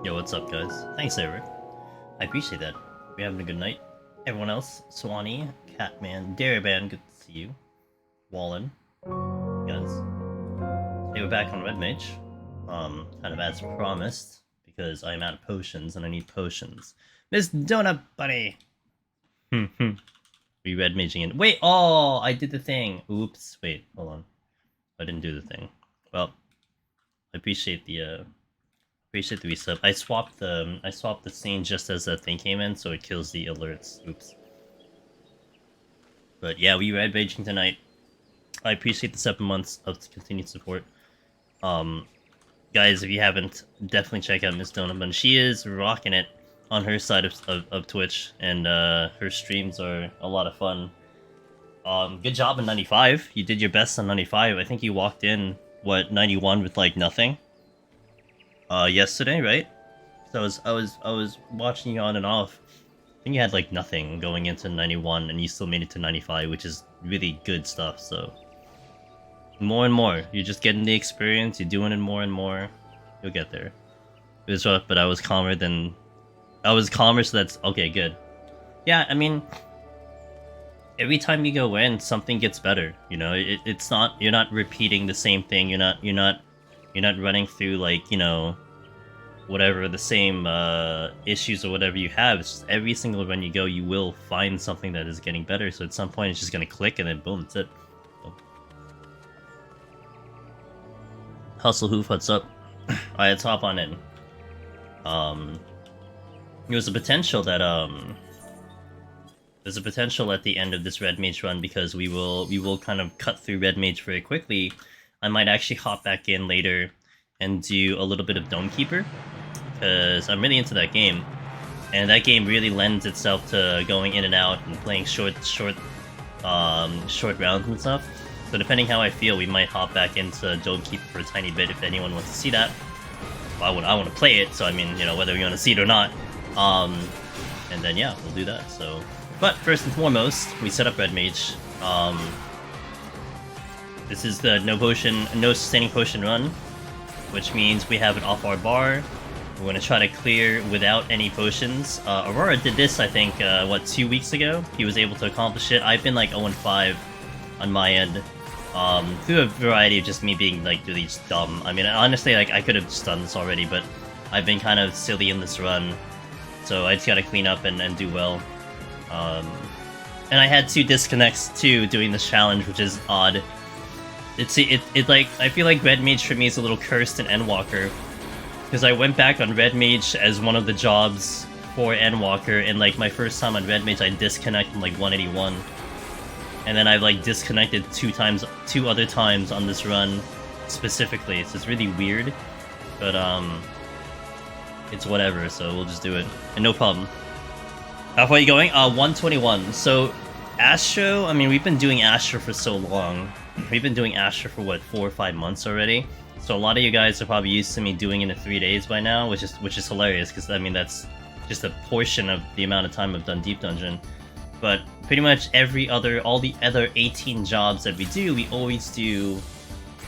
Yo, what's up, guys? Thanks, Eric. I appreciate that. We're having a good night. Everyone else, Swanee, Catman, Dairyban, good to see you. Wallen, guys. Hey, we're back on Red Mage. Kind of as promised, because I'm out of potions and I need potions. Miss Donut Bunny! We Red Maging in. Wait, oh, I did the thing. Oops, wait, hold on. I didn't do the thing. Well, I appreciate the resub. I swapped the scene just as the thing came in, so it kills the alerts. Oops. But yeah, we Red Raging tonight. I appreciate the 7 months of continued support. Guys, if you haven't, definitely check out Miss Donut. She is rocking it on her side of Twitch, and her streams are a lot of fun. Good job in 95. You did your best on 95. I think you walked in, what, 91 with like nothing? Yesterday, right? So I was watching you on and off. I think you had like nothing going into 91, and you still made it to 95, which is really good stuff. So more and more, you're just getting the experience. You're doing it more and more. You'll get there. It was rough, but I was calmer, so that's okay. Good. Yeah, I mean, every time you go in, something gets better. You know, it's not, you're not repeating the same thing. You're not running through, like, you know, whatever the same issues or whatever you have. It's just every single run you go, you will find something that is getting better. So at some point, it's just gonna click, and then boom, that's it. So. Hustle Hoof, what's up? Alright, let's hop on in. There's a potential that there's a potential at the end of this Red Mage run, because we will kind of cut through Red Mage very quickly. I might actually hop back in later and do a little bit of Dome Keeper, because I'm really into that game, and that game really lends itself to going in and out and playing short rounds and stuff. So depending how I feel, we might hop back into Dome Keeper for a tiny bit if anyone wants to see that. Well, I want to play it, so I mean, you know, whether you want to see it or not. And then yeah, we'll do that. So, but first and foremost, we set up Red Mage. This is the no sustaining potion run, which means we have it off our bar. We're going to try to clear without any potions. Aurora did this, I think, 2 weeks ago? He was able to accomplish it. I've been like 0-5 on my end, through a variety of just me being like really just dumb. I mean, honestly, like, I could have just done this already, but I've been kind of silly in this run, so I just gotta clean up and do well. And I had 2 disconnects too doing this challenge, which is odd. It like, I feel like Red Mage for me is a little cursed in Endwalker, because I went back on Red Mage as one of the jobs for Endwalker, and like my first time on Red Mage I disconnected like 181, and then I've like disconnected 2 other times on this run specifically, so it's really weird, but it's whatever, so we'll just do it, and no problem. How far are you going? 121. So Astro, I mean, we've been doing Astro for so long. We've been doing Astro for what, 4 or 5 months already. So a lot of you guys are probably used to me doing it in 3 days by now, which is hilarious, because I mean that's just a portion of the amount of time I've done Deep Dungeon. But pretty much all the other 18 jobs that we do, we always do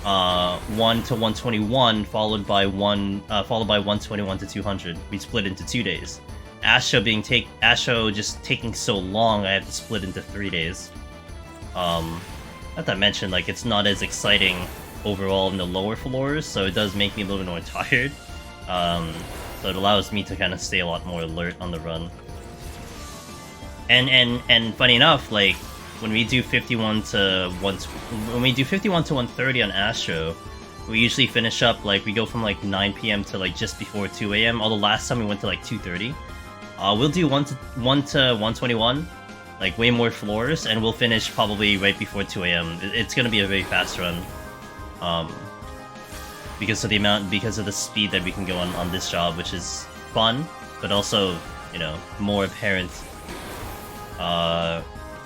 1 to 121 followed by 121 to 200. We split into 2 days. Astro just taking so long, I had to split into 3 days. Not to mention, like, it's not as exciting overall in the lower floors, so it does make me a little bit more tired. So it allows me to kind of stay a lot more alert on the run. And funny enough, like, when we do 51 to 130 on Astro, we usually finish up, like, we go from like 9 PM to like just before 2 AM, although last time we went to like 2:30. We'll do 1 to 121, like way more floors, and we'll finish probably right before 2 AM. It's gonna be a very fast run, because of the speed that we can go on this job, which is fun, but also, you know, more apparent,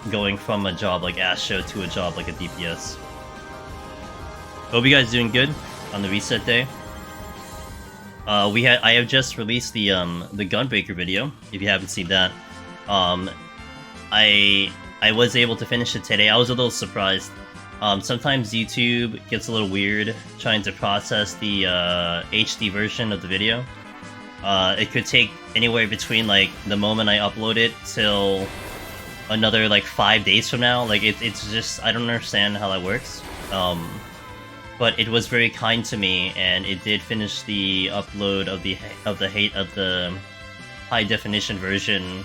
going from a job like Astro to a job like a DPS. Hope you guys doing good on the reset day. I have just released the Gunbreaker video. If you haven't seen that, I was able to finish it today. I was a little surprised. Sometimes YouTube gets a little weird trying to process the HD version of the video. It could take anywhere between like the moment I upload it till another like 5 days from now. Like it's just, I don't understand how that works. But it was very kind to me, and it did finish the upload of the high definition version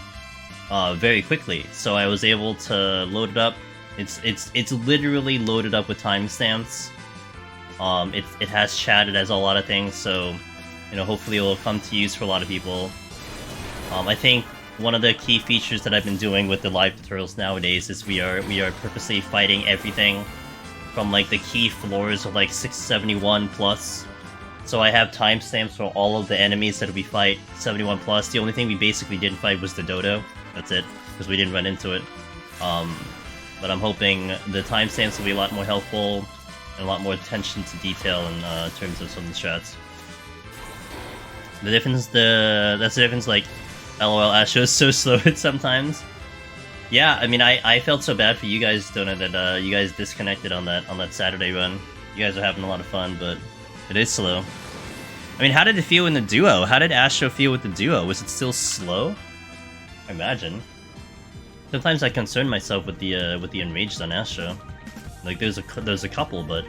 very quickly. So I was able to load it up. It's literally loaded up with timestamps. It has chat, it has a lot of things, so you know, hopefully it will come to use for a lot of people. I think one of the key features that I've been doing with the live tutorials nowadays is we are purposely fighting everything from like the key floors of like 671 plus. So I have timestamps for all of the enemies that we fight 71 plus. The only thing we basically didn't fight was the dodo. That's it, because we didn't run into it. But I'm hoping the timestamps will be a lot more helpful and a lot more attention to detail in terms of some of the strats. That's the difference, like, LOL, Astro is so slow sometimes. Yeah, I mean, I felt so bad for you guys, Donut, that you guys disconnected on that Saturday run. You guys are having a lot of fun, but it is slow. I mean, how did it feel in the duo? How did Astro feel with the duo? Was it still slow? I imagine. Sometimes I concern myself with the enraged on Astro. Like, there's a couple, but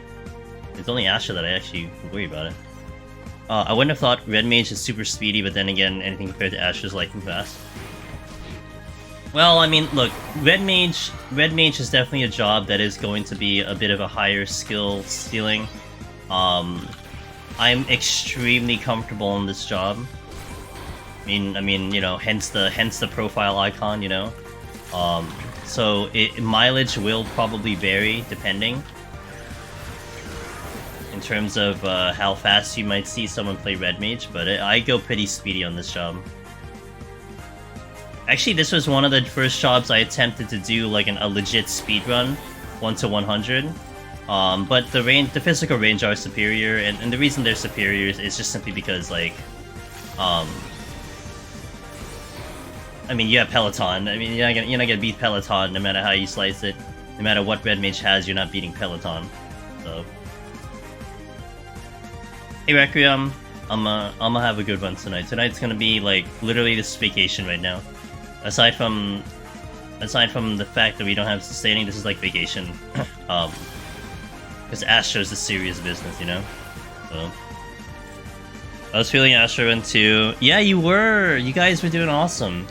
it's only Astro that I actually worry about it. I wouldn't have thought Red Mage is super speedy, but then again, anything compared to Astro's lightning fast. Well, I mean, look, Red Mage is definitely a job that is going to be a bit of a higher skill ceiling. I'm extremely comfortable in this job. I mean, you know, hence the profile icon, you know. So mileage will probably vary depending in terms of how fast you might see someone play Red Mage, but I go pretty speedy on this job. Actually, this was one of the first jobs I attempted to do like a legit speedrun, 1 to 100. But the physical range are superior, and the reason they're superior is just simply because, like, I mean, you have Peloton. I mean, you're not gonna beat Peloton no matter how you slice it. No matter what Red Mage has, you're not beating Peloton. So, hey Requiem, I'm gonna have a good one tonight. Tonight's gonna be like literally this vacation right now. Aside from the fact that we don't have sustaining, this is like vacation. Because Astro's a serious business, you know? So I was feeling Astro run too. Yeah, you were! You guys were doing awesome.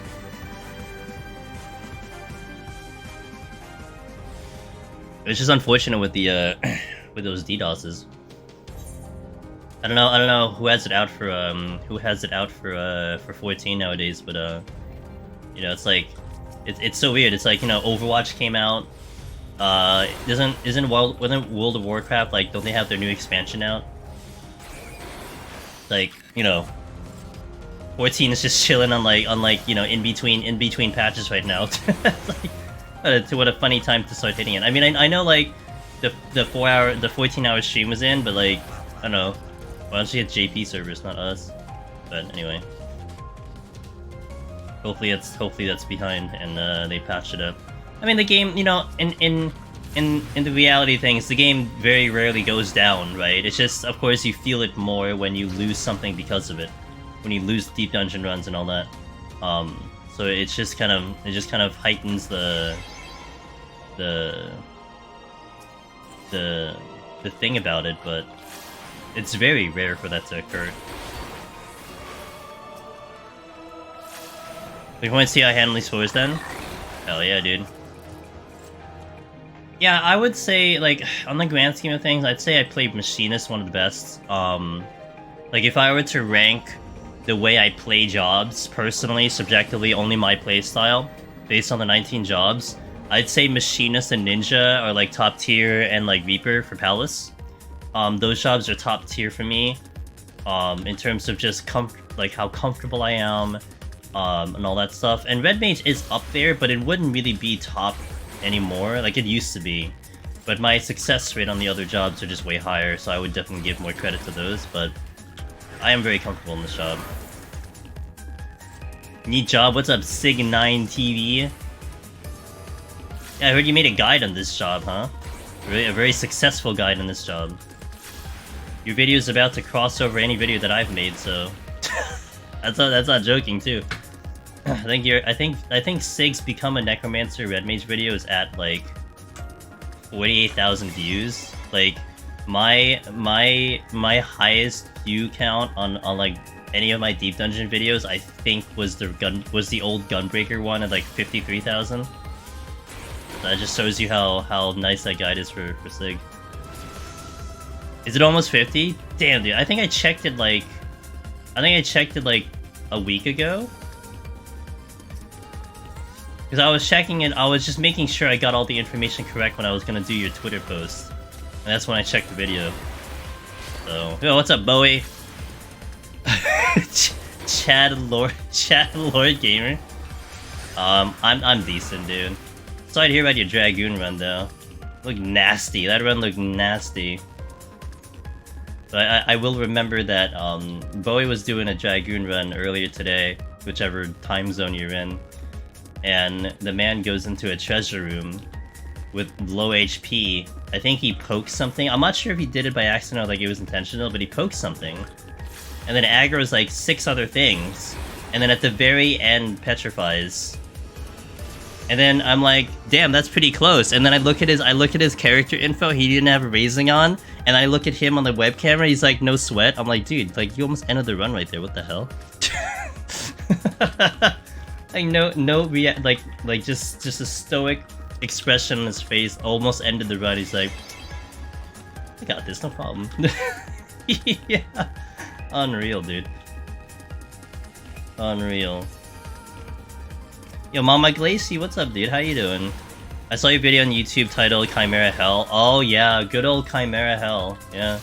It's just unfortunate with the with those DDoSes. I don't know who has it out for 14 nowadays, but you know, it's like it's so weird. It's like, you know, Overwatch came out. Isn't World of Warcraft, like, don't they have their new expansion out? Like, you know, 14 is just chilling on like you know, in between patches right now. Like, what a funny time to start hitting it. I mean, I know like the 14-hour stream was in, but like, I don't know. Why don't you get JP servers, not us? But anyway, hopefully that's behind and they patched it up. I mean, the game, you know, in the reality of things, the game very rarely goes down, right? It's just, of course, you feel it more when you lose something because of it, when you lose deep dungeon runs and all that. So it just kind of heightens the thing about it, but it's very rare for that to occur. We want to see how I handle these fours then? Hell yeah, dude. Yeah, I would say, like, on the grand scheme of things, I'd say I played Machinist one of the best. Like, if I were to rank the way I play jobs, personally, subjectively, only my playstyle, based on the 19 jobs, I'd say Machinist and Ninja are, like, top tier, and, like, Reaper for Palace. Those jobs are top tier for me, in terms of just, like, how comfortable I am, and all that stuff. And Red Mage is up there, but it wouldn't really be top anymore, like it used to be. But my success rate on the other jobs are just way higher, so I would definitely give more credit to those, but I am very comfortable in this job. Neat job, what's up, Sig9TV? Yeah, I heard you made a guide on this job, huh? A very successful guide on this job. Your video is about to cross over any video that I've made, so... That's not joking too. I think Sig's Become a Necromancer Red Mage video is at like 48,000 views. Like my highest view count on like any of my Deep Dungeon videos, I think was the old Gunbreaker one at like 53,000. That just shows you how nice that guide is for Sig. Is it almost 50? Damn, dude. I think I checked it like a week ago. Because I was checking it, I was just making sure I got all the information correct when I was gonna do your Twitter post. And that's when I checked the video. So, yo, what's up, Bowie? Chad Lord Gamer. I'm decent, dude. Sorry to hear about your Dragoon run, though. Looked nasty. That run looked nasty. But I will remember that Bowie was doing a Dragoon run earlier today, whichever time zone you're in. And the man goes into a treasure room with low HP. I think he poked something. I'm not sure if he did it by accident or like it was intentional, but he poked something. And then aggro's like 6 other things. And then at the very end petrifies. And then I'm like, damn, that's pretty close. And then I look at his character info, he didn't have a raising on. And I look at him on the web camera, he's like, no sweat. I'm like, dude, like you almost ended the run right there, what the hell? Like just a stoic expression on his face, almost ended the run. He's like, I got this, no problem. Yeah, unreal, dude. Unreal. Yo, Mama Glacy, what's up, dude? How you doing? I saw your video on YouTube titled Chimera Hell. Oh yeah, good old Chimera Hell. Yeah,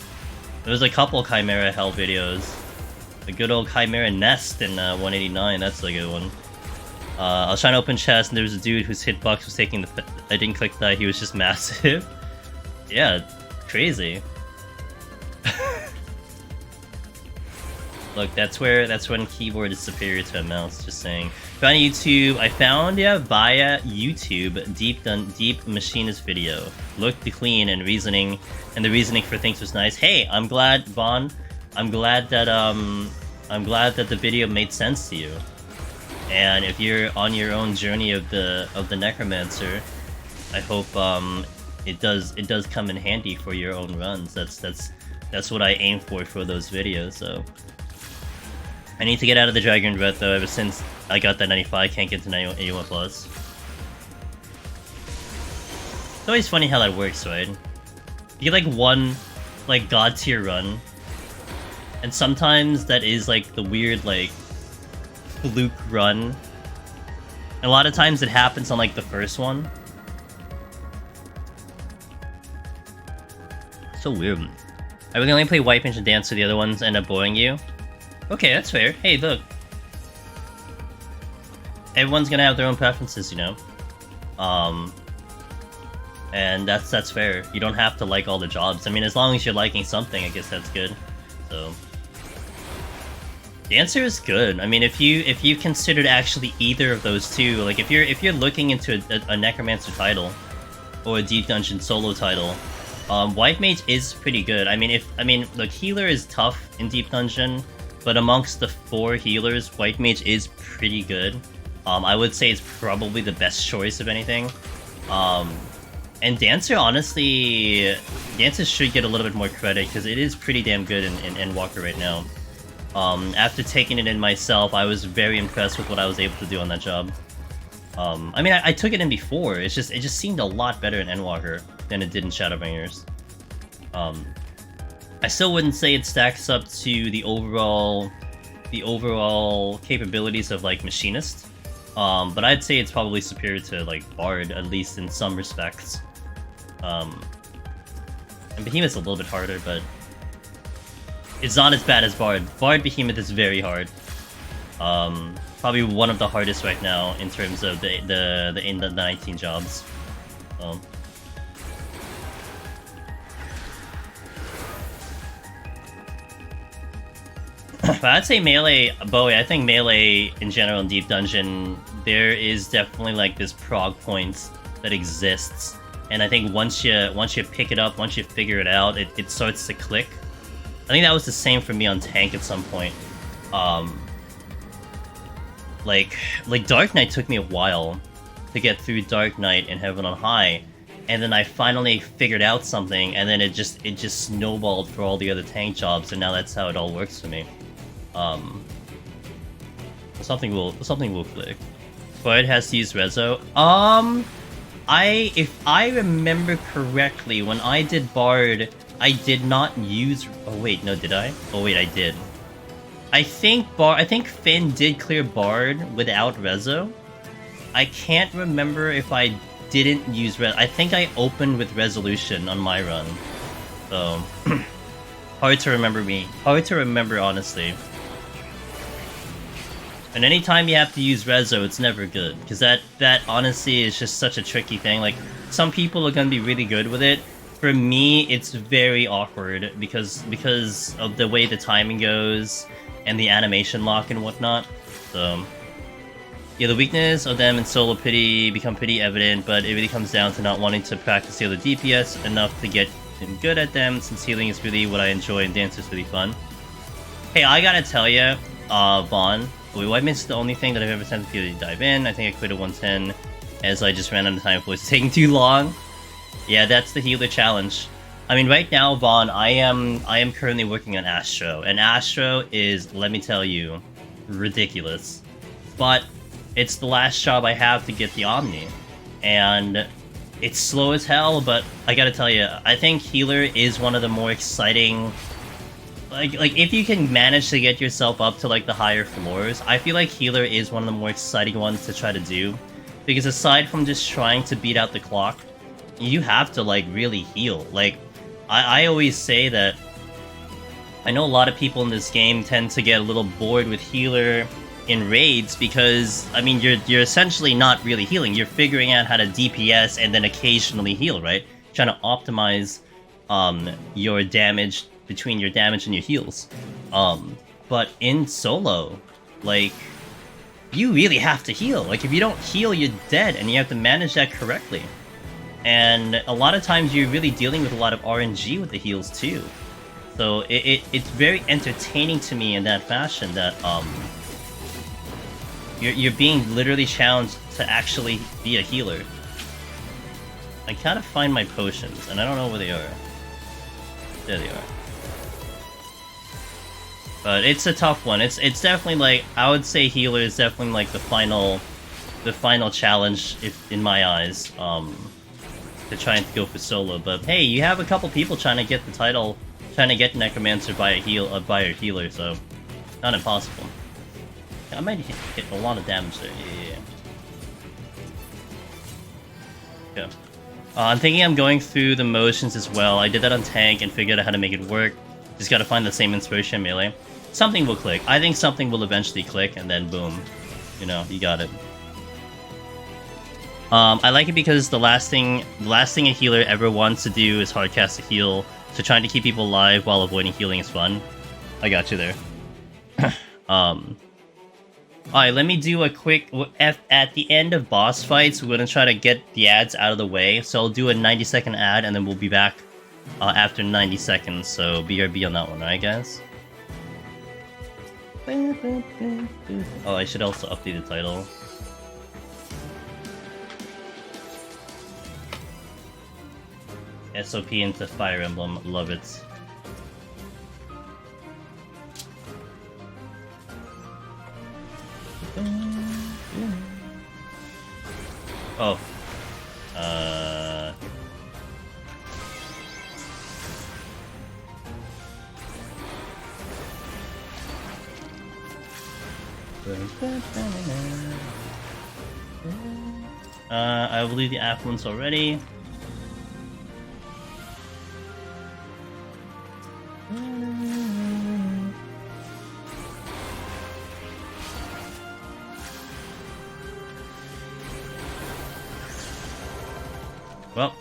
there was a couple Chimera Hell videos. The good old Chimera Nest in 189. That's a good one. I was trying to open chest and there was a dude whose hitbox was taking the... I didn't click that, he was just massive. Yeah, crazy. Look, that's when keyboard is superior to a mouse, just saying. Found YouTube, I found via YouTube Deep Machinist video. Looked clean and reasoning, and the reasoning for things was nice. Hey, I'm glad, Vaughn. I'm glad that the video made sense to you. And if you're on your own journey of the Necromancer, I hope it does come in handy for your own runs. That's what I aim for those videos. So I need to get out of the Dragon Breath though. Ever since I got that 95, can't get to 81 plus. It's always funny how that works, right? You get like one like god tier run, and sometimes that is like the weird like fluke run. And a lot of times it happens on like the first one. So weird. I would only play White Mage and Dance, so the other ones end up boring you. Okay, that's fair. Hey, look. Everyone's gonna have their own preferences, you know. And that's fair. You don't have to like all the jobs. I mean, as long as you're liking something, I guess that's good. So Dancer is good. I mean, if you considered actually either of those two, like if you're looking into a Necromancer title or a Deep Dungeon solo title, White Mage is pretty good. I mean, look, healer is tough in Deep Dungeon, but amongst the 4 healers, White Mage is pretty good. I would say it's probably the best choice of anything. And Dancer, honestly, Dancer should get a little bit more credit because it is pretty damn good in Endwalker right now. After taking it in myself, I was very impressed with what I was able to do on that job. I mean, I took it in before. It just seemed a lot better in Endwalker than it did in Shadowbringers. I still wouldn't say it stacks up to the overall capabilities of like Machinist, but I'd say it's probably superior to like Bard, at least in some respects. And Behemoth's a little bit harder, but it's not as bad as Bard. Bard Behemoth is very hard. Probably one of the hardest right now in terms of the 19 jobs. But I'd say melee, Bowie, I think melee in general in Deep Dungeon, there is definitely like this prog point that exists. And I think once you pick it up, once you figure it out, it starts to click. I think that was the same for me on Tank at some point. like Dark Knight took me a while to get through Dark Knight in Heaven on High, and then I finally figured out something, and then it just snowballed for all the other tank jobs, and now that's how it all works for me. Something will click. But it has to use Rezo. If I remember correctly, when I did Bard, I did not use. Oh wait, no, did I? Oh wait, I did. I think Finn did clear Bard without Rezo. I can't remember if I didn't use I think I opened with Resolution on my run. So hard to remember honestly. And anytime you have to use Rezo, it's never good, because that honestly is just such a tricky thing. Like, some people are gonna be really good with it. For me, it's very awkward because of the way the timing goes and the animation lock and whatnot. So yeah, the weakness of them in solo pity become pretty evident, but it really comes down to not wanting to practice the other DPS enough to get good at them, since healing is really what I enjoy and dance is really fun. Hey, I gotta tell ya, Vaughn, I missed the only thing that I've ever sent to dive in. I think I quit at 110 as I just ran out of time before it's taking too long. Yeah, that's the healer challenge. I mean, right now, Vaughn, I am currently working on Astro, and Astro is, let me tell you, ridiculous. But it's the last job I have to get the Omni, and it's slow as hell, but I gotta tell you, I think healer is one of the more exciting. Like if you can manage to get yourself up to like the higher floors, I feel like healer is one of the more exciting ones to try to do, because aside from just trying to beat out the clock, you have to like really heal. Like I always say that I know a lot of people in this game tend to get a little bored with healer in raids, because I mean you're essentially not really healing. You're figuring out how to DPS and then occasionally heal, right? Trying to optimize your damage between your damage and your heals. But in solo, like, you really have to heal. Like, if you don't heal, you're dead, and you have to manage that correctly. And a lot of times you're really dealing with a lot of RNG with the heals too. So it's very entertaining to me in that fashion that you're being literally challenged to actually be a healer. I gotta find my potions, and I don't know where they are. There they are. But it's a tough one. It's definitely like, I would say healer is definitely like the final challenge, if in my eyes, to try and go for solo. But hey, you have a couple people trying to get the title, trying to get Necromancer by a healer, so not impossible. I might hit a lot of damage there. Yeah. I'm thinking I'm going through the motions as well. I did that on tank and figured out how to make it work. Just gotta find the same inspiration melee. Something will click. I think something will eventually click, and then boom. You know, you got it. I like it because the last thing a healer ever wants to do is hardcast a heal. So trying to keep people alive while avoiding healing is fun. I got you there. Alright, let me do a quick... At the end of boss fights, we're gonna try to get the ads out of the way. So I'll do a 90-second ad, and then we'll be back after 90 seconds. So BRB on that one, right, guys? Oh, I should also update the title. SOP into Fire Emblem, love it. Oh. I will leave the affluence already. Well.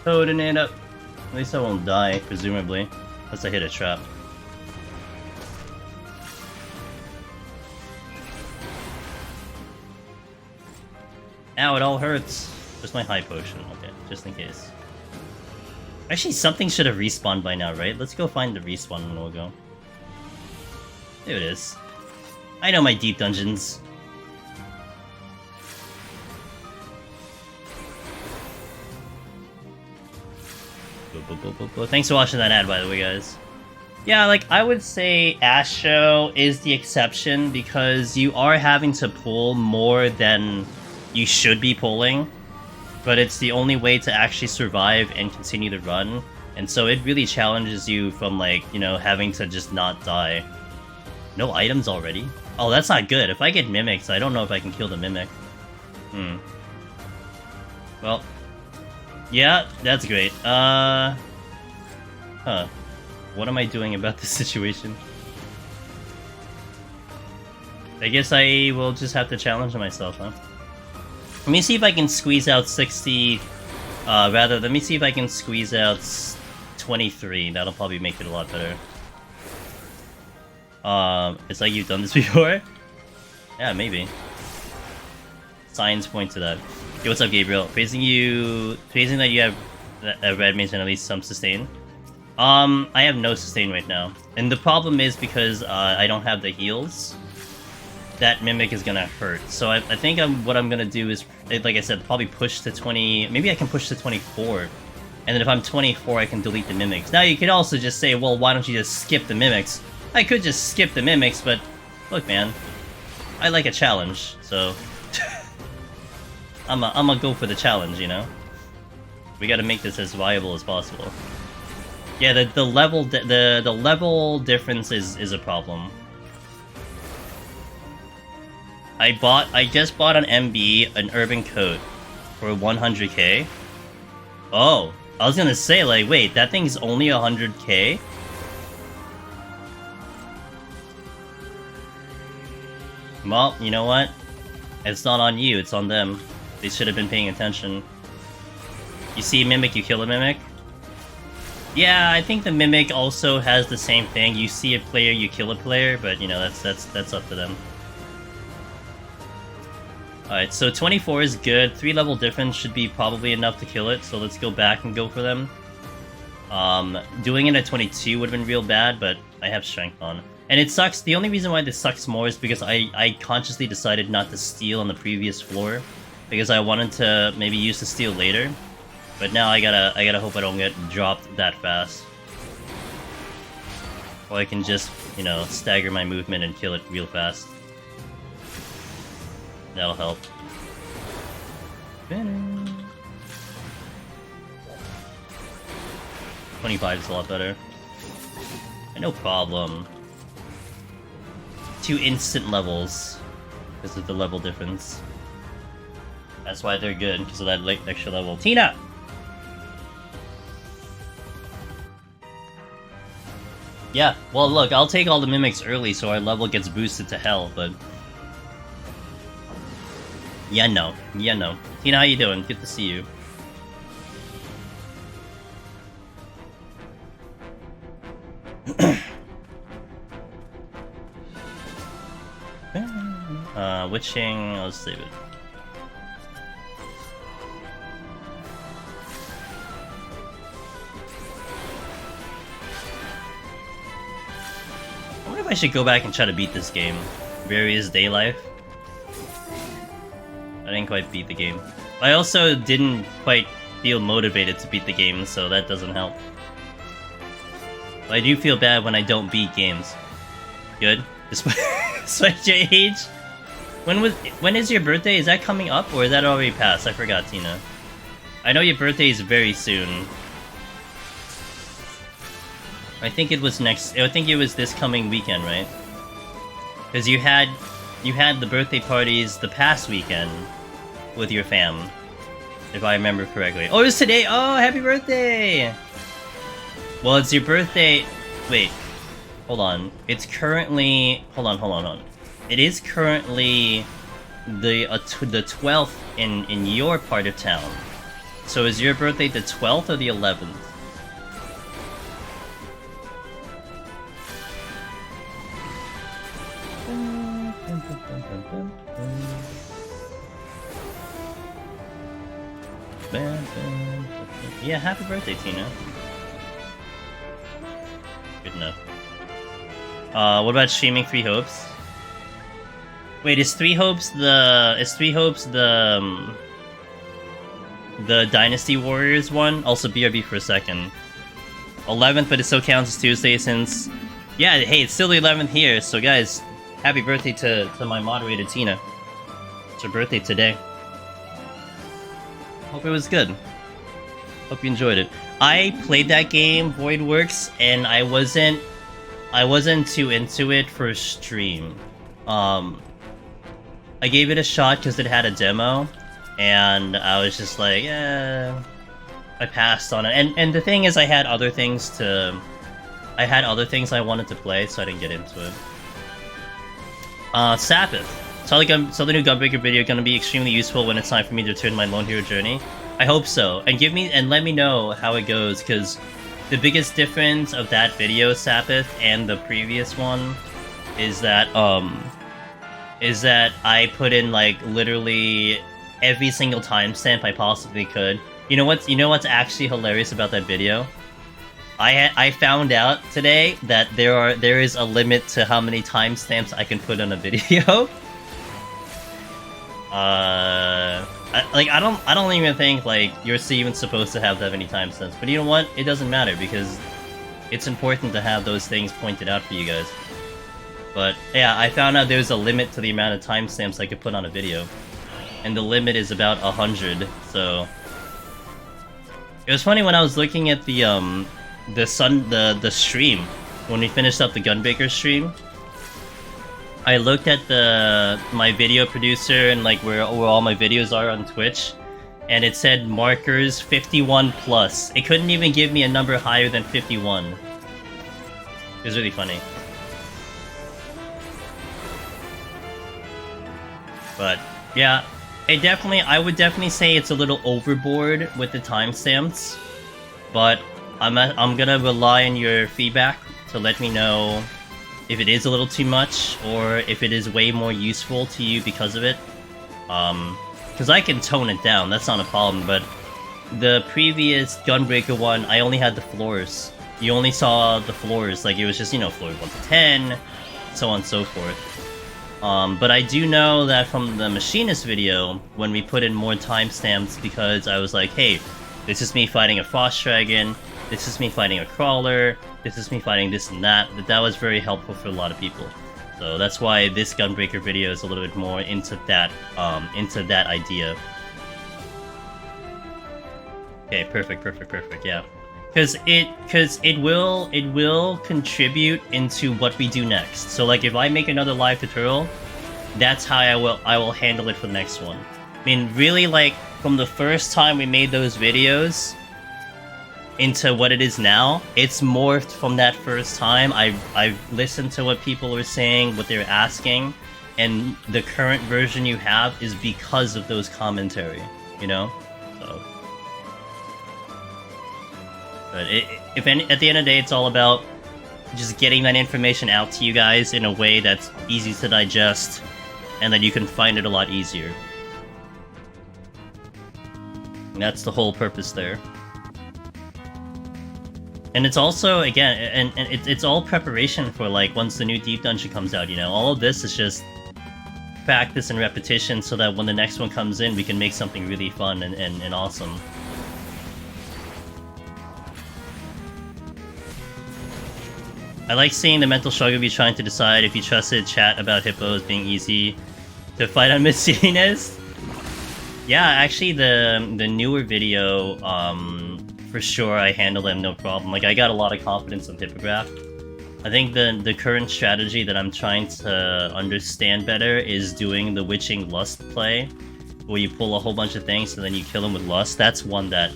Toading it up. At least I won't die, presumably. Unless I hit a trap. Ow, it all hurts. Just my high potion. Okay, just in case. Actually, something should have respawned by now, right? Let's go find the respawn and we'll go. There it is. I know my deep dungeons. Thanks for watching that ad, by the way, guys. Yeah, like, I would say Astro is the exception because you are having to pull more than you should be pulling, but it's the only way to actually survive and continue to run, and so it really challenges you from, like, you know, having to just not die. No items already? Oh, that's not good. If I get mimics, I don't know if I can kill the mimic. Well, yeah, that's great. What am I doing about this situation? I guess I will just have to challenge myself, huh? Let me see if I can squeeze out 60... let me see if I can squeeze out 23. That'll probably make it a lot better. It's like you've done this before? Yeah, maybe. Signs point to that. Yo, what's up, Gabriel? Praising that you have a red mage and at least some sustain. I have no sustain right now. And the problem is because I don't have the heals, that mimic is gonna hurt. So I think what I'm gonna do is, like I said, probably push to 20... Maybe I can push to 24. And then if I'm 24, I can delete the mimics. Now you could also just say, well, why don't you just skip the mimics? I could just skip the mimics, but look, man, I like a challenge, so I'm gonna go for the challenge, you know? We gotta make this as viable as possible. Yeah, the level difference is a problem. I just bought an MB, an urban coat, for 100k. Oh, I was gonna say, like, wait, that thing's only 100k? Well, you know what? It's not on you, it's on them. They should have been paying attention. You see a mimic, you kill a mimic? Yeah, I think the mimic also has the same thing. You see a player, you kill a player, but you know, that's up to them. Alright, so 24 is good. 3 level difference should be probably enough to kill it, so let's go back and go for them. Doing it at 22 would have been real bad, but I have strength on. And it sucks. The only reason why this sucks more is because I consciously decided not to steal on the previous floor, because I wanted to maybe use the steal later. But now I gotta hope I don't get dropped that fast. Or I can just, you know, stagger my movement and kill it real fast. That'll help. 25 is a lot better. No problem. 2 instant levels because of the level difference. That's why they're good, because of that extra level. Tina! Yeah, well look, I'll take all the mimics early so our level gets boosted to hell, but... Yeah, no. Tina, how you doing? Good to see you. Witching, I'll save it. I wonder if I should go back and try to beat this game. Various Day Life. I didn't quite beat the game. I also didn't quite feel motivated to beat the game, so that doesn't help. But I do feel bad when I don't beat games. Good? Despite your age? When is your birthday? Is that coming up, or is that already passed? I forgot, Tina. I know your birthday is very soon. I think it was this coming weekend, right? Because you had the birthday parties the past weekend with your fam, if I remember correctly. Oh, it was today! Oh, happy birthday! Well, it's your birthday... Wait. Hold on. It's currently... Hold on. It is currently the 12th in your part of town. So is your birthday the 12th or the 11th? Yeah, happy birthday, Tina. Good enough. What about streaming Three Hopes? Wait, is Three Hopes the Dynasty Warriors one? Also BRB for a second. 11th, but it still counts as Tuesday since... Yeah, hey, it's still the 11th here, so guys, happy birthday to my moderator, Tina. It's her birthday today. Hope it was good. Hope you enjoyed it. I played that game, Voidworks, and I wasn't too into it for stream. I gave it a shot because it had a demo, and I was just like, yeah, I passed on it. And the thing is, I had other things I wanted to play, so I didn't get into it. Sabbath. Saw the new Gunbreaker video gonna be extremely useful when it's time for me to return my Lone Hero journey. I hope so, and let me know how it goes, because the biggest difference of that video, Sabbath, and the previous one is that I put in like literally every single timestamp I possibly could. You know what's actually hilarious about that video? I found out today that there is a limit to how many timestamps I can put on a video. I don't even think like you're even supposed to have that many timestamps. But you know what? It doesn't matter because it's important to have those things pointed out for you guys. But yeah, I found out there's a limit to the amount of timestamps I could put on a video, and the limit is about 100. So it was funny when I was looking at the stream when we finished up the Gunbreaker stream. I looked at my video producer and like where all my videos are on Twitch, and it said markers 51 plus. It couldn't even give me a number higher than 51. It was really funny. But yeah, I would definitely say it's a little overboard with the timestamps. But I'm gonna rely on your feedback to let me know if it is a little too much, or if it is way more useful to you because of it. Because I can tone it down, that's not a problem, but the previous Gunbreaker one, I only had the floors. You only saw the floors, like it was just, floor 1 to 10, so on and so forth. But I do know that from the Machinist video, when we put in more timestamps, because I was like, hey, this is me fighting a Frost Dragon, this is me fighting a Crawler, this is me fighting this and that was very helpful for a lot of people. So that's why this Gunbreaker video is a little bit more into that idea. Okay, perfect, yeah. Because it will contribute into what we do next. So like if I make another live tutorial, that's how I will handle it for the next one. I mean, really, like from the first time we made those videos into what it is now, it's morphed from that first time. I've listened to what people were saying, what they were asking, and the current version you have is because of those commentary, So, but at the end of the day, it's all about just getting that information out to you guys in a way that's easy to digest, and that you can find it a lot easier. And that's the whole purpose there. And it's also, again, and it's all preparation for, like, once the new Deep Dungeon comes out, All of this is just practice and repetition so that when the next one comes in, we can make something really fun and awesome. I like seeing the mental struggle of you trying to decide if you trusted chat about hippos being easy to fight on Machinist. Yeah, actually, the newer video, for sure, I handle them no problem. Like, I got a lot of confidence on Hippograph. I think the current strategy that I'm trying to understand better is doing the Witching Lust play, where you pull a whole bunch of things and then you kill them with Lust. That's one that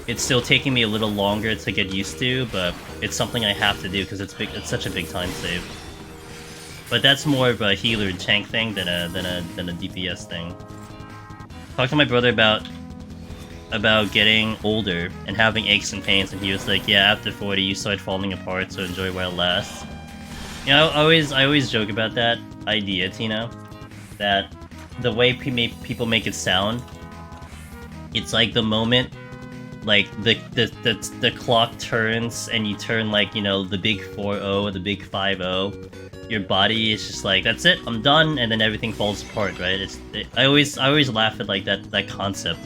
it's still taking me a little longer to get used to, but it's something I have to do because it's such a big time save. But that's more of a healer tank thing than a DPS thing. Talked to my brother about getting older and having aches and pains, and he was like, yeah, after 40 you start falling apart, so enjoy while it lasts. I always joke about that idea, Tina, that the way people make it sound It's like the moment, like the clock turns and you turn, like, you know, the big 4-0, the big 5-0. Your body is just like, that's it, I'm done, and then everything falls apart, right? I always laugh at like that concept.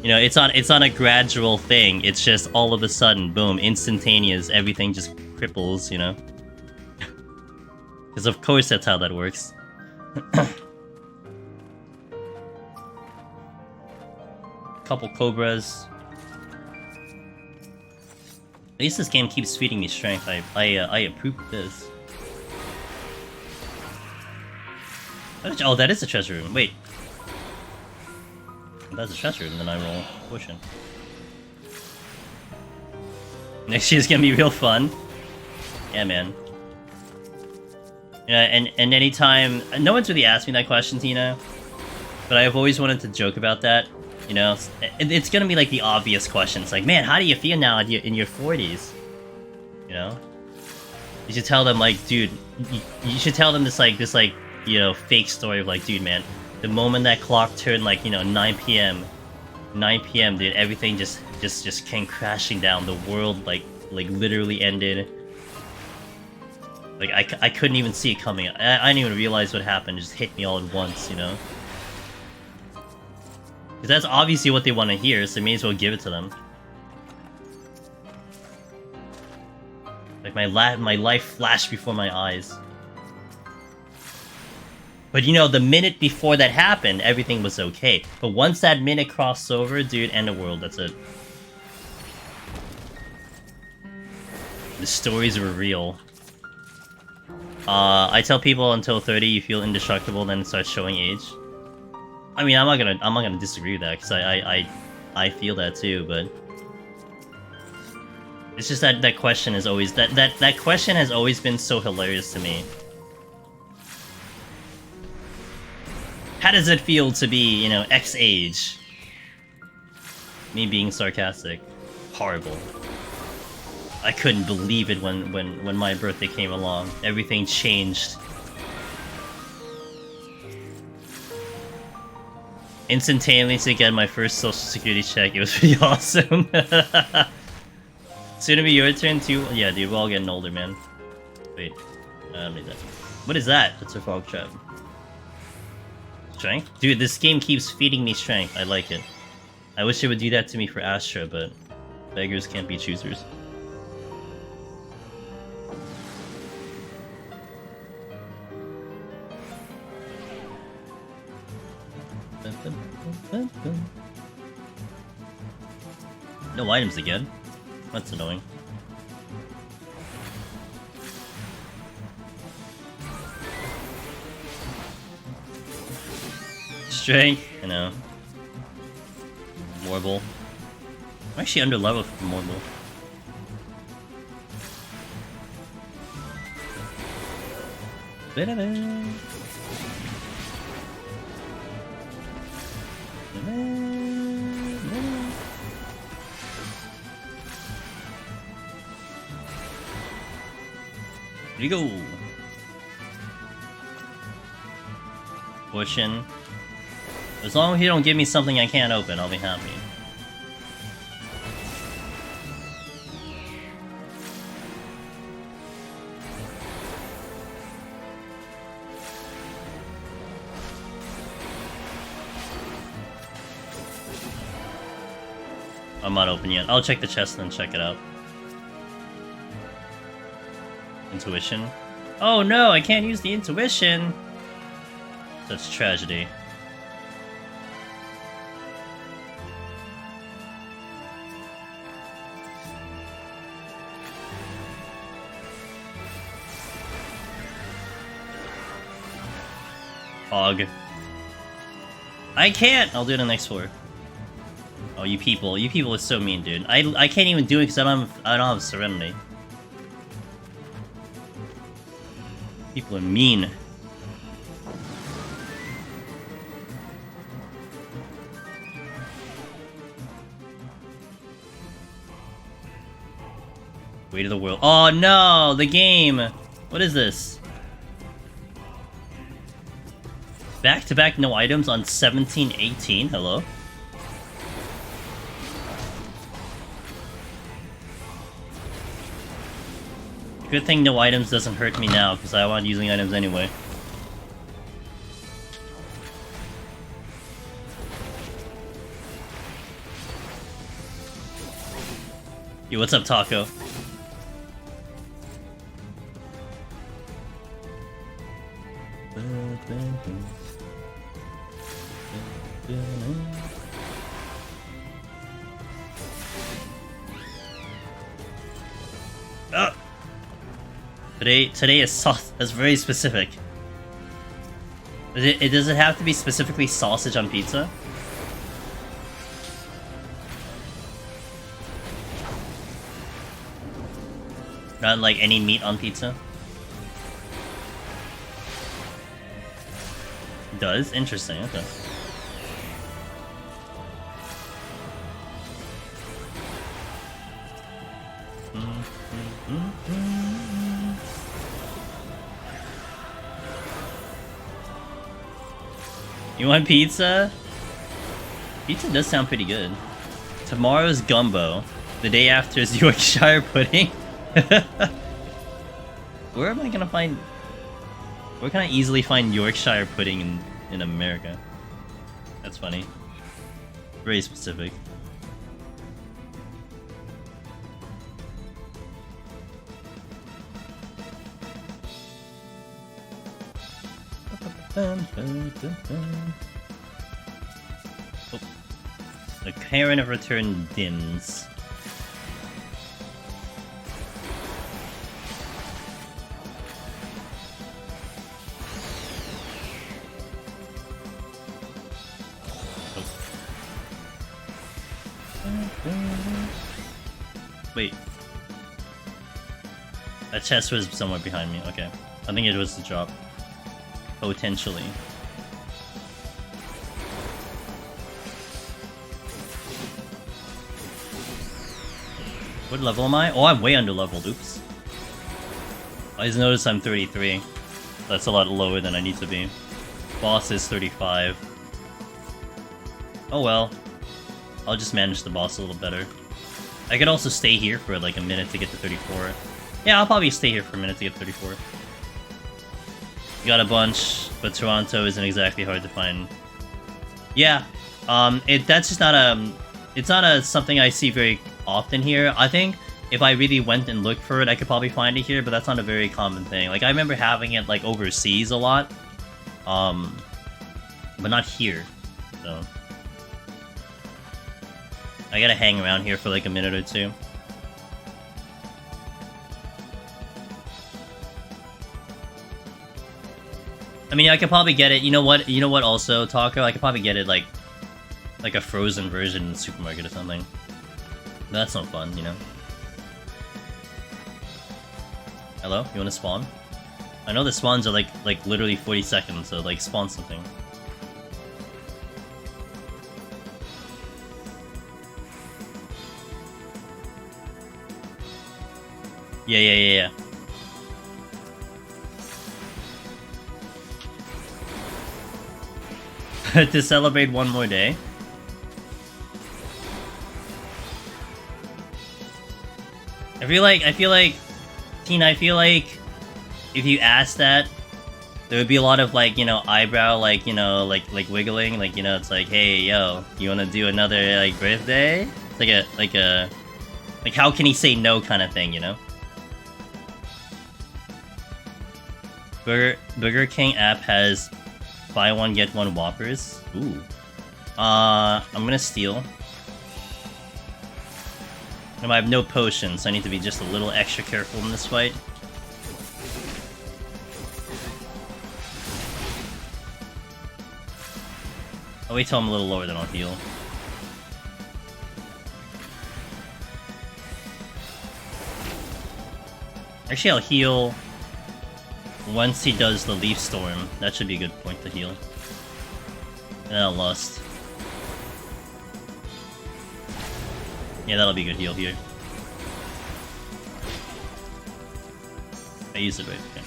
You know, it's on a gradual thing. It's just all of a sudden, boom, instantaneous, everything just cripples, you know? Because of course that's how that works. Couple cobras. At least this game keeps feeding me strength. I approve of this. Oh, that is a treasure room. Wait. If that's a treasure room, then I roll potion. Next year's gonna be real fun. Yeah, man. Yeah, and anytime... No one's really asked me that question, Tina. But I've always wanted to joke about that. You know, it's gonna be like the obvious questions, like, man, how do you feel now in your 40s? You know, you should tell them, like, dude, you should tell them this, you know, fake story of, like, dude, man, the moment that clock turned, like, you know, 9 p.m., dude, everything just came crashing down. The world, like literally ended. Like, I couldn't even see it coming. I didn't even realize what happened. It just hit me all at once, you know. Because that's obviously what they want to hear, so may as well give it to them. Like, my life flashed before my eyes. But you know, the minute before that happened, everything was okay. But once that minute crossed over, dude, end the world, that's it. The stories were real. I tell people until 30 you feel indestructible, then it starts showing age. I mean, I'm not gonna disagree with that, because I feel that too, but it's just that question is always that question has always been so hilarious to me. How does it feel to be, you know, X age? Me being sarcastic. Horrible. I couldn't believe it when my birthday came along. Everything changed. Instantaneously get my first social security check. It was pretty awesome. Soon to be your turn too. Yeah, dude, we're all getting older, man. Wait, I don't need that. What is that? That's a fog trap. Strength? Dude, this game keeps feeding me strength. I like it. I wish it would do that to me for Astra, but beggars can't be choosers. No items again. That's annoying. Strength, you know. Morble. I'm actually under level for Morble. Here you go. Pushing. As long as you don't give me something I can't open, I'll be happy. I'm not open yet. I'll check the chest and then check it out. Intuition. Oh no, I can't use the intuition! Such tragedy. Hog. I can't! I'll do it on the next floor. Oh, you people are so mean, dude. I can't even do it because I don't have Serenity. People are mean. Way to the world. Oh no, the game. What is this? Back to back no items on 17-18. Hello. Good thing no items doesn't hurt me now, because I want using items anyway. Yo, what's up, Taco? Today is sauce. That's very specific. Does it have to be specifically sausage on pizza? Not like any meat on pizza? Does? Interesting, okay. You want pizza? Pizza does sound pretty good. Tomorrow's gumbo. The day after is Yorkshire pudding. Where am I gonna find... Where can I easily find Yorkshire pudding in America? That's funny. Very specific. Oh. The Karen of Return dims. Wait. That chest was somewhere behind me. Okay. I think it was the drop. Potentially. What level am I? Oh, I'm way under leveled. Oops. I just noticed I'm 33. That's a lot lower than I need to be. Boss is 35. Oh well. I'll just manage the boss a little better. I could also stay here for like a minute to get to 34. Yeah, I'll probably stay here for a minute to get 34. Got a bunch, but Toronto isn't exactly hard to find. Yeah, that's just not it's not something I see very often here. I think if I really went and looked for it, I could probably find it here, but that's not a very common thing. Like, I remember having it, like, overseas a lot, but not here, so. I gotta hang around here for, like, a minute or two. I mean, I could probably get it. You know what? You know what? Also, Taco, I could probably get it like a frozen version in the supermarket or something. But that's not fun, you know. Hello? You want to spawn? I know the spawns are like literally 40 seconds, so like spawn something. Yeah. To celebrate one more day. I feel like, Tina, I feel like if you asked that, there would be a lot of like, you know, eyebrow, like, you know, like wiggling, like, you know, it's like, hey, yo, you wanna do another like birthday? It's like how can he say no kind of thing, you know? Burger King app has buy one get one Whoppers. Ooh. I'm gonna steal. I have no potions, so I need to be just a little extra careful in this fight. I'll wait till I'm a little lower, then I'll heal. Actually, I'll heal once he does the Leaf Storm. That should be a good point to heal. And I'll Lust. Yeah, that'll be a good heal here. I used it right, okay.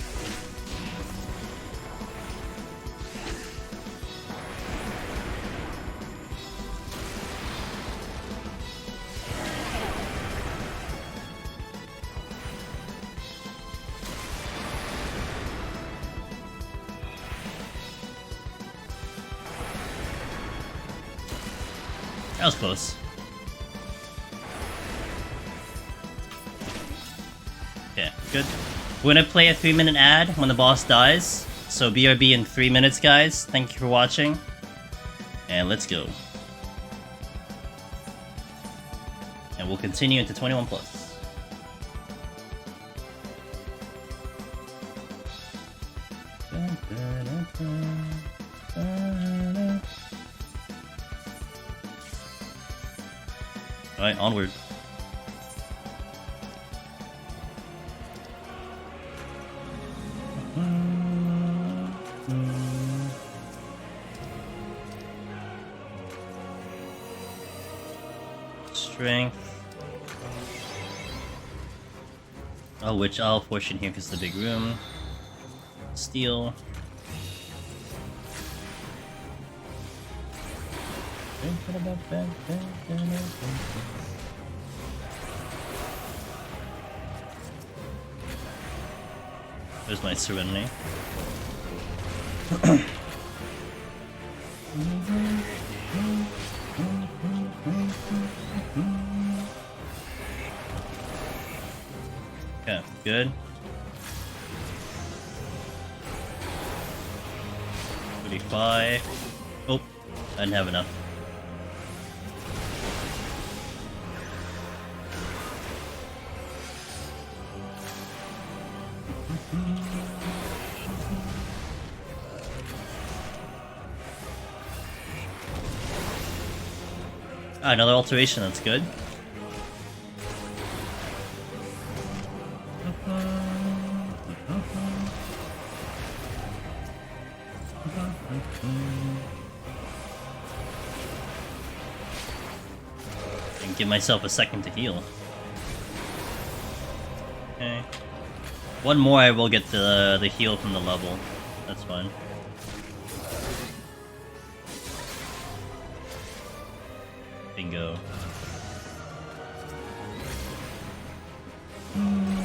That was close. Okay, good. We're gonna play a 3-minute ad when the boss dies. So BRB in 3 minutes, guys. Thank you for watching. And let's go. And we'll continue into 21 plus. Alright, onward. Strength. Oh, which I'll fortune here because it's the big room. Steel. There's my Serenity. Okay, good. 35. Oh, I didn't have enough. Ah, another alteration, that's good. And give myself a second to heal. Okay. One more I will get the heal from the level. That's fine. Bingo.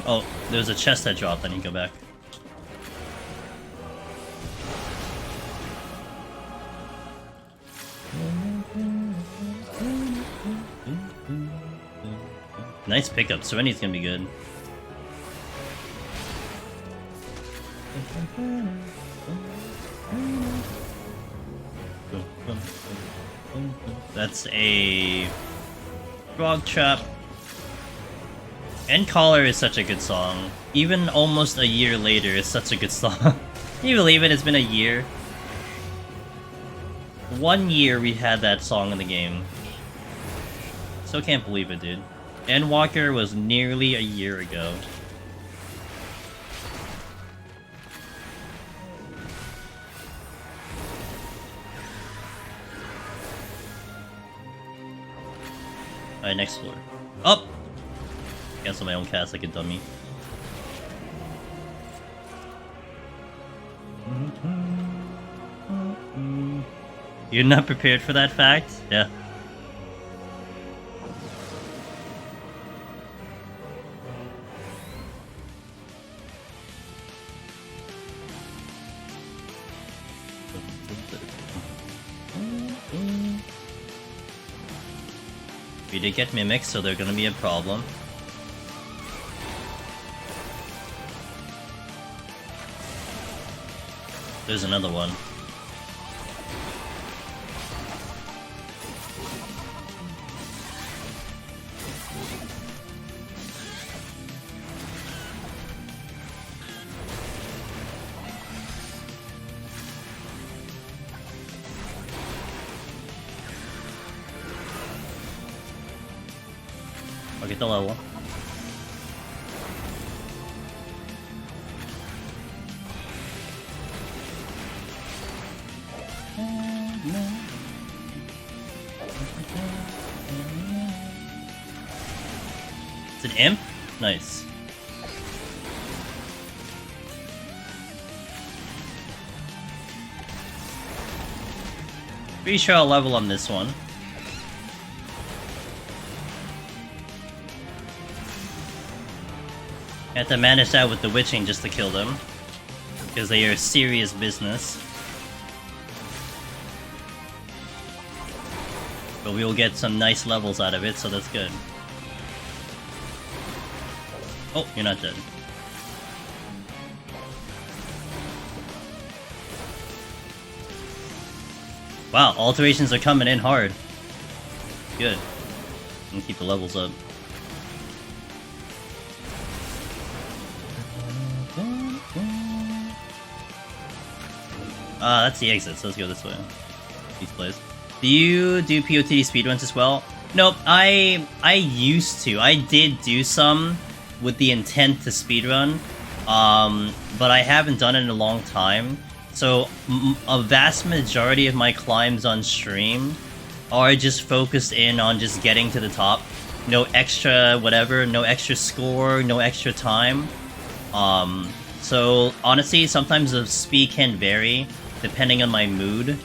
Oh, there's a chest that dropped, I need to go back. Nice pickup, Serenity's gonna be good. That's a frog trap. And Collar is such a good song. Even almost a year later, it's such a good song. Can you believe it? It's been a year. 1 year we had that song in the game. Still can't believe it, dude. Endwalker was nearly a year ago. Alright, next floor. Up! Cancel my own cast like a dummy. You're not prepared for that fact? Yeah. We did get mimics, so they're gonna be a problem. There's another one. I'll get the level. It's an imp? Nice. Pretty sure I'll level on this one. I have to manage that with the witching just to kill them. Because they are serious business. But we will get some nice levels out of it, so that's good. Oh, you're not dead. Wow, alterations are coming in hard. Good. And keep the levels up. That's the exit, so let's go this way. These plays. Do you do PoTD speedruns as well? Nope, I used to. I did do some with the intent to speedrun, but I haven't done it in a long time. So a vast majority of my climbs on stream are just focused in on just getting to the top. No extra whatever, no extra score, no extra time. So honestly, sometimes the speed can vary depending on my mood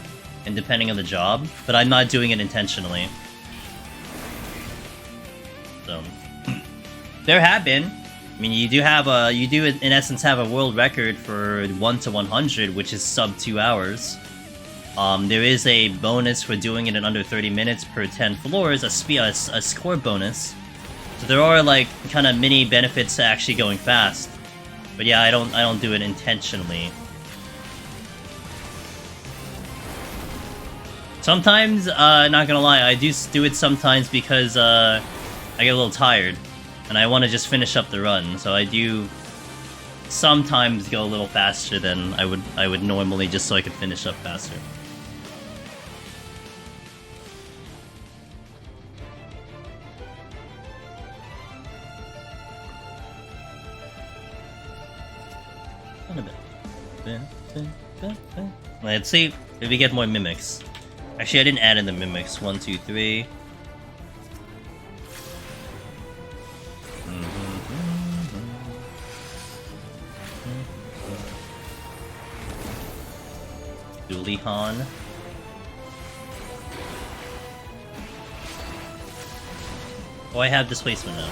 and depending on the job, but I'm not doing it intentionally. So there have been. I mean, you do in essence have a world record for 1 to 100, which is sub 2 hours. There is a bonus for doing it in under 30 minutes per 10 floors, a score bonus. So there are like kind of mini benefits to actually going fast. But yeah, I don't do it intentionally. Sometimes, not gonna lie, I do it sometimes because I get a little tired. And I want to just finish up the run, so I do sometimes go a little faster than I would normally, just so I could finish up faster. Let's see if we get more mimics. Actually, I didn't add in the mimics. 1, 2, 3. Dulihan. Oh, I have displacement now.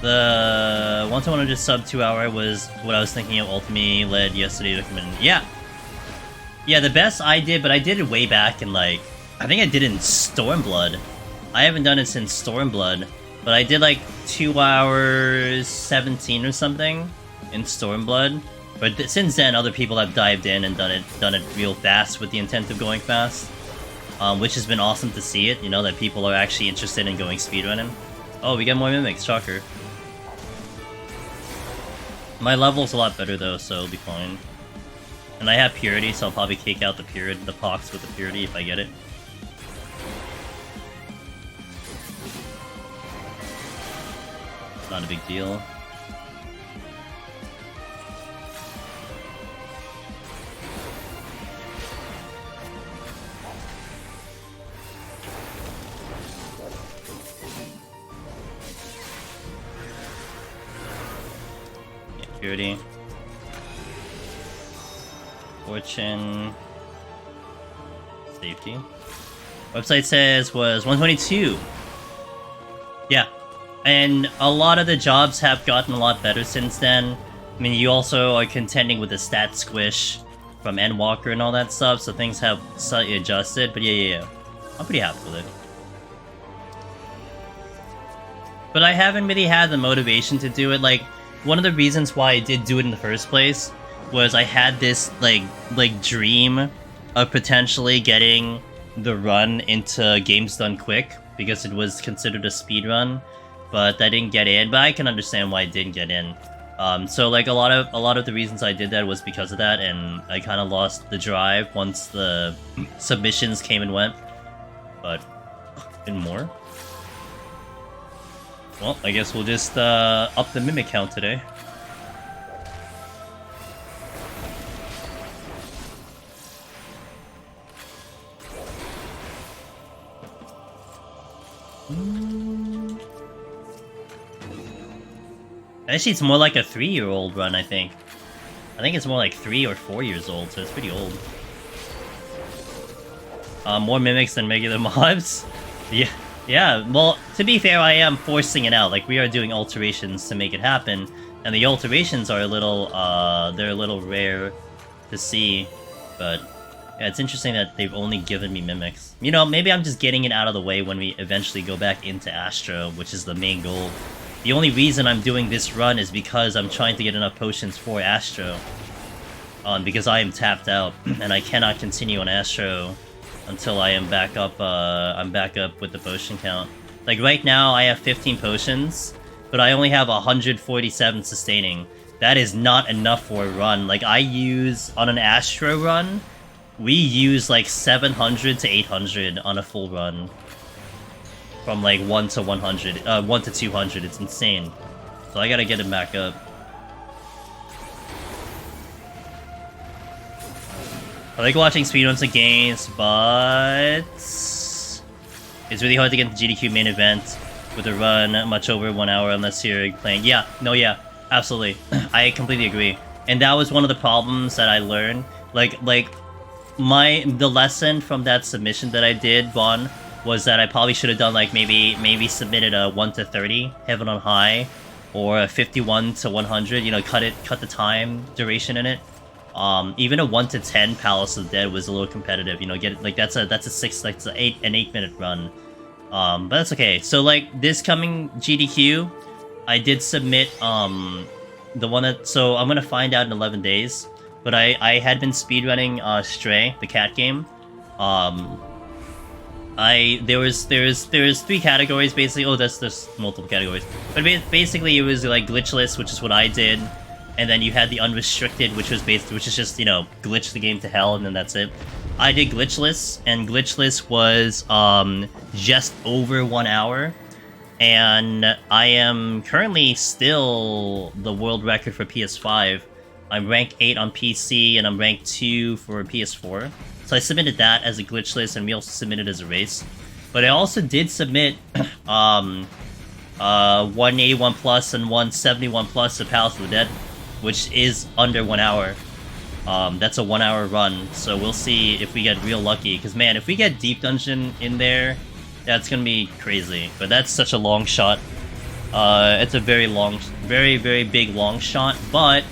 The 1 to 100 sub 2 hour was what I was thinking of. Ultimate led yesterday to come in. Yeah, the best I did, but I did it way back in like I think I did it in Stormblood. I haven't done it since Stormblood, but I did like 2 hours 17 or something in Stormblood. But since then, other people have dived in and done it real fast with the intent of going fast, which has been awesome to see it. You know that people are actually interested in going speedrunning. Oh, we get more mimics, shocker. My level's a lot better though, so it'll be fine. And I have purity, so I'll probably kick out the pox with the purity if I get it. Not a big deal. Purity. Fortune. Safety. Website says was 122. Yeah. And a lot of the jobs have gotten a lot better since then. I mean, you also are contending with the stat squish from Endwalker and all that stuff, so things have slightly adjusted. But yeah. I'm pretty happy with it. But I haven't really had the motivation to do it. Like, one of the reasons why I did do it in the first place was I had this like dream of potentially getting the run into Games Done Quick because it was considered a speed run, but I didn't get in. But I can understand why I didn't get in. So like a lot of the reasons I did that was because of that, and I kind of lost the drive once the submissions came and went. But and more. Well, I guess we'll just up the mimic count today. Actually, it's more like a 3-year-old run, I think. I think it's more like 3 or 4 years old, so it's pretty old. More mimics than regular mobs. Yeah, yeah. Well, to be fair, I am forcing it out. Like, we are doing alterations to make it happen, and the alterations are a little, they're a little rare to see. But yeah, it's interesting that they've only given me mimics. You know, maybe I'm just getting it out of the way when we eventually go back into Astro, which is the main goal. The only reason I'm doing this run is because I'm trying to get enough potions for Astro. Because I am tapped out, and I cannot continue on Astro until I am back up, I'm back up with the potion count. Like, right now, I have 15 potions, but I only have 147 sustaining. That is not enough for a run. Like, I use, on an Astro run, we use, like, 700 to 800 on a full run. From, like, 1 to 100, 1 to 200, it's insane. So I gotta get him back up. I like watching speedruns of games, but it's really hard to get the GDQ main event with a run much over 1 hour unless you're playing. Yeah, no, yeah, absolutely. I completely agree. And that was one of the problems that I learned. Like the lesson from that submission that I did, Vaughn, was that I probably should have done like maybe submitted a 1 to 30 Heaven on High, or a 51 to 100. You know, cut the time duration in it. Even a 1 to 10 Palace of the Dead was a little competitive, you know, that's an 8-minute run. But that's okay. So, like, this coming GDQ, I did submit, the one that, so I'm gonna find out in 11 days, but I had been speedrunning, Stray, the cat game. There was 3 categories, basically. Oh, there's multiple categories. But basically, it was, like, glitchless, which is what I did. And then you had the unrestricted, which is just, you know, glitch the game to hell, and then that's it. I did glitchless, and glitchless was just over 1 hour, and I am currently still the world record for PS5. I'm rank 8 on PC, and I'm rank 2 for PS4. So I submitted that as a glitchless, and we also submitted as a race. But I also did submit 181 plus and 171 plus of Palace of the Dead, which is under 1 hour. That's a 1 hour run, so we'll see if we get real lucky. Because, man, if we get Deep Dungeon in there, that's gonna be crazy. But that's such a long shot. It's a very long, very big long shot. But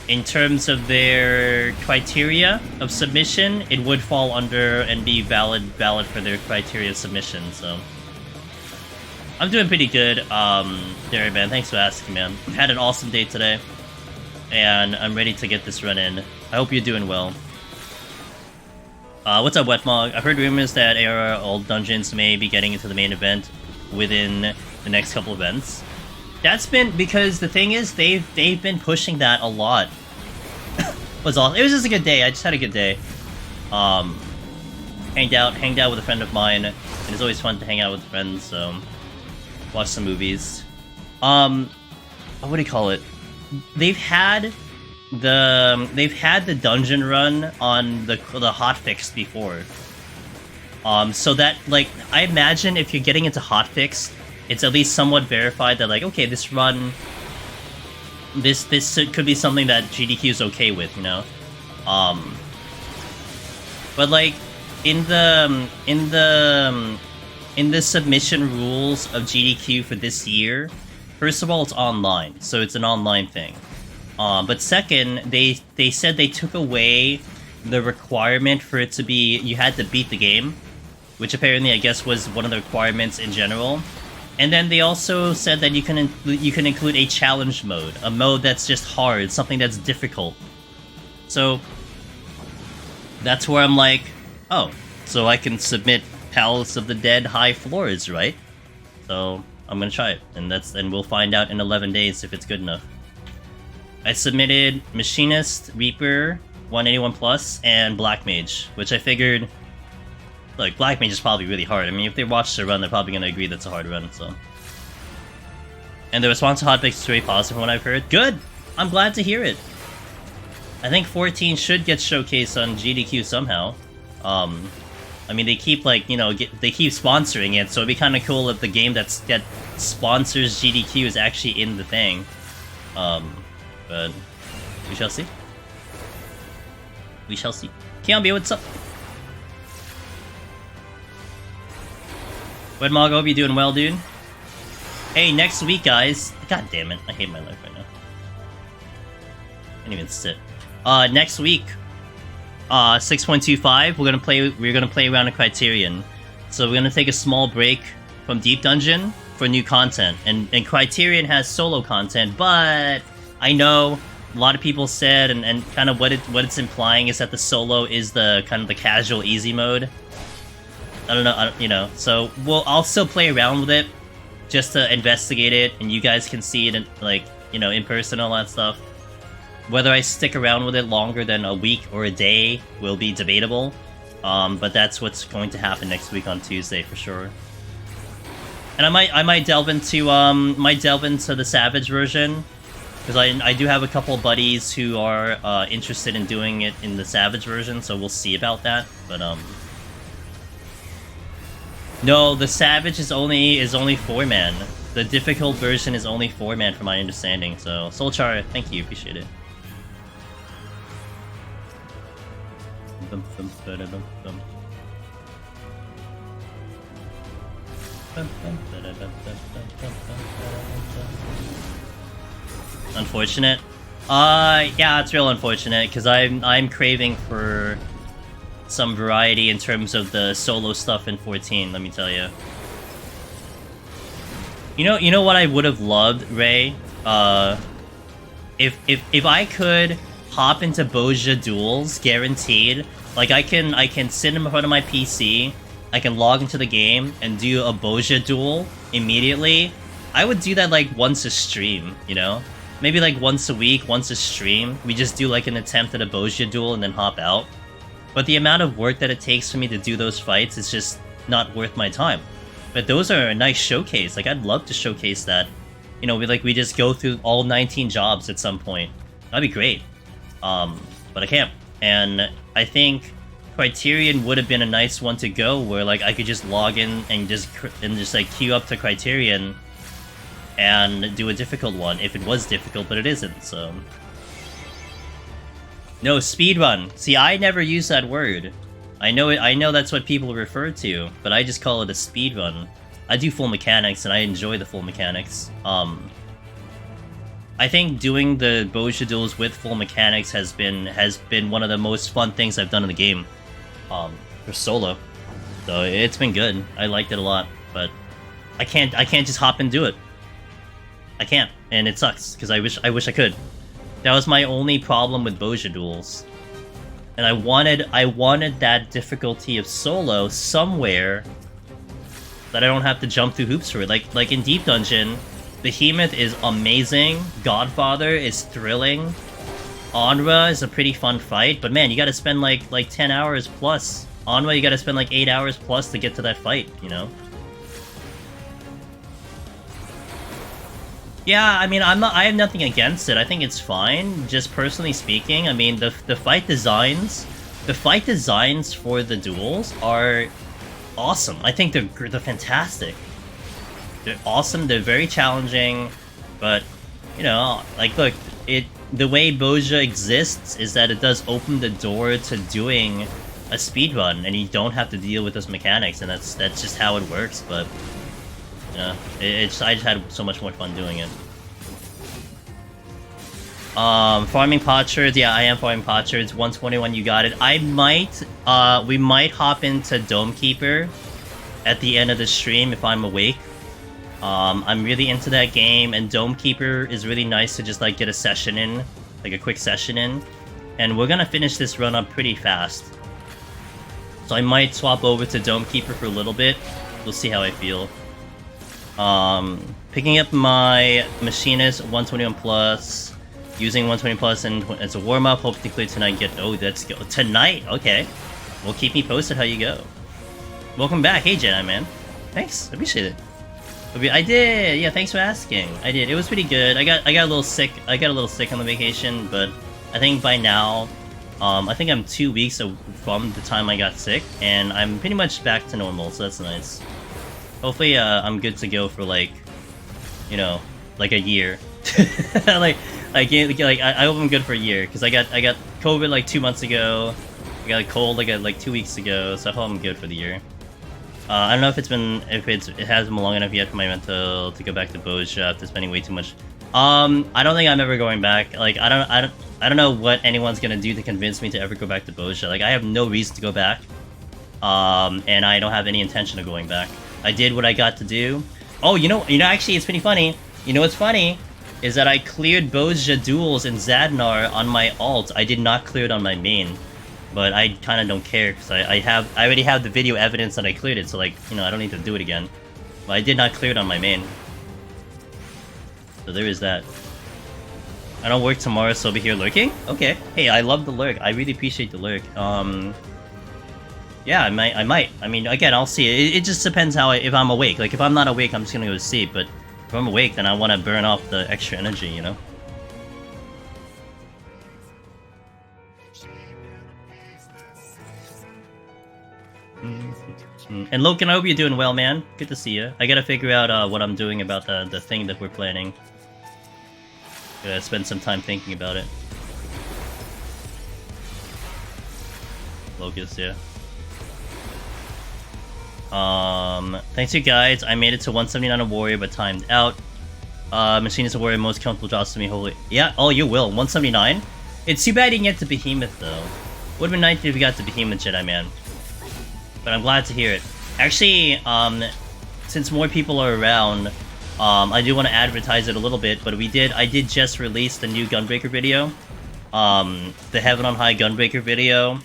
in terms of their criteria of submission, it would fall under and be valid for their criteria of submission. So I'm doing pretty good. Derry, man, thanks for asking, man. Had an awesome day today, and I'm ready to get this run in. I hope you're doing well. What's up, Wetmog? I've heard rumors that AR Old Dungeons may be getting into the main event within the next couple events. That's been because the thing is they've been pushing that a lot. It was awesome. It was just a good day. I just had a good day. Hanged out with a friend of mine. And it's always fun to hang out with friends. So watch some movies. What do you call it? They've had the dungeon run on the hotfix before. So that, like, I imagine if you're getting into hotfix, it's at least somewhat verified that, like, okay, this run, this could be something that GDQ is okay with, you know. But like in the submission rules of GDQ for this year, first of all, it's online, so it's an online thing. But second, they said they took away the requirement for it to be you had to beat the game, which apparently I guess was one of the requirements in general. And then they also said that you can include a challenge mode, a mode that's just hard, something that's difficult. So that's where I'm like, oh, so I can submit Palace of the Dead high floors, right? So I'm gonna try it, and we'll find out in 11 days if it's good enough. I submitted Machinist, Reaper, 181 plus, and Black Mage, which I figured, like, Black Mage is probably really hard. I mean, if they watch the run, they're probably gonna agree that's a hard run, so. And the response to Hotfix is very positive from what I've heard. Good! I'm glad to hear it. I think 14 should get showcased on GDQ somehow. I mean, they keep, like, you know, they keep sponsoring it, so it'd be kind of cool if the game that sponsors GDQ is actually in the thing. But we shall see. We shall see. Kiambi, what's up? Wedmog, I hope you're doing well, dude. Hey, next week, guys. God damn it, I hate my life right now. Can't even sit. Next week, 6.25, we're gonna play around a Criterion. So we're gonna take a small break from Deep Dungeon for new content. And Criterion has solo content, but I know a lot of people said, and kind of what it's implying is that the solo is the kind of the casual easy mode. I don't know, you know. So I'll still play around with it, just to investigate it, and you guys can see it in, like, you know, in person, all that stuff. Whether I stick around with it longer than a week or a day will be debatable. But that's what's going to happen next week on Tuesday for sure. And I might delve into the Savage version, because I do have a couple of buddies who are interested in doing it in the Savage version, so we'll see about that. But no, the Savage is only 4-man. The difficult version is only 4-man from my understanding. So Soulchar, thank you, appreciate it. Unfortunate. Yeah, it's real unfortunate, because I'm craving for some variety in terms of the solo stuff in 14, let me tell you. You know what I would have loved, Ray? If I could hop into Boja duels, guaranteed. Like, I can sit in front of my PC, I can log into the game and do a Boja duel immediately. I would do that like once a stream, you know? Maybe like once a week, once a stream. We just do like an attempt at a Boja duel and then hop out. But the amount of work that it takes for me to do those fights is just not worth my time. But those are a nice showcase. Like, I'd love to showcase that. You know, we just go through all 19 jobs at some point. That'd be great. But I can't. And I think Criterion would have been a nice one to go, where like I could just log in and just like queue up to Criterion and do a difficult one if it was difficult, but it isn't. So no, speedrun. See, I never use that word. I know that's what people refer to, but I just call it a speedrun. I do full mechanics and I enjoy the full mechanics. I think doing the Boja duels with full mechanics has been one of the most fun things I've done in the game, for solo. So it's been good. I liked it a lot, but I can't just hop and do it. I can't, and it sucks because I wish I could. That was my only problem with Boja duels, and I wanted that difficulty of solo somewhere that I don't have to jump through hoops for it. Like in Deep Dungeon. Behemoth is amazing, Godfather is thrilling, Onra is a pretty fun fight, but man, you gotta spend like 10 hours plus. Onra, you gotta spend like 8 hours plus to get to that fight, you know? Yeah, I mean, I have nothing against it, I think it's fine, just personally speaking. I mean, the fight designs for the duels are awesome. I think they're fantastic. They're awesome, they're very challenging, but, you know, like, look, the way Boja exists is that it does open the door to doing a speedrun, and you don't have to deal with those mechanics, and that's just how it works, but, you know, I just had so much more fun doing it. Farming Potsherds, yeah, I am farming Potsherds, 121, you got it. We might hop into Dome Keeper at the end of the stream if I'm awake. I'm really into that game, and Dome Keeper is really nice to just like get a session in, like a quick session in, and we're gonna finish this run up pretty fast. So I might swap over to Dome Keeper for a little bit. We'll see how I feel. Picking up my Machinist 121 plus, using 120 plus and as a warm up. Hope to clear tonight. Let's go tonight. Okay, well, keep me posted how you go. Welcome back, hey Jedi man. Thanks, I appreciate it. I did, yeah. Thanks for asking. I did. It was pretty good. I got a little sick. I got a little sick on the vacation, but I think by now, I think I'm 2 weeks from the time I got sick, and I'm pretty much back to normal. So that's nice. Hopefully, I'm good to go for like, you know, like a year. I hope I'm good for a year, because I got COVID like 2 months ago. I got a cold like 2 weeks ago, so I hope I'm good for the year. I don't know if it hasn't been long enough yet for my mental to go back to Boja after spending way too much. I don't think I'm ever going back. Like, I don't know what anyone's gonna do to convince me to ever go back to Boja. Like, I have no reason to go back. And I don't have any intention of going back. I did what I got to do. Oh, you know, actually, it's pretty funny. You know what's funny? Is that I cleared Boja duels in Zadnar on my alt. I did not clear it on my main. But I kind of don't care, because I already have the video evidence that I cleared it, so like, you know, I don't need to do it again. But I did not clear it on my main. So there is that. I don't work tomorrow, so I'll be here lurking? Okay. Hey, I love the lurk. I really appreciate the lurk. Yeah, I might. I mean, again, I'll see. It just depends if I'm awake. Like, if I'm not awake, I'm just gonna go to sleep, but if I'm awake, then I want to burn off the extra energy, you know? And Logan, I hope you're doing well, man. Good to see you. I gotta figure out what I'm doing about the thing that we're planning. Gotta spend some time thinking about it. Locust, yeah. Thanks you guys. I made it to 179 on Warrior, but timed out. Machine is a Warrior, most comfortable drops to me, holy. Yeah, oh, you will. 179? It's too bad you didn't get to Behemoth, though. Would've been nice if you got to Behemoth, Jedi Man. But I'm glad to hear it. Actually, since more people are around, I do want to advertise it a little bit, but I did just release the new Gunbreaker video. The Heaven on High Gunbreaker video.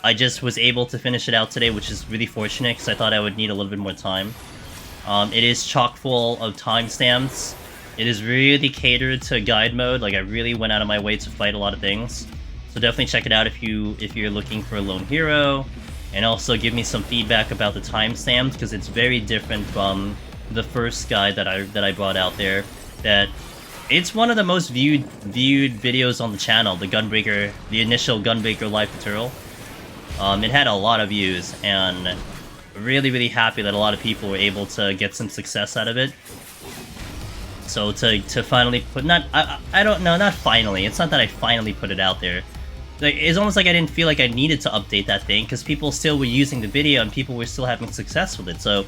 I just was able to finish it out today, which is really fortunate, because I thought I would need a little bit more time. It is chock full of timestamps. It is really catered to guide mode, like I really went out of my way to fight a lot of things. So definitely check it out if you're looking for a lone hero. And also give me some feedback about the timestamps, because it's very different from the first guide that I brought out there. That it's one of the most viewed videos on the channel, the initial Gunbreaker live tutorial. It had a lot of views, and really happy that a lot of people were able to get some success out of it. So to finally put I don't know, not finally. It's not that I finally put it out there. Like, it's almost like I didn't feel like I needed to update that thing, because people still were using the video and people were still having success with it, so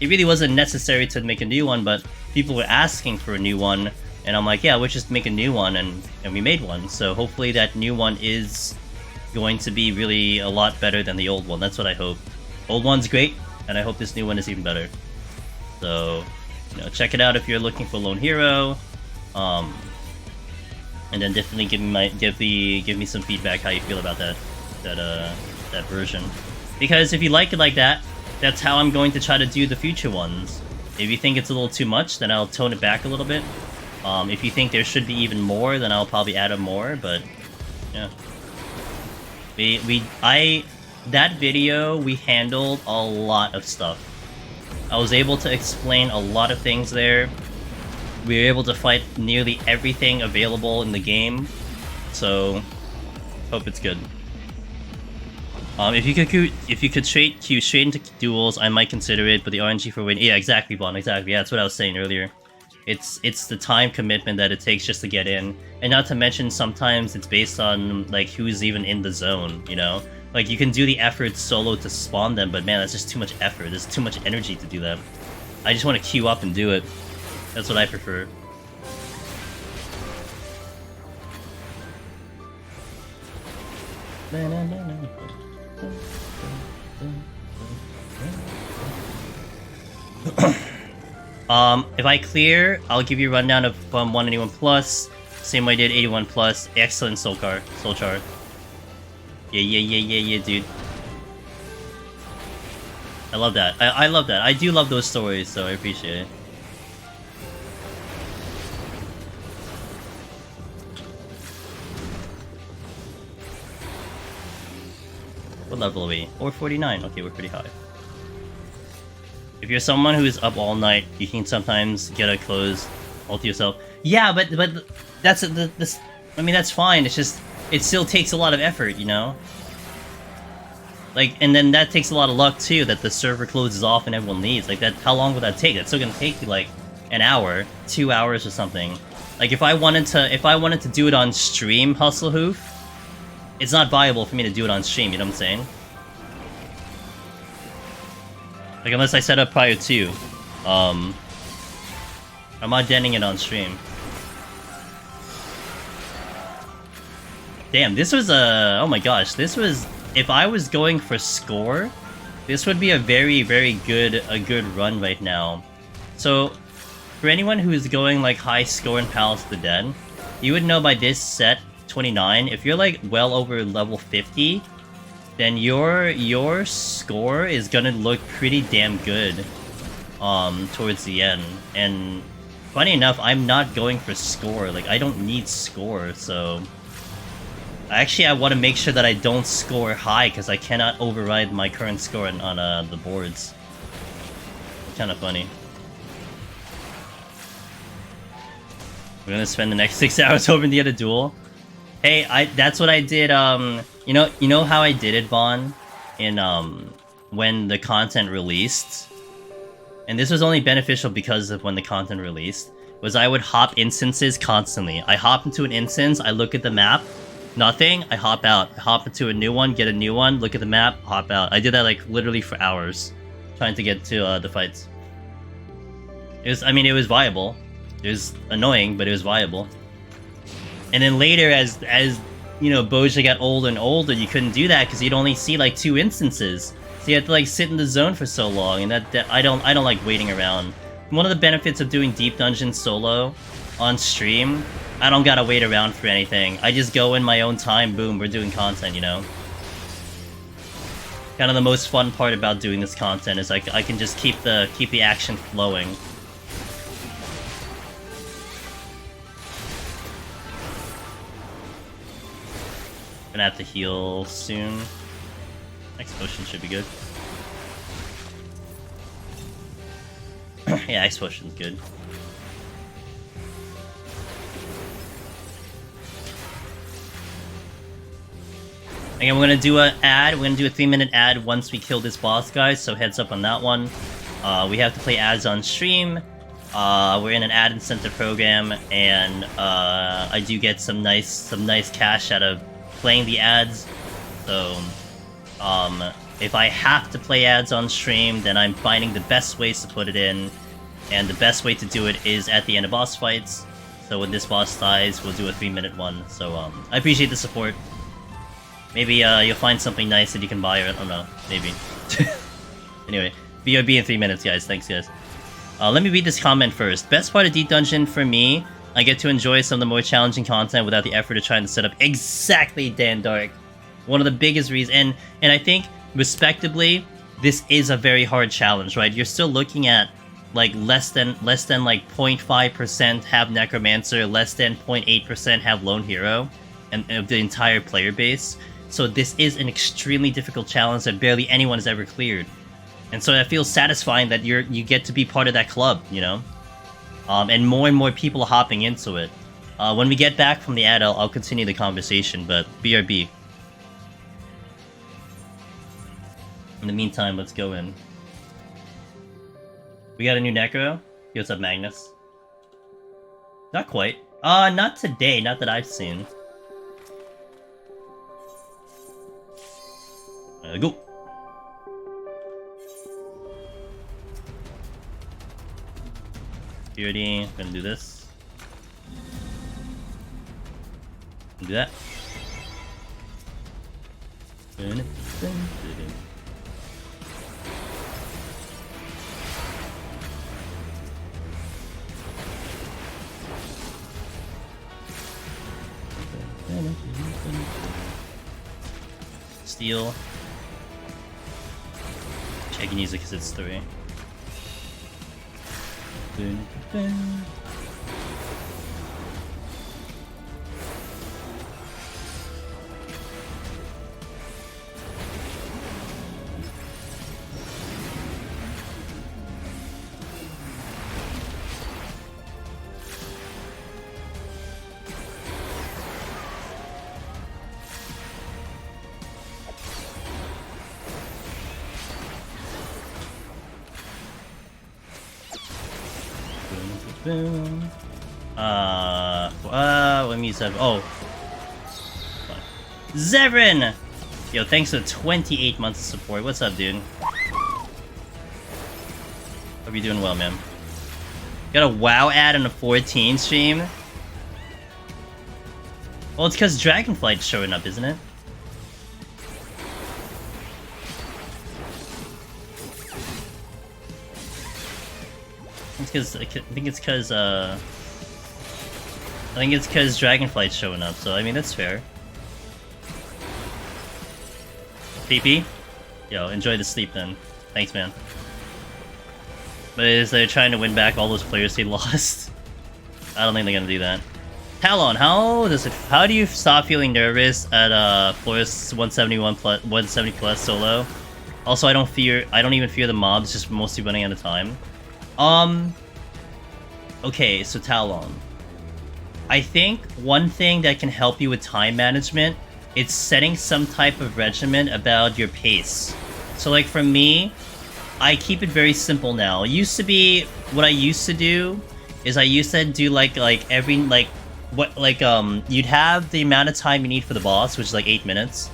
it really wasn't necessary to make a new one, but people were asking for a new one, and I'm like, yeah, we'll just make a new one, and we made one, so hopefully that new one is going to be really a lot better than the old one. That's what I hope. Old one's great, and I hope this new one is even better. So, you know, check it out if you're looking for Lone Hero. And then definitely give me some feedback how you feel about that version. Because if you like it like that, that's how I'm going to try to do the future ones. If you think it's a little too much, then I'll tone it back a little bit. If you think there should be even more, then I'll probably add more, but yeah. That video, we handled a lot of stuff. I was able to explain a lot of things there. We were able to fight nearly everything available in the game, so hope it's good. If you could queue straight into duels, I might consider it, but the RNG for win. Yeah, exactly, Vaughn. Exactly. Yeah, that's what I was saying earlier. It's the time commitment that it takes just to get in, and not to mention sometimes it's based on like who's even in the zone. You know, like you can do the effort solo to spawn them, but man, that's just too much effort. There's too much energy to do that. I just want to queue up and do it. That's what I prefer. If I clear, I'll give you a rundown of 181 plus. Same way I did 81 plus. Excellent Soulchar. Yeah, dude. I love that. I love that. I do love those stories, so I appreciate it. What level are we? Or 49. Okay, we're pretty high. If you're someone who is up all night, you can sometimes get a close ult yourself. Yeah, but that's this. I mean, that's fine. It's just it still takes a lot of effort, you know. Like, and then that takes a lot of luck too. That the server closes off and everyone leaves. Like that. How long would that take? That's still gonna take you like an hour, 2 hours or something. Like if I wanted to do it on stream, Hustle Hoof, it's not viable for me to do it on stream. You know what I'm saying? Like, unless I set up prior to. I'm not denting it on stream. Damn, this was a... Oh my gosh, this was... If I was going for score, this would be a very, very good run right now. So, for anyone who's going like high score in Palace of the Dead, you would know by this set, 29, if you're like well over level 50, then your score is gonna look pretty damn good towards the end. And funny enough, I'm not going for score. Like, I don't need score, so... Actually, I want to make sure that I don't score high, because I cannot override my current score on the boards. Kind of funny. We're gonna spend the next 6 hours hoping to get a duel. Hey, that's what I did, you know how I did it, Vaughn? In, when the content released? And this was only beneficial because of when the content released, was I would hop instances constantly. I hop into an instance, I look at the map, nothing, I hop out. I hop into a new one, get a new one, look at the map, hop out. I did that like literally for hours, trying to get to the fights. It was, I mean, it was viable. It was annoying, but it was viable. And then later, as you know, Boja got older and older, you couldn't do that because you'd only see like 2 instances. So you had to like sit in the zone for so long, and that I don't like waiting around. One of the benefits of doing Deep Dungeon solo on stream, I don't gotta wait around for anything. I just go in my own time, boom, we're doing content, you know? Kind of the most fun part about doing this content is I can just keep the action flowing. Gonna have to heal soon. Next potion should be good. Yeah, X potion's good. Again, we're gonna do an ad. We're gonna do a 3-minute ad once we kill this boss, guys. So heads up on that one. We have to play ads on stream. We're in an ad incentive program, and I do get some nice cash out of playing the ads. So, if I have to play ads on stream, then I'm finding the best ways to put it in, and the best way to do it is at the end of boss fights. So when this boss dies, we'll do a 3-minute one. So I appreciate the support. Maybe you'll find something nice that you can buy, or I don't know, maybe. Anyway, BRB in 3 minutes, guys. Thanks, guys. Let me read this comment first. Best part of Deep Dungeon for me, I get to enjoy some of the more challenging content without the effort of trying to set up. Exactly, Dan Dark. One of the biggest reasons, and I think, respectably, this is a very hard challenge, right? You're still looking at like less than like 0.5% have Necromancer, less than 0.8% have Lone Hero, and of the entire player base. So this is an extremely difficult challenge that barely anyone has ever cleared. And so it feels satisfying that you get to be part of that club, you know? And more people are hopping into it. When we get back from the ad, I'll continue the conversation, but BRB. In the meantime, let's go in. We got a new Necro. Hey, what's up, Magnus? Not quite. Not today, not that I've seen. Go! Purity, gonna do this. Do that. Steal. I can use it because it's 3. Boom. Let me use that. Oh. Zevran! Yo, thanks for 28 months of support. What's up, dude? Hope you're doing well, man. Got a WoW ad on a 14 stream? Well, it's because Dragonflight's showing up, isn't it? I think it's because Dragonflight's showing up, so I mean that's fair. PP? Yo, enjoy the sleep then. Thanks, man. But is they're trying to win back all those players they lost? I don't think they're gonna do that. Talon, how do you stop feeling nervous at Flores 171 plus 170 plus solo? Also, I don't even fear the mobs, just mostly running out of time. Okay, so Talon. I think one thing that can help you with time management is setting some type of regimen about your pace. So like for me, I keep it very simple now. It used to be, what I used to do is I used to do you'd have the amount of time you need for the boss, which is like 8 minutes,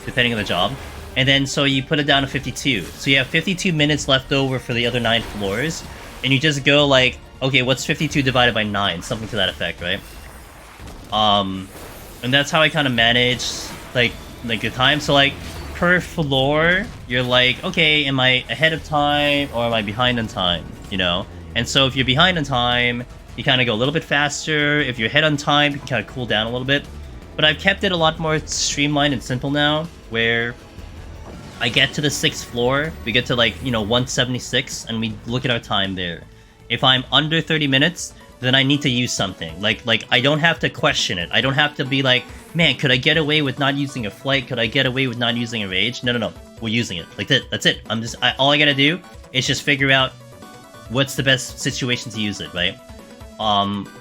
depending on the job. And then so you put it down to 52. So you have 52 minutes left over for the other 9 floors, and you just go like, okay, what's 52 divided by 9? Something to that effect, right? And that's how I kind of manage like the time. So like per floor, you're like, okay, am I ahead of time or am I behind on time? You know? And so if you're behind on time, you kind of go a little bit faster. If you're ahead on time, you can kind of cool down a little bit. But I've kept it a lot more streamlined and simple now, where I get to the 6th floor, we get to like, 176, and we look at our time there. If I'm under 30 minutes, then I need to use something. Like I don't have to question it. I don't have to be like, man, could I get away with not using a flight? Could I get away with not using a rage? No. We're using it. Like that's it. All I gotta do is just figure out what's the best situation to use it, right?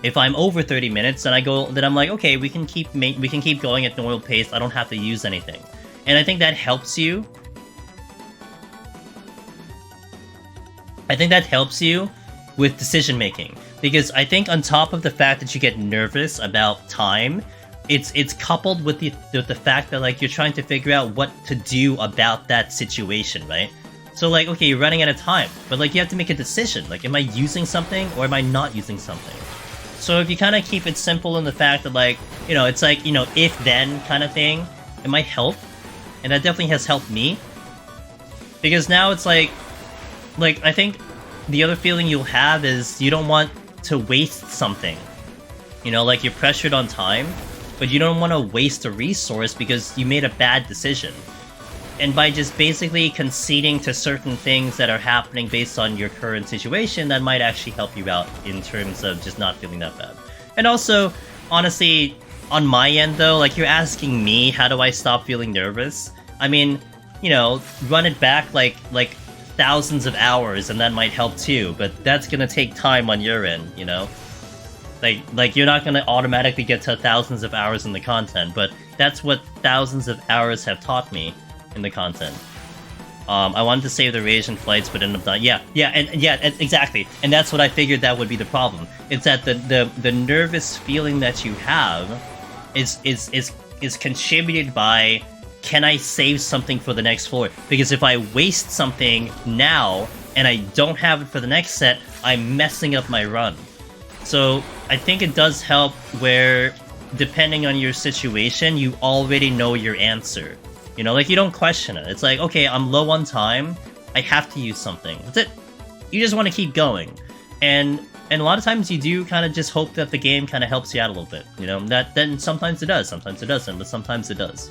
If I'm over 30 minutes, then I'm like, okay, we can keep going at normal pace. I don't have to use anything. And I think that helps you. With decision making, because I think on top of the fact that you get nervous about time, it's coupled with the fact that like you're trying to figure out what to do about that situation, right? So like, okay, you're running out of time, but like you have to make a decision. Like, am I using something or am I not using something? So if you kind of keep it simple in the fact that like, it's like, if then kind of thing, it might help, and that definitely has helped me. Because now it's like I think the other feeling you'll have is you don't want to waste something. Like you're pressured on time, but you don't want to waste a resource because you made a bad decision. And by just basically conceding to certain things that are happening based on your current situation, that might actually help you out in terms of just not feeling that bad. And also, honestly, on my end though, like you're asking me, how do I stop feeling nervous? I mean, run it back like thousands of hours, and that might help too, but that's gonna take time on your end, like you're not gonna automatically get to thousands of hours in the content, but that's what thousands of hours have taught me in the content. I wanted to save the rage and flights, but ended up not. Yeah, exactly, and that's what I figured that would be the problem. It's that the nervous feeling that you have is contributed by, can I save something for the next floor? Because if I waste something now and I don't have it for the next set, I'm messing up my run. So I think it does help where, depending on your situation, you already know your answer. Like you don't question it. It's like, okay, I'm low on time, I have to use something. That's it. You just want to keep going. And a lot of times you do kind of just hope that the game kind of helps you out a little bit. Then sometimes it does, sometimes it doesn't, but sometimes it does.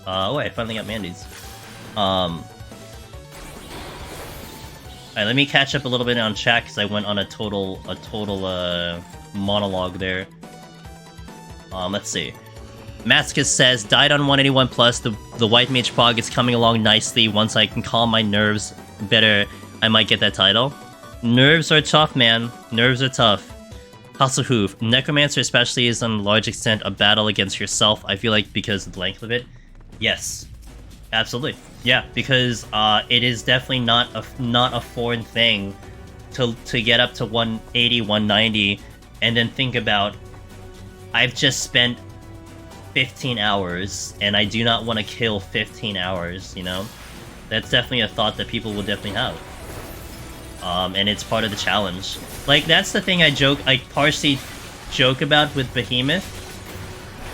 Oh, I finally got Mandy's. Alright, let me catch up a little bit on chat, because I went on a total monologue there. Let's see. Mascus says, died on 181 plus, the White Mage Prog is coming along nicely. Once I can calm my nerves better, I might get that title. Nerves are tough, man. Nerves are tough. Hasselhoof. Necromancer especially is, on a large extent, a battle against yourself, I feel like, because of the length of it. Yes, absolutely. Yeah, because it is definitely not a foreign thing to get up to 180, 190, and then think about, I've just spent 15 hours, and I do not want to kill 15 hours, That's definitely a thought that people will definitely have. and it's part of the challenge. Like, that's the thing I partially joke about with Behemoth,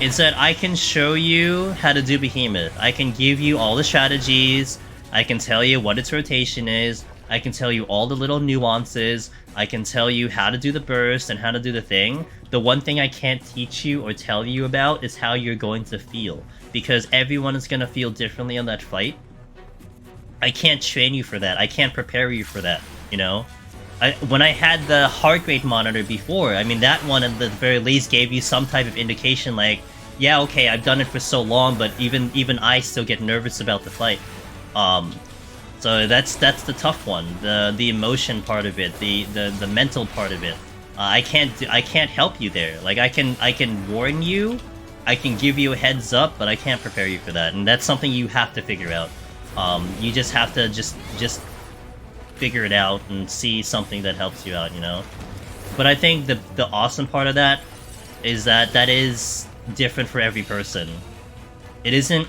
is that I can show you how to do Behemoth. I can give you all the strategies, I can tell you what its rotation is, I can tell you all the little nuances, I can tell you how to do the burst and how to do the thing. The one thing I can't teach you or tell you about is how you're going to feel, because everyone is going to feel differently on that fight. I can't train you for that, I can't prepare you for that, you know? When I had the heart rate monitor before, I mean, that one at the very least gave you some type of indication, like, yeah, okay, I've done it for so long, but even I still get nervous about the fight. So that's the tough one, the emotion part of it, the mental part of it. I can't help you there. Like, I can warn you, I can give you a heads up, but I can't prepare you for that, and that's something you have to figure out. You just have to just figure it out and see something that helps you out, you know? But I think the awesome part of that is that is different for every person. It isn't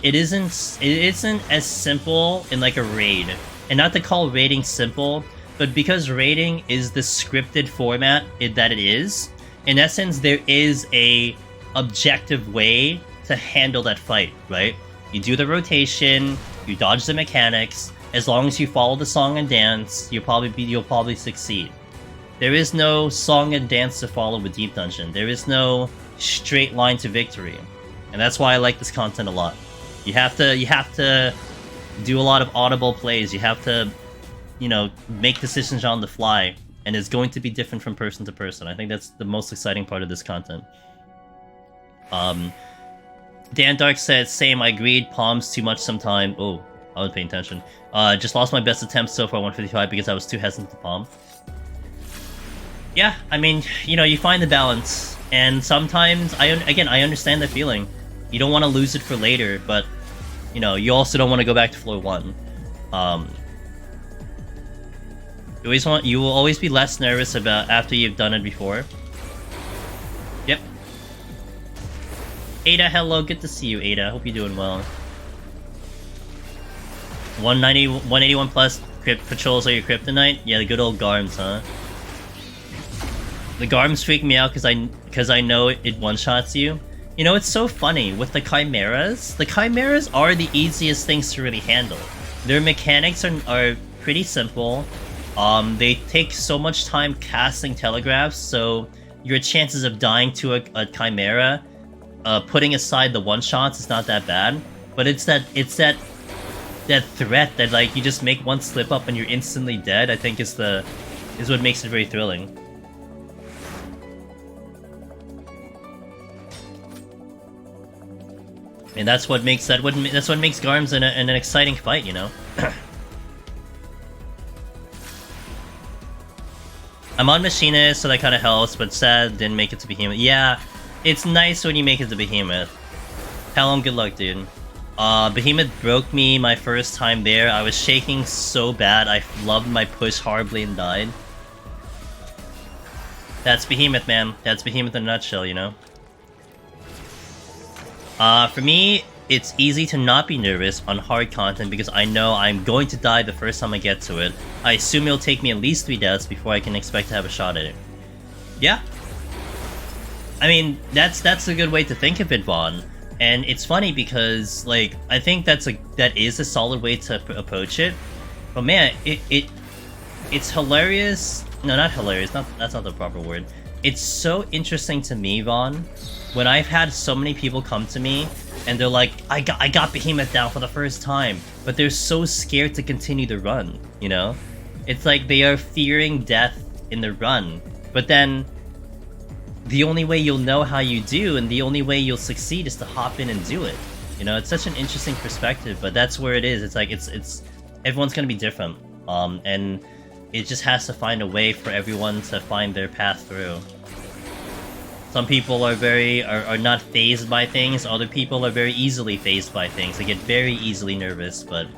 as simple in like a raid. And not to call raiding simple, but because raiding is the scripted format that it is, in essence there is a objective way to handle that fight, right? You do the rotation, you dodge the mechanics. As long as you follow the song and dance, you'll probably succeed. There is no song and dance to follow with Deep Dungeon. There is no straight line to victory, and that's why I like this content a lot. You have to do a lot of audible plays. You have to, you know, make decisions on the fly, and it's going to be different from person to person. I think that's the most exciting part of this content. Dan Dark said, "Same. I agreed. Palms too much sometime." Oh. I wasn't paying attention. Just lost my best attempt so far, 155, because I was too hesitant to palm. Yeah, I mean, you know, you find the balance. And sometimes, I understand the feeling. You don't want to lose it for later, but, you know, you also don't want to go back to floor 1. You will always be less nervous about after you've done it before. Yep. Ada, hello, good to see you, Ada. Hope you're doing well. 181 plus crypt patrols are your kryptonite? Yeah, the good old Garms, huh? The Garms freak me out because I know it one-shots you. You know, it's so funny, with the Chimeras are the easiest things to really handle. Their mechanics are pretty simple. They take so much time casting telegraphs, so your chances of dying to a Chimera, putting aside the one-shots, is not that bad. But it's that threat that, like, you just make one slip up and you're instantly dead, I think is what makes it very thrilling. And that's what makes Garms an exciting fight, you know. I'm on Machinist, so that kind of helps, but sad didn't make it to Behemoth. Yeah, it's nice when you make it to Behemoth. Hell, good luck, dude. Behemoth broke me my first time there. I was shaking so bad, I flubbed my push horribly and died. That's Behemoth, man. That's Behemoth in a nutshell, you know? For me, it's easy to not be nervous on hard content because I know I'm going to die the first time I get to it. I assume it'll take me at least 3 deaths before I can expect to have a shot at it. Yeah. I mean, that's a good way to think of it, Vaughn. And it's funny because, like, I think that is a solid way to approach it. But man, it's hilarious. No, not hilarious. That's not the proper word. It's so interesting to me, Vaughn, when I've had so many people come to me and they're like, I got Behemoth down for the first time, but they're so scared to continue the run, you know? It's like they are fearing death in the run, but then the only way you'll know how you do and the only way you'll succeed is to hop in and do it. You know, it's such an interesting perspective, but that's where it is. It's like, it's everyone's gonna be different. And it just has to find a way for everyone to find their path through. Some people are not fazed by things, other people are very easily fazed by things. They get very easily nervous, but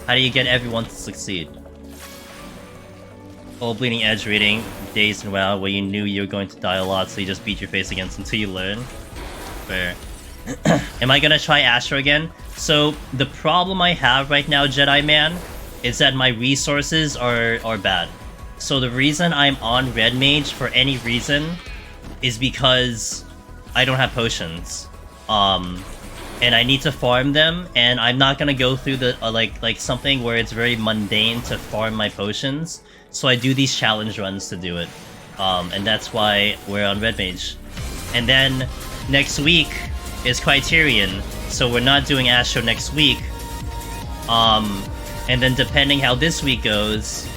how do you get everyone to succeed? Oh, Bleeding Edge reading, Dazed and WoW, where you knew you were going to die a lot, so you just beat your face against until you learn. Fair. Am I gonna try Astro again? So, the problem I have right now, Jedi Man, is that my resources are bad. So the reason I'm on Red Mage for any reason is because I don't have potions. And I need to farm them, and I'm not gonna go through the like something where it's very mundane to farm my potions. So I do these challenge runs to do it, and that's why we're on Red Mage. And then next week is Criterion, so we're not doing Astro next week. And then depending how this week goes,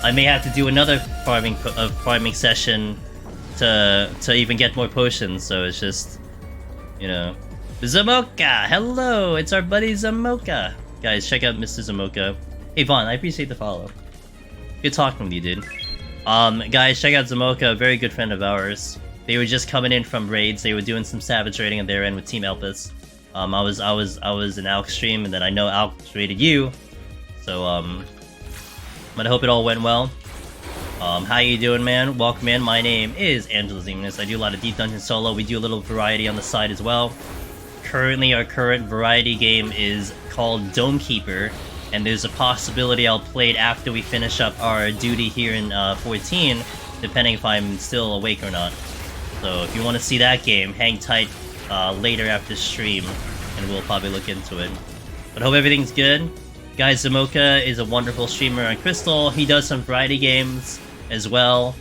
I may have to do another farming session to even get more potions. So it's just, you know. Zamoka! Hello! It's our buddy Zamoka! Guys, check out Mr. Zamoka. Hey Vaughn, I appreciate the follow. Good talking with you, dude. Guys, check out Zamoka, a very good friend of ours. They were just coming in from raids. They were doing some savage raiding on their end with Team Elpis. I was in Alk's stream, and then I know Alk raided you. So, but I hope it all went well. How you doing, man? Welcome in. My name is Angela Zemus. I do a lot of Deep Dungeon solo. We do a little variety on the side as well. Currently, our current variety game is called Dome Keeper, and there's a possibility I'll play it after we finish up our duty here in 14, depending if I'm still awake or not. So if you want to see that game, hang tight later after stream, and we'll probably look into it. But hope everything's good. Guys, Zamoka is a wonderful streamer on Crystal. He does some variety games as well.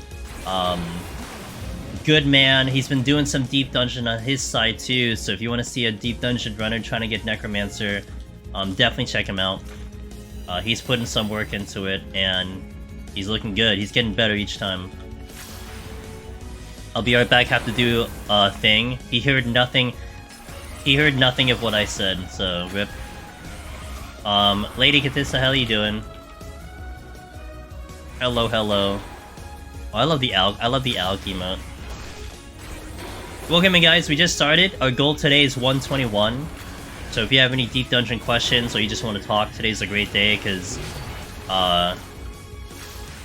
Good man. He's been doing some Deep Dungeon on his side too, so if you want to see a Deep Dungeon runner trying to get Necromancer, definitely check him out. He's putting some work into it, and he's looking good. He's getting better each time. I'll be right back. Have to do a thing. He heard nothing of what I said, so rip. Lady Katissa, how you doing? Hello, hello. Oh, I love the Alk emote. Welcome in, guys. We just started. Our goal today is 121. So if you have any Deep Dungeon questions or you just want to talk, today's a great day because I'm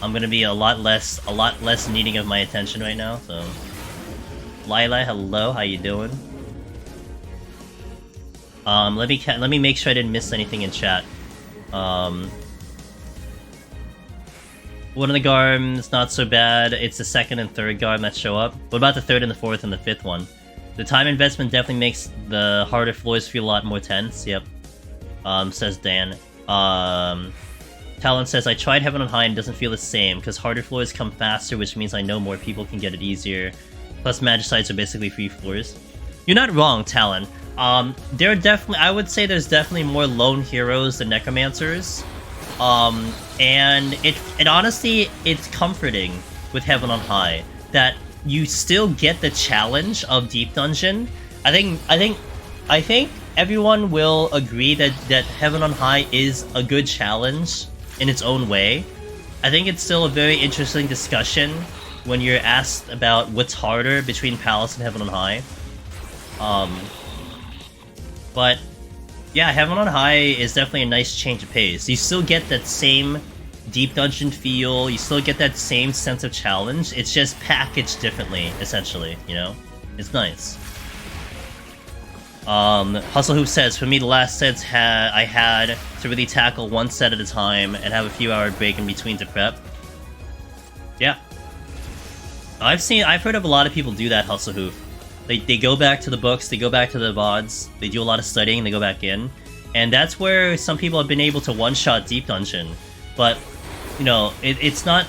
gonna be a lot less needing of my attention right now. So, Lila, hello, how you doing? Let me make sure I didn't miss anything in chat. One of the Garms, not so bad. It's the second and third Garm that show up. What about the third and the fourth and the fifth one? The time investment definitely makes the harder floors feel a lot more tense. Yep. Says Dan. Talon says, I tried Heaven on High and it doesn't feel the same, because harder floors come faster, which means I know more people can get it easier. Plus Magicites are basically free floors. You're not wrong, Talon. There are definitely, I would say there's definitely more lone heroes than Necromancers. And it honestly, it's comforting with Heaven on High that you still get the challenge of Deep Dungeon. I think everyone will agree that Heaven on High is a good challenge in its own way. I think it's still a very interesting discussion when you're asked about what's harder between Palace and Heaven on High. But yeah, Heaven on High is definitely a nice change of pace. You still get that same Deep Dungeon feel, you still get that same sense of challenge, it's just packaged differently, essentially, you know? It's nice. Hustle Hoop says, for me the last sets I had to really tackle one set at a time and have a few hour break in between to prep. Yeah. I've heard of a lot of people do that, Hustle Hoop. They go back to the books, they go back to the VODs, they do a lot of studying, they go back in. And that's where some people have been able to one-shot Deep Dungeon. But, you know, it's not...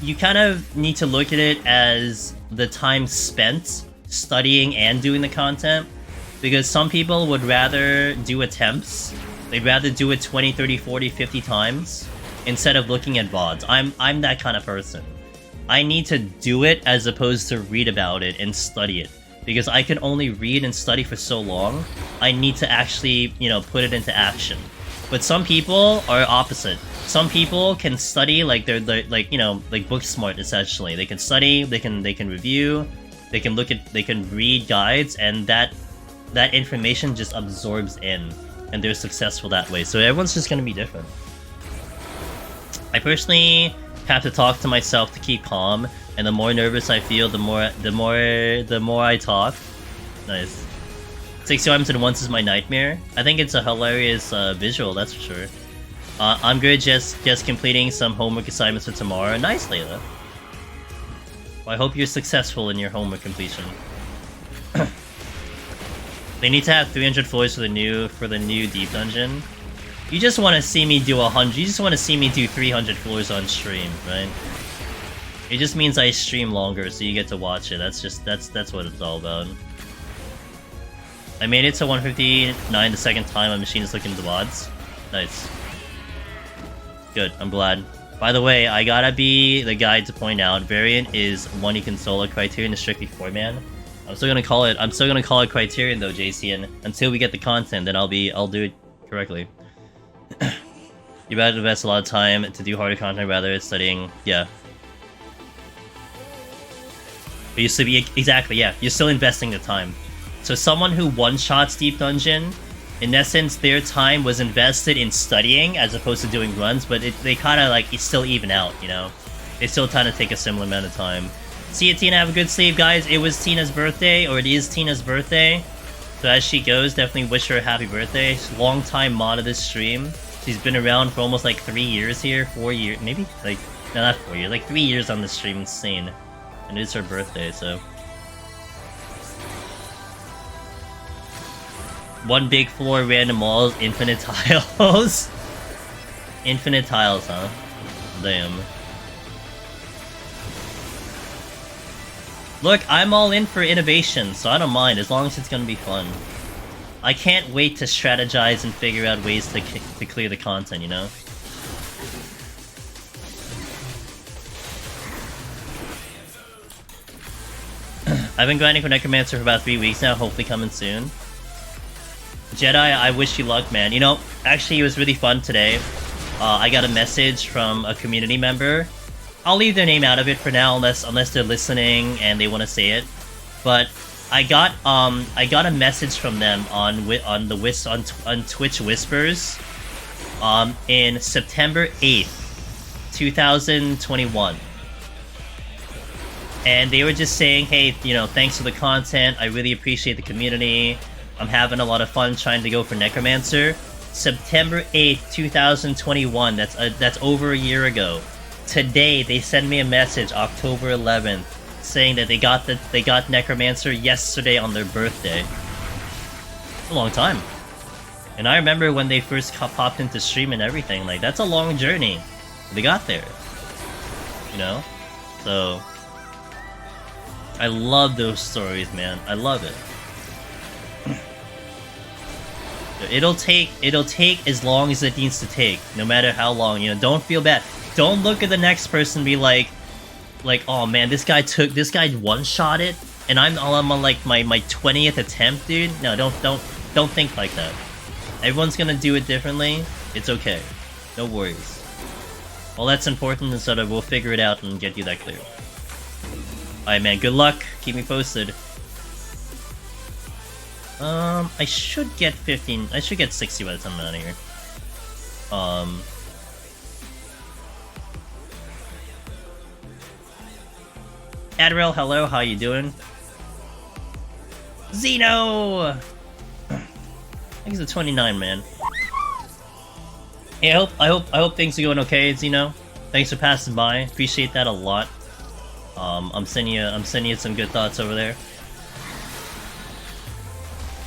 You kind of need to look at it as the time spent studying and doing the content. Because some people would rather do attempts. They'd rather do it 20, 30, 40, 50 times instead of looking at VODs. I'm that kind of person. I need to do it as opposed to read about it and study it. Because I can only read and study for so long, I need to actually, you know, put it into action. But some people are opposite. Some people can study like they're like, you know, like book smart essentially. They can study, they can review, they can read guides, and that information just absorbs in, and they're successful that way. So everyone's just gonna be different. I personally have to talk to myself to keep calm, and the more nervous I feel, the more I talk. Nice. 60 items at once is my nightmare. I think it's a hilarious visual, that's for sure. I'm good, just completing some homework assignments for tomorrow. Nice, Layla. Well, I hope you're successful in your homework completion. They need to have 300 floors for the new deep dungeon. You just want to see me do 100. You just want to see me do 300 floors on stream, right? It just means I stream longer, so you get to watch it. That's what it's all about. I made it to 159 the second time my machine is looking at the VODs. Nice. Good, I'm glad. By the way, I gotta be the guy to point out, variant is one you can solo, criterion is strictly 4-man. I'm still gonna call it criterion though, JCN. Until we get the content, then I'll do it correctly. You better invest a lot of time to do harder content rather than studying. Yeah. But you still be exactly, yeah. You're still investing the time. So someone who one-shots Deep Dungeon, in essence, their time was invested in studying as opposed to doing runs, but they kind of like it's still even out, you know. They still kind of take a similar amount of time. See you, Tina. Have a good sleep, guys. It was Tina's birthday, or it is Tina's birthday. So as she goes, definitely wish her a happy birthday. She's a long-time mod of this stream. She's been around for almost like 3 years here, 4 years, maybe like no, not 4 years, like 3 years on the stream. Insane, and it's her birthday, so. One big floor, random walls, infinite tiles. Infinite tiles, huh? Damn. Look, I'm all in for innovation, so I don't mind, as long as it's gonna be fun. I can't wait to strategize and figure out ways to clear the content, you know? I've been grinding for Necromancer for about 3 weeks now, hopefully coming soon. Jedi, I wish you luck, man. You know, actually it was really fun today. I got a message from a community member. I'll leave their name out of it for now, unless they're listening and they want to say it. But I got a message from them on Twitch Whispers, in September 8th, 2021. And they were just saying, hey, you know, thanks for the content. I really appreciate the community. I'm having a lot of fun trying to go for Necromancer. September 8th, 2021. That's over a year ago. Today, they sent me a message, October 11th, saying that they got Necromancer yesterday on their birthday. It's a long time. And I remember when they first popped into stream and everything, like, that's a long journey. They got there. You know? So, I love those stories, man. I love it. It'll take as long as it needs to take, no matter how long, you know, don't feel bad. Don't look at the next person and be like, oh man, this guy one-shot it, and I'm on like my 20th attempt, dude. No, don't think like that. Everyone's gonna do it differently. It's okay. No worries. All that's important is that we'll figure it out and get you that clear. Alright, man, good luck. Keep me posted. I should get 15. I should get 60 by the time I'm out of here. Admiral, hello, how you doing? Zeno! I think he's a 29, man. Hey, I hope things are going okay, Zeno. Thanks for passing by. Appreciate that a lot. I'm sending you some good thoughts over there.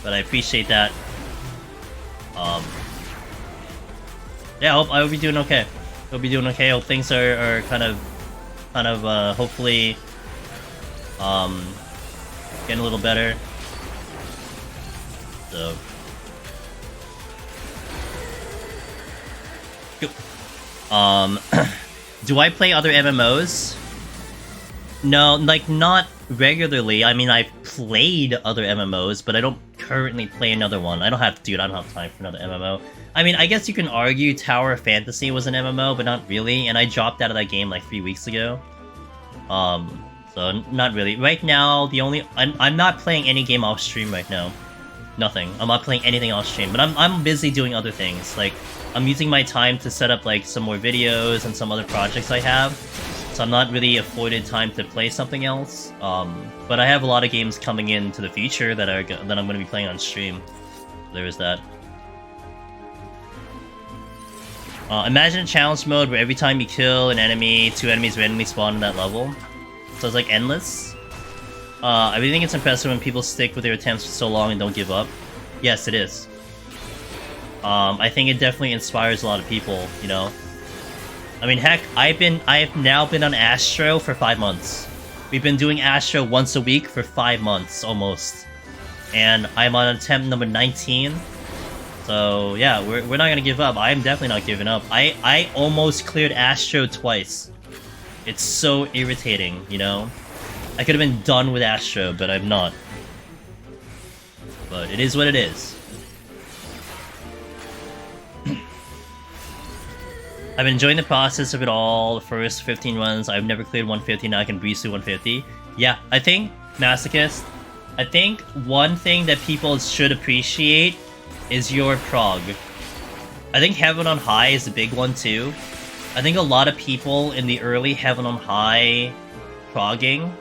But I appreciate that. Yeah, I hope you're doing okay. Hope you're doing okay. Hope things are kind of hopefully getting a little better. So do I play other MMOs? No, like not regularly. I mean, I've played other MMOs, but I don't currently play another one. I don't have time for another MMO. I mean, I guess you can argue Tower of Fantasy was an MMO, but not really, and I dropped out of that game like 3 weeks ago. So not really. Right now, I'm not playing any game off stream right now. Nothing. I'm not playing anything off stream, but I'm busy doing other things. Like, I'm using my time to set up like some more videos and some other projects I have. So I'm not really afforded time to play something else. But I have a lot of games coming into the future that I'm going to be playing on stream. There is that. Imagine a challenge mode where every time you kill an enemy, 2 enemies randomly spawn in that level. So it's like endless. I really think it's impressive when people stick with their attempts for so long and don't give up. Yes, it is. I think it definitely inspires a lot of people, you know? I mean, heck, I've now been on Astro for 5 months. We've been doing Astro once a week for 5 months, almost. And I'm on attempt number 19. So, yeah, we're not gonna give up. I'm definitely not giving up. I almost cleared Astro twice. It's so irritating, you know? I could have been done with Astro, but I'm not. But it is what it is. I've been enjoying the process of it all. The first 15 runs, I've never cleared 150, now I can breeze through 150. Yeah, I think, Masochist, I think one thing that people should appreciate is your prog. I think Heaven on High is a big one too. I think a lot of people in the early Heaven on High progging,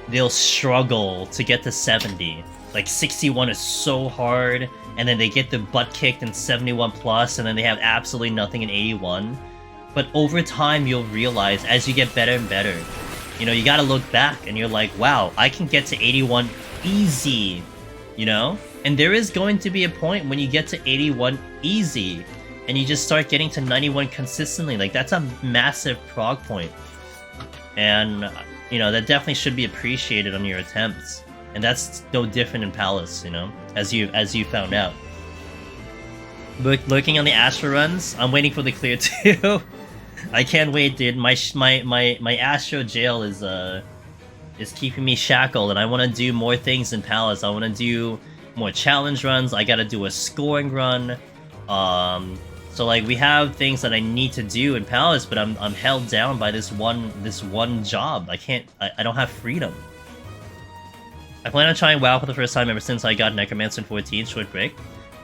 they'll struggle to get to 70. Like 61 is so hard, and then they get the butt kicked in 71 plus, and then they have absolutely nothing in 81. But over time, you'll realize as you get better and better, you know, you gotta look back and you're like, wow, I can get to 81 easy, you know? And there is going to be a point when you get to 81 easy, and you just start getting to 91 consistently. Like, that's a massive prog point. And, you know, that definitely should be appreciated on your attempts. And that's no different in Palace, you know, as you found out. Looking on the Astro runs, I'm waiting for the clear too. I can't wait, dude. My Astro jail is keeping me shackled, and I want to do more things in Palace. I want to do more challenge runs. I gotta do a scoring run. So like we have things that I need to do in Palace, but I'm held down by this one job. I don't have freedom. I plan on trying WoW for the first time ever since I got Necromancer in 14, short break.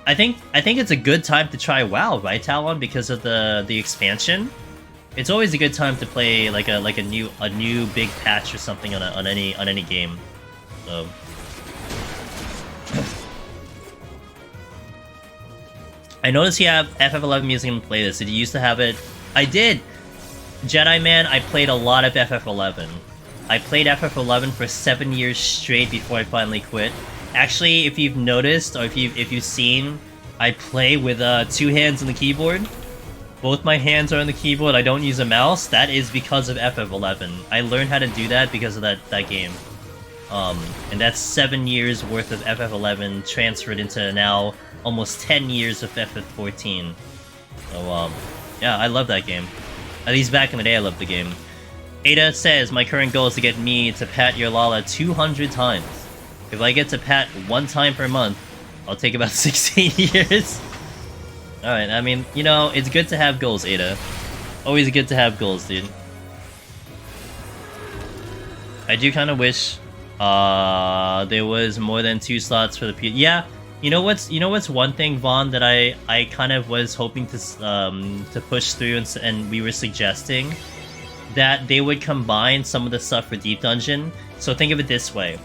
I think it's a good time to try WoW, right, Talon? Because of the expansion. It's always a good time to play like a new big patch or something on any game. So I noticed you have FF11 music in the playlist. Did you used to have it? I did. Jedi Man, I played a lot of FF11. I played FF11 for 7 years straight before I finally quit. Actually, if you've noticed, or if you've seen, I play with 2 hands on the keyboard. Both my hands are on the keyboard, I don't use a mouse. That is because of FF11. I learned how to do that because of that game. And that's 7 years worth of FF11 transferred into now almost 10 years of FF14. So, yeah, I love that game. At least back in the day, I loved the game. Ada says, my current goal is to get me to pat your Lala 200 times. If I get to pat 1 time per month, I'll take about 16 years. Alright, I mean, you know, it's good to have goals, Ada. Always good to have goals, dude. I do kind of wish there was more than 2 slots for the P. Yeah, you know what's one thing, Vaughn, that I kind of was hoping to push through, and we were suggesting that they would combine some of the stuff for Deep Dungeon. So think of it this way.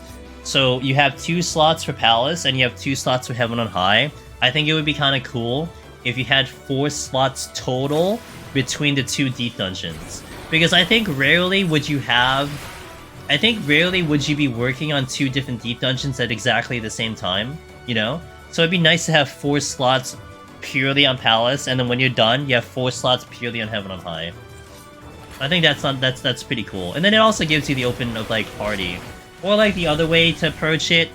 So you have 2 slots for Palace, and you have 2 slots for Heaven on High. I think it would be kind of cool if you had 4 slots total between the 2 Deep Dungeons. Because I think rarely would you be working on 2 different Deep Dungeons at exactly the same time, you know? So it'd be nice to have 4 slots purely on Palace, and then when you're done, you have 4 slots purely on Heaven on High. I think that's pretty cool. And then it also gives you the open of like party. Or like the other way to approach it,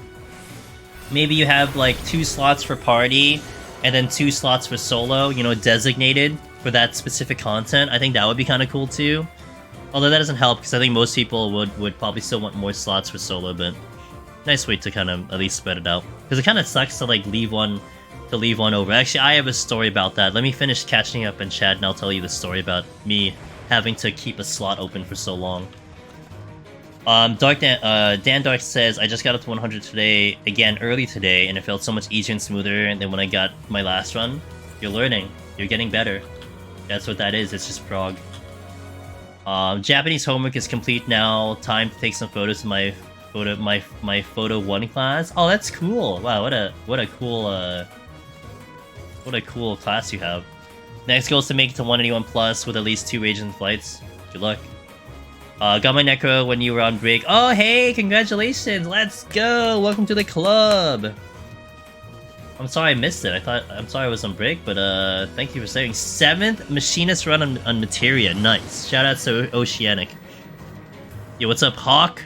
maybe you have like 2 slots for party and then 2 slots for solo, you know, designated for that specific content. I think that would be kind of cool too. Although that doesn't help because I think most people would probably still want more slots for solo, but nice way to kind of at least spread it out. Because it kind of sucks to like leave one over. Actually, I have a story about that. Let me finish catching up in chat and I'll tell you the story about me having to keep a slot open for so long. Dan Dark says, I just got up to 100 today, again early today, and it felt so much easier and smoother than when I got my last run. You're learning. You're getting better. That's what that is. It's just prog. Japanese homework is complete now. Time to take some photos of my photo 1 class. Oh, that's cool. Wow, what a cool class you have. Next goal is to make it to 181 plus with at least 2 Raging Flights. Good luck. Got my Necro when you were on break. Oh, hey, congratulations! Let's go! Welcome to the club! I'm sorry I missed it. I'm sorry I was on break, but thank you for saying 7th Machinist run on Materia. Nice. Shout out to Oceanic. Yo, what's up, Hawk?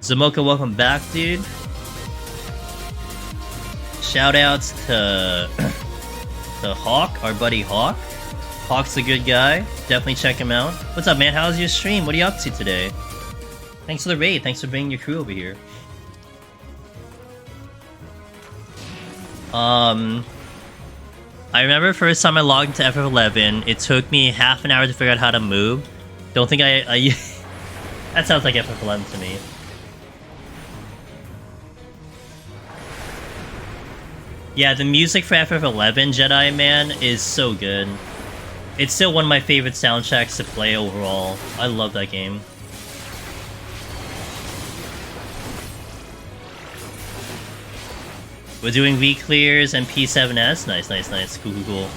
Zamoka, welcome back, dude. Shout outs to Hawk, our buddy Hawk. Hawk's a good guy. Definitely check him out. What's up, man? How's your stream? What are you up to today? Thanks for the raid. Thanks for bringing your crew over here. I remember first time I logged into FF11, it took me half an hour to figure out how to move. Don't think I that sounds like FF11 to me. Yeah, the music for FF11, Jedi Man, is so good. It's still one of my favorite soundtracks to play overall. I love that game. We're doing V clears and P7S. Nice, nice, nice. Cool, cool,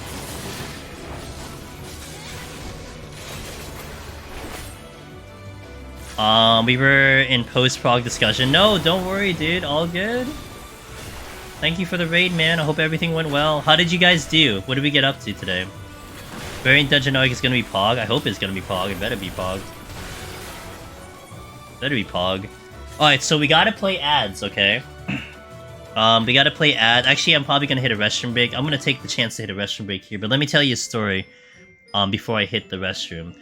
cool. We were in post-prog discussion. No, don't worry, dude. All good. Thank you for the raid, man. I hope everything went well. How did you guys do? What did we get up to today? Variant Dungeonoid is gonna be Pog. I hope it's gonna be Pog. It better be Pog. Better be Pog. Alright, so we gotta play ads, okay? We gotta play ads. Actually, I'm probably gonna hit a restroom break. I'm gonna take the chance to hit a restroom break here, but let me tell you a story before I hit the restroom.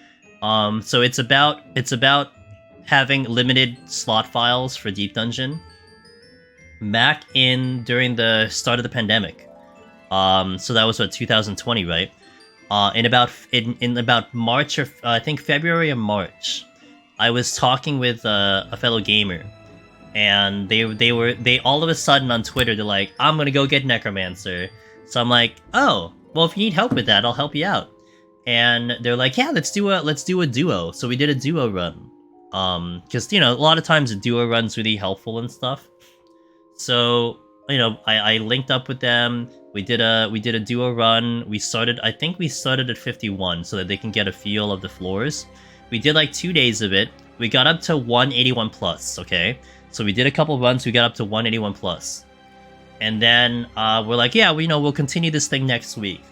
So it's about having limited slot files for Deep Dungeon. Back during the start of the pandemic. So that was what, 2020, right? In about March or I think February or March, I was talking with a fellow gamer, and they all of a sudden on Twitter they're like, I'm gonna go get Necromancer. So I'm like, oh, well, if you need help with that, I'll help you out. And they're like, yeah, let's do a duo. So we did a duo run. Because a lot of times a duo run's really helpful and stuff. So I linked up with them. We did a duo run. I think we started at 51 so that they can get a feel of the floors. We did like 2 days of it. We got up to 181 plus, okay? So we did a couple runs, we got up to 181 plus. And then we're like, yeah, we'll continue this thing next week.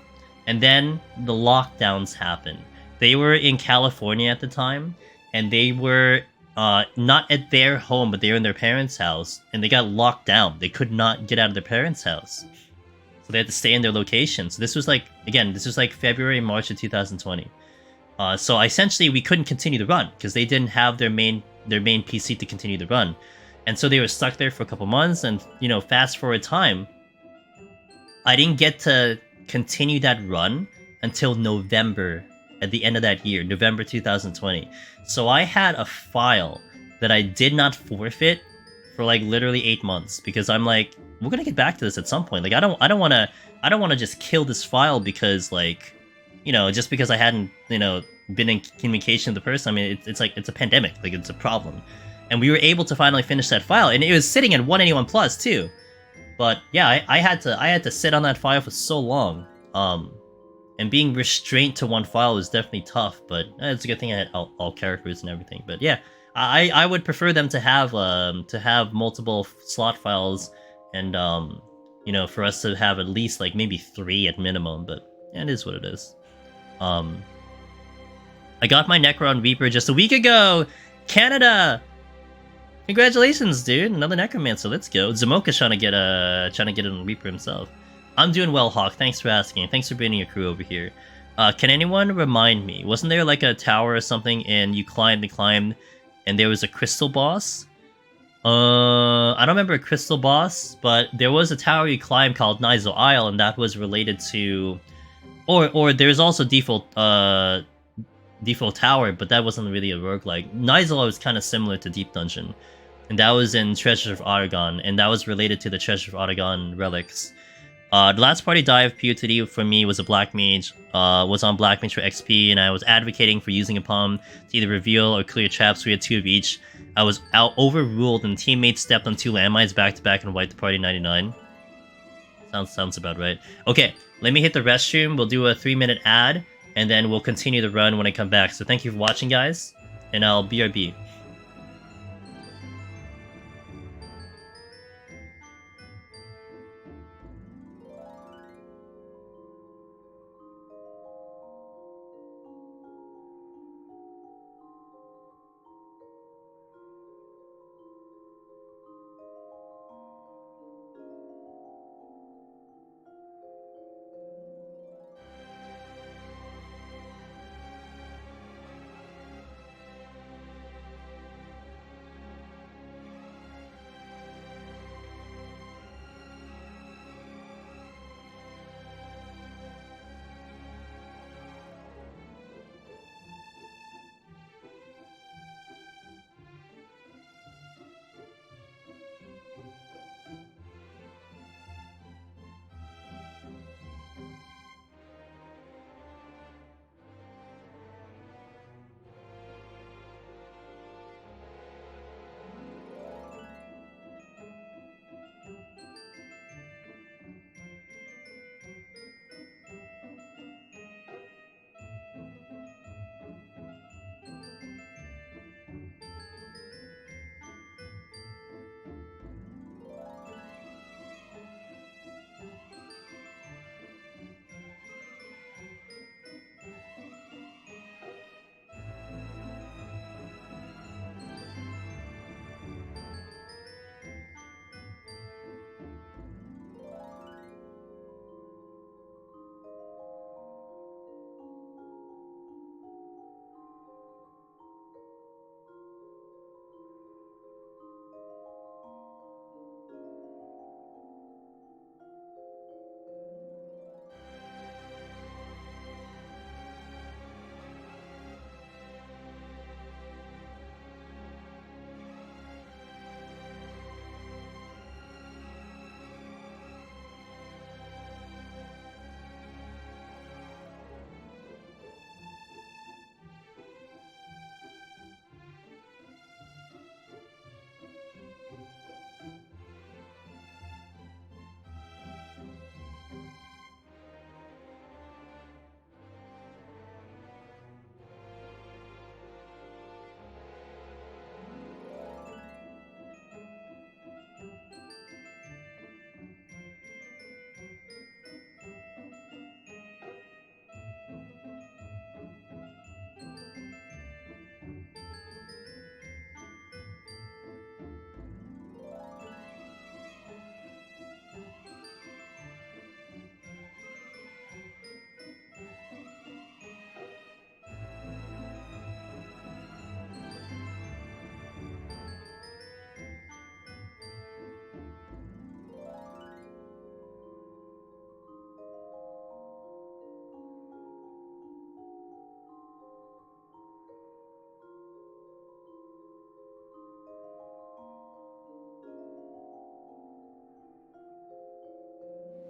And then the lockdowns happened. They were in California at the time, and they were not at their home, but they were in their parents' house, and they got locked down. They could not get out of their parents' house. So they had to stay in their location. So this was like February, March of 2020. So essentially we couldn't continue the run because they didn't have their main PC to continue the run. And so they were stuck there for a couple months, and fast forward time, I didn't get to continue that run until November, at the end of that year, November 2020. So I had a file that I did not forfeit for like literally 8 months, because I'm like, we're gonna get back to this at some point. Like I don't want to just kill this file because just because I hadn't been in communication with the person. I mean, it's a pandemic, like it's a problem. And we were able to finally finish that file, and it was sitting at 181 plus too. But yeah, I had to sit on that file for so long. And being restrained to one file is definitely tough, but it's a good thing I had all characters and everything. But yeah, I would prefer them to have multiple slot files, and for us to have at least like maybe 3 at minimum. But yeah, it is what it is. I got my Necron Reaper just a week ago. Canada. Congratulations, dude! Another Necromancer. Let's go. Zamoka's trying to get it on Reaper himself. I'm doing well, Hawk. Thanks for asking. Thanks for bringing your crew over here. Can anyone remind me? Wasn't there like a tower or something, and you climbed and climbed, and there was a crystal boss? I don't remember a crystal boss, but there was a tower you climbed called Nizal Isle, and that was related to, or there's also default tower, but that wasn't really a roguelike. Nizal was kind of similar to Deep Dungeon, and that was in Treasure of Aragon, and that was related to the Treasure of Aragon relics. The last party dive PoTD for me was a Black Mage, was on Black Mage for XP, and I was advocating for using a palm to either reveal or clear traps. We had 2 of each. I was overruled, and teammates stepped on 2 landmines back to back and wiped the party 99. Sounds about right. Okay, let me hit the restroom. We'll do a 3-minute ad, and then we'll continue the run when I come back. So thank you for watching, guys, and I'll BRB.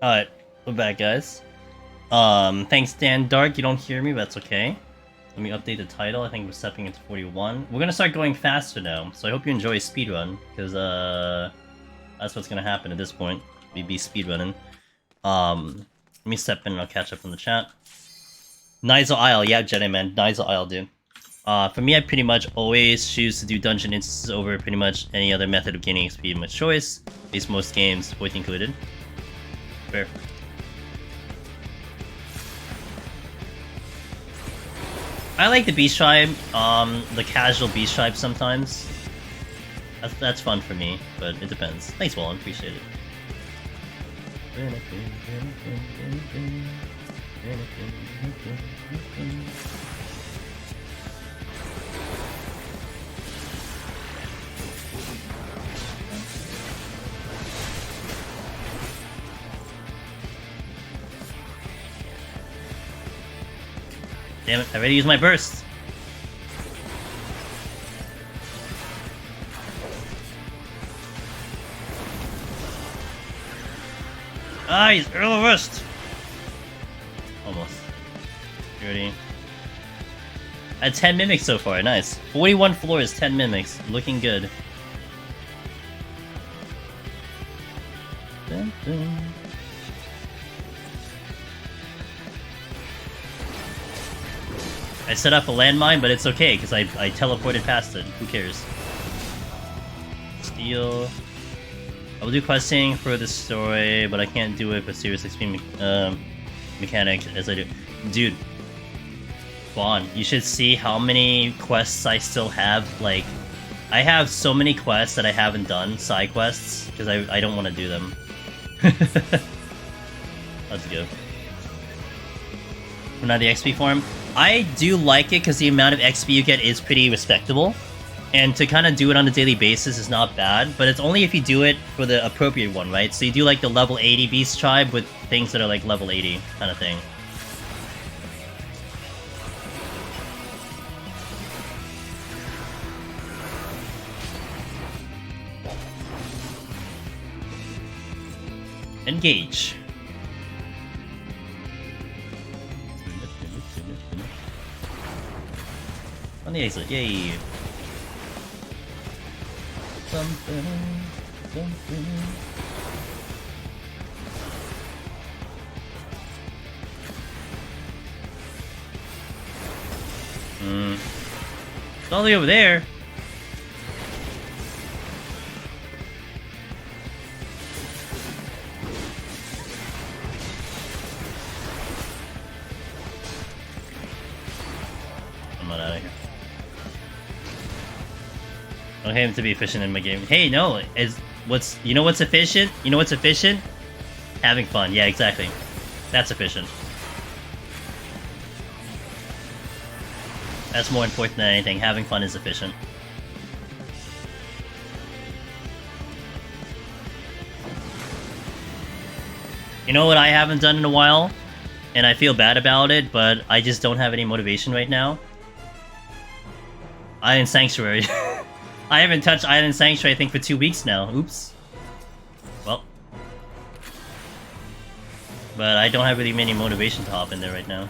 Alright, we're back, guys. Thanks, Dan Dark. You don't hear me, but that's okay. Let me update the title. I think we're stepping into 41. We're gonna start going faster now, so I hope you enjoy speedrun, because, that's what's gonna happen at this point. We be speedrunning. Let me step in and I'll catch up from the chat. Nigel Isle, yeah, Jedi man. Nigel Isle, dude. For me, I pretty much always choose to do dungeon instances over pretty much any other method of gaining XP in my choice. At least most games, voice included. Fair. I like the Beast Tribe, the casual Beast Tribe sometimes. That's fun for me, but it depends. Thanks, Wallen, appreciate it. Damn it, I already used my burst. Ah, he's early burst. Almost. 30. I had 10 mimics so far, nice. 41 floors, 10 mimics, looking good. Dun, dun. I set up a landmine, but it's okay, because I teleported past it. Who cares? Steal. I will do questing for the story, but I can't do it for serious XP mechanics as I do. Dude. Vaughn, you should see how many quests I still have. Like, I have so many quests that I haven't done, side quests, because I don't want to do them. Let's go. Now the XP form. I do like it because the amount of XP you get is pretty respectable. And to kind of do it on a daily basis is not bad, but it's only if you do it for the appropriate one, right? So you do like the level 80 beast tribe with things that are like level 80 kind of thing. Engage. On the exit, yay! Something. It's all the way over there. I'm not out of here. I don't hate him to be efficient in my game. Hey, no, you know what's efficient? You know what's efficient? Having fun. Yeah, exactly. That's efficient. That's more important than anything. Having fun is efficient. You know what I haven't done in a while? And I feel bad about it, but I just don't have any motivation right now. Island Sanctuary. I haven't touched Island Sanctuary, I think, for 2 weeks now. Oops. Well. But I don't have really many motivation to hop in there right now.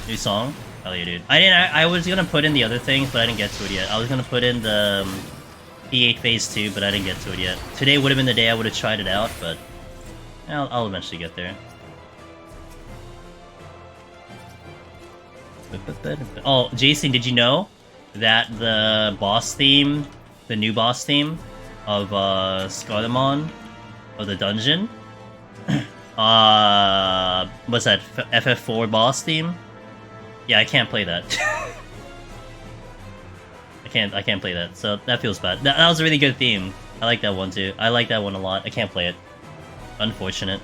New song? Hell yeah, dude. I was gonna put in the other things, but I didn't get to it yet. I was gonna put in the P8 Phase 2, but I didn't get to it yet. Today would have been the day I would have tried it out, but I'll eventually get there. Oh, Jason, did you know that the boss theme, the new boss theme of Scarlemon, of the dungeon, what's that, FF4 boss theme? Yeah, I can't play that. I can't play that, so that feels bad. That was a really good theme. I like that one too. I like that one a lot. I can't play it. Unfortunate.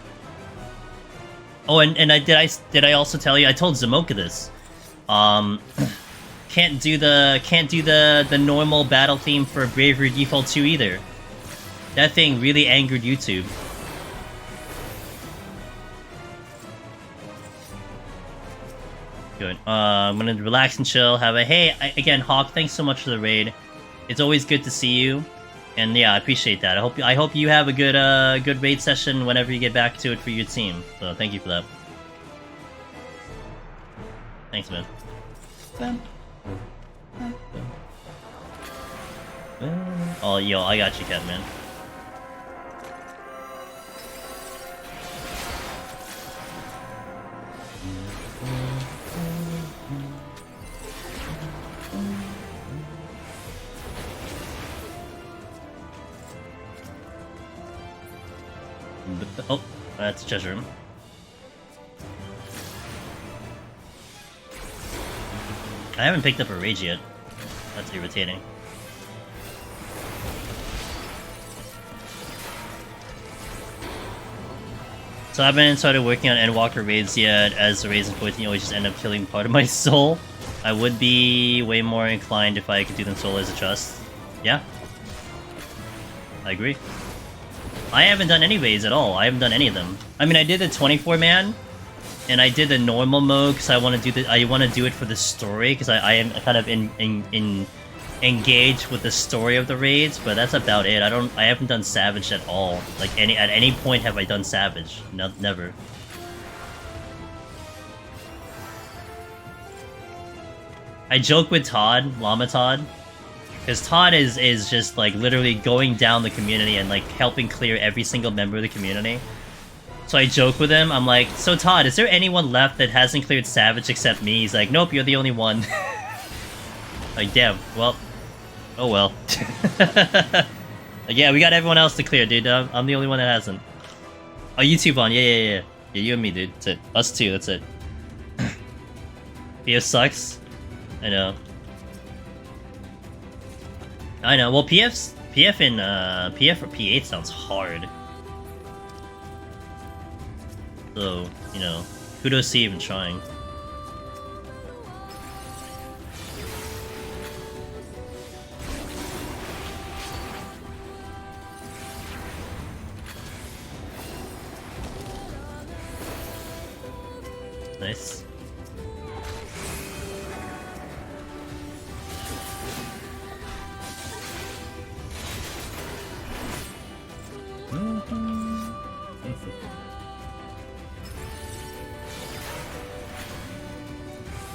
Oh, and did I also tell you? I told Zamoka this. Can't do the normal battle theme for Bravery Default 2 either. That thing really angered YouTube. Good. I'm gonna relax and chill. Again, Hawk, thanks so much for the raid. It's always good to see you, and yeah, I appreciate that. I hope you have a good raid session whenever you get back to it for your team. So thank you for that. Thanks, man. Oh, yo, I got you, Catman. Oh, that's a treasure room. I haven't picked up a rage yet. That's irritating. So I haven't started working on Endwalker raids yet, as the raids in 14 always just end up killing part of my soul. I would be way more inclined if I could do them solo as a trust. Yeah. I agree. I haven't done any raids at all. I haven't done any of them. I mean, I did the 24-man, and I did the normal mode because I want to do it for the story, because I am kind of engaged with the story of the raids, but that's about it. I haven't done Savage at all. Like at any point have I done Savage? No, never. I joke with Todd, Llama Todd, because Todd is just like literally going down the community and like helping clear every single member of the community. So I joke with him. I'm like, so Todd, is there anyone left that hasn't cleared Savage except me? He's like, nope, you're the only one. Like, damn. Well, oh well. Like, yeah, we got everyone else to clear, dude. I'm the only one that hasn't. Oh, YouTube on. Yeah. Yeah, you and me, dude. That's it. Us two. That's it. PF sucks. I know. Well, PF or P8 sounds hard. So, you know, kudos to you even trying. Nice.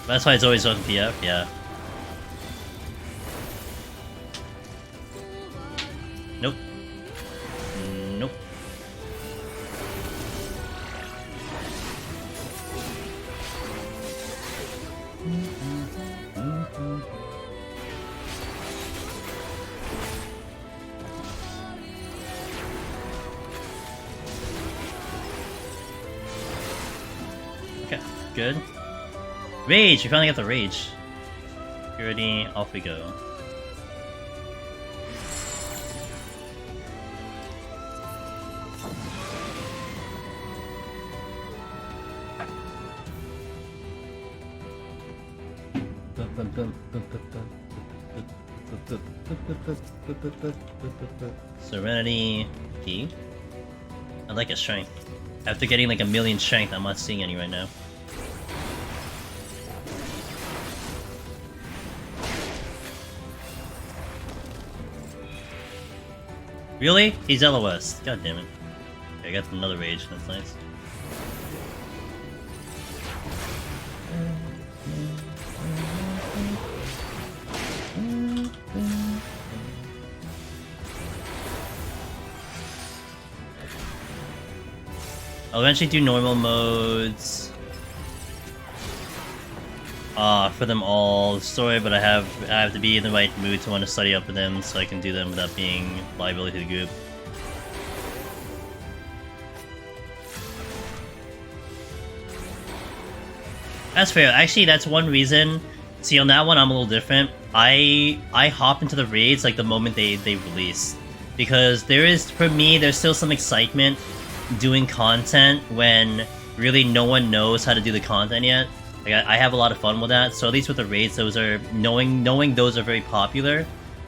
That's why it's always on PF, yeah. Nope. Nope. Okay, good. Rage! We finally got the rage. Purity, off we go. Serenity P. I like a strength. After getting like 1,000,000 strength, I'm not seeing any right now. Really? He's LOS. God damn it. Okay, I got another rage. That's nice. I'll eventually do normal modes for them all. Sorry, but I have to be in the right mood to want to study up with them, so I can do them without being liability to the group. That's fair. Actually, that's one reason. See, on that one, I'm a little different. I hop into the raids like the moment they release, because for me, there's still some excitement doing content when really no one knows how to do the content yet. Like I have a lot of fun with that. So at least with the raids, those are knowing those are very popular.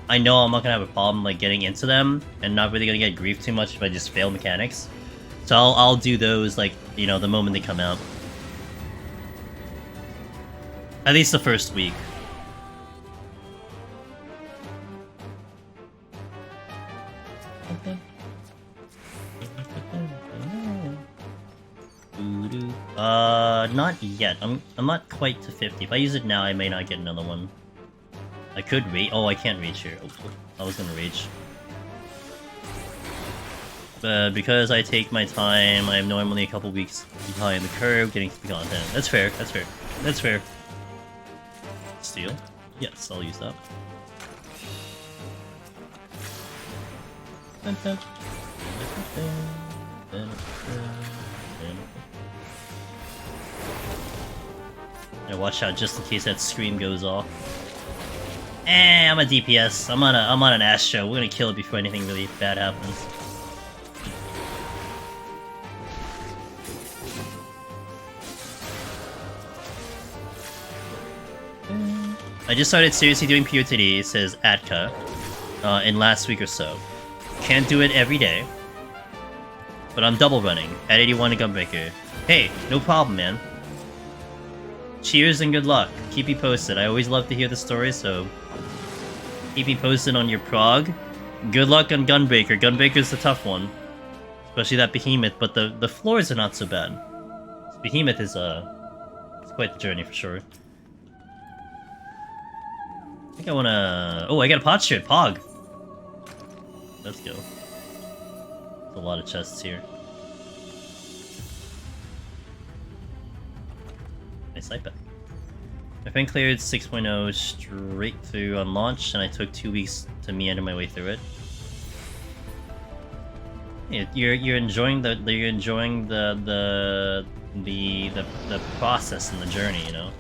I know I'm not gonna have a problem like getting into them and not really gonna get griefed too much if I just fail mechanics. So I'll do those like, you know, the moment they come out. At least the first week. Not yet. I'm not quite to 50. If I use it now, I may not get another one. I could rage. Oh, I can't rage here. Oh, I was gonna rage. But because I take my time, I'm normally a couple weeks behind the curve getting to the content. That's fair. That's fair. That's fair. Steal? Yes, I'll use that. Yeah, watch out just in case that scream goes off. I'm a DPS. I'm on an Astro. We're gonna kill it before anything really bad happens. I just started seriously doing PoTD, says Atka, in last week or so. Can't do it every day, but I'm double running at 81 to Gunbreaker. Hey, no problem, man. Cheers and good luck. Keep me posted. I always love to hear the story, so keep me posted on your prog. Good luck on Gunbreaker. Gunbreaker's the tough one, especially that behemoth. But the floors are not so bad. Behemoth is it's quite the journey for sure. I think I wanna. Oh, I got a Potsherd Pog. Let's go. There's a lot of chests here. Nice iPad. My friend cleared 6.0 straight through on launch, and I took 2 weeks to meander my way through it. Yeah, you're enjoying the process and the journey, you know.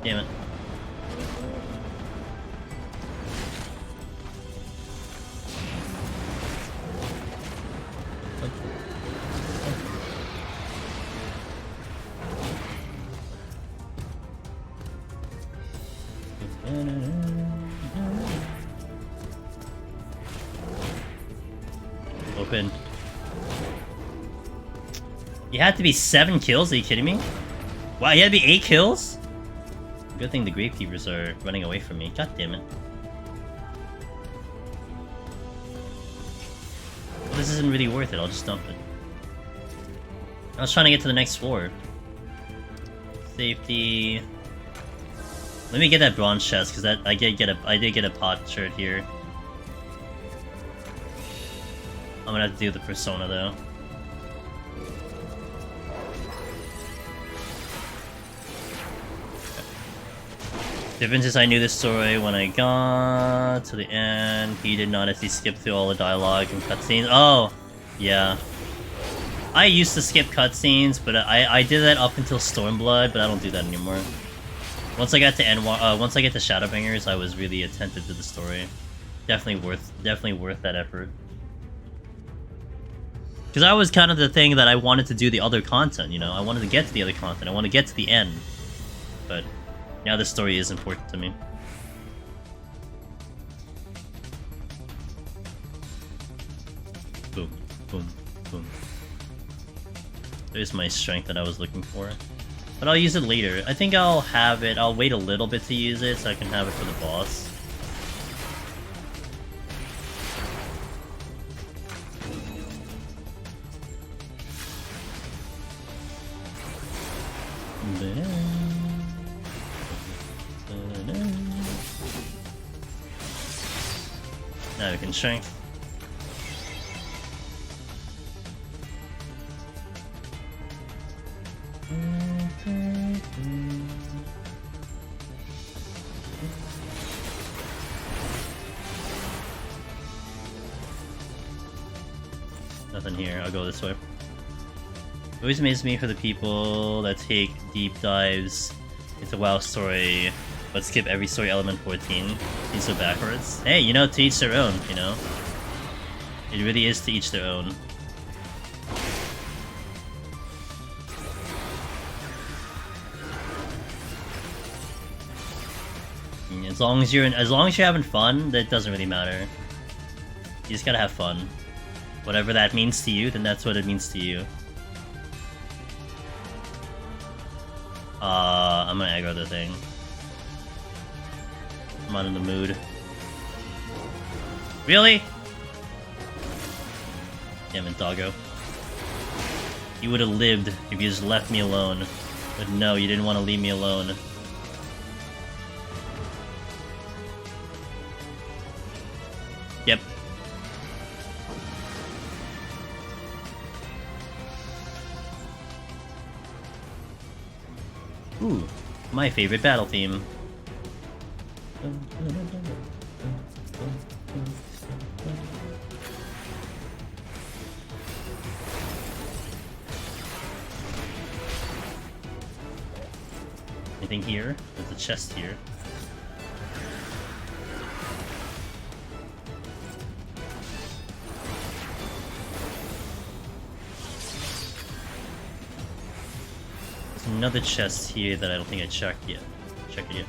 Damn it. Open. You had to be 7 kills? Are you kidding me? Wow, you had to be 8 kills? Good thing the Gravekeepers are running away from me. God damn it. Well, this isn't really worth it. I'll just dump it. I was trying to get to the next floor. Safety. Let me get that bronze chest because I did get a Potsherd here. I'm gonna have to do the persona though. Difference is I knew this story when I got to the end. He did not actually skip through all the dialogue and cutscenes. Oh, yeah. I used to skip cutscenes, but I did that up until Stormblood, but I don't do that anymore. Once I got to once I get to Shadowbringers, I was really attentive to the story. Definitely worth that effort. Because I was kind of the thing that I wanted to do the other content, you know? I wanted to get to the other content. I want to get to the end. But now the story is important to me. Boom, boom, boom. There's my strength that I was looking for. But I'll use it later. I think I'll have it. I'll wait a little bit to use it so I can have it for the boss. Now we can strength. Nothing here, I'll go this way. It always amazes me for the people that take deep dives into WoW story, but skip every story element 14. Seems so backwards. Hey, you know, to each their own, you know? It really is to each their own. As long as you're having fun, that doesn't really matter. You just gotta have fun. Whatever that means to you, then that's what it means to you. I'm gonna aggro the thing. I'm not in the mood. Really? Damn it, doggo. You would have lived if you just left me alone. But no, you didn't want to leave me alone. Yep. Ooh, my favorite battle theme. Anything here? There's a chest here. There's another chest here that I don't think I checked yet. Check it yet.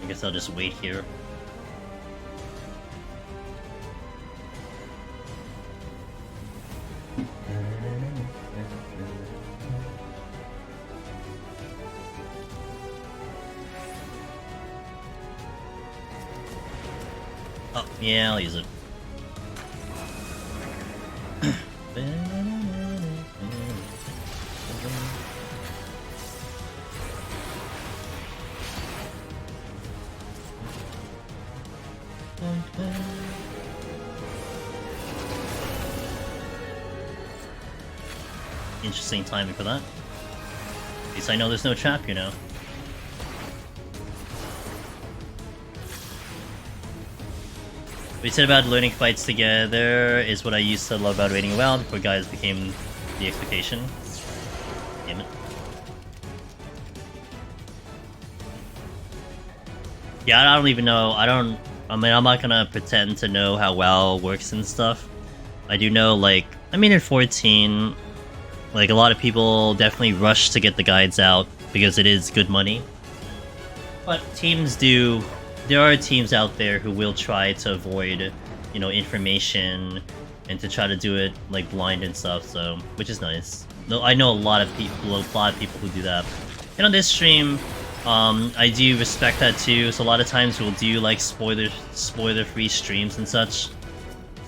I guess I'll just wait here. Oh, yeah, I'll use it. interesting timing for that. At least I know there's no trap, you know. What you said about learning fights together is what I used to love about raiding WoW before guys became the expectation. Damn it. Yeah, I don't even know. I mean, I'm not gonna pretend to know how WoW works and stuff. I do know, like, I mean, in 14, like, a lot of people definitely rush to get the guides out because it is good money. But teams do. There are teams out there who will try to avoid, you know, information and to try to do it like blind and stuff. So, which is nice. No, I know a lot of people who do that. And on this stream, I do respect that too. So a lot of times we'll do like spoiler-free streams and such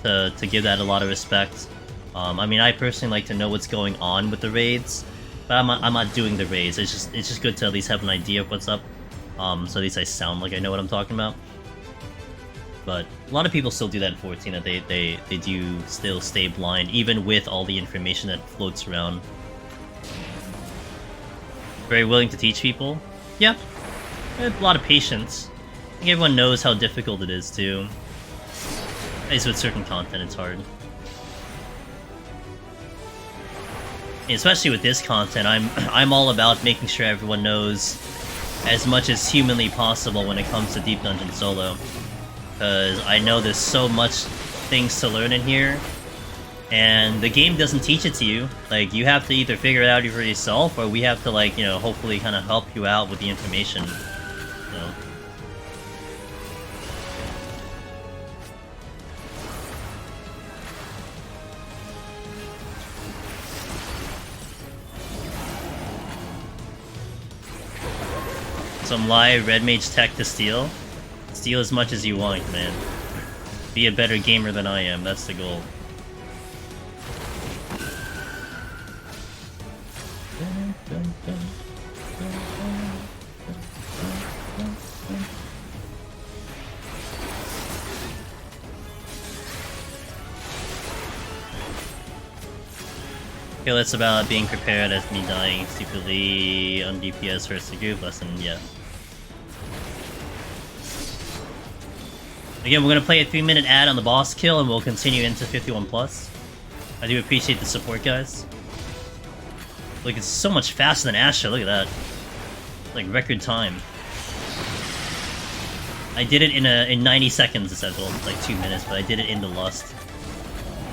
to give that a lot of respect. I mean, I personally like to know what's going on with the raids, but I'm not doing the raids. It's just good to at least have an idea of what's up. So at least I sound like I know what I'm talking about. But a lot of people still do that in 14, that they do still stay blind, even with all the information that floats around. Very willing to teach people. Yeah, a lot of patience. I think everyone knows how difficult it is too. At least with certain content, it's hard. And especially with this content, I'm all about making sure everyone knows as much as humanly possible when it comes to Deep Dungeon Solo. Because I know there's so much things to learn in here, and the game doesn't teach it to you. Like, you have to either figure it out for yourself, or we have to, like, you know, hopefully kind of help you out with the information. So. Some live red mage tech to steal. Steal as much as you want, man. Be a better gamer than I am, that's the goal. Okay, that's about being prepared as me dying stupidly on DPS hurts the group lesson, yeah. Again, we're gonna play a 3-minute ad on the boss kill and we'll continue into 51+. I do appreciate the support, guys. Look, it's so much faster than Asher, look at that. Like, record time. I did it in 90 seconds, it says, well, like 2 minutes, but I did it in the Lust.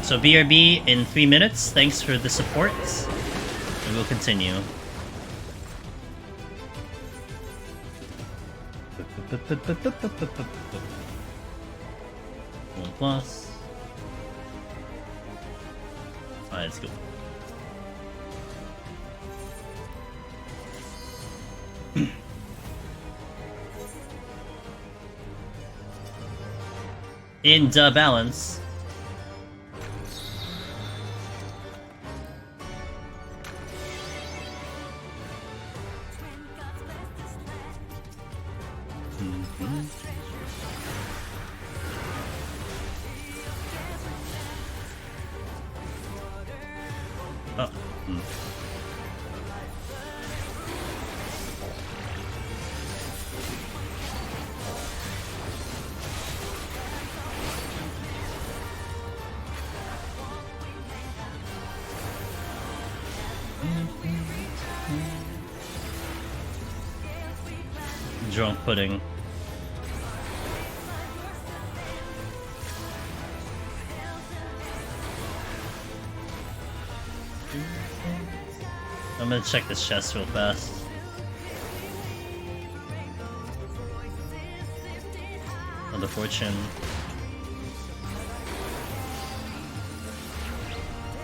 So BRB in 3 minutes, thanks for the support, and we'll continue. One plus. Alright, let's go. In the balance. Drunk pudding. I'm gonna check this chest real fast. On the fortune.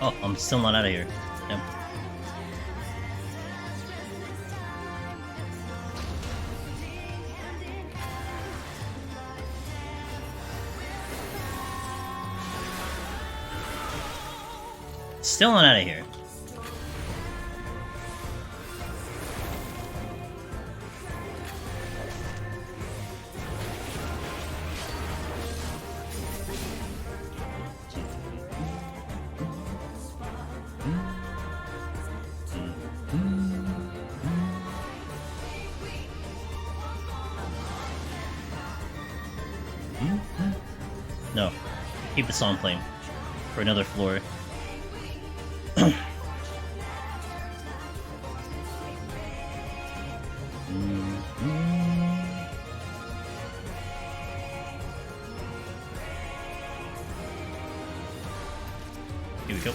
Oh, I'm still not out of here. Yep. Still not out of here. keep the song playing for another floor. Here we go.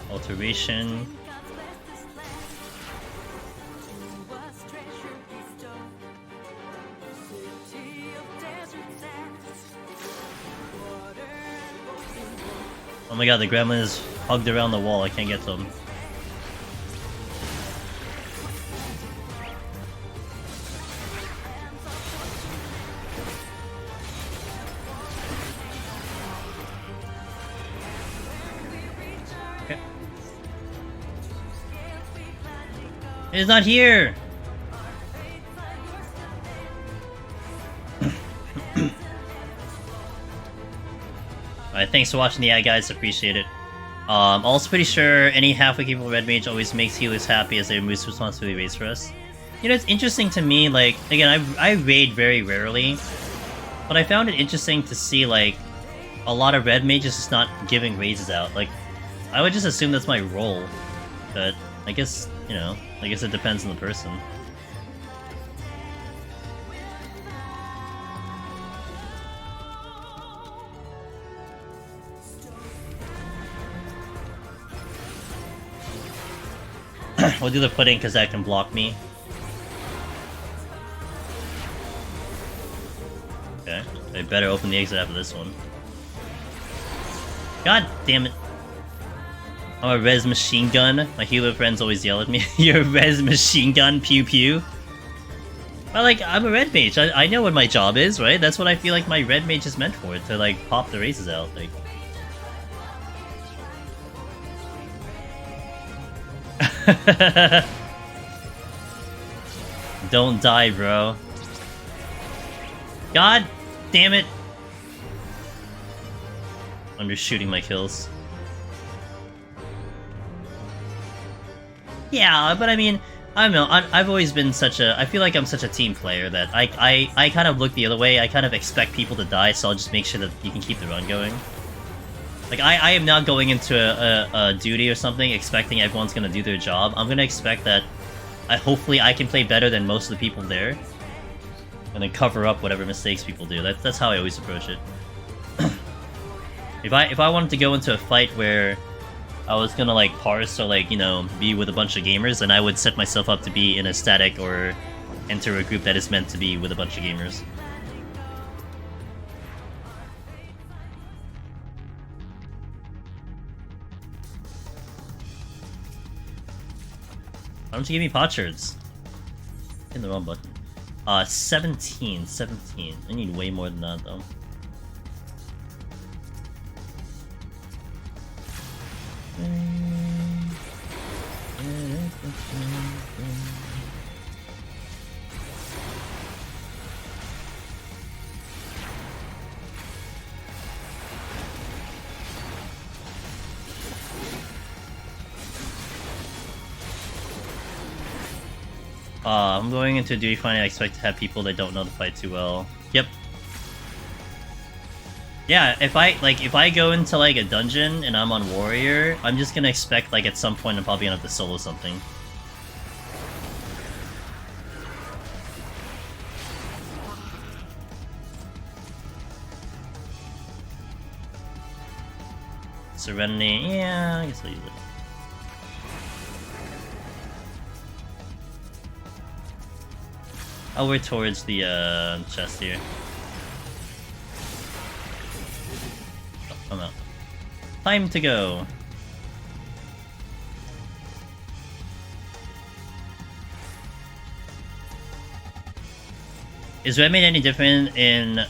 Alteration. Oh my god, the gremlin is hugged around the wall. I can't get to him. Okay. It's not here! Alright, thanks for watching the ad, guys. Appreciate it. Also pretty sure any halfway capable red mage always makes healers happy as they remove responsibility raids for us. You know, it's interesting to me, like, again, I raid very rarely, but I found it interesting to see, like, a lot of red mages just not giving raises out. Like, I would just assume that's my role, but I guess, you know, I guess it depends on the person. We'll do the pudding because that can block me. Okay, I better open the exit after this one. God damn it. I'm a res machine gun. My healer friends always yell at me. You're a res machine gun, pew pew. But like, I'm a red mage. I know what my job is, right? That's what I feel like my red mage is meant for, to like pop the races out. Like, don't die, bro. God damn it. I'm just shooting my kills. Yeah, but I mean, I don't know, I've always been such a... I feel like I'm such a team player that I kind of look the other way. I kind of expect people to die, so I'll just make sure that you can keep the run going. Like, I am not going into a duty or something expecting everyone's gonna do their job. I'm gonna expect that hopefully I can play better than most of the people there, and then cover up whatever mistakes people do. That's how I always approach it. If I wanted to go into a fight where I was gonna like parse or like, you know, be with a bunch of gamers, then I would set myself up to be in a static or enter a group that is meant to be with a bunch of gamers. Why don't you give me Potsherds? In the wrong button. 17. I need way more than that, though. I'm going into duty finding. I expect to have people that don't know the fight too well. Yep. Yeah, if I go into like a dungeon and I'm on warrior, I'm just gonna expect like at some point I'm probably gonna have to solo something. Serenity, yeah, I guess I'll use it. Over towards the chest here. Oh, I'm out. Time to go. Is Red made any different in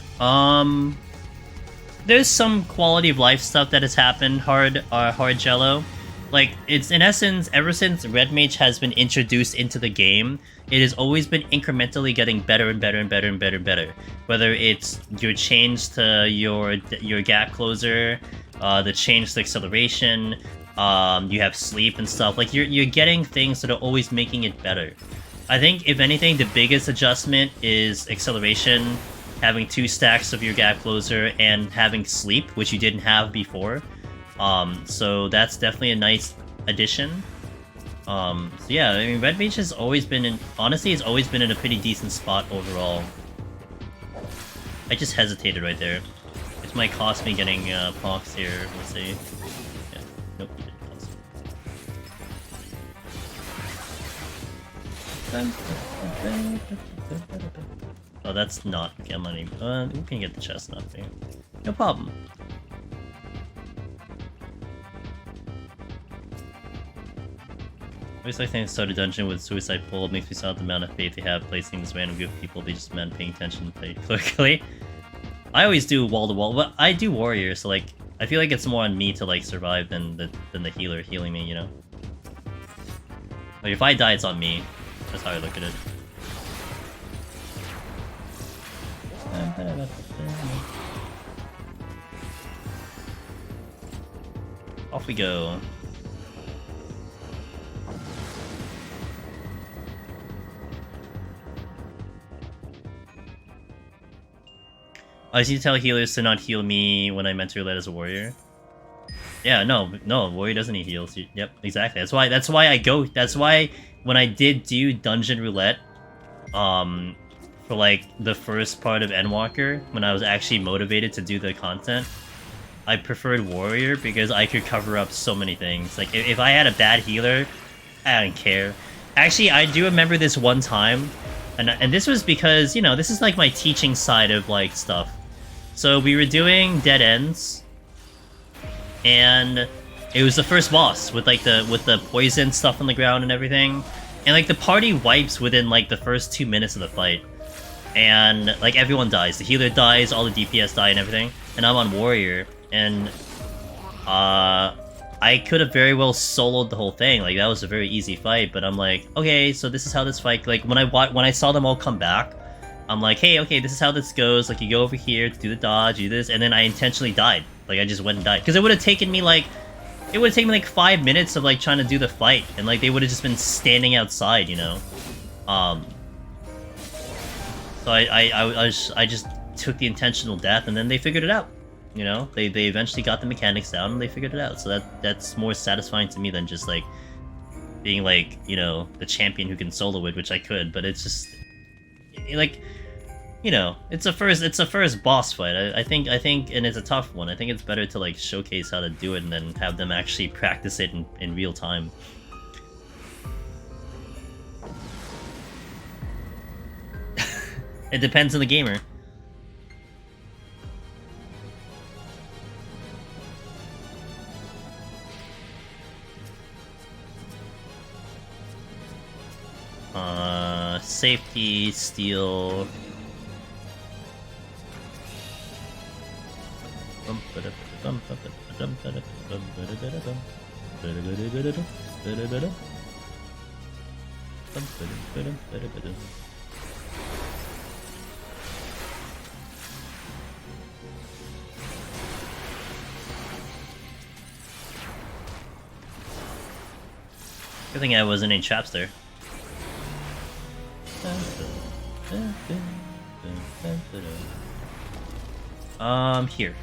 there's some quality of life stuff that has happened hard Jello. Like, it's in essence, ever since Red Mage has been introduced into the game, it has always been incrementally getting better and better and better and better and better. Whether it's your change to your gap closer, the change to acceleration, you have sleep and stuff. Like, you're getting things that are always making it better. I think, if anything, the biggest adjustment is acceleration, having 2 stacks of your gap closer, and having sleep, which you didn't have before. So that's definitely a nice addition. So yeah, I mean, Red Mage has always been in... Honestly, it's always been in a pretty decent spot overall. I just hesitated right there. This might cost me getting Pox here, let's see. Yeah. Nope, you didn't cost me. Oh, that's not... Okay, I'm not even... we can get the chestnut there. No problem. I always like things start a dungeon with suicide pool. It makes me sound the amount of faith they have placing this random group of people. They just meant paying attention and play quickly. I always do wall to wall, but I do warrior, so like I feel like it's more on me to like survive than the healer healing me, you know. Like if I die, it's on me. That's how I look at it. Off we go. I just need to tell healers to not heal me when I'm enter led as a warrior. Yeah, no, warrior doesn't need heals. Yep, exactly. That's why I go. That's why when I did do dungeon roulette, for like the first part of Endwalker, when I was actually motivated to do the content, I preferred warrior because I could cover up so many things. Like if I had a bad healer, I don't care. Actually, I do remember this one time, and this was because, you know, this is like my teaching side of like stuff. So we were doing dead ends, and it was the first boss with like with the poison stuff on the ground and everything, and like the party wipes within like the first 2 minutes of the fight, and like everyone dies. The healer dies, all the DPS die and everything, and I'm on warrior, and I could have very well soloed the whole thing. Like that was a very easy fight, but I'm like, okay, so this is how this fight. Like when I saw them all come back, I'm like, hey, okay, this is how this goes. Like, you go over here to do the dodge, do this, and then I intentionally died. Like, I just went and died. Because it would have taken me, like... It would have taken me, like, 5 minutes of, like, trying to do the fight. And, like, they would have just been standing outside, you know? So I just took the intentional death, and then they figured it out. You know? They eventually got the mechanics down, and they figured it out. So that's more satisfying to me than just, like, being, like, you know, the champion who can solo it, which I could. But it's just... Like... You know, it's a first boss fight. I think, and it's a tough one. I think it's better to like showcase how to do it and then have them actually practice it in real time. It depends on the gamer. Safety, steal. Good thing I wasn't in traps there. Here.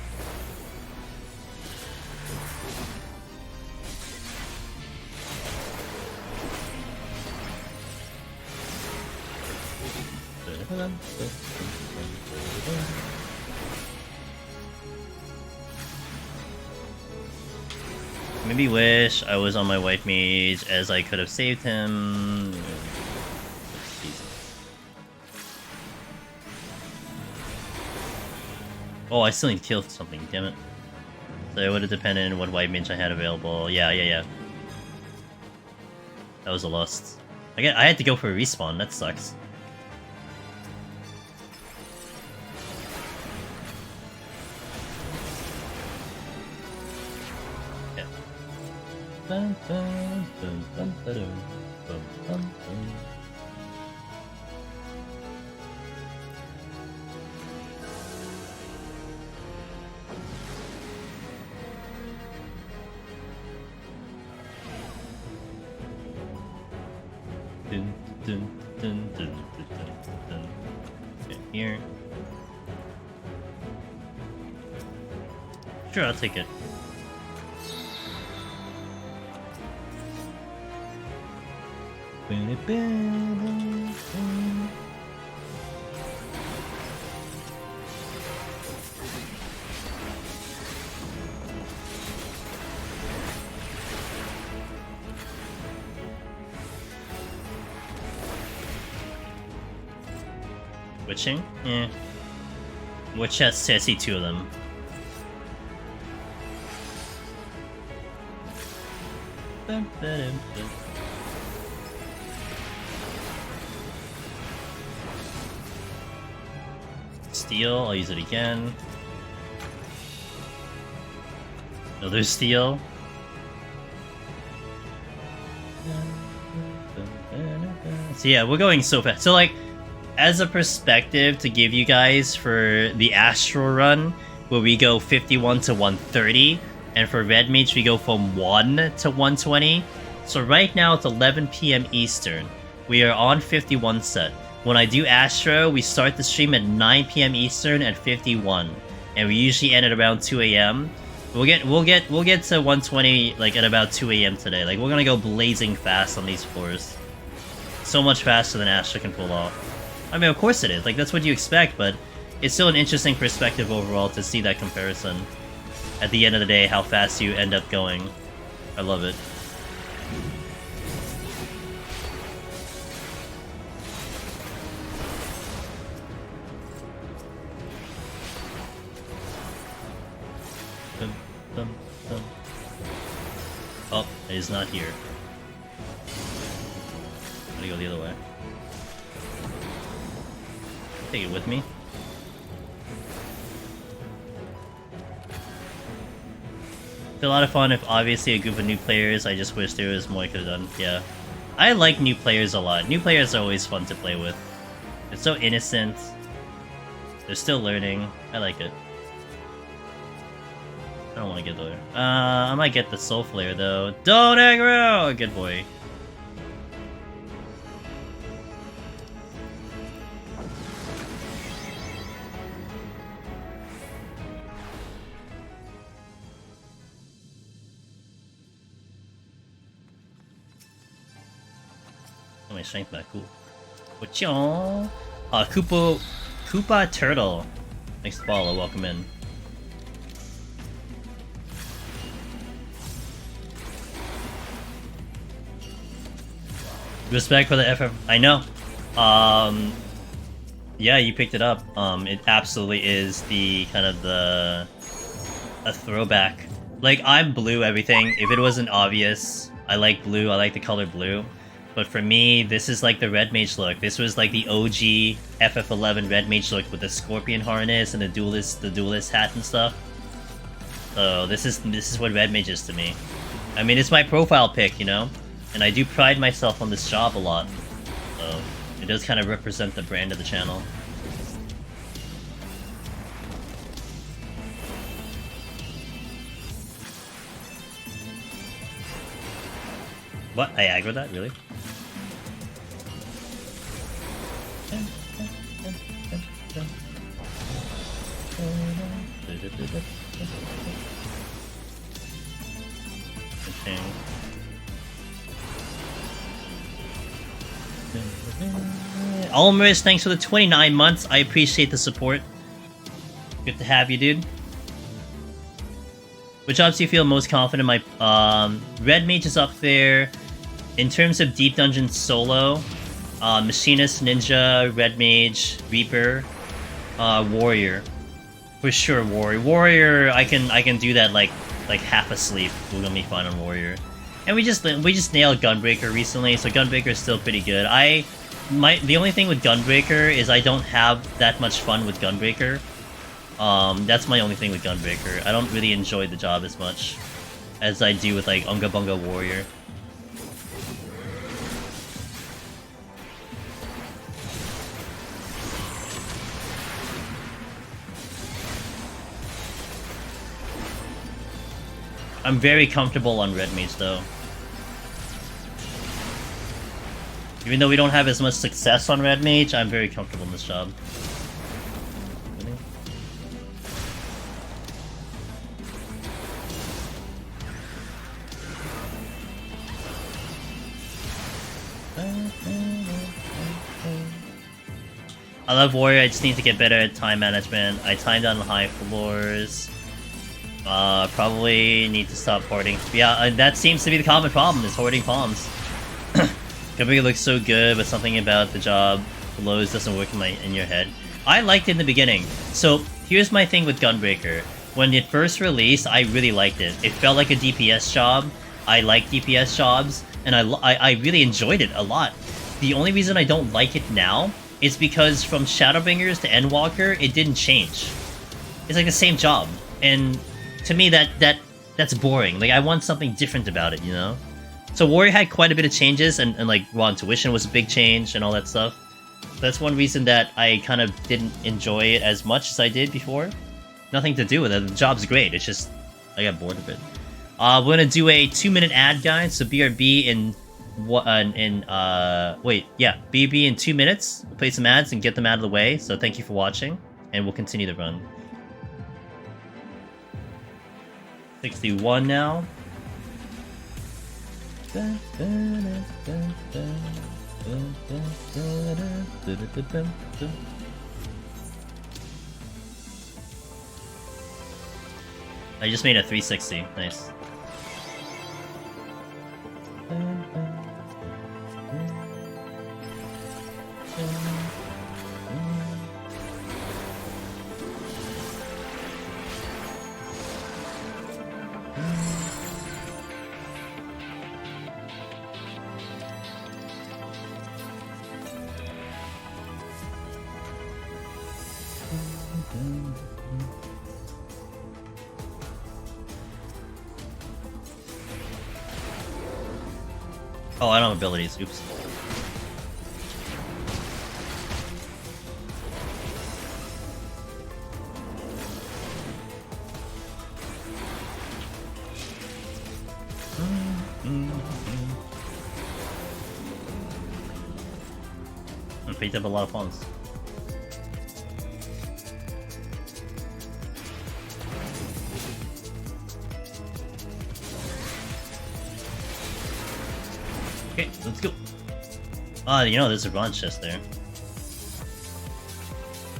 Maybe wish I was on my white mage, as I could have saved him. Oh, I still need to kill something, damn it. So it would have depended on what white mage I had available. Yeah. That was a loss. I had to go for a respawn, that sucks. Yeah. Dun, dun, Dun, dun, dun, dun, dun. Okay, here. Sure, I'll take it. Switching? Eh. Which has to see two of them. Steel, I'll use it again. Another steel. So yeah, we're going so fast. So like, as a perspective to give you guys for the Astral run, where we go 51 to 130, and for Red Mage we go from 1 to 120. So right now it's 11 p.m. Eastern. We are on 51 set. When I do Astro, we start the stream at 9 p.m. Eastern at 51, and we usually end at around 2 a.m. We'll get to 120 like at about 2 a.m. today. Like we're gonna go blazing fast on these floors. So much faster than Astro can pull off. I mean, of course it is. Like that's what you expect, but it's still an interesting perspective overall to see that comparison. At the end of the day, how fast you end up going. I love it. Oh, it is not here. Gotta go the other way. Take it with me. It's a lot of fun if obviously a group of new players. I just wish there was more I could have done. Yeah. I like new players a lot. New players are always fun to play with. They're so innocent. They're still learning. I like it. I don't want to get there. I might get the Soul Flare though. Don't aggro! Good boy. Oh, my strength back, cool. Wachong! Koopa Turtle. Thanks to follow, welcome in. Respect for the FF. I know. Yeah, you picked it up. It absolutely is the kind of a throwback. Like I'm blue everything. If it wasn't obvious, I like blue. I like the color blue. But for me, this is like the Red Mage look. This was like the OG FF11 Red Mage look with the Scorpion harness and the duelist hat and stuff. So this is what Red Mage is to me. I mean, it's my profile pick, you know. And I do pride myself on this job a lot, so it does kind of represent the brand of the channel. What? I aggroed that? Really? Okay. Almaris, thanks for the 29 months. I appreciate the support. Good to have you, dude. Which jobs do you feel most confident? My Red Mage is up there. In terms of Deep Dungeon solo, Machinist, Ninja, Red Mage, Reaper, Warrior. For sure, Warrior. Warrior, I can do that like half asleep. We're gonna be fine on Warrior. And we just nailed Gunbreaker recently, so Gunbreaker is still pretty good. The only thing with Gunbreaker is I don't have that much fun with Gunbreaker. That's my only thing with Gunbreaker. I don't really enjoy the job as much as I do with like Unga Bunga Warrior. I'm very comfortable on Red Mage though. Even though we don't have as much success on Red Mage, I'm very comfortable in this job. I love Warrior, I just need to get better at time management. I timed on high floors. Probably need to stop hoarding. Yeah, that seems to be the common problem, is hoarding palms. Gunbreaker looks so good, but something about the job flows doesn't work in your head. I liked it in the beginning. So, here's my thing with Gunbreaker. When it first released, I really liked it. It felt like a DPS job. I like DPS jobs, and I really enjoyed it a lot. The only reason I don't like it now is because from Shadowbringers to Endwalker, it didn't change. It's like the same job, and to me that's boring. Like, I want something different about it, you know? So Warrior had quite a bit of changes, and like Raw Intuition was a big change and all that stuff. So that's one reason that I kind of didn't enjoy it as much as I did before. Nothing to do with it. The job's great. It's just I got bored of it. We're gonna do a 2-minute ad, guys. So BRB in BRB in 2 minutes. We'll play some ads and get them out of the way. So thank you for watching, and we'll continue the run. 61 now. I just made a 360. Nice. Oh, I don't have abilities. Oops. I picked up a lot of pawns. Okay, let's go. You know, there's a bronze chest there.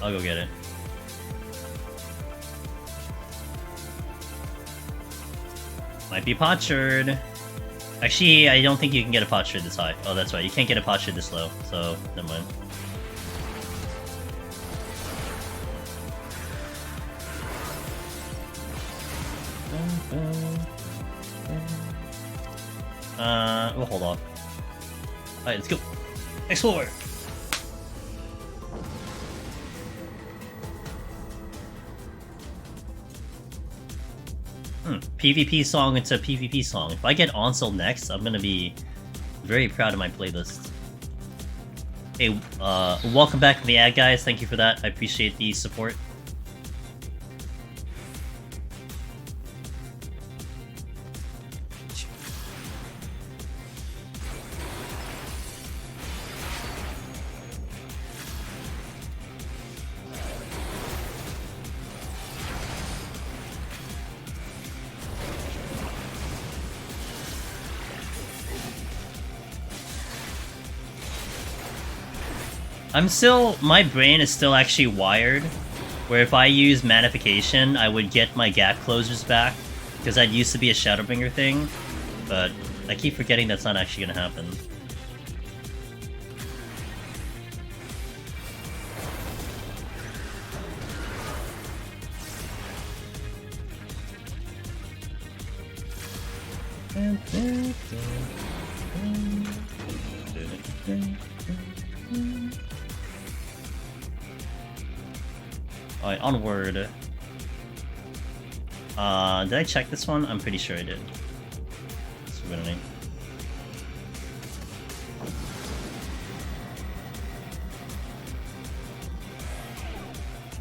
I'll go get it. Might be Potsherd. Actually, I don't think you can get a Potsherd this high. Oh, that's right. You can't get a Potsherd this low, so never mind. We'll hold off. Alright, let's go. Explore! PvP song into PvP song. If I get Onsel next, I'm gonna be very proud of my playlist. Hey, welcome back to the ad, guys. Thank you for that. I appreciate the support. My brain is still actually wired, where if I use Manification, I would get my gap closers back, because that used to be a Shadowbringer thing, but I keep forgetting that's not actually gonna happen. Alright, onward. Did I check this one? I'm pretty sure I did. Serenity.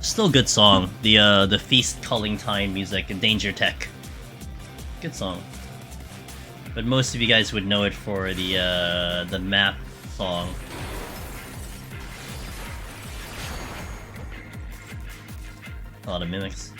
Still good song. The Feast Calling Time music and Danger Tech. Good song. But most of you guys would know it for the map song. A lot of mimics.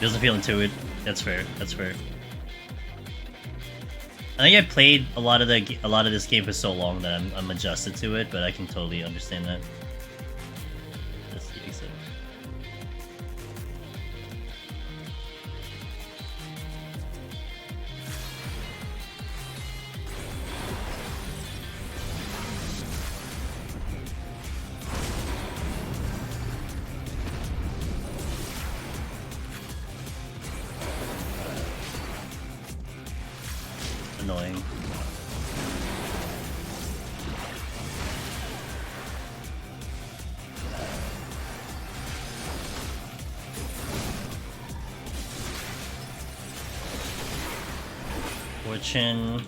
Doesn't feel intuitive. That's fair. That's fair. I think I played a lot of this game for so long that I'm adjusted to it, but I can totally understand that. That's the exit. Annoying. Fortune.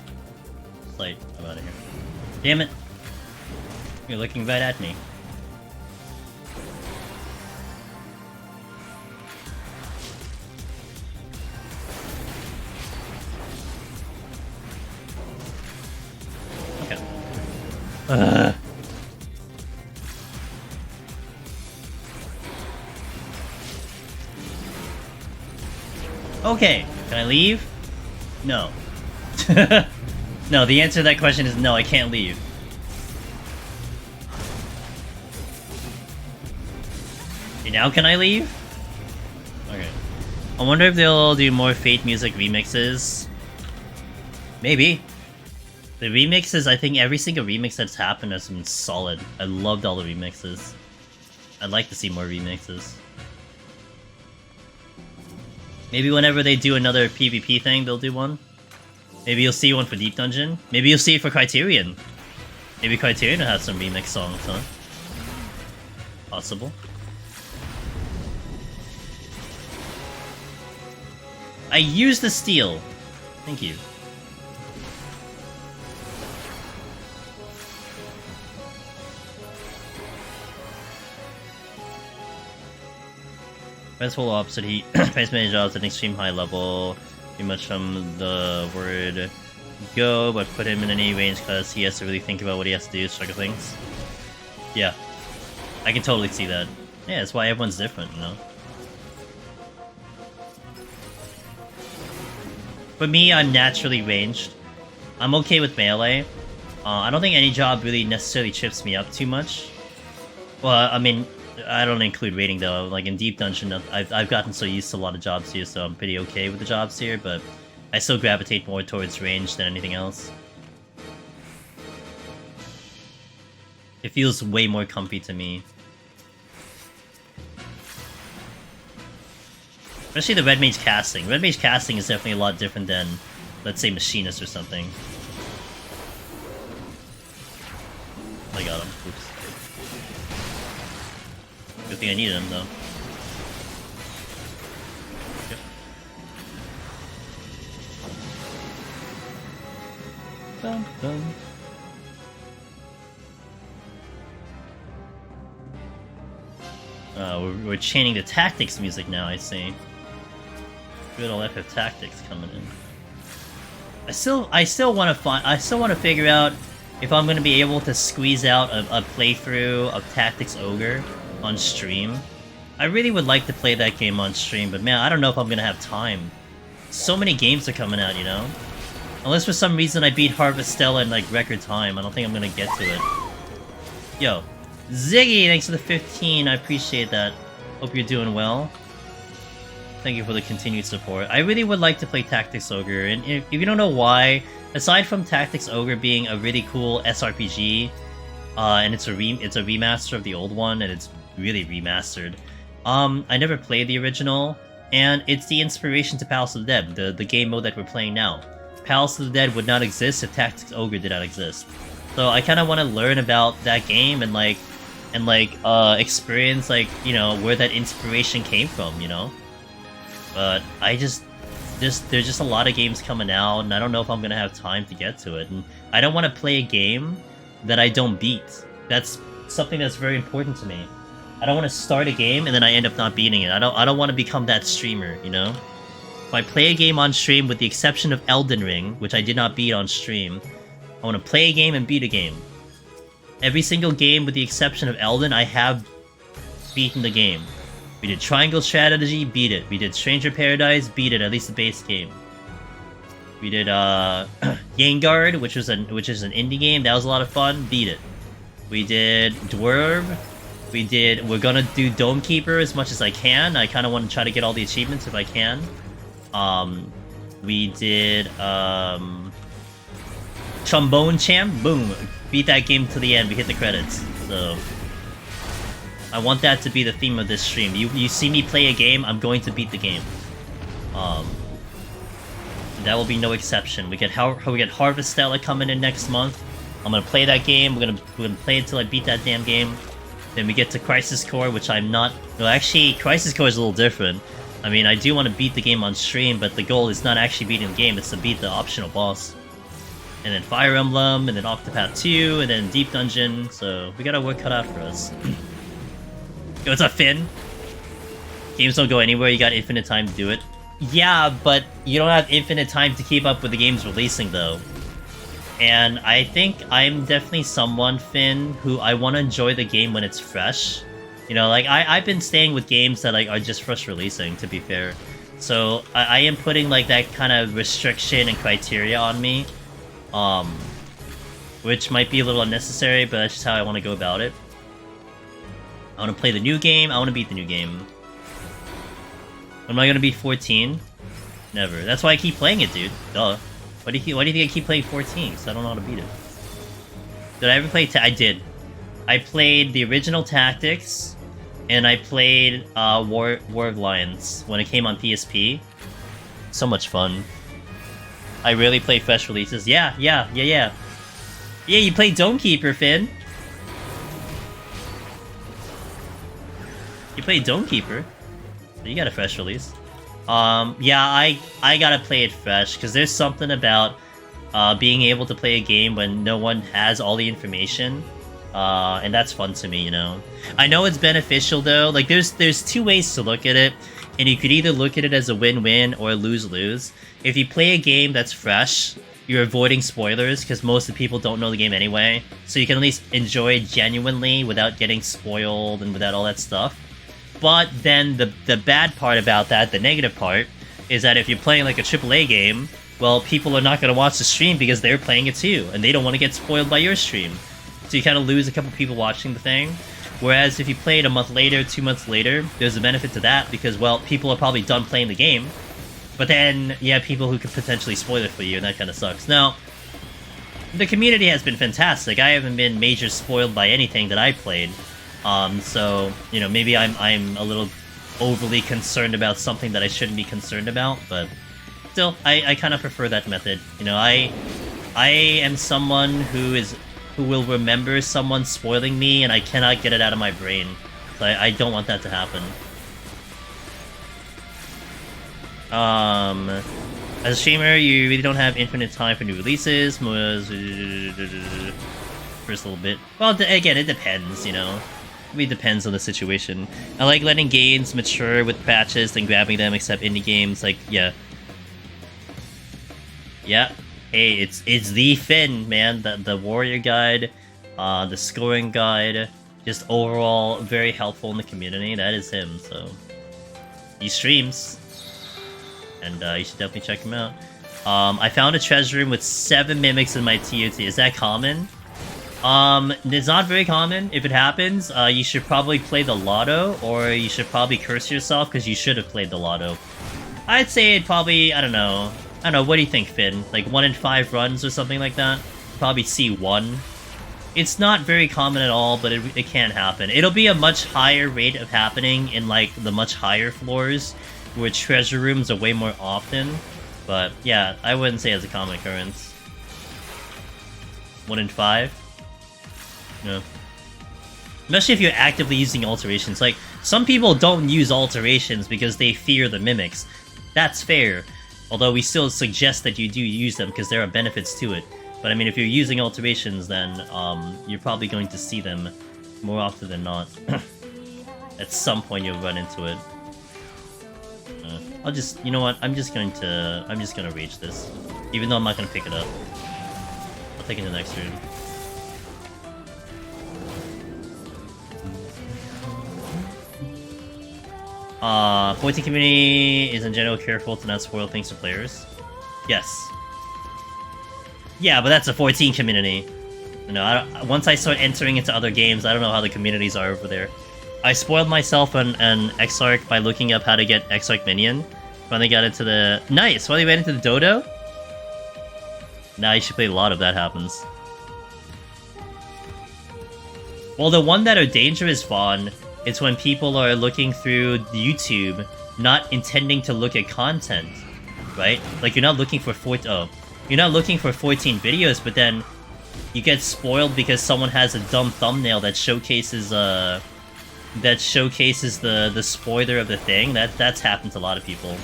Slight. I'm out of here. Damn it! You're looking right at me. Okay, can I leave? No. No, the answer to that question is no, I can't leave. Okay, now can I leave? Okay. I wonder if they'll do more Fate music remixes. Maybe. The remixes, I think every single remix that's happened has been solid. I loved all the remixes. I'd like to see more remixes. Maybe whenever they do another PvP thing, they'll do one. Maybe you'll see one for Deep Dungeon. Maybe you'll see it for Criterion. Maybe Criterion will have some remix songs, huh? Possible. I used the steel. Thank you. Festival opposite he face many jobs at an extreme high level. Pretty much from the word go, but put him in any range because he has to really think about what he has to do, struggle things. Yeah. I can totally see that. Yeah, that's why everyone's different, you know? For me, I'm naturally ranged. I'm okay with melee. I don't think any job really necessarily trips me up too much. Well, I mean, I don't include raiding though. Like in Deep Dungeon, I've gotten so used to a lot of jobs here, so I'm pretty okay with the jobs here, but I still gravitate more towards range than anything else. It feels way more comfy to me. Especially the Red Mage casting. Red Mage casting is definitely a lot different than, let's say, Machinist or something. I got him. Oops. Good thing I needed him, though. Yep. Dun, dun. We're chaining the tactics music now, I see. Good old FF Tactics coming in. I still want to figure out if I'm gonna be able to squeeze out a playthrough of Tactics Ogre on stream. I really would like to play that game on stream, but man, I don't know if I'm gonna have time. So many games are coming out, you know? Unless for some reason I beat Harvestella in like record time, I don't think I'm gonna get to it. Yo, Ziggy, thanks for the 15, I appreciate that. Hope you're doing well. Thank you for the continued support. I really would like to play Tactics Ogre, and if you don't know why, aside from Tactics Ogre being a really cool SRPG, and it's a remaster of the old one, and it's really remastered. I never played the original, and it's the inspiration to Palace of the Dead, the game mode that we're playing now. Palace of the Dead would not exist if Tactics Ogre did not exist. So I kind of want to learn about that game and experience you know where that inspiration came from, you know. But there's just a lot of games coming out, and I don't know if I'm gonna have time to get to it. And I don't want to play a game that I don't beat. That's something that's very important to me. I don't want to start a game and then I end up not beating it. I don't want to become that streamer, you know? If I play a game on stream, with the exception of Elden Ring, which I did not beat on stream, I want to play a game and beat a game. Every single game, with the exception of Elden, I have beaten the game. We did Triangle Strategy, beat it. We did Stranger Paradise, beat it, at least the base game. We did Yangard, which is an indie game, that was a lot of fun, beat it. We did Dwarf. We're gonna do Dome Keeper as much as I can. I kind of want to try to get all the achievements if I can. We did Trombone Champ, boom, beat that game to the end. We hit the credits. So I want that to be the theme of this stream. You see me play a game, I'm going to beat the game. That will be no exception. We get Harvestella coming in next month. I'm gonna play that game. We're gonna play it till I beat that damn game. Then we get to Crisis Core, which I'm not... Well, actually, Crisis Core is a little different. I mean, I do want to beat the game on stream, but the goal is not actually beating the game, it's to beat the optional boss. And then Fire Emblem, and then Octopath 2, and then Deep Dungeon, so we got our work cut out for us. Yo, what's up, Finn? Games don't go anywhere, you got infinite time to do it. Yeah, but you don't have infinite time to keep up with the games releasing, though. And I think I'm definitely someone, Finn, who I want to enjoy the game when it's fresh. You know, like, I've been staying with games that, like, are just fresh releasing, to be fair. So, I am putting, like, that kind of restriction and criteria on me. Which might be a little unnecessary, but that's just how I want to go about it. I want to play the new game, I want to beat the new game. Am I going to beat 14? Never. That's why I keep playing it, dude. Duh. Why do you think I keep playing 14? Because I don't know how to beat it. Did I ever play... I did. I played the original Tactics, and I played War of Lions when it came on PSP. So much fun. I rarely play fresh releases. Yeah, you played Dome Keeper, Finn. You played Dome Keeper. You got a fresh release. Yeah, I gotta play it fresh, because there's something about being able to play a game when no one has all the information, and that's fun to me, you know. I know it's beneficial, though. Like, there's two ways to look at it, and you could either look at it as a win-win or a lose-lose. If you play a game that's fresh, you're avoiding spoilers, because most of the people don't know the game anyway, so you can at least enjoy it genuinely without getting spoiled and without all that stuff. But then the bad part about that, the negative part, is that if you're playing like a AAA game, well, people are not going to watch the stream because they're playing it too, and they don't want to get spoiled by your stream. So you kind of lose a couple people watching the thing. Whereas if you play it a month later, 2 months later, there's a benefit to that because, well, people are probably done playing the game. But then you have people who could potentially spoil it for you, and that kind of sucks. Now, the community has been fantastic. I haven't been major spoiled by anything that I played. So, you know, maybe I'm a little overly concerned about something that I shouldn't be concerned about, but still, I kind of prefer that method. You know, I am someone who will remember someone spoiling me, and I cannot get it out of my brain. So I don't want that to happen. As a streamer, you really don't have infinite time for new releases. First little bit. Well, again, it depends, you know. It really depends on the situation. I like letting games mature with patches than grabbing them, except indie games, like, yeah. Yeah. Hey, it's the Finn, man. The warrior guide, the scoring guide, just overall very helpful in the community. That is him, so... He streams. And you should definitely check him out. I found a treasure room with 7 mimics in my TOT. Is that common? It's not very common. If it happens, you should probably play the lotto, or you should probably curse yourself because you should have played the lotto. I'd say it probably, I don't know, what do you think, Finn? Like 1 in 5 runs or something like that? Probably C1. It's not very common at all, but it can happen. It'll be a much higher rate of happening in, like, the much higher floors, where treasure rooms are way more often. But, yeah, I wouldn't say it's a common occurrence. 1 in 5? No. Especially if you're actively using alterations. Like, some people don't use alterations because they fear the mimics. That's fair. Although we still suggest that you do use them because there are benefits to it. But I mean, if you're using alterations, then you're probably going to see them more often than not. At some point, you'll run into it. I'll just, you know what? I'm just gonna rage this, even though I'm not gonna pick it up. I'll take it in the next room. 14 community is in general careful to not spoil things for players. Yes. Yeah, but that's a 14 community. You know, once I start entering into other games, I don't know how the communities are over there. I spoiled myself an Exarch by looking up how to get Exarch minion. Finally got into the... Nice! Finally went into the dodo? Now you should play a lot of that happens. Well, the one that are dangerous, Vaughn, it's when people are looking through YouTube, not intending to look at content, right? Like, you're not looking for you're not looking for 14 videos, but then you get spoiled because someone has a dumb thumbnail that showcases the spoiler of the thing. That's happened to a lot of people.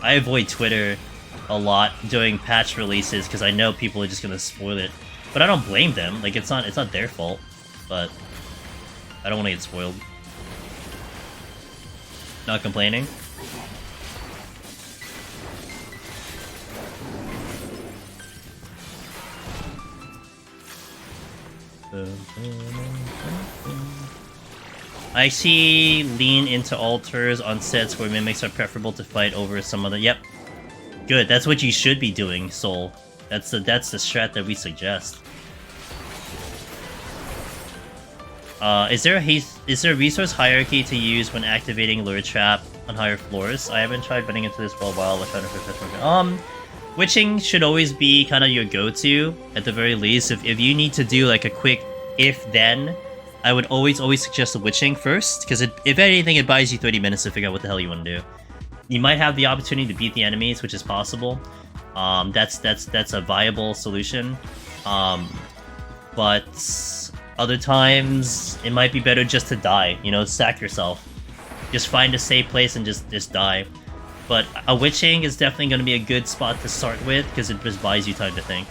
I avoid Twitter a lot during patch releases because I know people are just gonna spoil it. But I don't blame them. Like, it's not their fault. But I don't want to get spoiled. Not complaining. I see lean into alters on sets where mimics are preferable to fight over some other. Yep. Good. That's what you should be doing, Soul. That's the strat that we suggest. Is there a resource hierarchy to use when activating lure trap on higher floors? I haven't tried running into this for a while. I'm trying to refresh. Witching should always be kind of your go-to at the very least. If you need to do like a quick if-then, I would always suggest the witching first, because if anything, it buys you 30 minutes to figure out what the hell you want to do. You might have the opportunity to beat the enemies, which is possible. That's a viable solution. But other times, it might be better just to die. You know, sack yourself. Just find a safe place and just die. But a witching is definitely going to be a good spot to start with, because it just buys you time to think.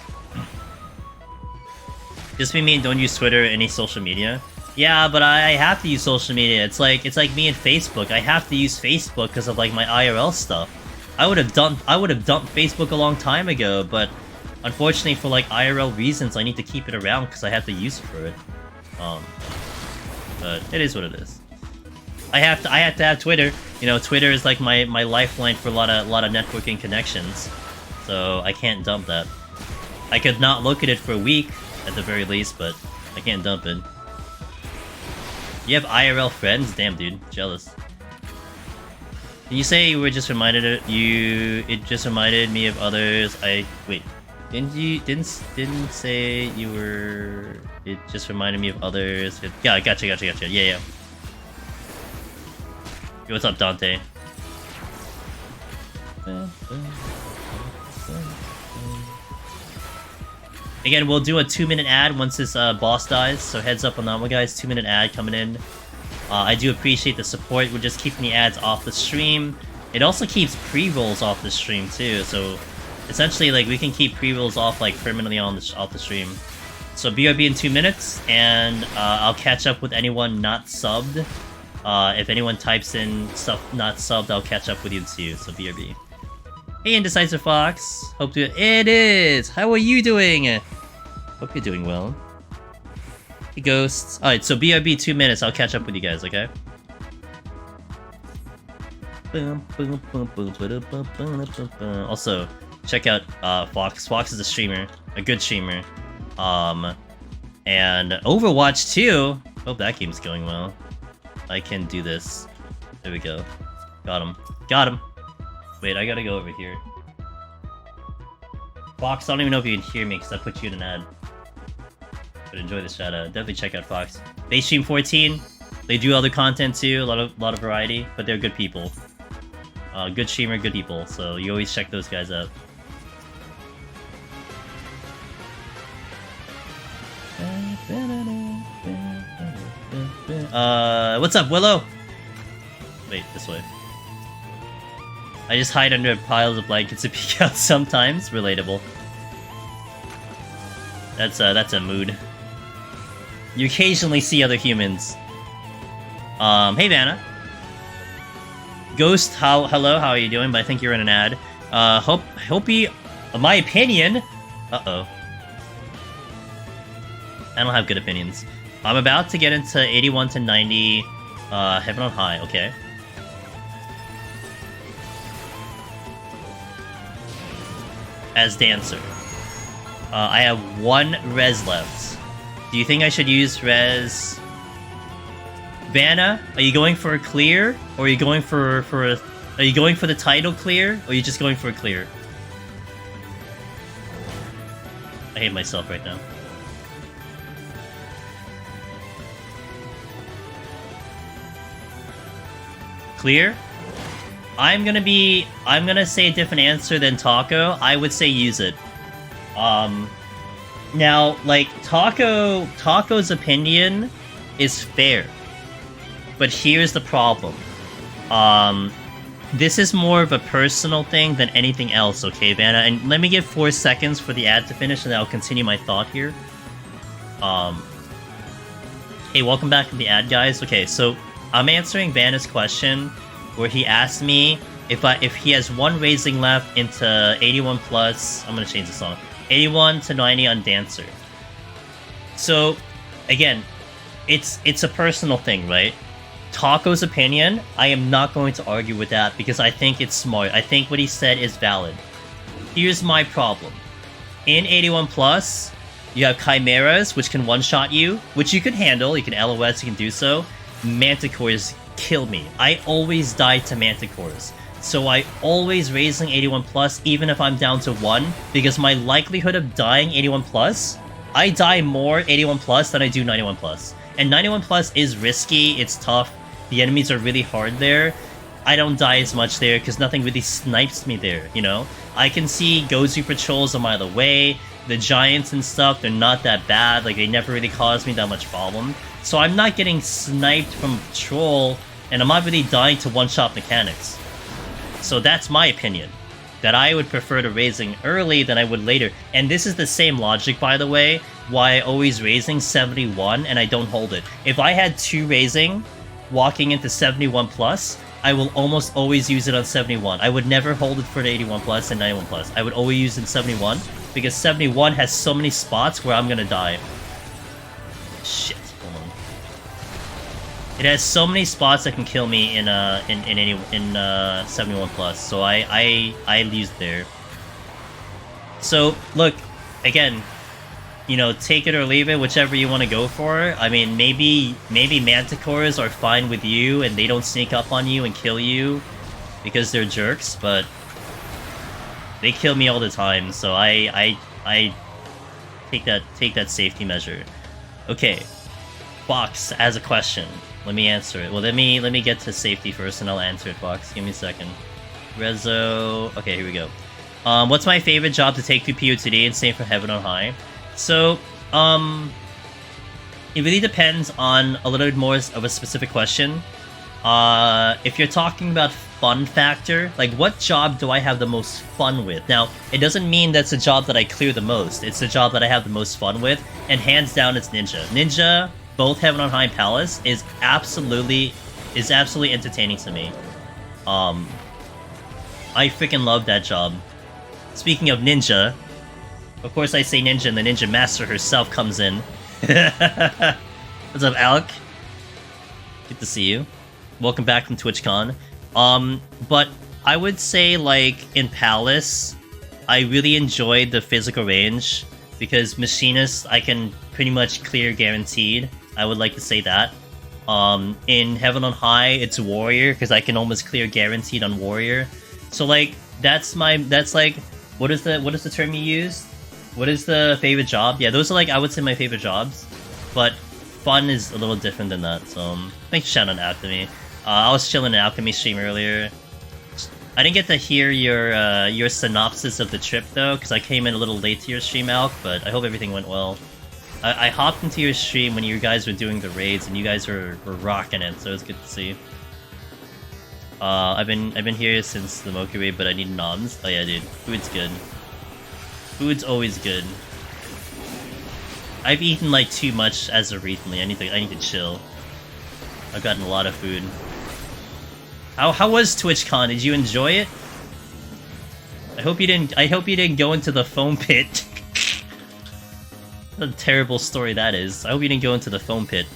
Just be me and don't use Twitter or any social media. Yeah, but I have to use social media. It's like me and Facebook. I have to use Facebook because of like my IRL stuff. I would have dumped Facebook a long time ago, but unfortunately for like IRL reasons, I need to keep it around because I have to use it for it. But it is what it is. I have to have Twitter. You know, Twitter is like my lifeline for a lot of networking connections. So I can't dump that. I could not look at it for a week at the very least, but I can't dump it. You have IRL friends? Damn, dude, jealous. Can you say you were just reminded it just reminded me of others? Wait. Didn't say you were... It just reminded me of others. Yeah, gotcha. Yeah. Yo, what's up, Dante? Again, we'll do a 2-minute ad once this boss dies, so heads up on that one, guys. 2-minute ad coming in. I do appreciate the support. We're just keeping the ads off the stream. It also keeps pre-rolls off the stream, too, so essentially, like, we can keep pre-rolls off, like, permanently off the stream. So BRB in 2 minutes, and I'll catch up with anyone not subbed. If anyone types in stuff not subbed, I'll catch up with you too, so BRB. Hey, Indecisive Fox. Hope to... It is! How are you doing? Hope you're doing well. Hey, Ghosts. Alright, so BRB 2 minutes. I'll catch up with you guys, okay? Also, check out Fox. Fox is a streamer. A good streamer. And Overwatch 2. Hope that game's going well. I can do this. There we go. Got him. Wait, I gotta go over here. Fox, I don't even know if you can hear me because I put you in an ad. But enjoy the shout out. Definitely check out Fox. They stream 14. They do other content too, a lot of variety, but they're good people. Good streamer, good people. So you always check those guys out. What's up, Willow? Wait, this way. I just hide under piles of blankets to peek out sometimes. Relatable. That's a mood. You occasionally see other humans. Hey Vanna. Ghost, hello, how are you doing? But I think you're in an ad. Hope you... My opinion? Uh-oh. I don't have good opinions. I'm about to get into 81 to 90, Heaven on High, okay. As Dancer. I have 1 res left. Do you think I should use res... Vanna, are you going for a clear? Or are you going for a... Are you going for the title clear? Or are you just going for a clear? I hate myself right now. Clear? I'm gonna say a different answer than Taco. I would say use it. Now, like, Taco's opinion is fair. But here's the problem. This is more of a personal thing than anything else, okay, Vanna? And let me give 4 seconds for the ad to finish, and then I'll continue my thought here. Hey, welcome back to the ad, guys. Okay, so I'm answering Vanna's question, where he asked me if he has 1 raising left into 81 plus. I'm gonna change the song. 81 to 90 on Dancer. So, again, it's a personal thing, right? Taco's opinion, I am not going to argue with that because I think it's smart. I think what he said is valid. Here's my problem. In 81 plus, you have Chimeras, which can one-shot you, which you can handle. You can LOS, you can do so. Manticores kill me. I always die to Manticores. So I always raising 81 plus, even if I'm down to 1, because my likelihood of dying 81 plus, I die more 81 plus than I do 91 plus. And 91 plus is risky, it's tough, the enemies are really hard there. I don't die as much there because nothing really snipes me there, you know? I can see Gozu patrols a mile away, the giants and stuff, they're not that bad, like they never really caused me that much problem. So I'm not getting sniped from patrol, and I'm not really dying to one-shot mechanics. So that's my opinion. That I would prefer to raising early than I would later. And this is the same logic, by the way, why I always raising 71 and I don't hold it. If I had 2 raising, walking into 71 plus, I will almost always use it on 71. I would never hold it for the 81 plus and 91 plus. I would always use it in 71, because 71 has so many spots where I'm gonna die. Shit, hold on. It has so many spots that can kill me in 71 plus, so I lose there. So look, again, you know, take it or leave it, whichever you want to go for. I mean, maybe Manticores are fine with you and they don't sneak up on you and kill you because they're jerks, but they kill me all the time, so I take that safety measure. Okay, Fox has a question. Let me answer it. Well, let me get to safety first, and I'll answer it, Fox. Give me a second. Rezo. Okay, here we go. What's my favorite job to take through PoTD, and same for Heaven on High? So, it really depends on a little bit more of a specific question. If you're talking about fun factor, like what job do I have the most fun with? Now, it doesn't mean that's a job that I clear the most. It's the job that I have the most fun with, and hands down, it's Ninja. Ninja, both Heaven on High and Palace, is absolutely entertaining to me. I freaking love that job. Speaking of Ninja, of course I say Ninja, and the Ninja Master herself comes in. What's up, Alec? Good to see you. Welcome back from TwitchCon. But I would say, like, in Palace, I really enjoyed the physical range, because Machinist, I can pretty much clear guaranteed. I would like to say that. In Heaven on High, it's Warrior, because I can almost clear guaranteed on Warrior. So, like, that's like, what is the term you used? What is the favorite job? Yeah, those are, like, I would say my favorite jobs. But fun is a little different than that, so thanks for shouting out Alchemy. I was chilling in Alchemy stream earlier. I didn't get to hear your synopsis of the trip, though, because I came in a little late to your stream, Alc, but I hope everything went well. I hopped into your stream when you guys were doing the raids, and you guys were rocking it, so it's good to see. I've been here since the Moki raid, but I need noms. Oh yeah, dude. Food's good. Food's always good. I've eaten like too much as of recently. I need to chill. I've gotten a lot of food. How was TwitchCon? Did you enjoy it? I hope you didn't go into the foam pit. What a terrible story that is. I hope you didn't go into the foam pit.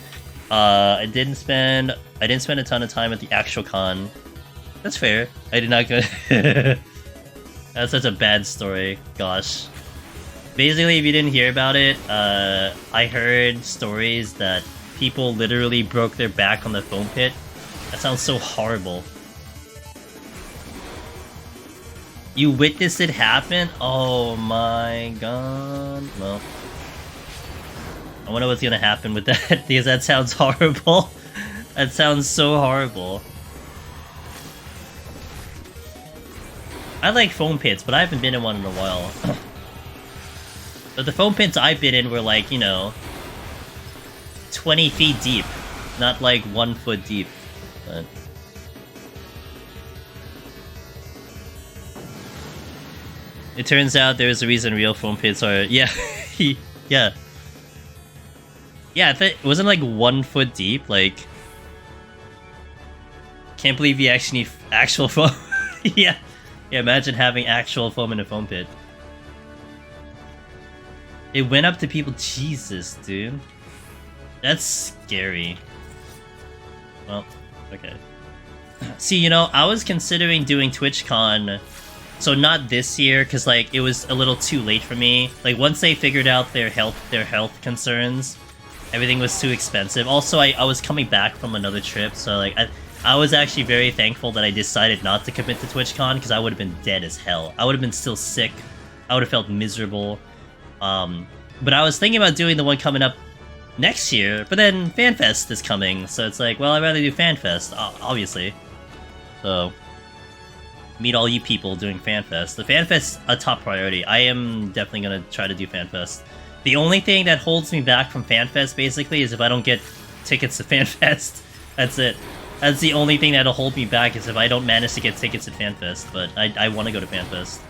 I didn't spend a ton of time at the actual con. That's fair. I did not go. That's such a bad story. Gosh. Basically, if you didn't hear about it, I heard stories that people literally broke their back on the foam pit. That sounds so horrible. You witnessed it happen? Oh my god. Well, I wonder what's gonna happen with that, because that sounds horrible. That sounds so horrible. I like foam pits, but I haven't been in one in a while. But the foam pits I've been in were like, you know, 20 feet deep, not like 1 foot deep. But... it turns out there's a reason real foam pits are... yeah, yeah. Yeah, it wasn't like 1 foot deep, like... can't believe you actually need actual foam. Yeah. Yeah, imagine having actual foam in a foam pit. It went up to people. Jesus, dude. That's scary. Well, okay. See, you know, I was considering doing TwitchCon, so not this year, because like it was a little too late for me. Like once they figured out their health concerns, everything was too expensive. Also, I was coming back from another trip, so like I was actually very thankful that I decided not to commit to TwitchCon, because I would have been dead as hell. I would have been still sick. I would have felt miserable. But I was thinking about doing the one coming up next year, but then FanFest is coming, so it's like, well, I'd rather do FanFest, obviously. So, meet all you people doing FanFest. The FanFest's a top priority. I am definitely gonna try to do FanFest. The only thing that holds me back from FanFest, basically, is if I don't get tickets to FanFest. That's it. That's the only thing that'll hold me back, is if I don't manage to get tickets at FanFest, but I want to go to FanFest.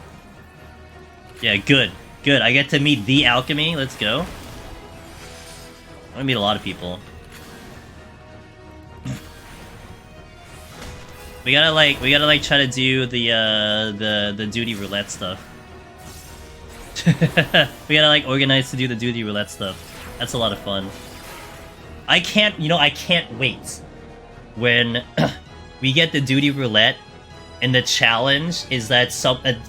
Yeah, good. Good, I get to meet the Alchemy, let's go. I'm gonna meet a lot of people. We gotta like try to do the duty roulette stuff. We gotta like organize to do the duty roulette stuff. That's a lot of fun. I can't wait when we get the duty roulette, and the challenge is that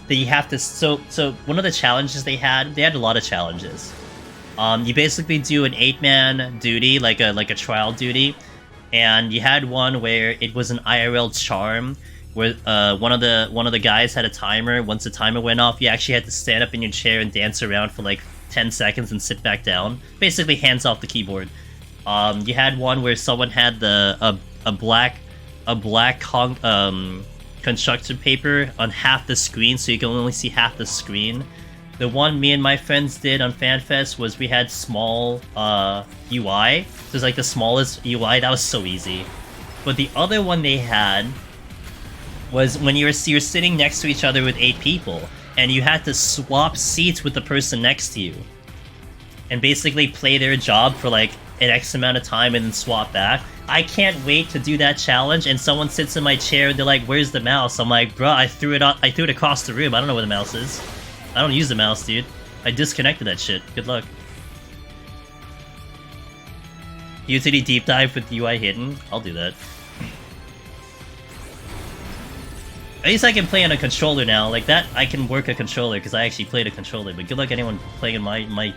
you have to so one of the challenges they had a lot of challenges. You basically do an 8-man duty, like a trial duty, and you had one where it was an IRL charm, where one of the guys had a timer. Once the timer went off, you actually had to stand up in your chair and dance around for like 10 seconds and sit back down. Basically, hands off the keyboard. You had one where someone had a black construction paper on half the screen, so you can only see half the screen. The one me and my friends did on FanFest was we had small UI. So it was like the smallest UI. That was so easy. But the other one they had was when you're sitting next to each other with 8 people, and you had to swap seats with the person next to you, and basically play their job for like an X amount of time and then swap back. I can't wait to do that challenge, and someone sits in my chair and they're like, "Where's the mouse?" I'm like, "Bro, I threw it across the room. I don't know where the mouse is. I don't use the mouse, dude. I disconnected that shit. Good luck." PoTD deep dive with UI hidden? I'll do that. At least I can play on a controller now. Like that, I can work a controller because I actually played a controller. But good luck anyone playing in my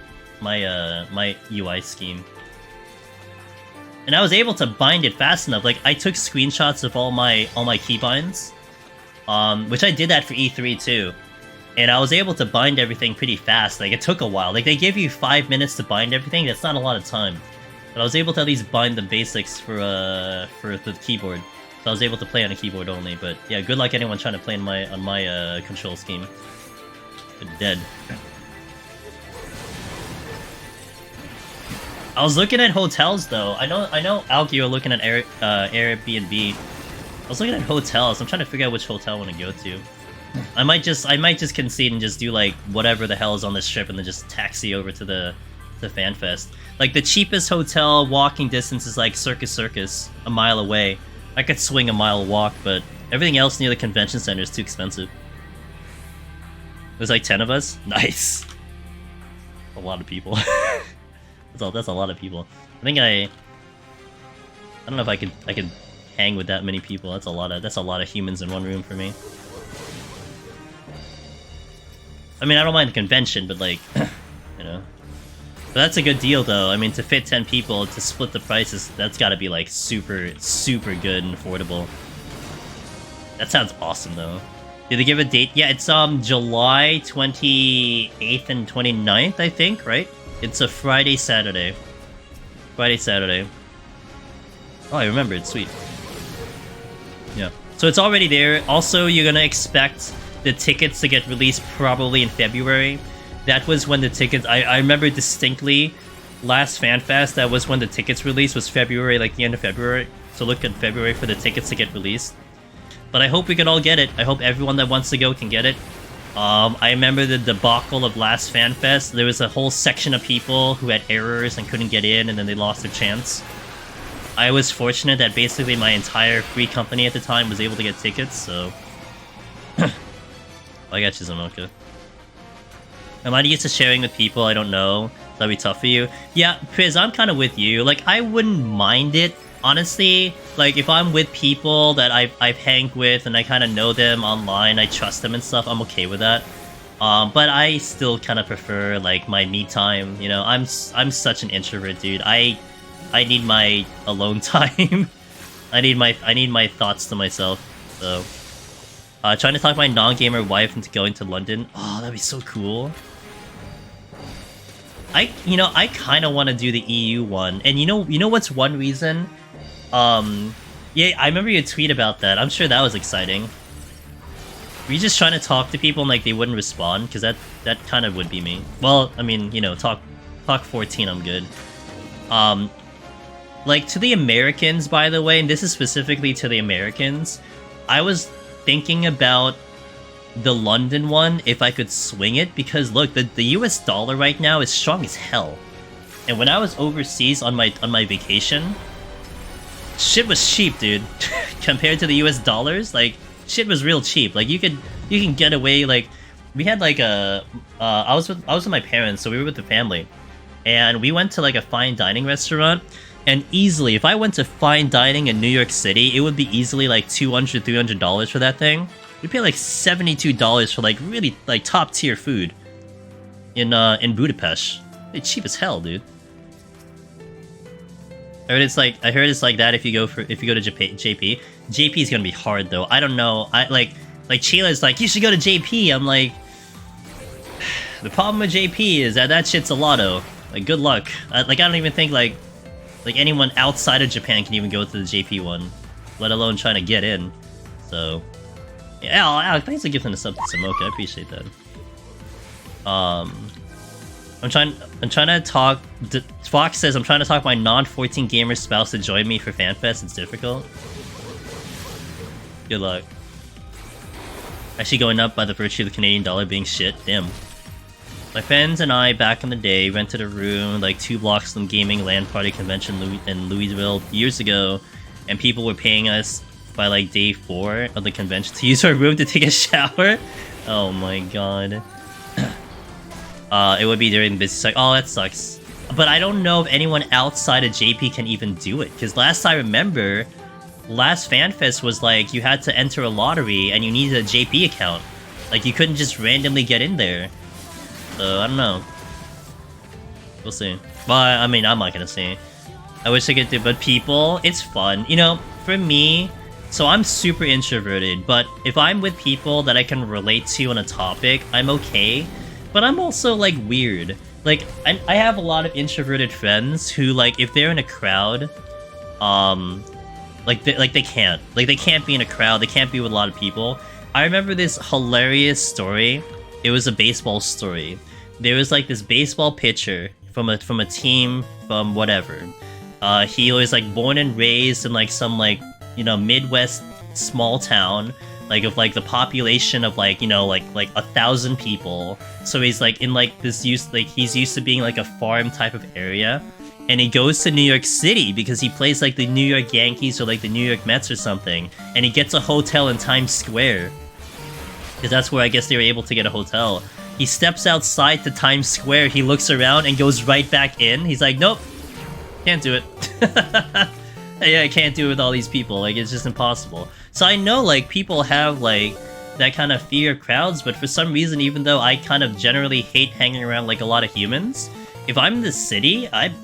UI scheme. And I was able to bind it fast enough. Like I took screenshots of all my keybinds, which I did that for E3 too. And I was able to bind everything pretty fast. Like it took a while. Like they give you 5 minutes to bind everything. That's not a lot of time. But I was able to at least bind the basics for the keyboard. So I was able to play on a keyboard only. But yeah, good luck anyone trying to play on my control scheme. They're dead. I was looking at hotels though. I know Alki, you're looking at Airbnb. I was looking at hotels. I'm trying to figure out which hotel I want to go to. I might just concede and just do like whatever the hell is on this trip and then just taxi over to to FanFest. Like, the cheapest hotel walking distance is like Circus Circus, a mile away. I could swing a mile walk, but everything else near the convention center is too expensive. There's like 10 of us? Nice! A lot of people. That's a lot of people. I think I don't know if I could hang with that many people. That's a lot of humans in one room for me. I mean, I don't mind the convention, but like, you know. But that's a good deal, though. I mean, to fit 10 people, to split the prices, that's gotta be like super, super good and affordable. That sounds awesome, though. Did they give a date? Yeah, it's July 28th and 29th, I think, right? It's a Friday, Saturday. Friday, Saturday. Oh, I remember. It's sweet. Yeah. So it's already there. Also, you're gonna expect the tickets to get released probably in February. That was when the tickets... I remember distinctly last FanFest, that was when the tickets released, was February, like the end of February. So look at February for the tickets to get released. But I hope we can all get it. I hope everyone that wants to go can get it. I remember the debacle of last FanFest. There was a whole section of people who had errors and couldn't get in, and then they lost their chance. I was fortunate that basically my entire free company at the time was able to get tickets, so... I got you, Zamoka. Am I used to sharing with people I don't know? That'd be tough for you. Yeah, Priz, I'm kind of with you. Like, I wouldn't mind it, honestly. Like, if I'm with people that I've hanged with and I kind of know them online, I trust them and stuff, I'm okay with that. But I still kind of prefer, like, my me time. You know, I'm such an introvert, dude. I need my alone time. I need my thoughts to myself. So, trying to talk my non-gamer wife into going to London. Oh, that'd be so cool. I kind of want to do the EU one, and you know what's one reason? Yeah, I remember your tweet about that. I'm sure that was exciting. Were you just trying to talk to people and like they wouldn't respond? Because that kind of would be me. Well, I mean, you know, talk 14, I'm good. Like, to the Americans, by the way, and this is specifically to the Americans, I was thinking about the London one, if I could swing it, because look, the US dollar right now is strong as hell. And when I was overseas on my vacation, shit was cheap, dude. Compared to the US dollars, like, shit was real cheap. Like, you can get away, like, we had like a I was with my parents, so we were with the family. And we went to like a fine dining restaurant, and easily, if I went to fine dining in New York City, it would be easily like $200, $300 for that thing. We pay like $72 for like really like top tier food in Budapest. It's cheap as hell, dude. I heard it's like that if you go to JP. JP is gonna be hard though. I don't know. I like Chila's like, you should go to JP. I'm like, the problem with JP is that shit's a lotto. Like, good luck. I don't even think like anyone outside of Japan can even go to the JP one, let alone trying to get in. So. Yeah, Alec, thanks for gifting the sub to Samoka. I appreciate that. I'm trying to talk. Fox says I'm trying to talk my non-14 gamer spouse to join me for FanFest. It's difficult. Good luck. Actually going up by the virtue of the Canadian dollar being shit. Damn. My friends and I, back in the day, rented a room like 2 blocks from gaming LAN party convention in Louisville years ago, and people were paying us by like day 4 of the convention to use our room to take a shower. Oh my god. It would be during busy cycle. Oh, that sucks. But I don't know if anyone outside of JP can even do it, because last I remember, last FanFest was like you had to enter a lottery and you needed a JP account. Like, you couldn't just randomly get in there. So I don't know. We'll see. Well, I mean, I'm not gonna see. I wish I could do, but people, it's fun. You know, for me, so I'm super introverted, but if I'm with people that I can relate to on a topic, I'm okay. But I'm also, like, weird. Like, I have a lot of introverted friends who, like, if they're in a crowd, they can't. Like, they can't be in a crowd, they can't be with a lot of people. I remember this hilarious story. It was a baseball story. There was, like, this baseball pitcher from a team from whatever. He was, like, born and raised in, like, some, like, you know, Midwest small town. like of like the population of like, you know, like 1,000 people. So he's like in like this he's used to being like a farm type of area, and he goes to New York City because he plays like the New York Yankees or like the New York Mets or something, and he gets a hotel in Times Square because that's where I guess they were able to get a hotel. He steps outside to Times Square, he looks around and goes right back in. He's like, nope, can't do it. Yeah, I can't do it with all these people. Like, it's just impossible. So I know, like, people have, like, that kind of fear of crowds, but for some reason, even though I kind of generally hate hanging around, like, a lot of humans, if I'm in the city, I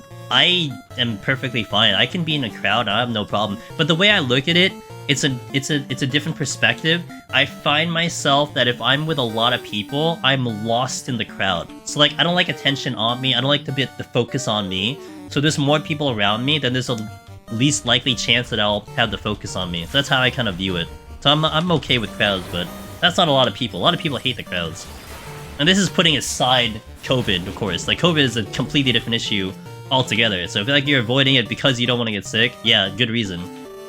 am perfectly fine. I can be in a crowd, I have no problem. But the way I look at it, it's a different perspective. I find myself that if I'm with a lot of people, I'm lost in the crowd. So, like, I don't like attention on me. I don't like the focus on me. So there's more people around me, then there's a least likely chance that I'll have the focus on me. So that's how I kind of view it. So I'm okay with crowds, but that's not a lot of people. A lot of people hate the crowds. And this is putting aside COVID, of course. Like, COVID is a completely different issue altogether. So if like you're avoiding it because you don't want to get sick, yeah, good reason.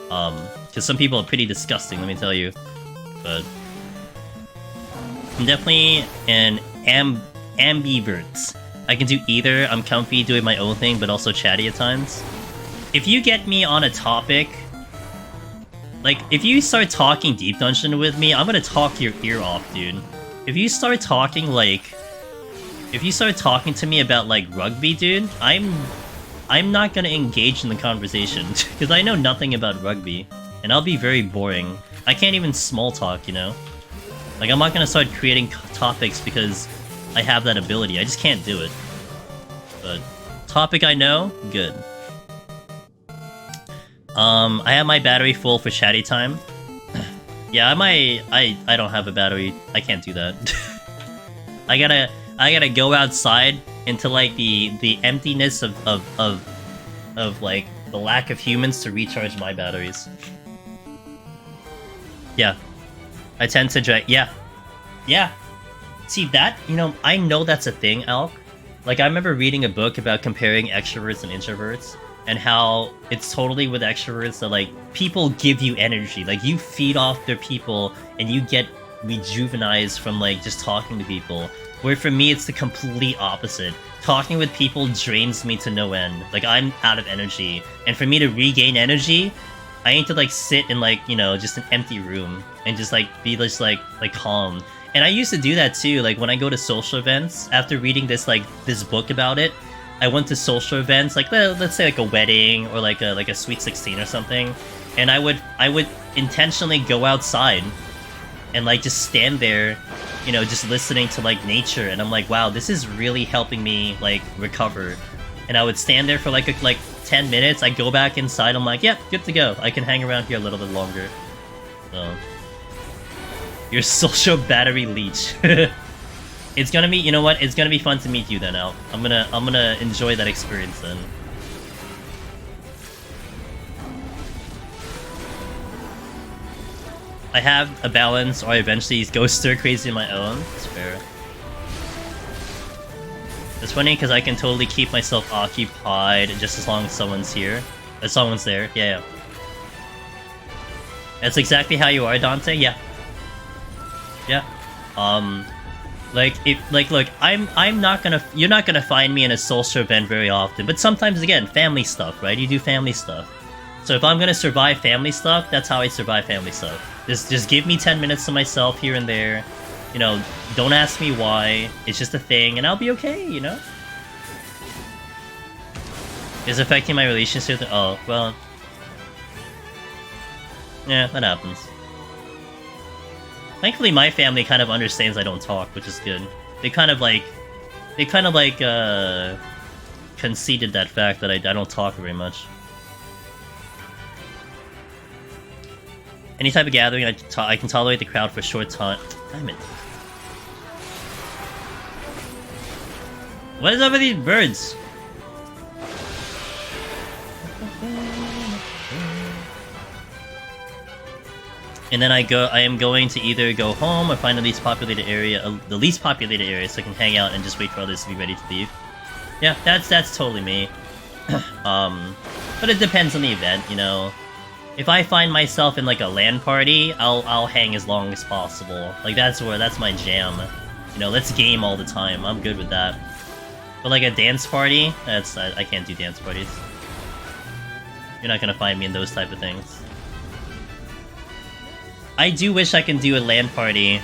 Because some people are pretty disgusting, let me tell you. But I'm definitely an ambivert. I can do either. I'm comfy doing my own thing, but also chatty at times. If you get me on a topic, like, if you start talking Deep Dungeon with me, I'm gonna talk your ear off, dude. If you start talking, like... If you start talking to me about, like, rugby, dude, I'm not gonna engage in the conversation, because I know nothing about rugby, and I'll be very boring. I can't even small talk, you know? Like, I'm not gonna start creating topics because I have that ability. I just can't do it. But, topic I know? Good. I have my battery full for chatty time. Yeah, I don't have a battery. I can't do that. I gotta go outside into like the emptiness of like the lack of humans to recharge my batteries. Yeah. I tend to drag. Yeah. Yeah. See that? You know, I know that's a thing, Alk. Like, I remember reading a book about comparing extroverts and introverts, and how it's totally with extroverts that, like, people give you energy. Like, you feed off their people, and you get rejuvenized from, like, just talking to people. Where for me, it's the complete opposite. Talking with people drains me to no end. Like, I'm out of energy. And for me to regain energy, I need to, like, sit in, like, you know, just an empty room, and just, like, be just, like calm. And I used to do that, too. Like, when I go to social events, after reading this book about it, I went to social events, like, let's say, like, a wedding, or, like a Sweet 16 or something, and I would intentionally go outside, and, like, just stand there, you know, just listening to, like, nature, and I'm like, wow, this is really helping me, like, recover. And I would stand there for, like 10 minutes, I go back inside, I'm like, yeah, good to go, I can hang around here a little bit longer. So... Your social battery leech. It's gonna be, you know what? It's gonna be fun to meet you then, Al. I'm gonna enjoy that experience then. I have a balance, or I eventually go stir crazy on my own. It's fair. It's funny because I can totally keep myself occupied just as long as someone's here. As someone's there. Yeah, yeah. That's exactly how you are, Dante. Yeah. Yeah. Look, I'm not gonna, you're not gonna find me in a social event very often, but sometimes, again, family stuff, right? You do family stuff. So if I'm gonna survive family stuff, that's how I survive family stuff. Just give me 10 minutes to myself here and there. You know, don't ask me why. It's just a thing, and I'll be okay, you know? Is it affecting my relationship? Oh, well... Yeah, that happens. Thankfully, my family kind of understands I don't talk, which is good. They kind of conceded that fact that I don't talk very much. Any type of gathering, I can tolerate the crowd for a short time. Damn it. What is up with these birds? And then I am going to either go home or find the least populated area, so I can hang out and just wait for others to be ready to leave. Yeah, that's totally me. But it depends on the event, you know. If I find myself in like a LAN party, I'll hang as long as possible. Like that's my jam. You know, let's game all the time. I'm good with that. But like a dance party, I can't do dance parties. You're not gonna find me in those type of things. I do wish I can do a LAN party,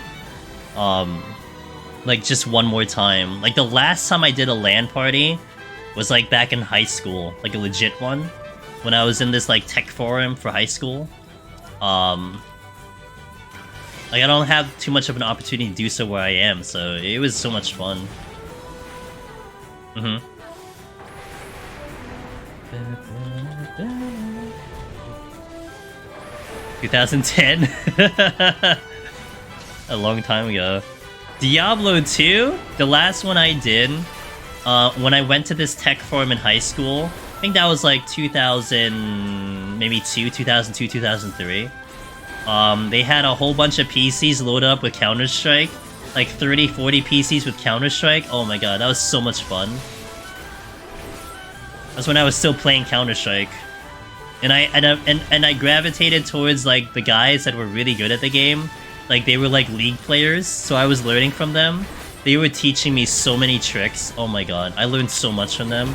like just one more time. Like the last time I did a LAN party was like back in high school, like a legit one, when I was in this like tech forum for high school. Like I don't have too much of an opportunity to do so where I am, so it was so much fun. 2010? A long time ago. Diablo 2? The last one I did, when I went to this tech forum in high school, I think that was like 2000, maybe 2002, 2003. They had a whole bunch of PCs loaded up with Counter-Strike. Like 30, 40 PCs with Counter-Strike. Oh my god, that was so much fun. That's when I was still playing Counter-Strike. And I gravitated towards like the guys that were really good at the game. Like they were like League players, so I was learning from them. They were teaching me so many tricks. Oh my god, I learned so much from them.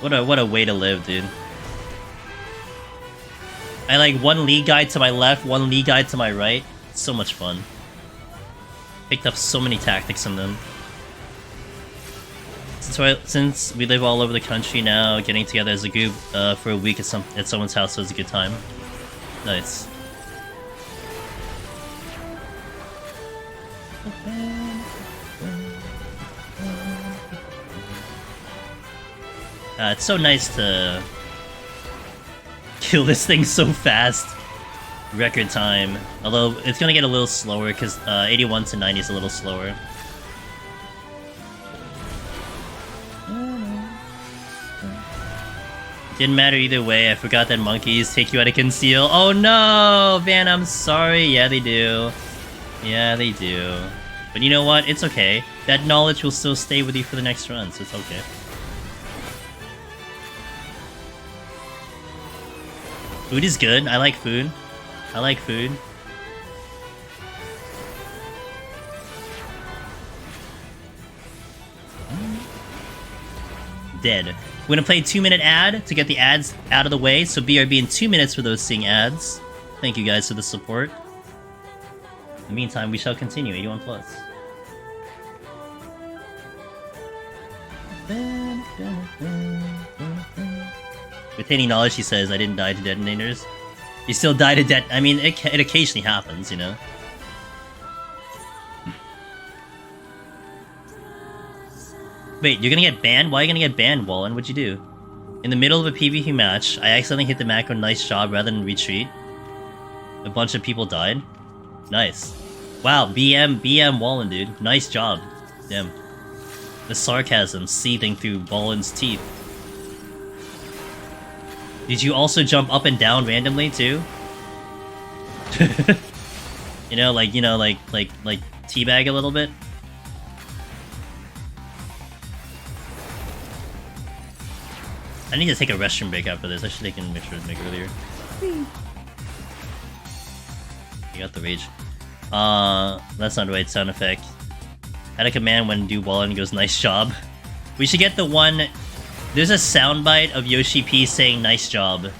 What a way to live, dude. I like one League guy to my left, one League guy to my right. It's so much fun. Picked up so many tactics from them. Since we live all over the country now, getting together as a group for a week at someone's house was a good time. Nice. It's so nice to kill this thing so fast. Record time. Although, it's gonna get a little slower, because 81 to 90 is a little slower. Didn't matter either way, I forgot that monkeys take you out of conceal. Oh no! Van, I'm sorry. Yeah, they do. Yeah, they do. But you know what? It's okay. That knowledge will still stay with you for the next run, so it's okay. Food is good. I like food. I like food. Dead. We're gonna play a 2-minute ad to get the ads out of the way, so BRB in 2 minutes for those seeing ads. Thank you guys for the support. In the meantime, we shall continue 81 plus. Retaining knowledge, he says, I didn't die to detonators. You still die to I mean, it occasionally happens, you know? Wait, you're gonna get banned? Why are you gonna get banned, Wallen? What'd you do? In the middle of a PvP match, I accidentally hit the macro nice job rather than retreat. A bunch of people died. Nice. Wow, BM Wallen, dude. Nice job. Damn. The sarcasm seething through Wallen's teeth. Did you also jump up and down randomly, too? you know, like teabag a little bit? I need to take a restroom break after this. I should take a picture to make earlier. You got the rage. That's not the right sound effect. Had a command when do wall and goes nice job. We should get the one. There's a soundbite of Yoshi P saying nice job.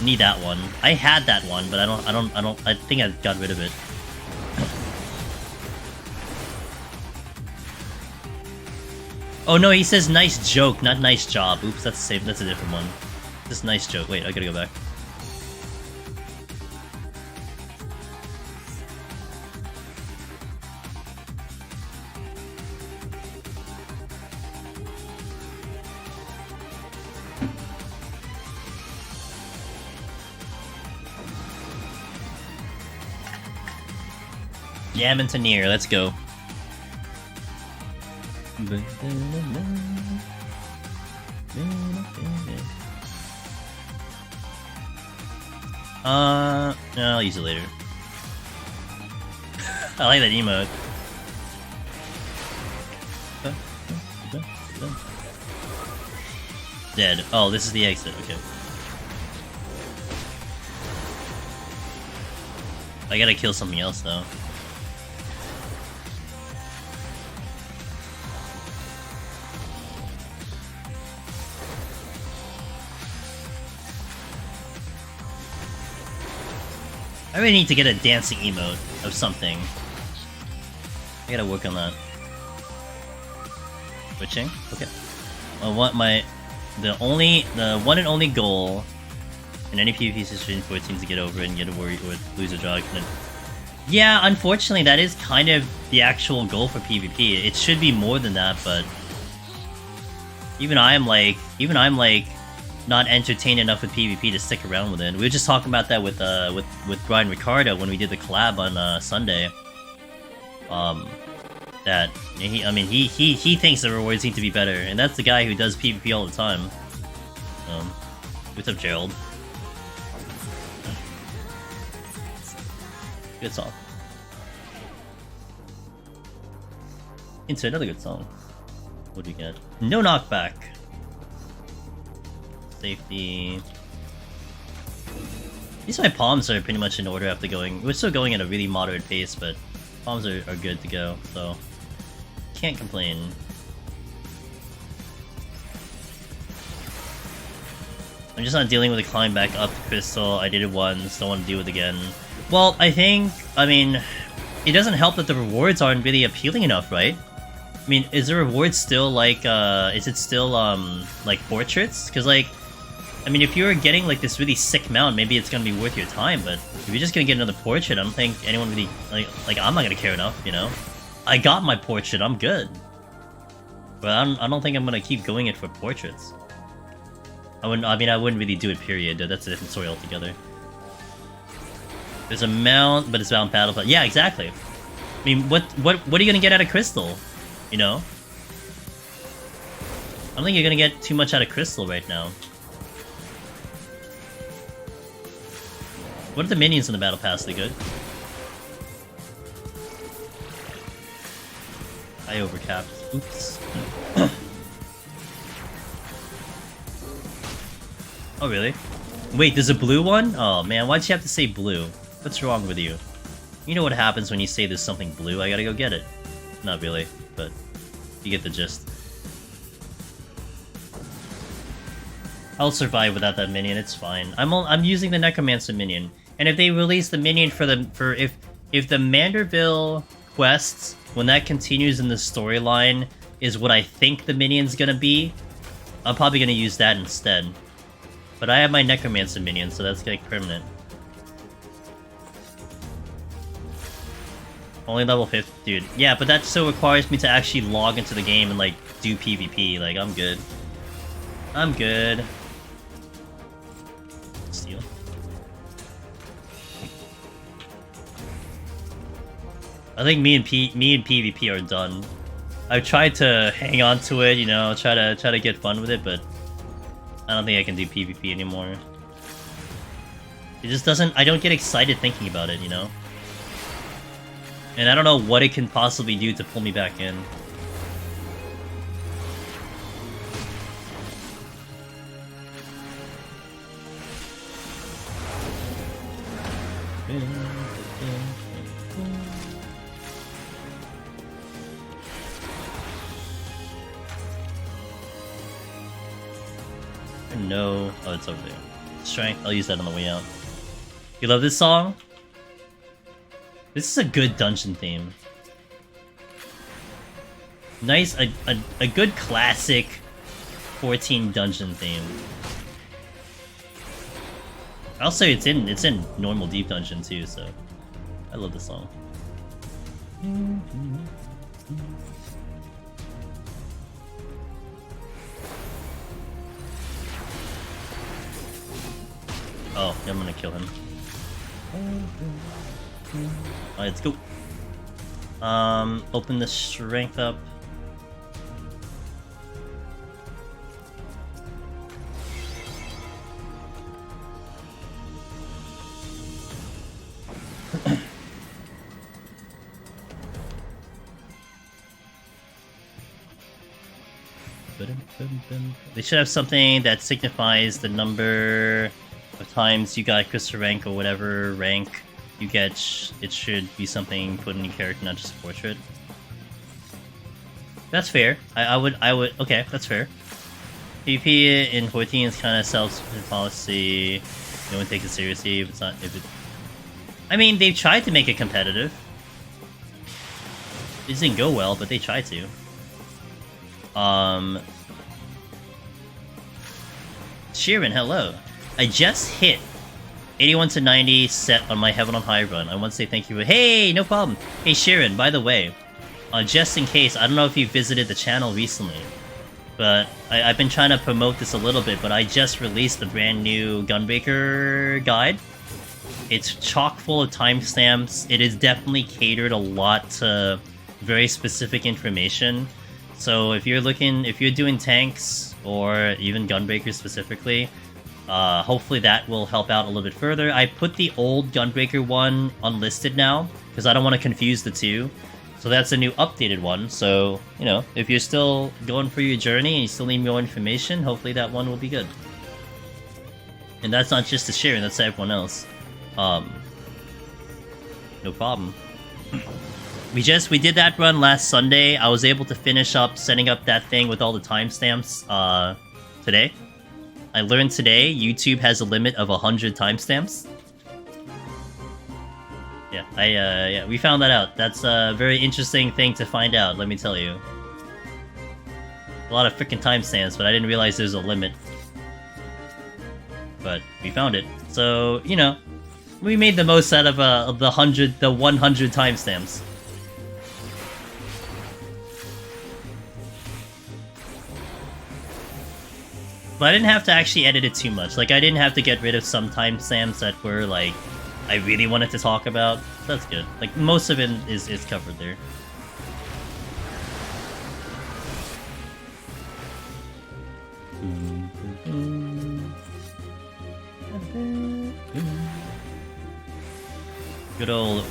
Need that one. I had that one, but I think I got rid of it. Oh no, he says nice joke, not nice job. Oops, that's the same. That's a different one. This nice joke. Wait, I gotta go back. Jam into near. Let's go. No, I'll use it later. I like that emote. Dead. Oh, this is the exit, okay. I gotta kill something else though. I really need to get a dancing emote of something. I gotta work on that. Switching? Okay. I want the one and only goal in any PvP situation for a team to get over and get a worry with lose a draw. Yeah, unfortunately that is kind of the actual goal for PvP. It should be more than that, but even I'm like not entertained enough with PvP to stick around with it. We were just talking about that with Brian Ricardo when we did the collab on Sunday. That he thinks the rewards need to be better, and that's the guy who does PvP all the time. What's up, Gerald? Good song. Into another good song. What do you get? No knockback. Safety. At least my palms are pretty much in order after going. We're still going at a really moderate pace, but palms are good to go, so can't complain. I'm just not dealing with the climb back up the crystal. I did it once, don't want to do it again. Well, I mean, it doesn't help that the rewards aren't really appealing enough, right? I mean, is the reward still like, is it still, like Potsherds? Because, like, I mean, if you're getting, like, this really sick mount, maybe it's gonna be worth your time, but if you're just gonna get another Portrait, I don't think anyone really, like, I'm not gonna care enough, you know? I got my Portrait, I'm good. But I don't think I'm gonna keep going it for Portraits. I wouldn't really do it, period. That's a different story altogether. There's a mount, but it's mount battle, but yeah, exactly. I mean, what are you gonna get out of Crystal? You know? I don't think you're gonna get too much out of Crystal right now. What are the minions in the battle pass? They good? I overcapped. Oops. Oh, really? Wait, there's a blue one? Oh, man, why'd you have to say blue? What's wrong with you? You know what happens when you say there's something blue? I gotta go get it. Not really, but you get the gist. I'll survive without that minion, it's fine. I'm using the Necromancer minion. And if they release the minion if the Manderville quests, when that continues in the storyline, is what I think the minion's gonna be, I'm probably gonna use that instead. But I have my Necromancer minion, so that's like permanent. Only level 50, dude. Yeah, but that still requires me to actually log into the game and like do PvP. Like, I'm good. I'm good. Steal. I think me and PvP are done. I've tried to hang on to it, you know, try to get fun with it, but I don't think I can do PvP anymore. It just doesn't. I don't get excited thinking about it, you know. And I don't know what it can possibly do to pull me back in. No. Oh, it's over there. Strength. I'll use that on the way out. You love this song? This is a good dungeon theme. Nice, a good classic 14 dungeon theme. I'll say it's in normal deep dungeon too, so I love this song. Oh, yeah, I'm gonna kill him. Alright, let's go. Open the strength up. They should have something that signifies the number of times you got Crystal rank or whatever rank you get it should be something put in your character, not just a portrait. That's fair. I would okay, that's fair. PvP in 14 is kind of self-policy. No one takes it seriously if it's not. I mean, they've tried to make it competitive. It didn't go well, but they tried to. Sheeran, hello. I just hit 81 to 90 set on my Heaven on High run. I want to say thank you. Hey, no problem. Hey, Sheeran, by the way, just in case, I don't know if you visited the channel recently, but I've been trying to promote this a little bit, but I just released the brand new Gunbreaker guide. It's chock full of timestamps. It is definitely catered a lot to very specific information. So if you're doing tanks, or even Gunbreaker specifically, hopefully that will help out a little bit further. I put the old Gunbreaker one unlisted now, because I don't want to confuse the two. So that's a new updated one, so, you know, if you're still going for your journey and you still need more information, hopefully that one will be good. And that's not just to Sharon, that's to everyone else. No problem. We did that run last Sunday. I was able to finish up setting up that thing with all the timestamps, today. I learned today YouTube has a limit of 100 timestamps. Yeah, yeah, we found that out. That's a very interesting thing to find out, let me tell you. A lot of freaking timestamps, but I didn't realize there's a limit. But we found it. So, you know, we made the most out of the 100 timestamps. But I didn't have to actually edit it too much. Like, I didn't have to get rid of some timestamps that were, like, I really wanted to talk about. So that's good. Like, most of it is covered there. Good old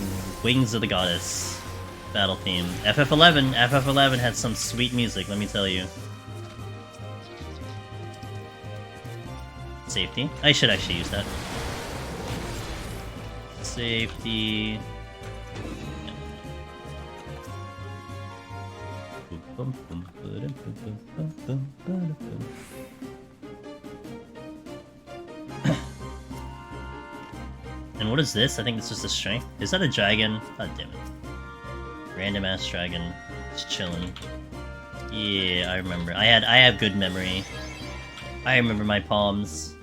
Wings of the Goddess battle theme. FF11 had some sweet music, let me tell you. Safety. I should actually use that. Safety. And what is this? I think it's just a strength. Is that a dragon? God damn it. Random ass dragon. Just chilling. Yeah, I remember. I have good memory. I remember my palms.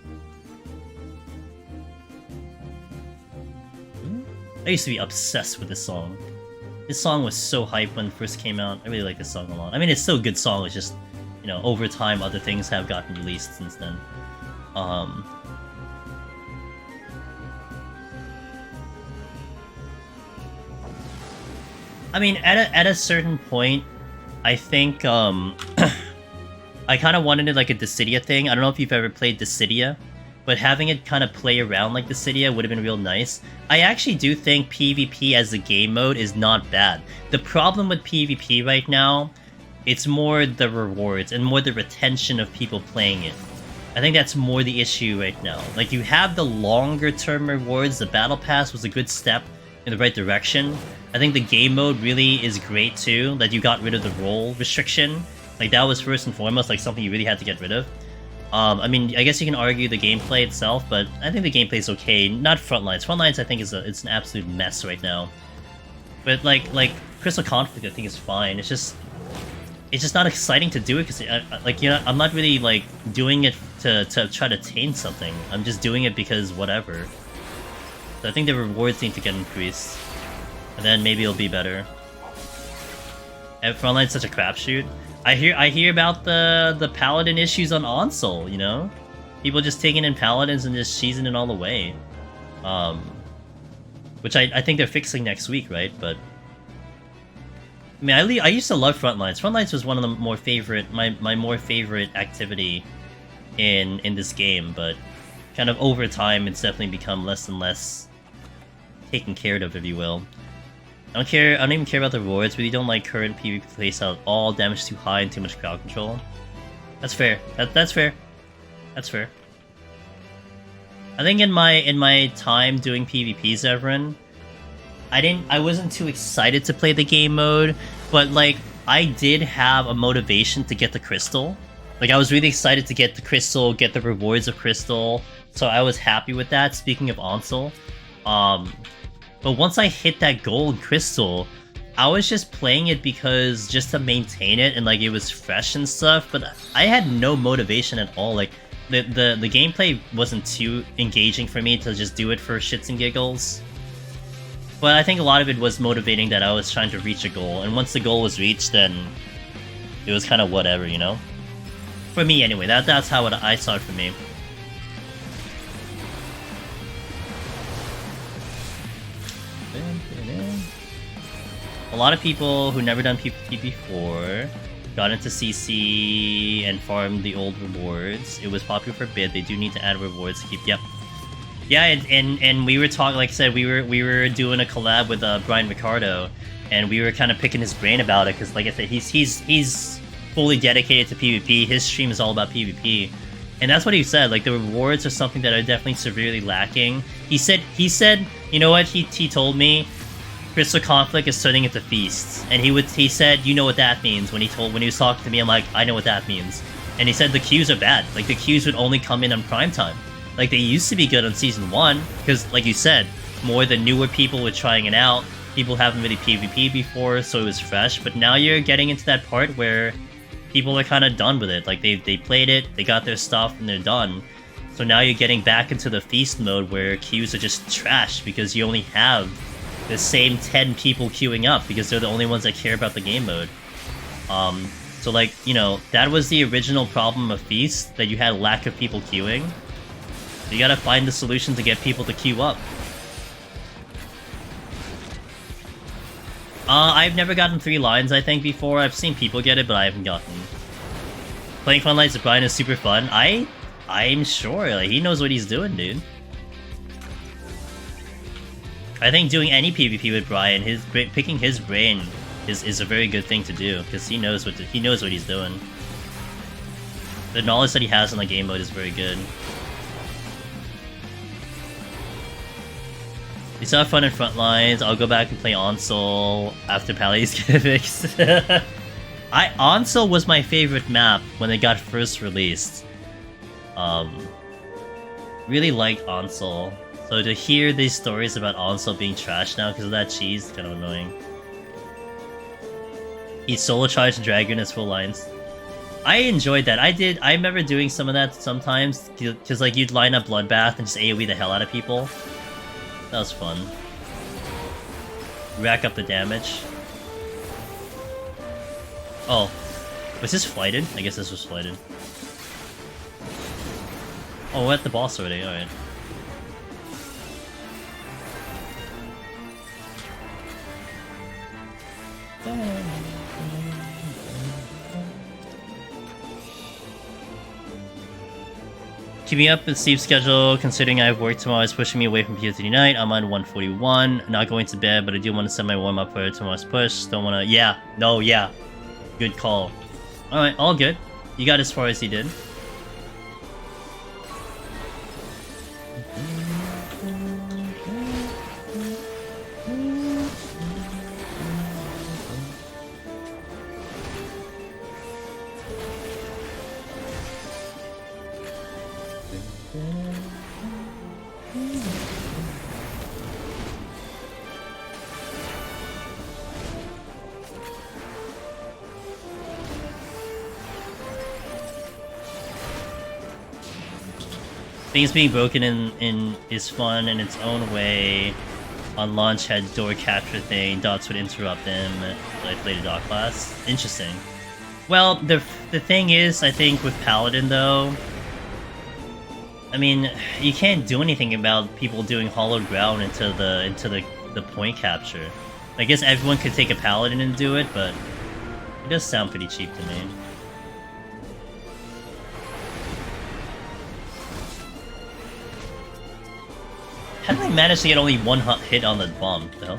I used to be obsessed with this song. This song was so hype when it first came out. I really like this song a lot. I mean, it's still a good song, it's just, you know, over time other things have gotten released since then. I mean, at a certain point, I think, I kind of wanted it like a Dissidia thing. I don't know if you've ever played Dissidia, but having it kind of play around like Dissidia would have been real nice. I actually do think PvP as a game mode is not bad. The problem with PvP right now, it's more the rewards and more the retention of people playing it. I think that's more the issue right now. Like, you have the longer term rewards, the Battle Pass was a good step in the right direction. I think the game mode really is great too, that you got rid of the role restriction. Like, that was first and foremost like something you really had to get rid of. I mean, I guess you can argue the gameplay itself, but I think the gameplay is okay. Not Frontlines. Frontlines, I think, it's an absolute mess right now. But like Crystal Conflict, I think is fine. It's just not exciting to do it because, like, you know, I'm not really like doing it to try to attain something. I'm just doing it because whatever. So I think the rewards need to get increased, and then maybe it'll be better. And Frontline's such a crapshoot. I hear about the paladin issues on Onsol, you know? People just taking in paladins and just cheesing it all the way. Which I think they're fixing next week, right? But I mean, I used to love Frontlines. Frontlines was one of the more favorite, my more favorite activity in this game, but kind of over time it's definitely become less and less taken care of, if you will. I don't even care about the rewards, but you don't like current PvP playstyle at all, damage too high and too much crowd control. That's fair. That's fair. That's fair. I think in my time doing PvP, Zevran, I wasn't too excited to play the game mode, but like I did have a motivation to get the crystal. Like I was really excited to get the crystal, get the rewards of crystal. So I was happy with that. Speaking of Ansel, but once I hit that gold crystal, I was just playing it because just to maintain it and like it was fresh and stuff. But I had no motivation at all. Like the gameplay wasn't too engaging for me to just do it for shits and giggles. But I think a lot of it was motivating that I was trying to reach a goal, and once the goal was reached, then it was kind of whatever, you know? For me, anyway. That's how I saw it for me. A lot of people who never done PvP before got into CC and farmed the old rewards. It was popular for a bit. They do need to add rewards to keep... Yep. Yeah, and we were talking, like I said, we were doing a collab with Brian Ricardo, and we were kind of picking his brain about it, because like I said, he's fully dedicated to PvP. His stream is all about PvP, and that's what he said. Like the rewards are something that are definitely severely lacking. He said, you know what? He told me, Crystal Conflict is turning into feasts, and he said, you know what that means. When he was talking to me, I'm like, I know what that means. And he said the queues are bad. Like the queues would only come in on prime time. Like, they used to be good on Season 1, because, like you said, more of the newer people were trying it out. People haven't really PvP before, so it was fresh. But now you're getting into that part where people are kind of done with it. Like, they played it, they got their stuff, and they're done. So now you're getting back into the feast mode where queues are just trash, because you only have the same 10 people queuing up, because they're the only ones that care about the game mode. So, like, you know, that was the original problem of Feast, that you had a lack of people queuing. You gotta find the solution to get people to queue up. I've never gotten 3 lines, I think, before. I've seen people get it, but I haven't gotten. Playing Fun Lights with Brian is super fun. I'm sure, like, he knows what he's doing, dude. I think doing any PvP with Brian, picking his brain is a very good thing to do, because he knows what he's doing. The knowledge that he has on the game mode is very good. We still have fun in Frontlines. I'll go back and play Ansel after Pally's get fixed. Ansel was my favorite map when it got first released. Really liked Ansel. So to hear these stories about Ansel being trashed now because of that cheese is kind of annoying. He solo charged Dragon as full lines. I enjoyed that. I remember doing some of that sometimes, because like you'd line up Bloodbath and just AoE the hell out of people. That was fun. Rack up the damage. Oh. Was this flighted? I guess this was flighted. Oh, we're at the boss already, alright. Keeping up with Steve's schedule, considering I have work tomorrow, is pushing me away from PoTD night. I'm on 141, not going to bed, but I do want to send my warm-up for tomorrow's push. Don't want to... Yeah. No, yeah. Good call. Alright, all good. You got as far as he did. Things being broken in is fun in its own way. On launch had door capture thing, dots would interrupt them. I played a dot class. Interesting. Well, the thing is, I think with Paladin though, I mean, you can't do anything about people doing hollowed ground into the point capture. I guess everyone could take a Paladin and do it, but it does sound pretty cheap to me. How did I manage to get only one hit on the bomb, though?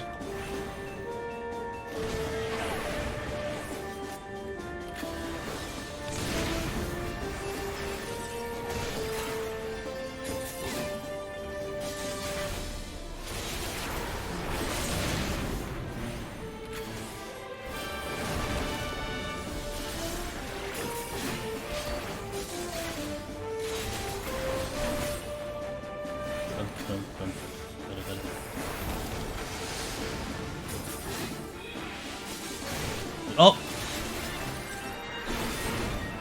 Oh!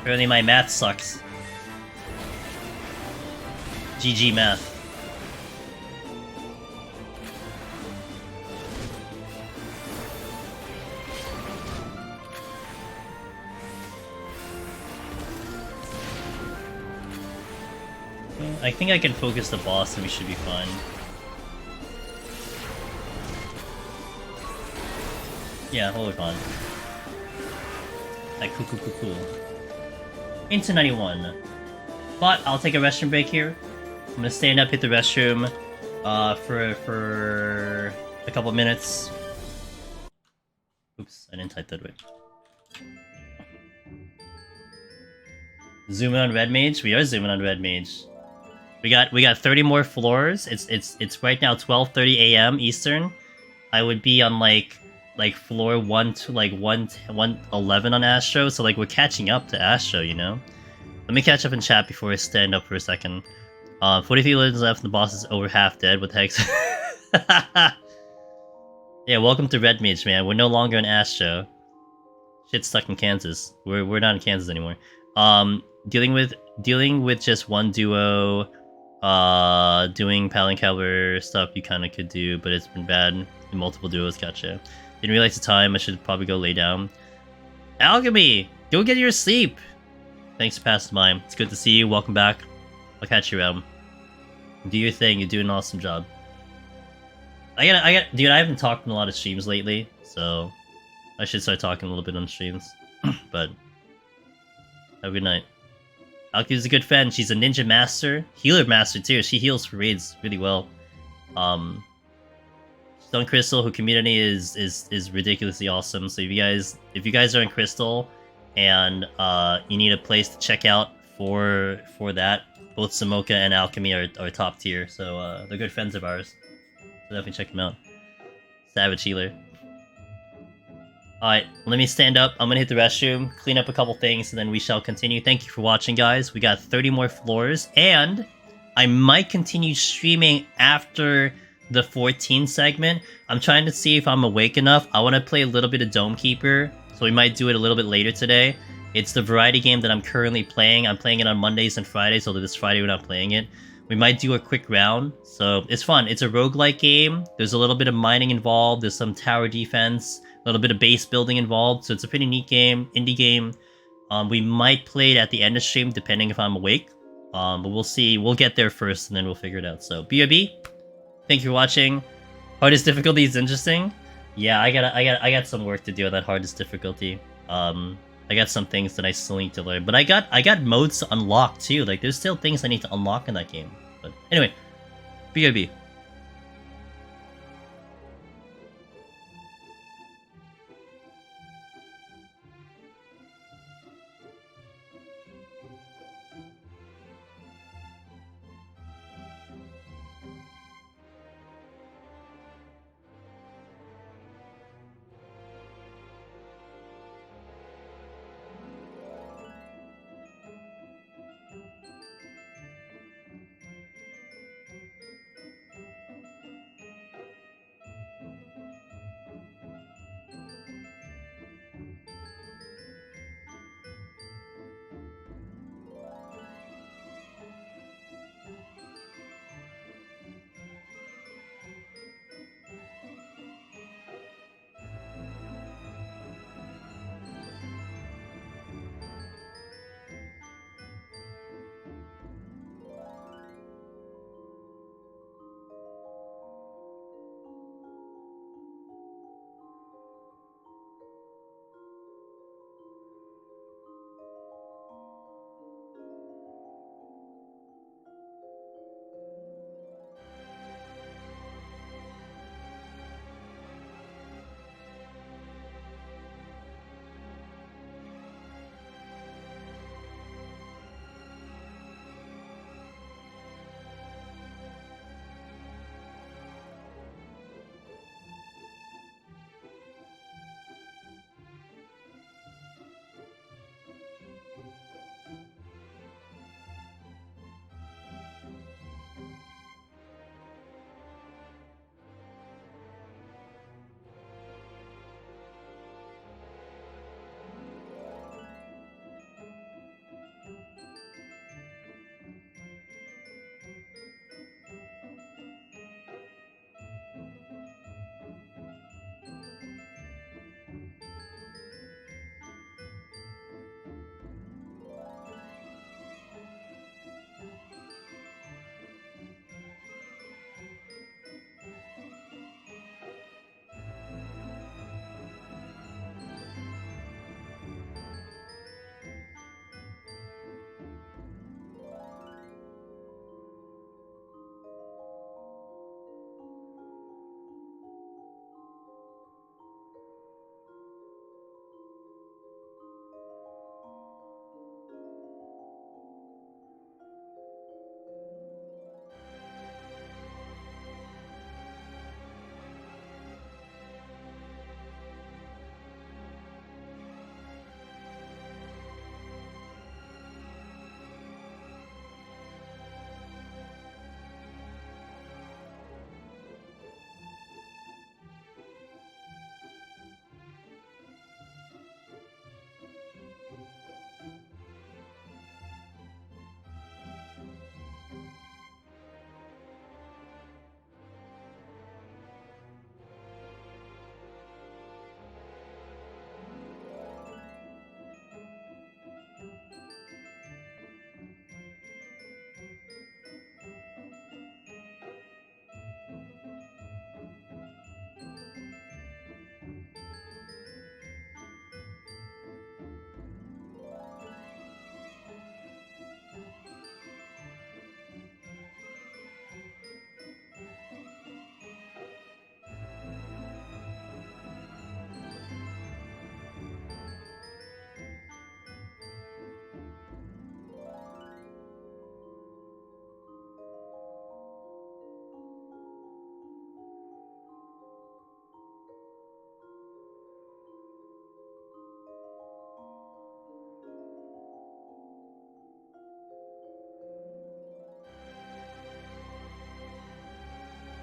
Apparently my math sucks. GG math. I think I can focus the boss and we should be fine. Yeah, hold on. Like, cool. Into 91. But I'll take a restroom break here. I'm gonna stand up, hit the restroom, for a couple minutes. Oops, I didn't type that right. Zoom in on Red Mage. We are zooming on Red Mage. We got 30 more floors. It's right now 12:30 a.m. Eastern. I would be on like floor 1 to like 111 on Astro, so like we're catching up to Astro, you know? Let me catch up in chat before I stand up for a second. 43 legends left and the boss is over half dead. What the heck? Yeah, welcome to Red Mage, man. We're no longer in Astro. Shit's stuck in Kansas. We're not in Kansas anymore. Dealing with just one duo, doing Palincaliber stuff you kind of could do, but it's been bad in multiple duos. Gotcha. Didn't realize the time. I should probably go lay down. Alchemy, go get your sleep. Thanks for passing by. It's good to see you. Welcome back. I'll catch you around. Do your thing. You're doing an awesome job. Dude, I haven't talked in a lot of streams lately, so I should start talking a little bit on streams. But have a good night. Alky's a good fan. She's a ninja master, healer master too. She heals for raids really well. Stone Crystal, who community is ridiculously awesome. So if you guys are in Crystal and you need a place to check out for that, both Samoka and Alchemy are top tier. So they're good friends of ours. So definitely check them out. Savage healer. Alright, let me stand up. I'm gonna hit the restroom, clean up a couple things, and then we shall continue. Thank you for watching, guys. We got 30 more floors, and I might continue streaming after the 14 segment. I'm trying to see if I'm awake enough. I want to play a little bit of Dome Keeper, so we might do it a little bit later today. It's the variety game that I'm currently playing. I'm playing it on Mondays and Fridays, although this Friday we're not playing it. We might do a quick round, so it's fun. It's a roguelike game. There's a little bit of mining involved. There's some tower defense. A little bit of base building involved, so it's a pretty neat game, indie game. We might play it at the end of stream, depending if I'm awake. But we'll see. We'll get there first, and then we'll figure it out. So, BRB, thank you for watching. Hardest difficulty is interesting. Yeah, I got some work to do on that hardest difficulty. I got some things that I still need to learn, but I got modes to unlock too. Like, there's still things I need to unlock in that game. But anyway, BRB.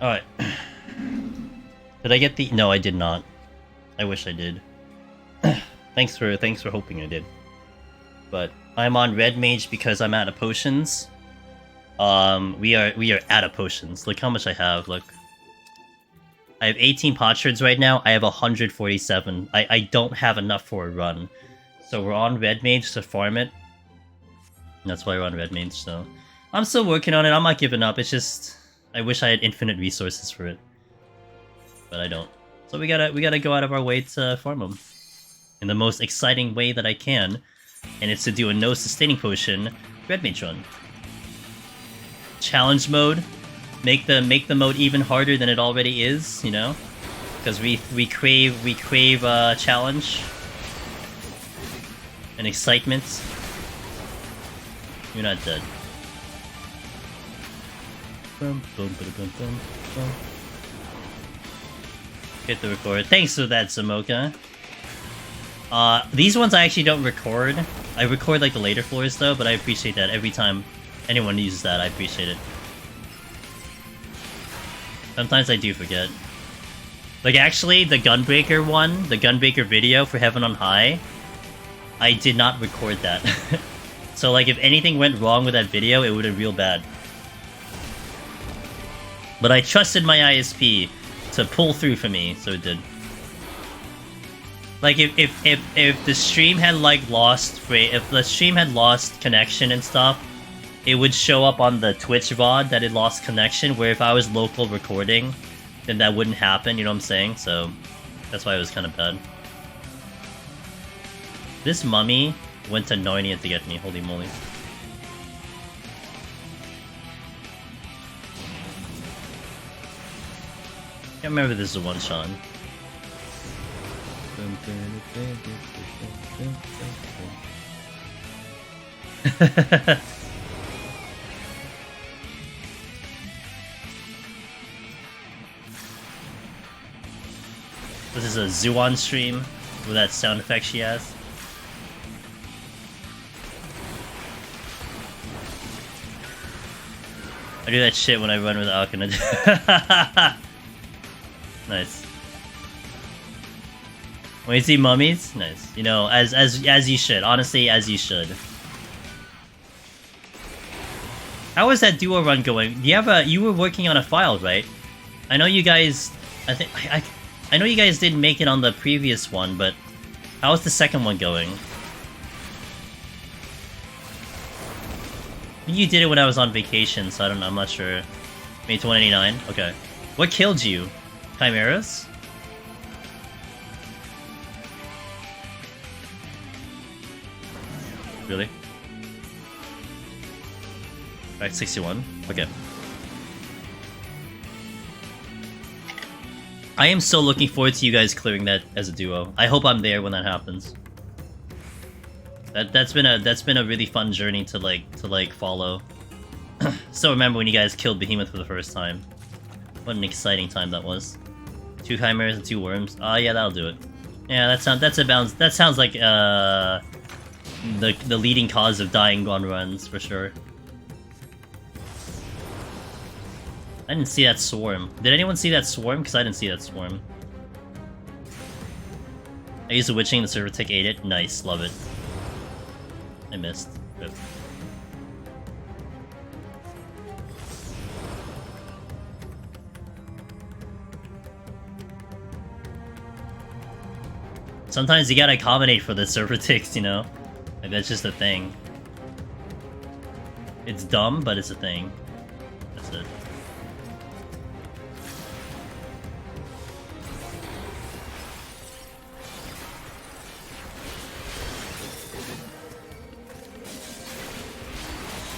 Alright. Did I get the... No, I did not. I wish I did. Thanks for hoping I did. But I'm on red mage because I'm out of potions. We are out of potions. Look how much I have, look. I have 18 Potsherds right now, I have 147. I don't have enough for a run. So we're on red mage to farm it. That's why we're on red mage, so... I'm still working on it, I'm not giving up, it's just... I wish I had infinite resources for it. But I don't. So we gotta go out of our way to farm them. In the most exciting way that I can. And it's to do a no sustaining potion red mage run. Challenge mode. Make the mode even harder than it already is, you know? Because we crave challenge. And excitement. You're not dead. Hit the record. Thanks for that, Samoka. These ones I actually don't record. I record like the later floors though, but I appreciate that every time anyone uses that. I appreciate it. Sometimes I do forget. Like actually, the Gunbreaker one, the Gunbreaker video for Heaven on High, I did not record that. So like if anything went wrong with that video, it would have been real bad. But I trusted my ISP to pull through for me, so it did. Like if the stream had like if the stream had lost connection and stuff, it would show up on the Twitch VOD that it lost connection, where if I was local recording, then that wouldn't happen, you know what I'm saying? So that's why it was kind of bad. This mummy went to Narnia to get me, holy moly. Can't remember if this is a one-shot. This is a Zuon stream with that sound effect she has. I do that shit when I run with Alkana. Nice. When you see mummies, nice. You know, as you should. Honestly, as you should. How is that duo run going? You were working on a file, right? I know you guys. I know you guys didn't make it on the previous one, but how's the second one going? You did it when I was on vacation, so I don't know. I'm not sure. Maybe 189. Okay. What killed you? Chimeras? Really? Right, 61. Okay. I am so looking forward to you guys clearing that as a duo. I hope I'm there when that happens. That's been a really fun journey to follow. Still remember when you guys killed Behemoth for the first time. What an exciting time that was. 2 chimeras and 2 worms. Ah, yeah, that'll do it. Yeah, that sounds like the leading cause of dying on runs for sure. I didn't see that swarm. Did anyone see that swarm? Because I didn't see that swarm. I used the witching, the server tick ate it. Nice, love it. I missed. Good. Sometimes you gotta accommodate for the server ticks, you know? Like, that's just a thing. It's dumb, but it's a thing. That's it.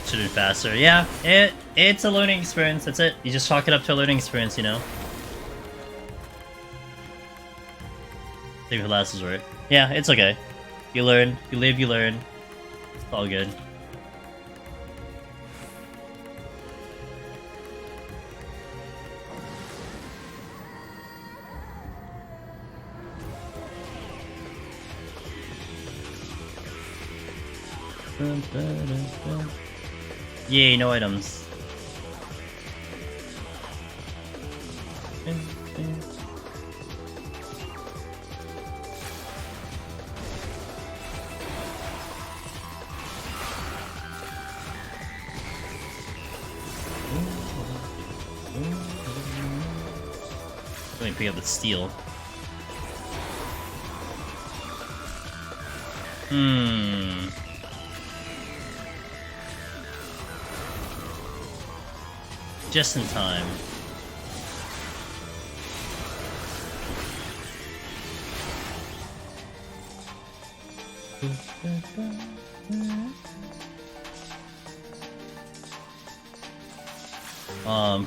Should have been faster. Yeah, it's a learning experience, that's it. You just chalk it up to a learning experience, you know? Save your last resort. Yeah, it's okay. You learn, you live, you learn. It's all good. Yay, no items. Let me pick up the steel. Just in time.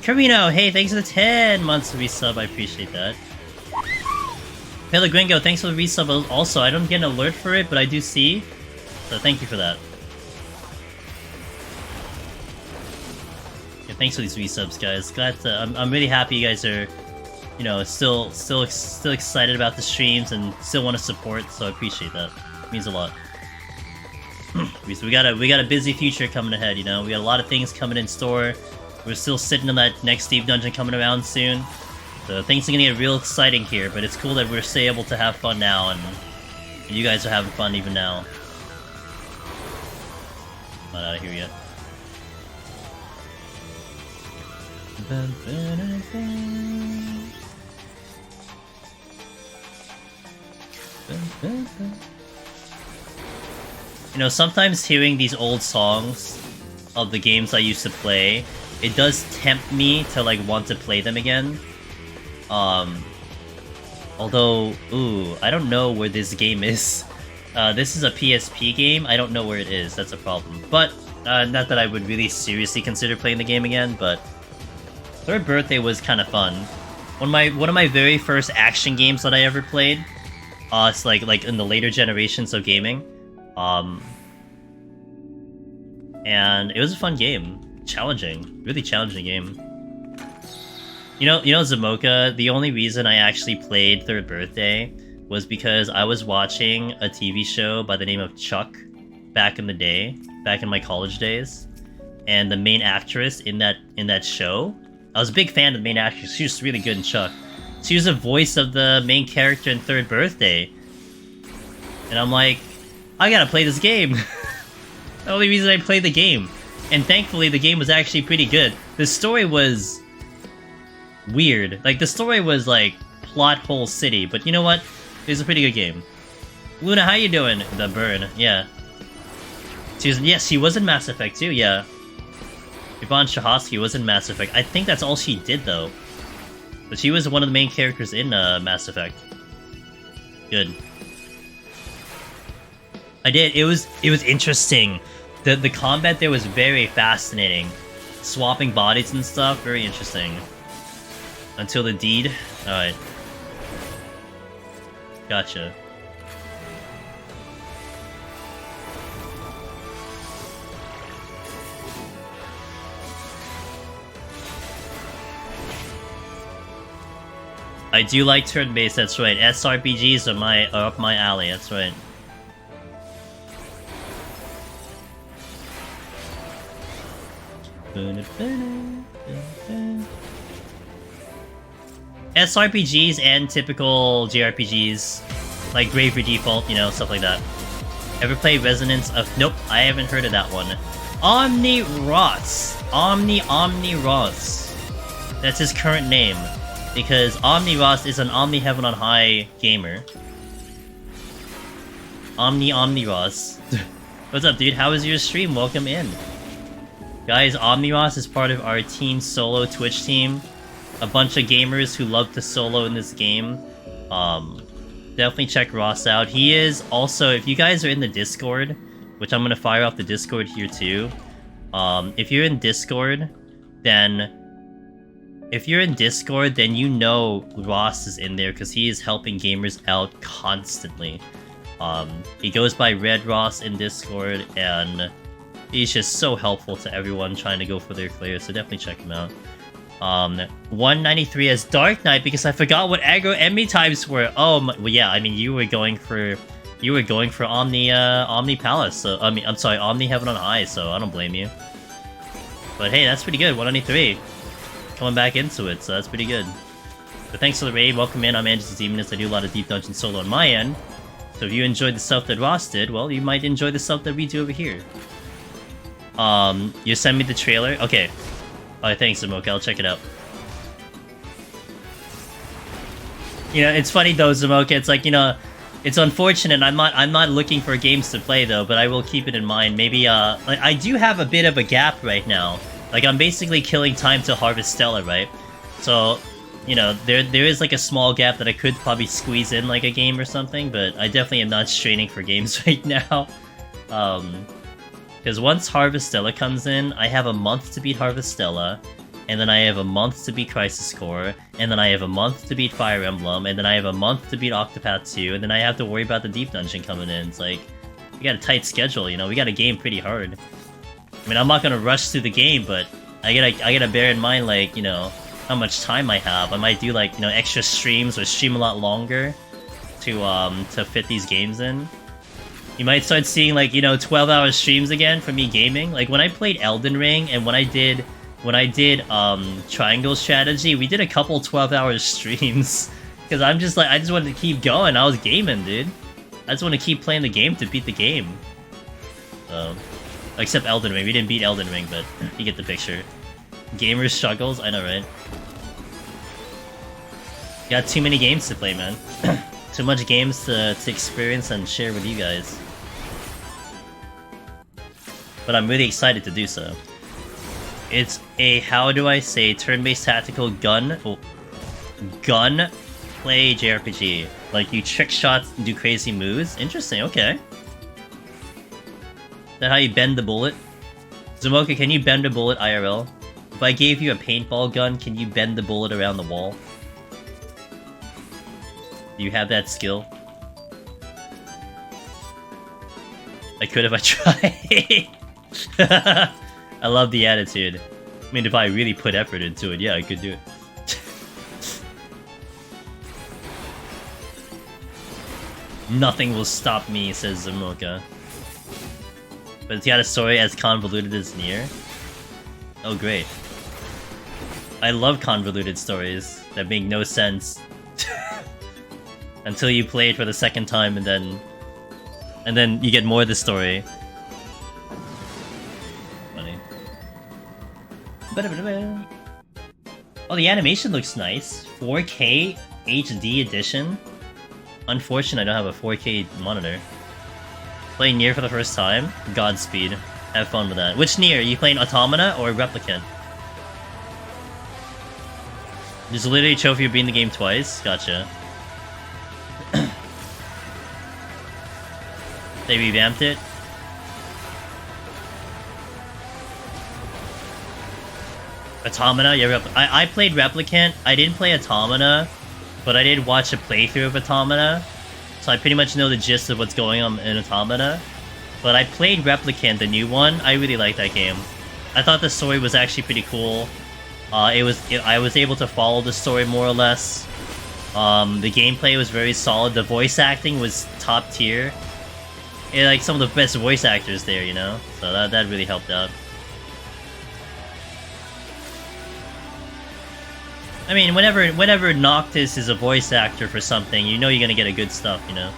Carino, hey, thanks for the 10 months of resub, I appreciate that. Pellegringo, thanks for the resub also. I don't get an alert for it, but I do see. So thank you for that. Yeah, thanks for these resubs, guys. Glad to, I'm really happy you guys are, you know, still excited about the streams and still want to support, so I appreciate that. It means a lot. we got a busy future coming ahead, you know. We got a lot of things coming in store. We're still sitting on that next deep dungeon coming around soon. So things are gonna get real exciting here, but it's cool that we're still able to have fun now, and you guys are having fun even now. Not out of here yet. You know, sometimes hearing these old songs of the games I used to play, it does tempt me to, like, want to play them again. Although, ooh, I don't know where this game is. This is a PSP game, I don't know where it is, that's a problem. But, not that I would really seriously consider playing the game again, but Third Birthday was kind of fun. One of my very first action games that I ever played. It's like in the later generations of gaming. And it was a fun game. Challenging. Really challenging game. You know, Zamoka, the only reason I actually played Third Birthday was because I was watching a TV show by the name of Chuck back in the day, back in my college days. And the main actress in that show, I was a big fan of the main actress. She was really good in Chuck. She was the voice of the main character in Third Birthday. And I'm like, I gotta play this game. The only reason I played the game. And thankfully, the game was actually pretty good. The story was weird. Like, the story was like plot hole city, but you know what? It was a pretty good game. Luna, how you doing? The burn, yeah. She was in Mass Effect too, yeah. Yvonne Shahosky was in Mass Effect. I think that's all she did though. But she was one of the main characters in Mass Effect. Good. I did. It was interesting. The combat there was very fascinating. Swapping bodies and stuff, very interesting. Until the deed? Alright. Gotcha. I do like turn-based, that's right. SRPGs are up my alley, that's right. SRPGs and typical JRPGs, like Gravely Default, you know, stuff like that. Ever play Resonance of... Nope, I haven't heard of that one. Omni Ross. Omni Ross. That's his current name. Because Omni Ross is an Omni Heaven on High gamer. Omni Ross. What's up, dude? How was your stream? Welcome in. Guys, Omni Ross is part of our team solo Twitch team. A bunch of gamers who love to solo in this game. Definitely check Ross out. He is also, if you guys are in the Discord, which I'm gonna fire off the Discord here too. If you're in Discord, then you know Ross is in there because he is helping gamers out constantly. He goes by Red Ross in Discord, and he's just so helpful to everyone trying to go for their clears, so definitely check him out. 193 as Dark Knight because I forgot what aggro enemy types were. Oh, well, yeah, I mean, you were going for Omni Palace, so, I'm sorry, Omni Heaven on High, so I don't blame you. But hey, that's pretty good, 193. Coming back into it, so that's pretty good. But thanks for the raid, welcome in, I'm Angels Demonist, I do a lot of Deep Dungeon solo on my end. So if you enjoyed the stuff that Ross did, well, you might enjoy the stuff that we do over here. You send me the trailer? Okay. Alright, thanks, Zamoka, I'll check it out. You know, it's funny though, Zamoka, it's like, you know, it's unfortunate, I'm not looking for games to play though, but I will keep it in mind. Maybe, like, I do have a bit of a gap right now. Like, I'm basically killing time to harvest Stella, right? So, you know, there is like a small gap that I could probably squeeze in like a game or something, but I definitely am not straining for games right now. Because once Harvest Stella comes in, I have a month to beat Harvest Stella, and then I have a month to beat Crisis Core, and then I have a month to beat Fire Emblem, and then I have a month to beat Octopath 2, and then I have to worry about the Deep Dungeon coming in. It's like, we got a tight schedule, you know, we got a game pretty hard. I mean, I'm not gonna rush through the game, but I gotta bear in mind, like, you know, how much time I have. I might do, like, you know, extra streams or stream a lot longer to fit these games in. You might start seeing, like, you know, 12-hour streams again for me gaming. Like, when I played Elden Ring and when I did Triangle Strategy, we did a couple 12-hour streams. Because I'm just like, I just wanted to keep going. I was gaming, dude. I just want to keep playing the game to beat the game. Except Elden Ring. We didn't beat Elden Ring, but you get the picture. Gamer struggles? I know, right? Got too many games to play, man. Too much games to experience and share with you guys. But I'm really excited to do so. It's a, how do I say, turn-based tactical gun play JRPG. Like, you trick shots and do crazy moves? Interesting, okay. Is that how you bend the bullet? Zamoka, can you bend a bullet IRL? If I gave you a paintball gun, can you bend the bullet around the wall? Do you have that skill? I could if I tried. I love the attitude. I mean, if I really put effort into it, yeah, I could do it. Nothing will stop me, says Zamoka. But it's got a story as convoluted as Nier. Oh, great. I love convoluted stories that make no sense. Until you play it for the second time and then you get more of the story. Funny. Oh, the animation looks nice. 4K HD edition. Unfortunate I don't have a 4K monitor. Playing Nier for the first time? Godspeed. Have fun with that. Which Nier? Are you playing Automata or Replicant? There's literally a trophy of beating the game twice? Gotcha. They revamped it? Automata? Yeah, I played Replicant. I didn't play Automata, but I did watch a playthrough of Automata. So I pretty much know the gist of what's going on in Automata. But I played Replicant, the new one. I really liked that game. I thought the story was actually pretty cool. I was able to follow the story more or less. The gameplay was very solid. The voice acting was top tier. And, like, some of the best voice actors there, you know? So that really helped out. I mean, whenever Noctis is a voice actor for something, you know you're gonna get a good stuff, you know?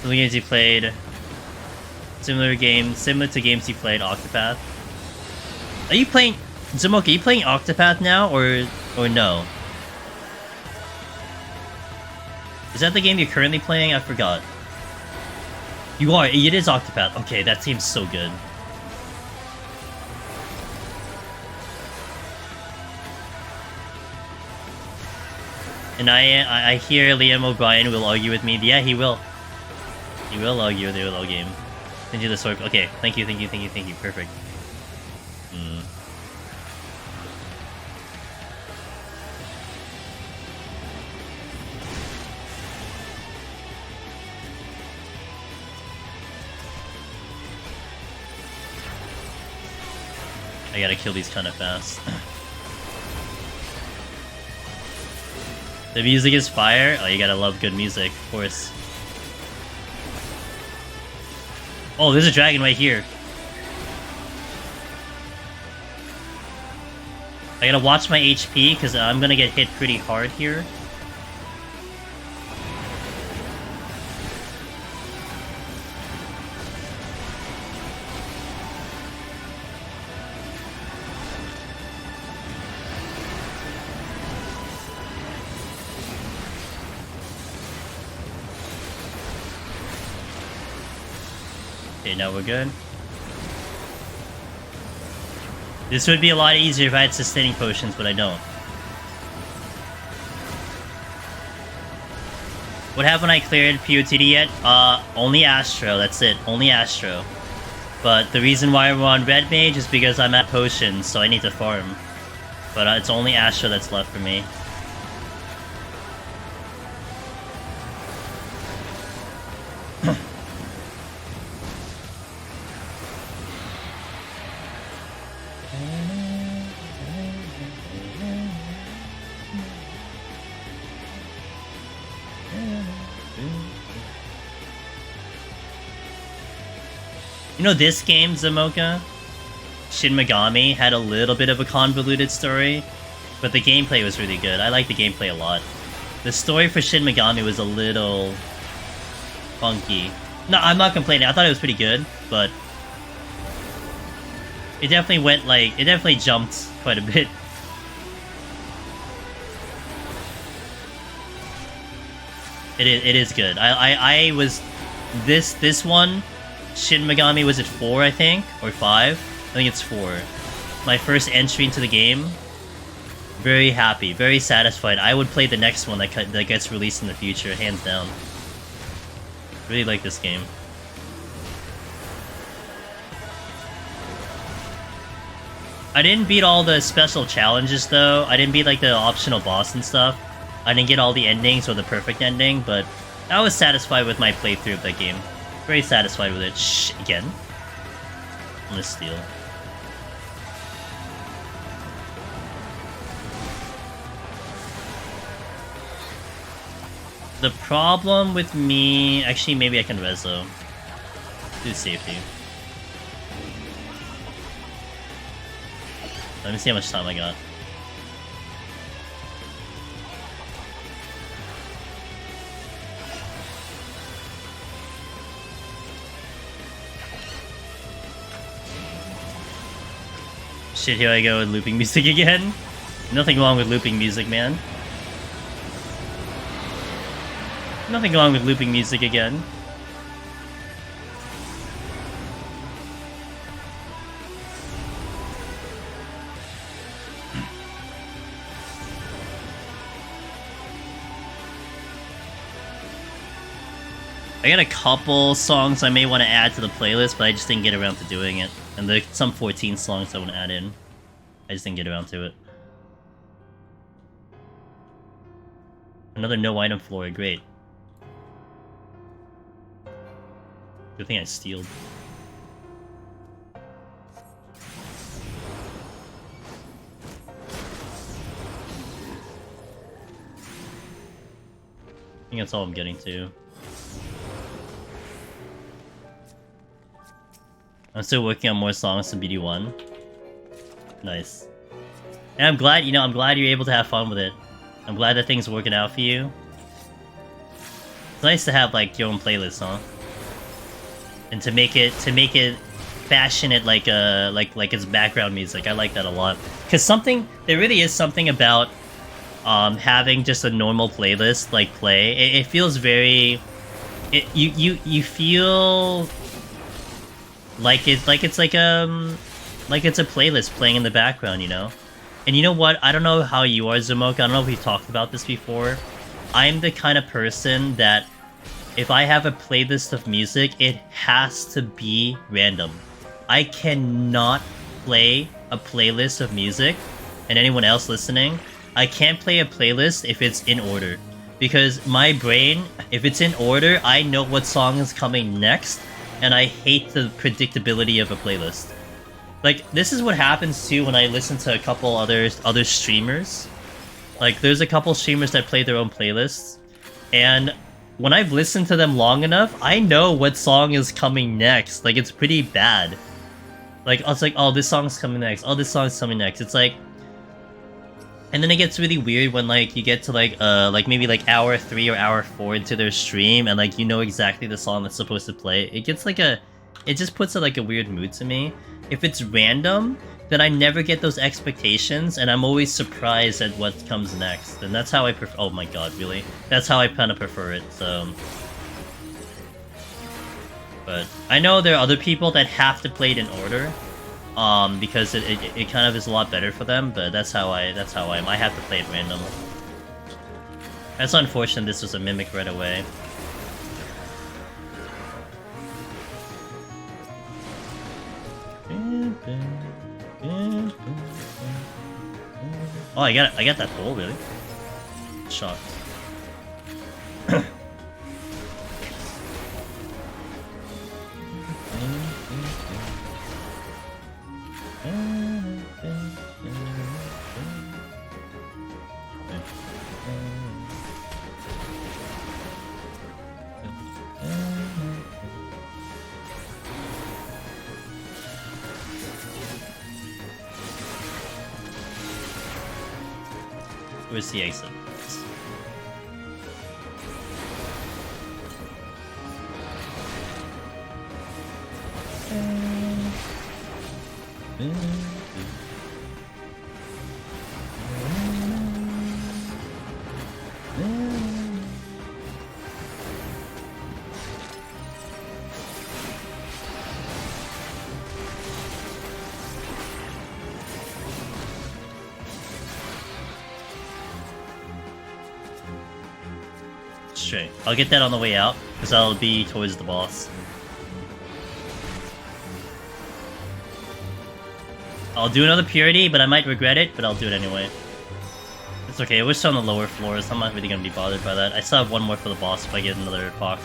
The games you played, similar to games you played, Octopath. Are you playing, Zamoka, are you playing Octopath now, or no? Is that the game you're currently playing? I forgot. You are, it is Octopath. Okay, that seems so good. And I hear Liam O'Brien will argue with me. Yeah, he will. He will argue with the little game. Into the sword. Okay, thank you. Perfect. I gotta kill these kind of fast. The music is fire. Oh, you gotta love good music, of course. Oh, there's a dragon right here. I gotta watch my HP, because I'm gonna get hit pretty hard here. Okay, now we're good. This would be a lot easier if I had sustaining potions, but I don't. What haven't I cleared PoTD yet? Only Astro, that's it. Only Astro. But the reason why we're on Red Mage is because I'm at potions, so I need to farm. But it's only Astro that's left for me. You know, this game, Zamoka, Shin Megami, had a little bit of a convoluted story, but the gameplay was really good. I like the gameplay a lot. The story for Shin Megami was a little funky. No, I'm not complaining. I thought it was pretty good, but it definitely went, like, it definitely jumped quite a bit. It is good. I was... This one... Shin Megami, was it 4, I think? Or 5? I think it's 4. My first entry into the game. Very happy, very satisfied. I would play the next one that gets released in the future, hands down. Really like this game. I didn't beat all the special challenges, though. I didn't beat, like, the optional boss and stuff. I didn't get all the endings or the perfect ending, but I was satisfied with my playthrough of that game. Very satisfied with it. Shh, again. I'm gonna steal. The problem with me... Actually, maybe I can reso. Do safety. Let me see how much time I got. Shit, here I go with looping music again. Nothing wrong with looping music, man. Nothing wrong with looping music again. I got a couple songs I may want to add to the playlist, but I just didn't get around to doing it. And there's some 14 songs I want to add in. I just didn't get around to it. Another no item floor, great. Good thing I stealed. I think that's all I'm getting to. I'm still working on more songs than BD1. Nice. And I'm glad, you know, I'm glad you're able to have fun with it. I'm glad that things are working out for you. It's nice to have, like, your own playlist, huh? And to make it fashion it like it's background music. I like that a lot. Cause there really is something about having just a normal playlist like play. It feels very, you feel like it's a playlist playing in the background, you know? And you know what? I don't know how you are, Zamoka. I don't know if we've talked about this before. I'm the kind of person that if I have a playlist of music, it has to be random. I cannot play a playlist of music, and anyone else listening, I can't play a playlist if it's in order. Because my brain, if it's in order, I know what song is coming next, and I hate the predictability of a playlist. Like, this is what happens too when I listen to a couple other streamers. Like, there's a couple streamers that play their own playlists, and when I've listened to them long enough, I know what song is coming next. Like, it's pretty bad. Like, I was like, oh, this song's coming next. Oh, this song's coming next. It's like... And then it gets really weird when, like, you get to, like maybe, like, hour 3 or hour 4 into their stream, and, like, you know exactly the song that's supposed to play. It gets, like, it just puts, like, a weird mood to me. If it's random, then I never get those expectations, and I'm always surprised at what comes next. And that's how I prefer... Oh my god, really? That's how I kind of prefer it, so... But I know there are other people that have to play it in order, because it kind of is a lot better for them, but that's how I am. I have to play it random. That's unfortunate this was a mimic right away. Oh, I got that hole, really? Shocked. Where's the exit? Straight. I'll get that on the way out, because I'll be towards the boss. I'll do another purity, but I might regret it, but I'll do it anyway. It's okay, we're still on the lower floors, I'm not really gonna be bothered by that. I still have one more for the boss if I get another box.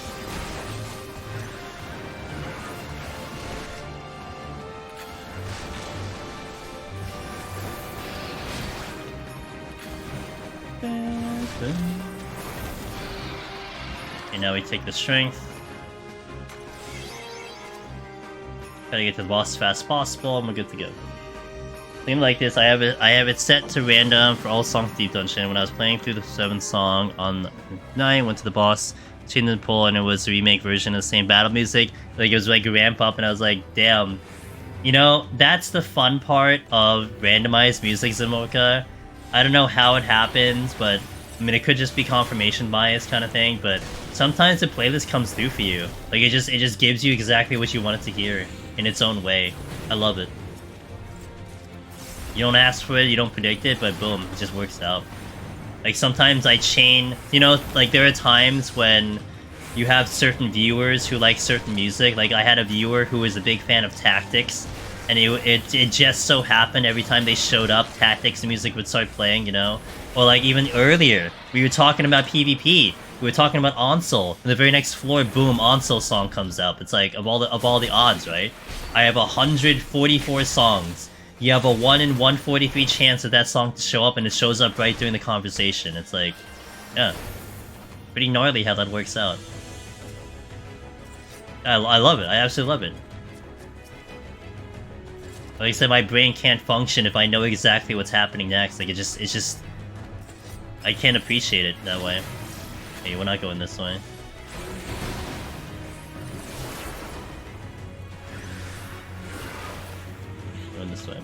Okay, now we take the strength. Gotta get to the boss as fast as possible, and we're good to go. Something like this, I have it set to random for all songs Deep Dungeon. When I was playing through the 7th song on night, went to the boss, changed the pull, and it was a remake version of the same battle music. Like, it was like ramp up, and I was like, damn. You know, that's the fun part of randomized music, Zamoka. I don't know how it happens, but I mean, it could just be confirmation bias kind of thing, but sometimes the playlist comes through for you. Like, it just gives you exactly what you want it to hear in its own way. I love it. You don't ask for it, you don't predict it, but boom, it just works out. Like, sometimes I chain... You know, like, there are times when you have certain viewers who like certain music. Like, I had a viewer who was a big fan of Tactics, and it just so happened every time they showed up, Tactics music would start playing, you know? Or, like, even earlier, we were talking about PvP. We were talking about Onsel. And the very next floor, boom, Onsel song comes up. It's like, of all the odds, right? I have 144 songs. You have a 1 in 143 chance of that song to show up, and it shows up right during the conversation. It's like, yeah. Pretty gnarly how that works out. I love it. I absolutely love it. Like I said, my brain can't function if I know exactly what's happening next. Like, it's just... I can't appreciate it that way. Hey, we're not going this way. Going this way.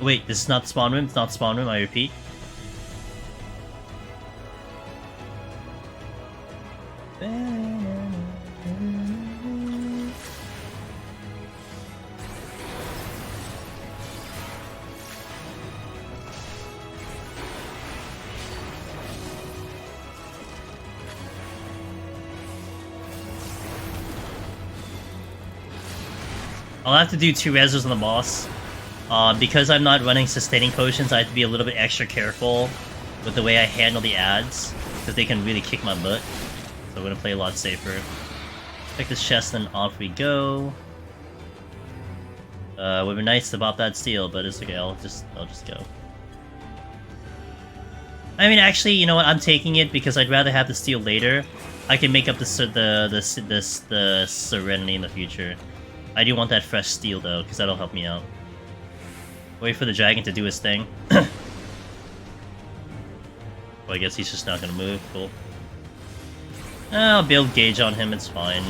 Wait, this is not the spawn room? It's not the spawn room, I repeat. I'll have to do 2 resos on the boss. Because I'm not running sustaining potions, I have to be a little bit extra careful with the way I handle the ads, because they can really kick my butt. So I'm gonna play a lot safer. Check this chest, and off we go. Would be nice to pop that steal, but it's okay. I'll just go. I mean, actually, you know what? I'm taking it because I'd rather have the steal later. I can make up the Serenity in the future. I do want that fresh steal though, because that'll help me out. Wait for the dragon to do his thing. Well, I guess he's just not gonna move. Cool. I'll build gauge on him. It's fine.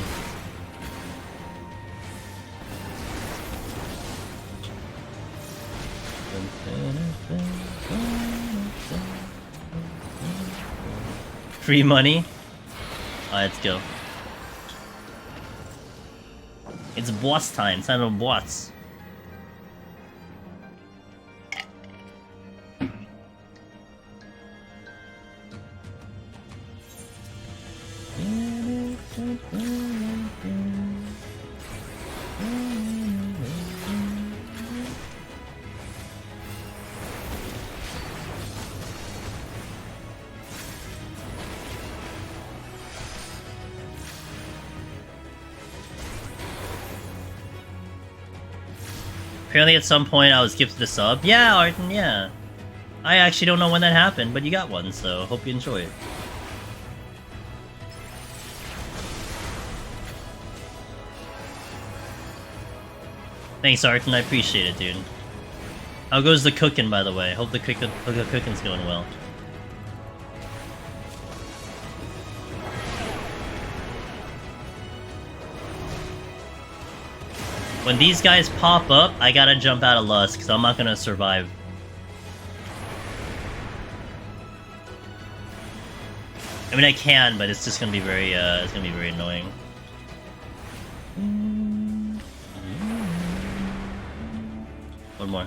Free money? Alright, let's go. It's boss time, time of boss. Apparently at some point I was gifted a sub. Yeah, Arden, yeah. I actually don't know when that happened, but you got one, so hope you enjoy it. Thanks, Arden, I appreciate it, dude. How goes the cooking, by the way? Hope the cooking's going well. When these guys pop up, I gotta jump out of Lust, because I'm not gonna survive. I mean, I can, but it's just gonna be very, it's gonna be very annoying. One more.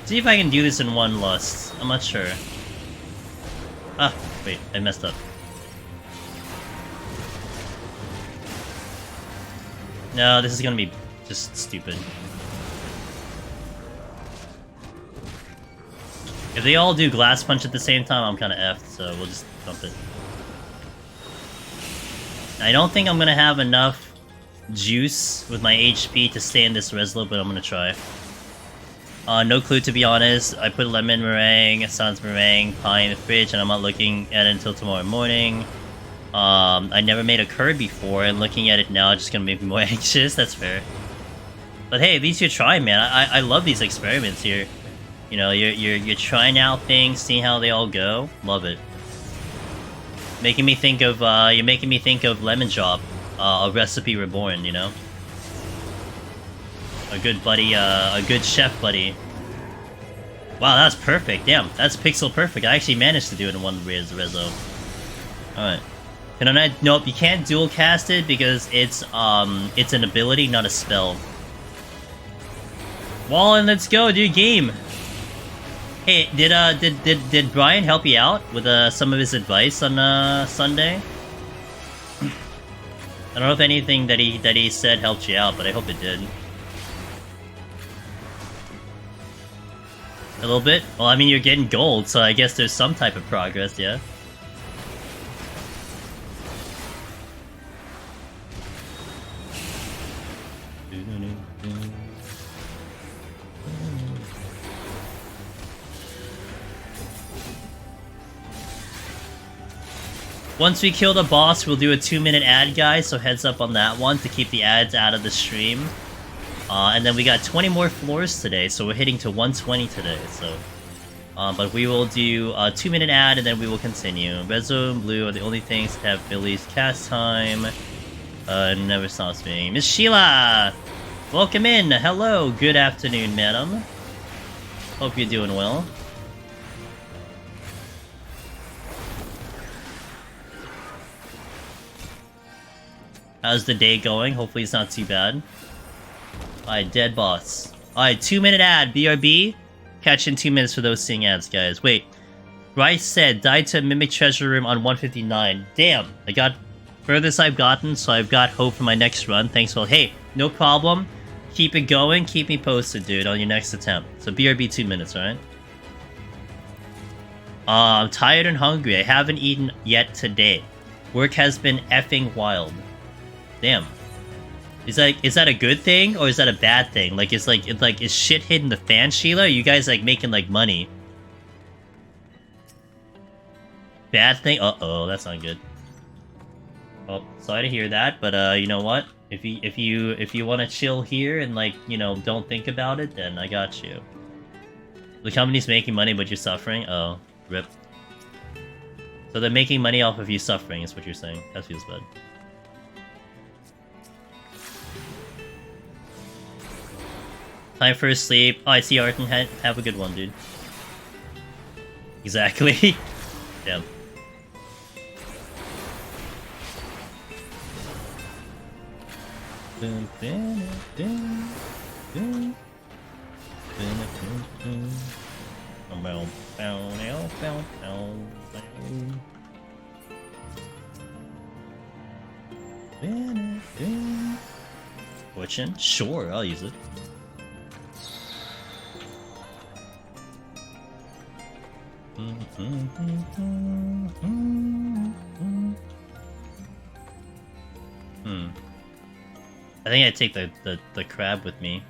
See if I can do this in one Lust. I'm not sure. Ah, wait, I messed up. No, this is gonna be just stupid. If they all do Glass Punch at the same time, I'm kinda effed, so we'll just dump it. I don't think I'm gonna have enough juice with my HP to stay in this Reslo, but I'm gonna try. No clue, to be honest. I put lemon meringue, sans meringue, pie in the fridge, and I'm not looking at it until tomorrow morning. I never made a curd before, and looking at it now just gonna make me more anxious. That's fair. But hey, at least you're trying, man. I love these experiments here. You know, you're trying out things, seeing how they all go. Love it. Making me think of you're making me think of Lemon Drop, a recipe reborn. You know. A good buddy, a good chef buddy. Wow, that's perfect. Damn, that's pixel perfect. I actually managed to do it in one rezo. Alright. Nope, you can't dual cast it because it's an ability, not a spell. Wallen, let's go, dude. Game. Hey, did Brian help you out with some of his advice on Sunday? I don't know if anything that he said helped you out, but I hope it did. A little bit? Well, I mean, you're getting gold, so I guess there's some type of progress, yeah? Once we kill the boss, we'll do a 2-minute ad, guys, so heads up on that one to keep the ads out of the stream. And then we got 20 more floors today, so we're hitting to 120 today, so... but we will do a 2-minute ad, and then we will continue. Rezo and Blue are the only things that have Billy's cast time. Never stops being. Miss Sheila! Welcome in! Hello! Good afternoon, madam. Hope you're doing well. How's the day going? Hopefully it's not too bad. Alright, dead boss. Alright, 2-minute ad, BRB. Catch in 2 minutes for those seeing ads, guys. Wait, Rice said, died to a mimic treasure room on 159. Damn, I got furthest I've gotten, so I've got hope for my next run. Thanks, well, hey, no problem. Keep it going, keep me posted, dude, on your next attempt. So BRB 2 minutes, alright? I'm tired and hungry. I haven't eaten yet today. Work has been effing wild. Damn. Is that a good thing or is that a bad thing? Like, is shit hitting the fan, Sheila? Or are you guys like making like money? Bad thing? Uh-oh, that's not good. Well, sorry to hear that, but you know what? If you want to chill here and like, you know, don't think about it, then I got you. The company's making money, but you're suffering? Oh, rip. So they're making money off of you suffering, is what you're saying. That feels bad. Time for a sleep. Oh, I see Arton. Have a good one, dude. Exactly. Damn. Fortune? Sure, I'll use it. I think I'd take the crab with me.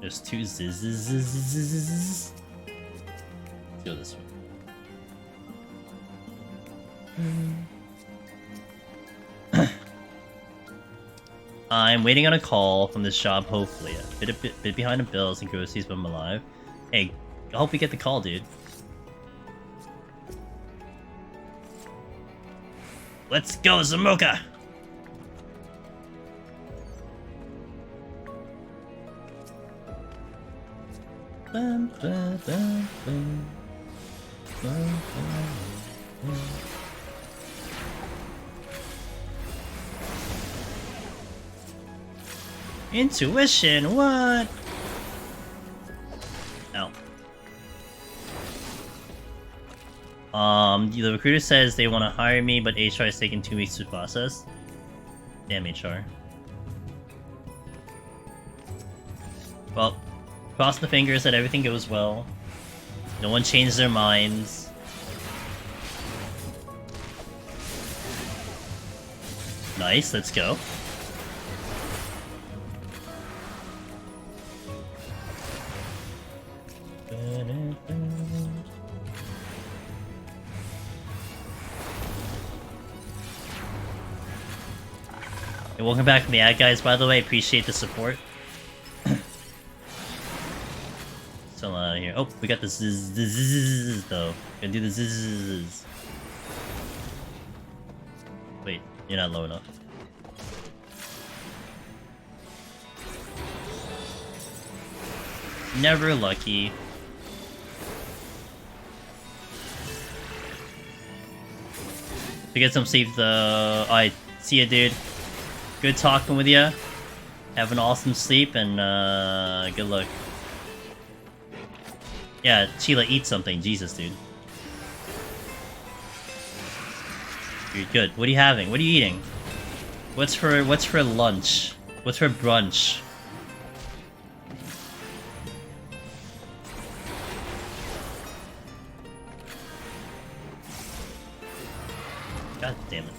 There's two zizzes. Let's go this way. I'm waiting on a call from this job, hopefully. A bit behind the bills and groceries, but I'm alive. Hey, I hope we get the call, dude. Let's go, Zamoka! Intuition, what? No. The recruiter says they want to hire me, but HR is taking 2 weeks to process. Damn HR. Well, cross the fingers that everything goes well. No one changed their minds. Nice, let's go. Hey, welcome back from the ad, guys, by the way. Appreciate the support. Still out of here. Oh, we got the zzz though. Gonna do the zzz. Wait, you're not low enough. Never lucky. To get some sleep though. Alright, see ya, dude. Good talking with ya. Have an awesome sleep and good luck. Yeah, Sheila, eat something. Jesus, dude. You're good. What are you having? What are you eating? What's for lunch? What's for brunch? God damn it.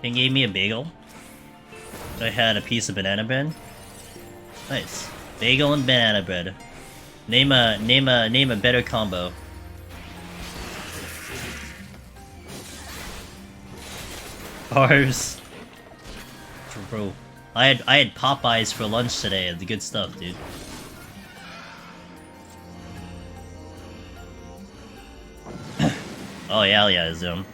They gave me a bagel. I had a piece of banana bread. Nice. Bagel and banana bread. Name a better combo. Carbs. Bro, I had Popeyes for lunch today. The good stuff, dude. Oh yeah, zoom.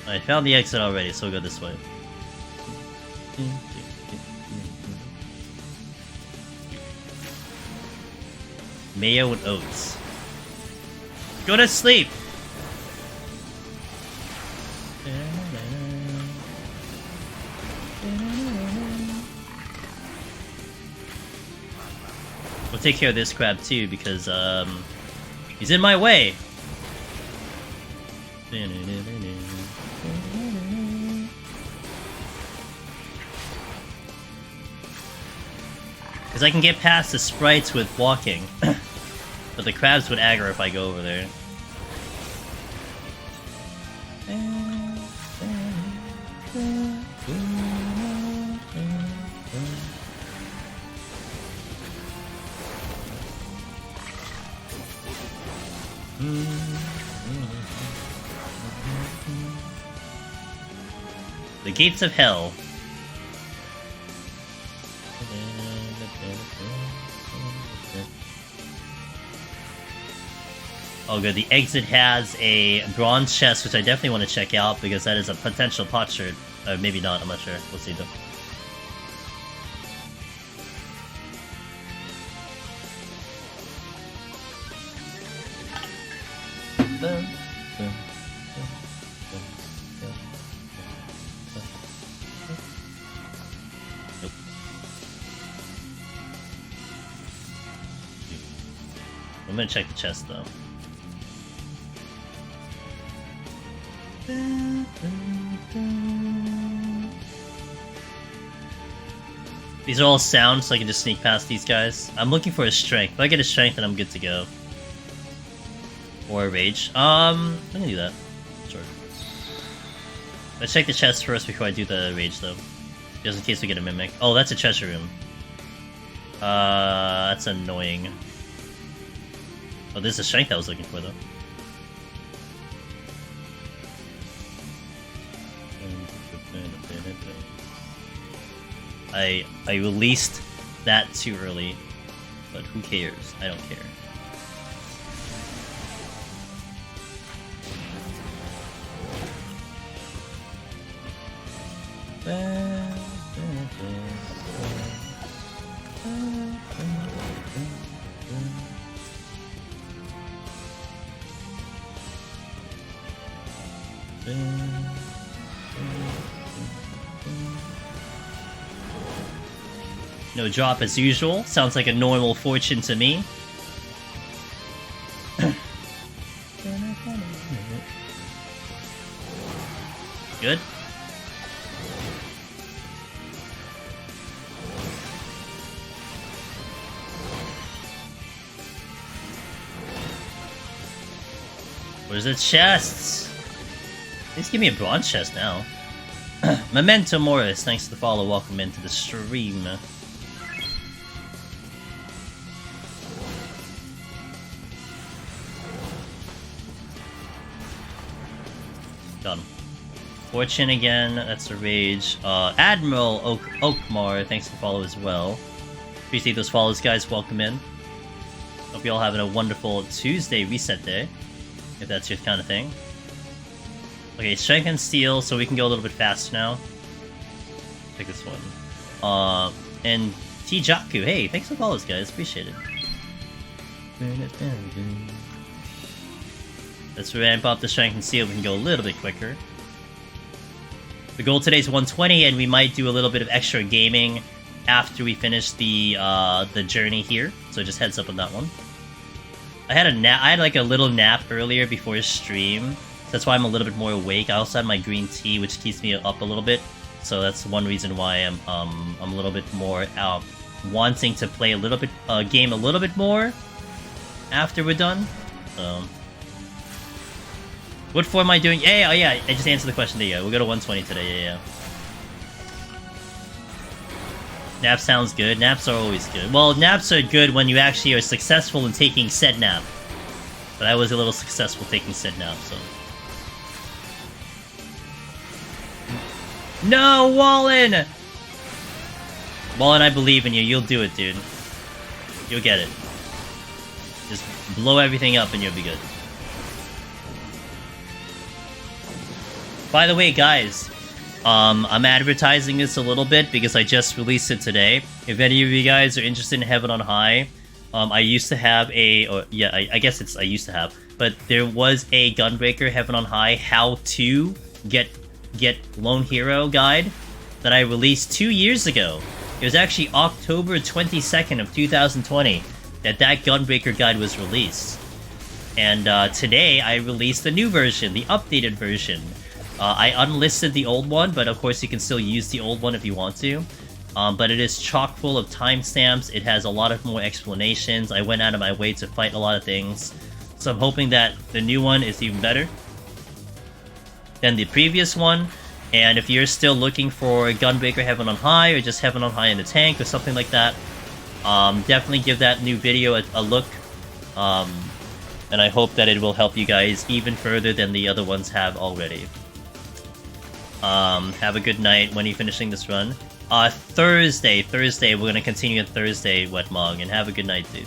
I found the exit already, so we'll go this way. Mayo and oats. Go to sleep! We'll take care of this crab too, because, he's in my way! Because I can get past the sprites with walking. But the crabs would aggro if I go over there. The gates of hell. Oh good, the exit has a bronze chest, which I definitely want to check out, because that is a potential Potsherd. Or maybe not, I'm not sure. We'll see though. Nope. I'm gonna check the chest though. These are all sounds, so I can just sneak past these guys. I'm looking for a strength. If I get a strength, then I'm good to go. Or a rage. I'm gonna do that. Sure. Let's check the chest first before I do the rage, though. Just in case we get a mimic. Oh, that's a treasure room. That's annoying. Oh, this is a strength I was looking for, though. I released that too early, but who cares? I don't care. No drop as usual. Sounds like a normal fortune to me. Good. Where's the chests? Please give me a bronze chest now. Memento Morris, thanks for the follow. Welcome into the stream. Done. Fortune again, that's a rage. Admiral Oakmar, thanks for the follow as well. Appreciate those follows, guys. Welcome in. Hope you all having a wonderful Tuesday reset day, if that's your kind of thing. Okay, strength and steel, so we can go a little bit faster now. Pick this one. And Tijaku, hey, thanks for the follows, guys. Appreciate it. Let's ramp up the strength and steel. We can go a little bit quicker. The goal today is 120, and we might do a little bit of extra gaming after we finish the journey here. So just heads up on that one. I had like a little nap earlier before stream. So that's why I'm a little bit more awake. I also had my green tea, which keeps me up a little bit. So that's one reason why I'm a little bit more wanting to play a little bit game a little bit more after we're done. So. What form am I doing? Yeah, I just answered the question there. Yeah, we'll go to 120 today. Yeah. Nap sounds good. Naps are always good. Well, naps are good when you actually are successful in taking said nap. But I was a little successful taking said nap, so. No, Wallen! Wallen, I believe in you. You'll do it, dude. You'll get it. Just blow everything up and you'll be good. By the way, guys, I'm advertising this a little bit because I just released it today. If any of you guys are interested in Heaven on High, I used to have I guess I used to have, but there was a Gunbreaker Heaven on High how to get Lone Hero guide that I released 2 years ago. It was actually October 22nd of 2020 that Gunbreaker guide was released. And today I released the new version, the updated version. I unlisted the old one, but of course you can still use the old one if you want to. But it is chock full of timestamps. It has a lot of more explanations. I went out of my way to fight a lot of things. So I'm hoping that the new one is even better than the previous one. And if you're still looking for Gunbreaker Heaven on High, or just Heaven on High in the tank, or something like that, definitely give that new video a look. And I hope that it will help you guys even further than the other ones have already. Have a good night when you're finishing this run. Thursday, we're gonna continue on Thursday, Wetmog, and have a good night, dude.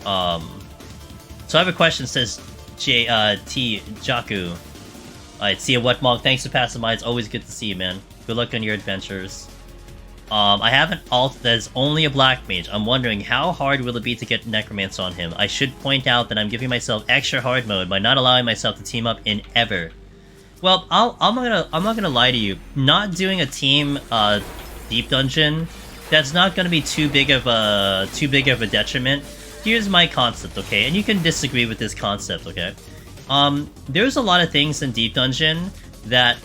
So I have a question, says T. Jaku. Alright, see you, Wetmog. Thanks for passing by. It's always good to see you, man. Good luck on your adventures. I have an alt that is only a black mage. I'm wondering, how hard will it be to get Necromancer on him? I should point out that I'm giving myself extra hard mode by not allowing myself to team up in ever. Well, I'm not gonna lie to you. Not doing a team deep dungeon, that's not gonna be too big of a detriment. Here's my concept, okay? And you can disagree with this concept, okay? There's a lot of things in deep dungeon that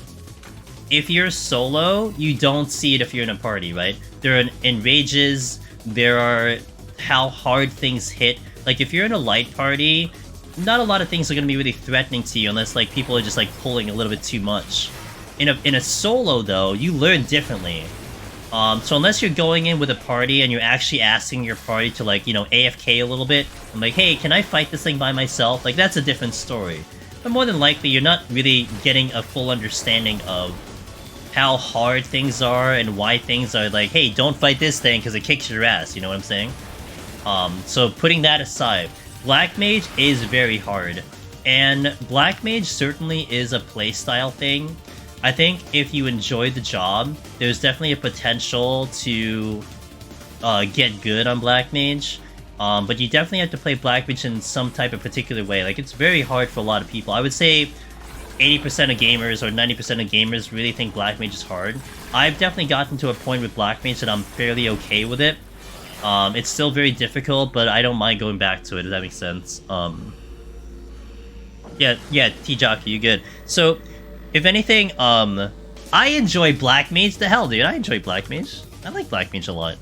if you're solo, you don't see it if you're in a party, right? There are enrages, there are how hard things hit. Like, if you're in a light party, not a lot of things are going to be really threatening to you unless, like, people are just, like, pulling a little bit too much. In a solo, though, you learn differently. So unless you're going in with a party and you're actually asking your party to, like, you know, AFK a little bit, I'm like, hey, can I fight this thing by myself? Like, that's a different story. But more than likely, you're not really getting a full understanding of how hard things are and why things are like, hey, don't fight this thing because it kicks your ass, you know what I'm saying? So putting that aside, Black Mage is very hard, and Black Mage certainly is a playstyle thing. I think if you enjoy the job, there's definitely a potential to get good on Black Mage, but you definitely have to play Black Mage in some type of particular way. Like, it's very hard for a lot of people. I would say 80% of gamers or 90% of gamers really think Black Mage is hard. I've definitely gotten to a point with Black Mage that I'm fairly okay with it. It's still very difficult, but I don't mind going back to it, if that makes sense. Yeah, T-Jockey, you good. So, if anything, I enjoy Black Mage. The hell, dude, I enjoy Black Mage. I like Black Mage a lot.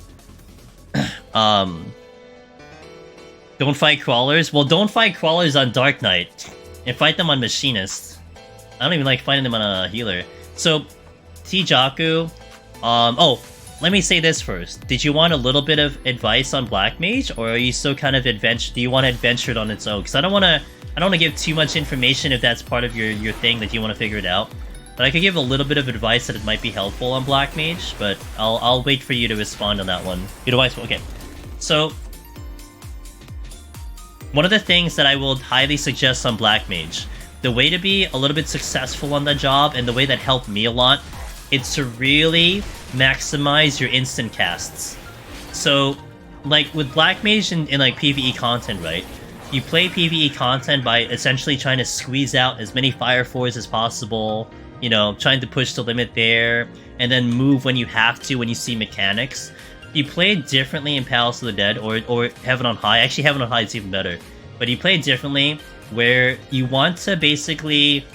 Don't fight Crawlers? Well, don't fight Crawlers on Dark Knight. And fight them on Machinist. I don't even like fighting them on a healer. So, T-Jaku, oh, let me say this first. Did you want a little bit of advice on Black Mage, or are you still kind of do you want to adventure it on its own? Because I don't want to give too much information if that's part of your thing that you want to figure it out. But I could give a little bit of advice that it might be helpful on Black Mage, but I'll wait for you to respond on that one. Advice, okay. So, one of the things that I will highly suggest on Black Mage, the way to be a little bit successful on the job, and the way that helped me a lot, it's to really maximize your instant casts. So, like, with Black Mage in like, PvE content, right? You play PvE content by essentially trying to squeeze out as many Fire 4s as possible, you know, trying to push the limit there, and then move when you have to, when you see mechanics. You play it differently in Palace of the Dead, or Heaven on High. Actually, Heaven on High is even better. But you play it differently, where you want to basically,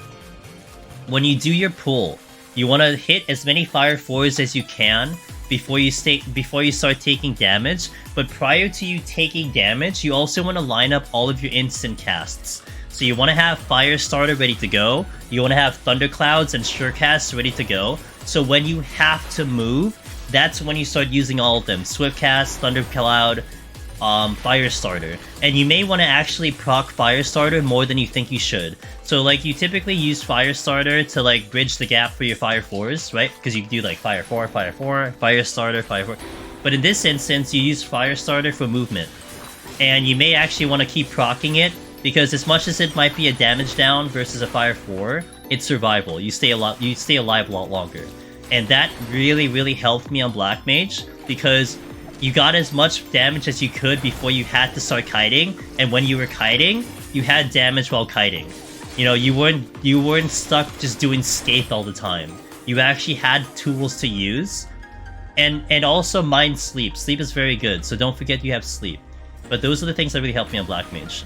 when you do your pull, you want to hit as many Fire 4s as you can before you start taking damage. But prior to you taking damage, you also want to line up all of your instant casts. So you want to have Fire Starter ready to go. You want to have Thunderclouds and Surecasts ready to go. So when you have to move, that's when you start using all of them. Swiftcast, Thundercloud, Firestarter, and you may want to actually proc Firestarter more than you think you should. So like you typically use Firestarter to like bridge the gap for your Fire 4s, right? Because you can do like Fire 4, Firestarter, Fire 4. But in this instance, you use Firestarter for movement, and you may actually want to keep proccing it because as much as it might be a damage down versus a Fire 4, it's survival. You stay alive a lot longer, and that really helped me on Black Mage because you got as much damage as you could before you had to start kiting, and when you were kiting, you had damage while kiting. You know, you weren't stuck just doing Scathe all the time. You actually had tools to use, and also mind sleep. Sleep is very good, so don't forget you have sleep. But those are the things that really helped me on Black Mage.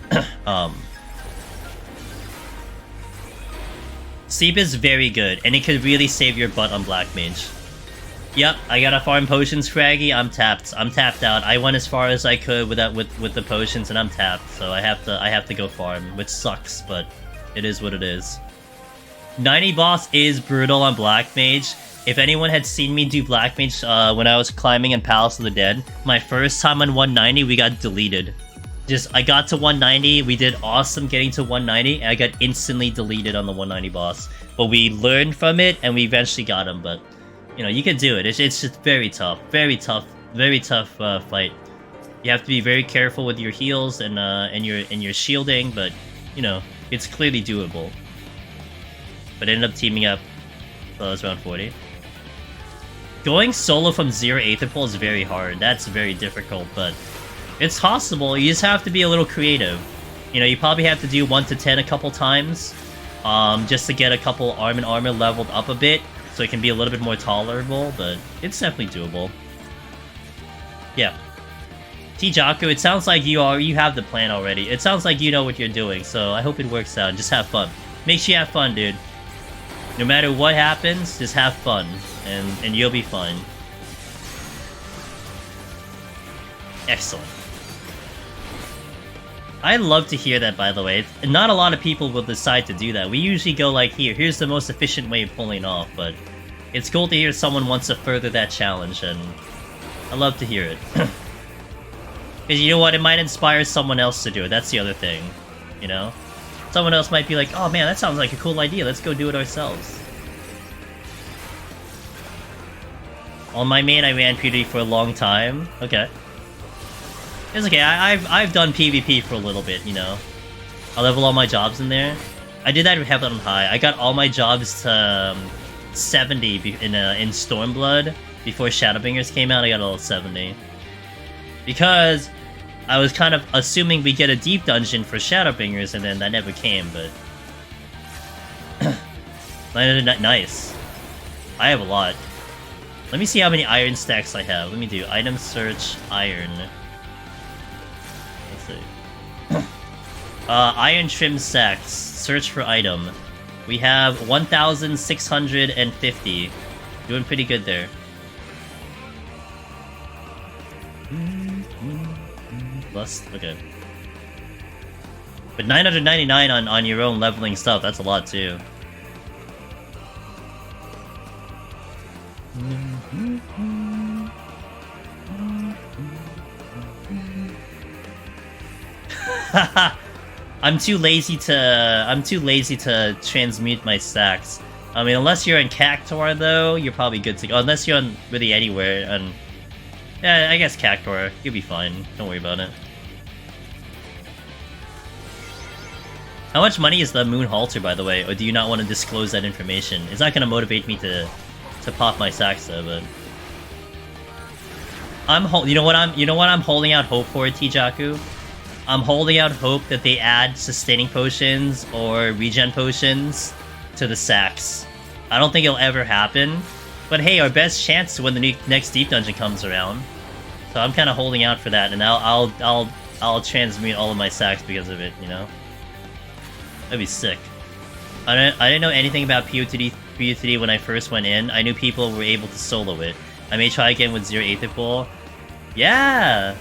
Sleep is very good, and it could really save your butt on Black Mage. Yep, I gotta farm potions, Fraggy. I'm tapped out. I went as far as I could with the potions, and I'm tapped. So I have to go farm, which sucks, but it is what it is. 90 boss is brutal on Black Mage. If anyone had seen me do Black Mage when I was climbing in Palace of the Dead, my first time on 190, we got deleted. I got to 190, we did awesome getting to 190, and I got instantly deleted on the 190 boss. But we learned from it, and we eventually got him, but you know, you can do it. It's just very tough fight. You have to be very careful with your heals and your shielding, but you know, it's clearly doable. But I ended up teaming up, so I was around 40. Going solo from 0 Aether Pool is very hard. That's very difficult, but it's possible. You just have to be a little creative. You know, you probably have to do 1 to 10 a couple times, just to get a couple armor leveled up a bit, so it can be a little bit more tolerable, but it's definitely doable. Yeah. Tijaku, it sounds like you have the plan already. It sounds like you know what you're doing, so I hope it works out. Just have fun. Make sure you have fun, dude. No matter what happens, just have fun, and you'll be fine. Excellent. I love to hear that, by the way. Not a lot of people will decide to do that. We usually go like, here's the most efficient way of pulling off, but it's cool to hear someone wants to further that challenge, and I love to hear it. Because you know what? It might inspire someone else to do it. That's the other thing, you know? Someone else might be like, oh man, that sounds like a cool idea. Let's go do it ourselves. On my main, I ran PvP for a long time. Okay. It's okay, I've done PvP for a little bit, you know. I level all my jobs in there. I did that with Heaven on High. I got all my jobs to 70 in Stormblood. Before Shadowbringers came out, I got all 70. Because I was kind of assuming we get a deep dungeon for Shadowbringers, and then that never came, but... Nice. I have a lot. Let me see how many iron stacks I have. Let me do item search, iron. Let's see. Iron trim stacks. Search for item. We have 1,650. Doing pretty good there. Lust? Okay. But 999 on your own leveling stuff, that's a lot too. I'm too lazy to transmute my stacks. I mean, unless you're in Cactuar though, you're probably good to go. Unless you're on really anywhere, and yeah, I guess Cactuar, you'll be fine. Don't worry about it. How much money is the Moon Halter, by the way? Or do you not want to disclose that information? It's not going to motivate me to pop my sacks though, but you know what I'm holding out hope for, Tijaku? I'm holding out hope that they add sustaining potions or regen potions to the sacks. I don't think it'll ever happen, but hey, our best chance to when the next deep dungeon comes around. So I'm kind of holding out for that, and I'll transmute all of my sacks because of it. You know, that'd be sick. I didn't know anything about PoTD when I first went in. I knew people were able to solo it. I may try again with 0 Aether Pool. Yeah.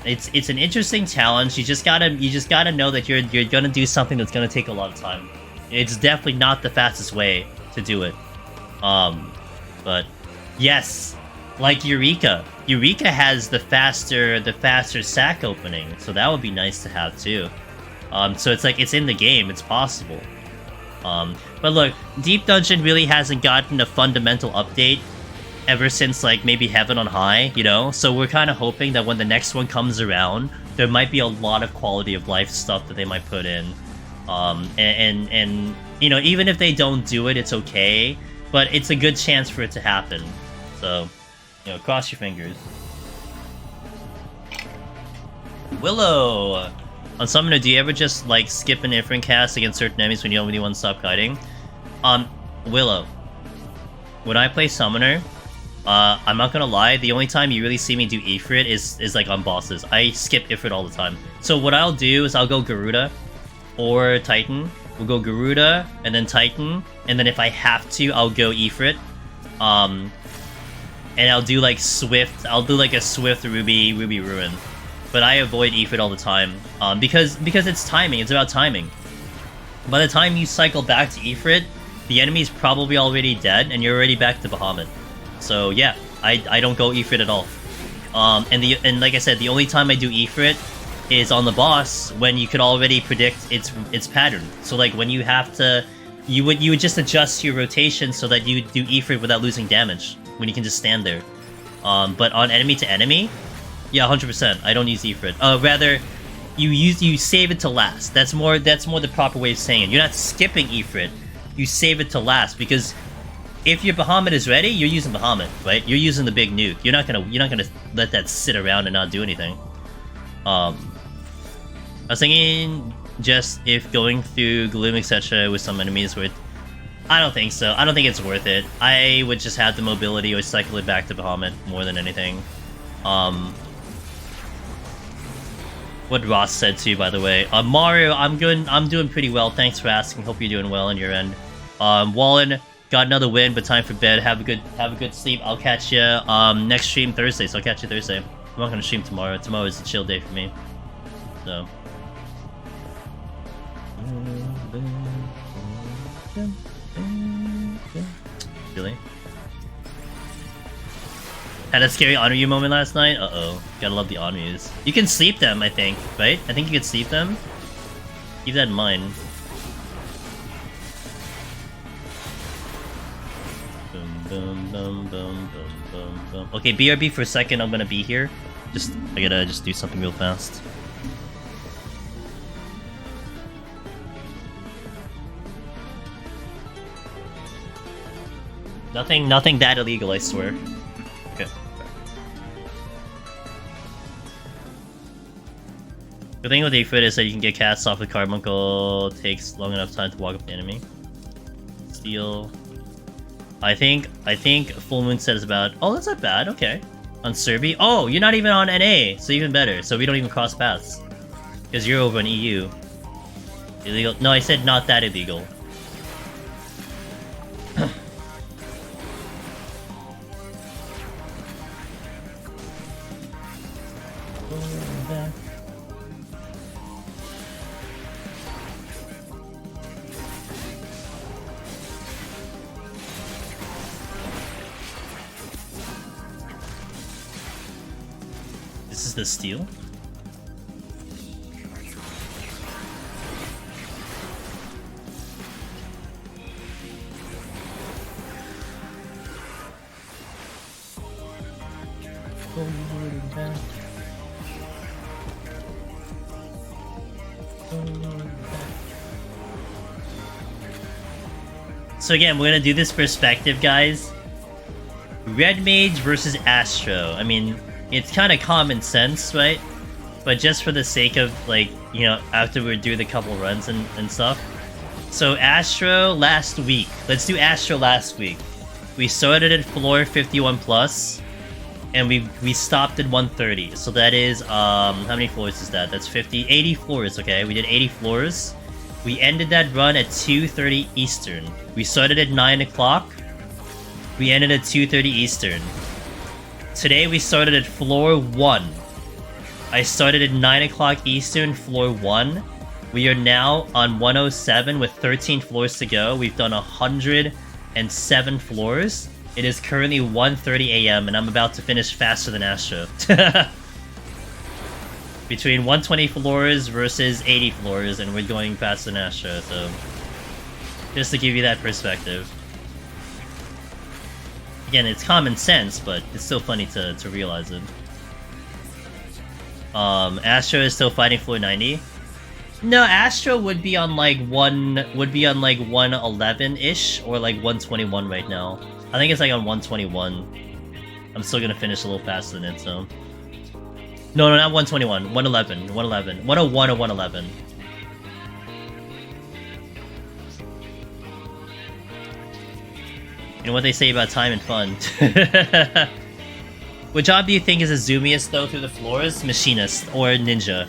It's an interesting challenge. You just gotta know that you're gonna do something that's gonna take a lot of time. It's definitely not the fastest way to do it. But yes, Like Eureka. Eureka has the faster sack opening, so that would be nice to have too. So it's like it's in the game, it's possible. But look, Deep Dungeon really hasn't gotten a fundamental update ever since like maybe Heaven on High, you know? So we're kind of hoping that when the next one comes around, there might be a lot of quality of life stuff that they might put in. And you know, even if they don't do it, it's okay. But it's a good chance for it to happen. So, you know, cross your fingers. Willow! On Summoner, do you ever just, like, skip an Ifrin cast against certain enemies when you don't really want to stop kiting? Willow. When I play Summoner, I'm not gonna lie, the only time you really see me do Ifrit is like, on bosses. I skip Ifrit all the time. So what I'll do is I'll go Garuda or Titan. We'll go Garuda, and then Titan, and then if I have to, I'll go Ifrit. And I'll do, like, Swift. I'll do, like, a Swift Ruby Ruin. But I avoid Ifrit all the time, because it's timing. It's about timing. By the time you cycle back to Ifrit, the enemy's probably already dead, and you're already back to Bahamut. So yeah, I don't go Ifrit at all. And like I said, the only time I do Ifrit is on the boss when you could already predict its pattern. So like when you have to, you would just adjust your rotation so that you do Ifrit without losing damage when you can just stand there. But on enemy to enemy. Yeah, 100%. I don't use Ifrit. Rather, you save it to last. That's more the proper way of saying it. You're not skipping Ifrit. You save it to last because if your Bahamut is ready, you're using Bahamut, right? You're using the big nuke. You're not gonna let that sit around and not do anything. I was thinking just if going through Gloom etc. with some enemies would. I don't think so. I don't think it's worth it. I would just have the mobility or cycle it back to Bahamut more than anything. What Ross said to you, by the way. Mario, I'm good. I'm doing pretty well. Thanks for asking. Hope you're doing well on your end. Wallen got another win, but time for bed. Have a good sleep. I'll catch you next stream Thursday. So I'll catch you Thursday. I'm not gonna stream tomorrow. Tomorrow is a chill day for me. So. Really? Had a scary Onryu moment last night? Uh-oh. Gotta love the Onryus. You can sleep them, I think, right? I think you can sleep them. Keep that in mind. Boom, boom, boom, boom, boom, boom, boom. Okay, BRB for a second, I'm gonna be here. I gotta just do something real fast. Nothing that illegal, I swear. Okay. The thing with Ifrit is that you can get cats off the carbuncle, takes long enough time to walk up the enemy. Steal. I think Full Moon says about. Oh, that's not bad. Okay. On Serbi. Oh, you're not even on NA, so even better. So we don't even cross paths because you're over in EU. Illegal? No, I said not that illegal. This is the steal. So again, we're gonna do this perspective, guys. Red Mage versus Astro. I mean, it's kind of common sense, right? But just for the sake of, like, you know, after we do the couple runs and stuff. So Astro last week. Let's do Astro last week. We started at floor 51 plus, and we stopped at 130. So that is, how many floors is that? That's 80 floors, okay? We did 80 floors. We ended that run at 2:30 Eastern. We started at 9 o'clock. We ended at 2:30 Eastern. Today we started at floor 1. I started at 9 o'clock Eastern, floor 1. We are now on 107 with 13 floors to go. We've done 107 floors. It is currently 1:30 a.m. and I'm about to finish faster than Astro. Between 120 floors versus 80 floors, and we're going faster than Astro, so... Just to give you that perspective. Again, it's common sense, but it's still funny to realize it. Astro is still fighting floor 90. No, Astro would be on like 111-ish, or like 121 right now. I think it's like on 121. I'm still gonna finish a little faster than it, so... No, not 121. 111. 111. 101 or 111. You know what they say about time and fun. What job do you think is the zoomiest though through the floors? Machinist or ninja.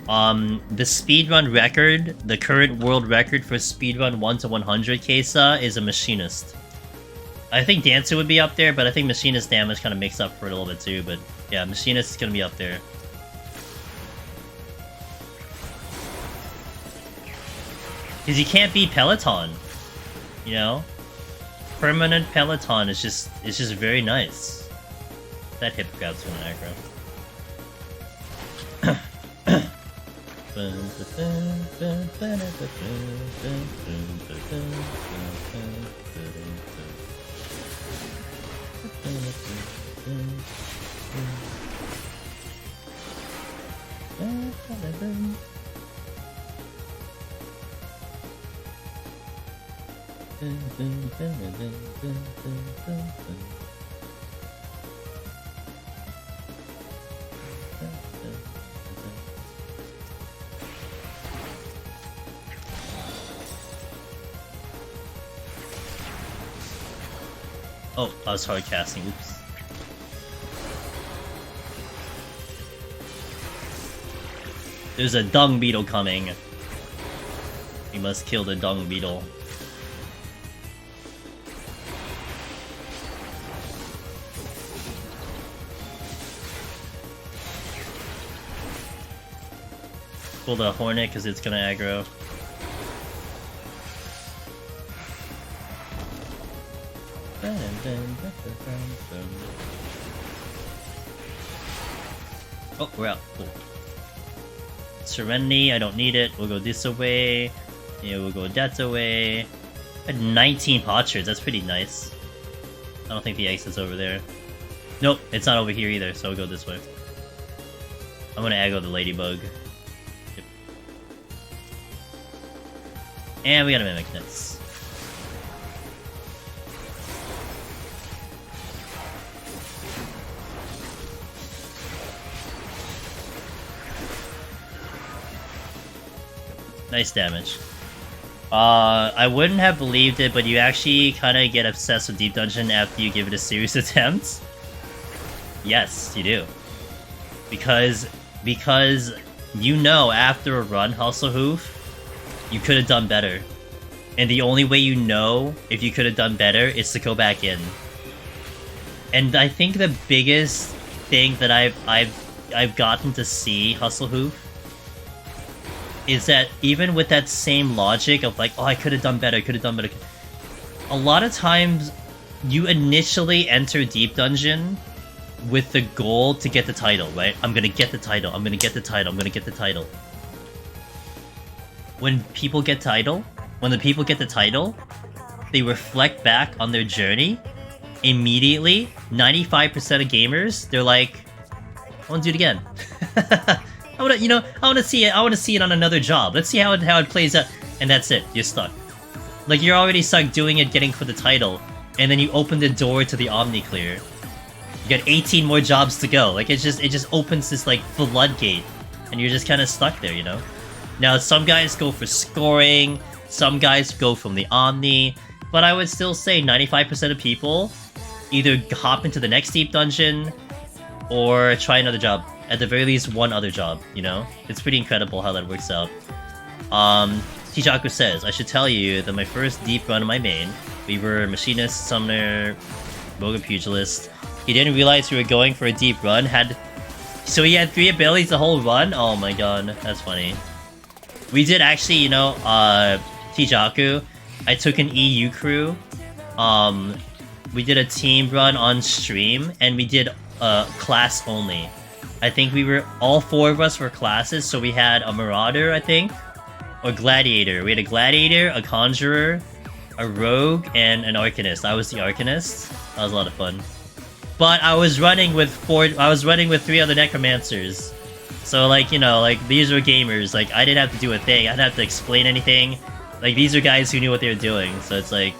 The speedrun record, the current world record for speedrun 1 to 100 Kesa is a machinist. I think Dancer would be up there, but I think machinist damage kind of makes up for it a little bit too, but yeah, machinist is gonna be up there. Because you can't beat Peloton, you know? Permanent Peloton is just very nice. That hip grab's gonna aggro. Oh, I was hard casting, oops. There's a dung beetle coming. We must kill the dung beetle. Pull the hornet because it's gonna aggro. Oh, we're out. Cool. Serenity, I don't need it. We'll go this away. Yeah, we'll go that away. I had 19 Potsherds, that's pretty nice. I don't think the exit's over there. Nope, it's not over here either, so we'll go this way. I'm gonna aggro the ladybug. Yep. And we got a Mimic Nets. Nice damage. I wouldn't have believed it, but you actually kind of get obsessed with Deep Dungeon after you give it a serious attempt. Yes, you do. Because you know after a run, Hustle Hoof, you could have done better. And the only way you know if you could have done better is to go back in. And I think the biggest thing that I've gotten to see Hustle Hoof is that even with that same logic of like, oh, I could have done better, a lot of times you initially enter Deep Dungeon with the goal to get the title, right? I'm gonna get the title, I'm gonna get the title, I'm gonna get the title. When the people get the title, they reflect back on their journey. Immediately, 95% of gamers, they're like, I wanna do it again. I wanna see it on another job. Let's see how it plays out. And that's it. You're stuck. Like, you're already stuck doing it, getting for the title, and then you open the door to the Omni Clear. You got 18 more jobs to go. Like, it just opens this, like, floodgate, and you're just kind of stuck there, you know? Now, some guys go for scoring, some guys go from the Omni, but I would still say 95% of people either hop into the next Deep Dungeon, or try another job. At the very least, one other job, you know? It's pretty incredible how that works out. Tijaku says, I should tell you that my first deep run in my main, we were Machinist, Summoner, Rogue Pugilist. He didn't realize we were going for a deep run, so he had 3 abilities the whole run? Oh my god, that's funny. We did actually, you know, Tijaku, I took an EU crew, we did a team run on stream, and we did class only. I think all 4 of us were classes, so we had a Marauder, I think, or Gladiator. We had a Gladiator, a Conjurer, a Rogue, and an Arcanist. I was the Arcanist. That was a lot of fun. But I was running with 3 other Necromancers. So, like, you know, like, these were gamers. Like, I didn't have to do a thing. I didn't have to explain anything. Like, these are guys who knew what they were doing. So it's like,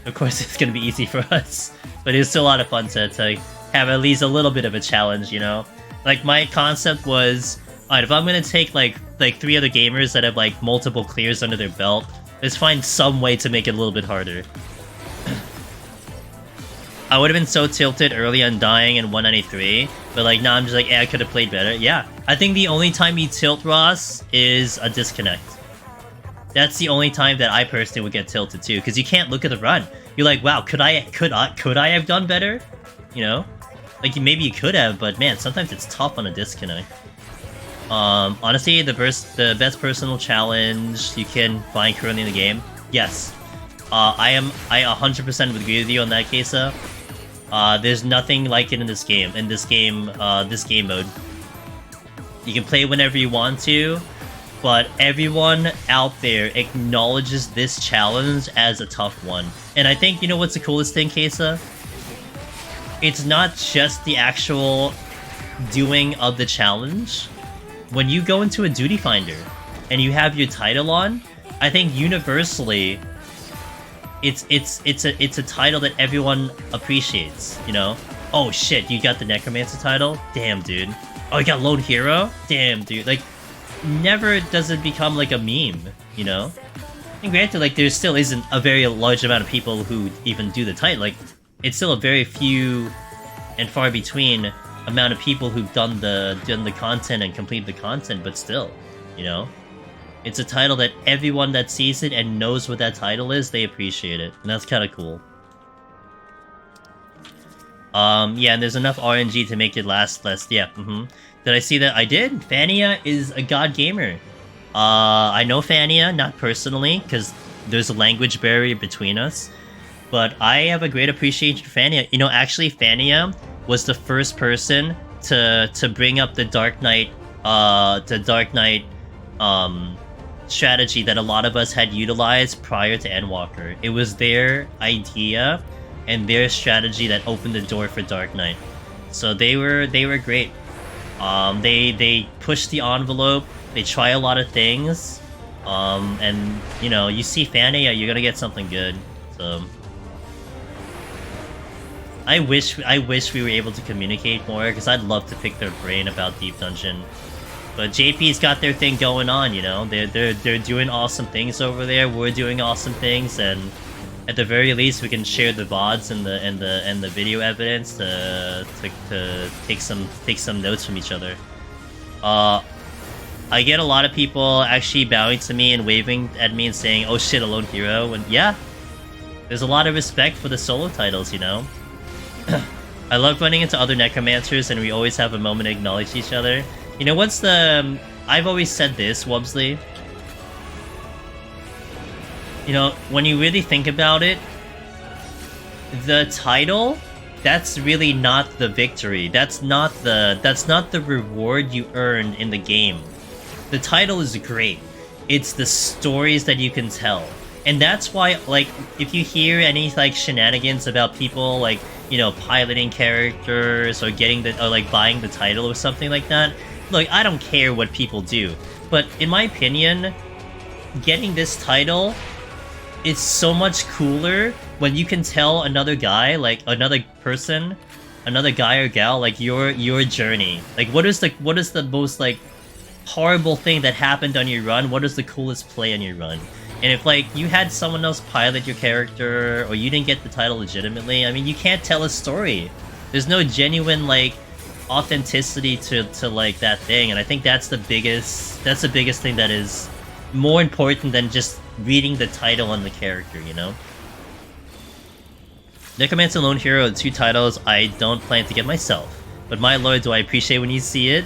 of course it's gonna be easy for us. But it was still a lot of fun to have at least a little bit of a challenge, you know? Like, my concept was, alright, if I'm gonna take, like 3 other gamers that have, like, multiple clears under their belt, let's find some way to make it a little bit harder. I would have been so tilted early on dying in 193, but like, now I'm just like, I could have played better. Yeah, I think the only time you tilt, Ross, is a disconnect. That's the only time that I personally would get tilted too, because you can't look at the run. You're like, wow, could I have done better? You know, like maybe you could have, but man, sometimes it's tough on a disconnect. Honestly, the best personal challenge you can find currently in the game. Yes, I 100% would agree with you on that, Kesa. There's nothing like it in this game. This game mode. You can play whenever you want to, but everyone out there acknowledges this challenge as a tough one. And I think, you know what's the coolest thing, Kesa? It's not just the actual doing of the challenge. When you go into a duty finder and you have your title on, I think universally it's a title that everyone appreciates, you know? Oh shit, you got the Necromancer title? Damn, dude. Oh, you got Lone Hero? Damn, dude. Like, never does it become like a meme, you know? And granted, like, there still isn't a very large amount of people who even do the title. Like, it's still a very few and far between amount of people who've done the content and complete the content, but still, you know? It's a title that everyone that sees it and knows what that title is, they appreciate it. And that's kind of cool. Yeah, and there's enough RNG to make it last less. Yeah, Did I see that? I did. Fania is a god gamer. I know Fania, not personally, because there's a language barrier between us. But I have a great appreciation for Fania. You know, actually, Fania was the first person to bring up the Dark Knight, strategy that a lot of us had utilized prior to Endwalker. It was their idea and their strategy that opened the door for Dark Knight. So they were great. They pushed the envelope. They try a lot of things. And you know, you see Fania, you're gonna get something good. So I wish we were able to communicate more, because I'd love to pick their brain about Deep Dungeon. But JP's got their thing going on, you know. They're doing awesome things over there. We're doing awesome things, and at the very least, we can share the VODs and the video evidence to take some notes from each other. I get a lot of people actually bowing to me and waving at me and saying, "Oh shit, a lone hero," and yeah, there's a lot of respect for the solo titles, you know. I love running into other Necromancers, and we always have a moment to acknowledge each other. You know, what's the... I've always said this, Wubsley. You know, when you really think about it, the title, that's really not the victory. That's not the reward you earn in the game. The title is great. It's the stories that you can tell. And that's why, like, if you hear any, like, shenanigans about people, like, you know, piloting characters or like, buying the title or something like that, look, I don't care what people do, but in my opinion, getting this title is so much cooler when you can tell another guy, like another person, another guy or gal, like your journey. Like, what is the most, like, horrible thing that happened on your run? What is the coolest play on your run? And if, like, you had someone else pilot your character, or you didn't get the title legitimately, I mean, you can't tell a story. There's no genuine, like, authenticity to like that thing, and I think that's the biggest thing that is more important than just reading the title on the character, you know? Necromancer and Lone Hero are 2 titles I don't plan to get myself, but my lord, do I appreciate when you see it.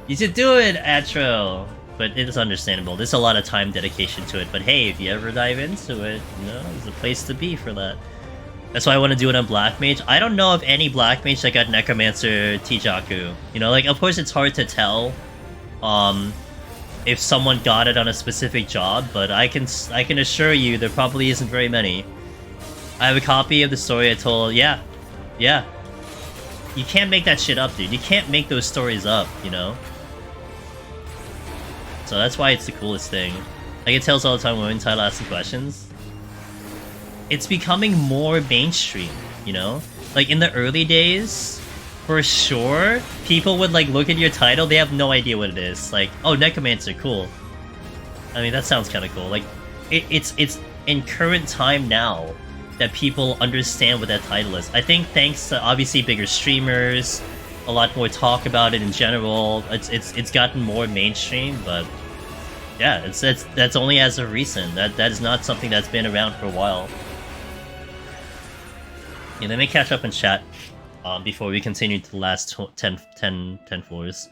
You should do it, Atro! But it is understandable. There's a lot of time dedication to it, but hey, if you ever dive into it, you know, there's a place to be for that. That's why I want to do it on Black Mage. I don't know of any Black Mage that got Necromancer Tijaku. You know, like, of course it's hard to tell if someone got it on a specific job, but I can assure you there probably isn't very many. I have a copy of the story I told. Yeah. You can't make that shit up, dude. You can't make those stories up, you know? So that's why it's the coolest thing. I get tells all the time when women title asking questions. It's becoming more mainstream, you know? Like, in the early days, for sure, people would, like, look at your title, they have no idea what it is. Like, oh, Necromancer, cool. I mean, that sounds kind of cool. Like, it's in current time now that people understand what that title is. I think thanks to, obviously, bigger streamers, a lot more talk about it in general, it's gotten more mainstream, but... yeah, that's only as of recent. That is not something that's been around for a while. Yeah, let me catch up in chat before we continue to the last 10 floors.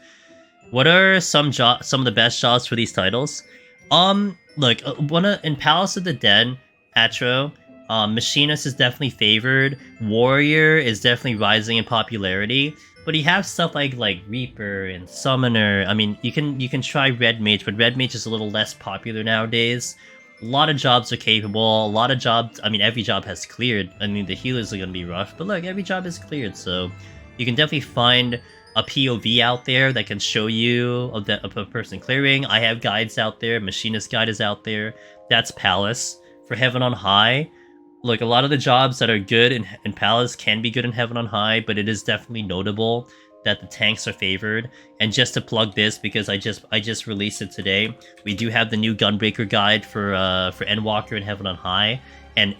What are some of the best jobs for these titles? Look, in Palace of the Dead, Atro, Machinist is definitely favored. Warrior is definitely rising in popularity. But you have stuff like Reaper and Summoner. I mean, you can try Red Mage, but Red Mage is a little less popular nowadays. A lot of jobs are capable. A lot of jobs, I mean, every job has cleared. I mean, the healers are going to be rough, but look, every job is cleared, so you can definitely find a POV out there that can show you of a person clearing. I have guides out there. Machinist Guide is out there. That's Palace. For Heaven on High, look, a lot of the jobs that are good in Palace can be good in Heaven on High, but it is definitely notable that the tanks are favored. And just to plug this, because I just released it today, we do have the new Gunbreaker guide for Endwalker and Heaven on High, and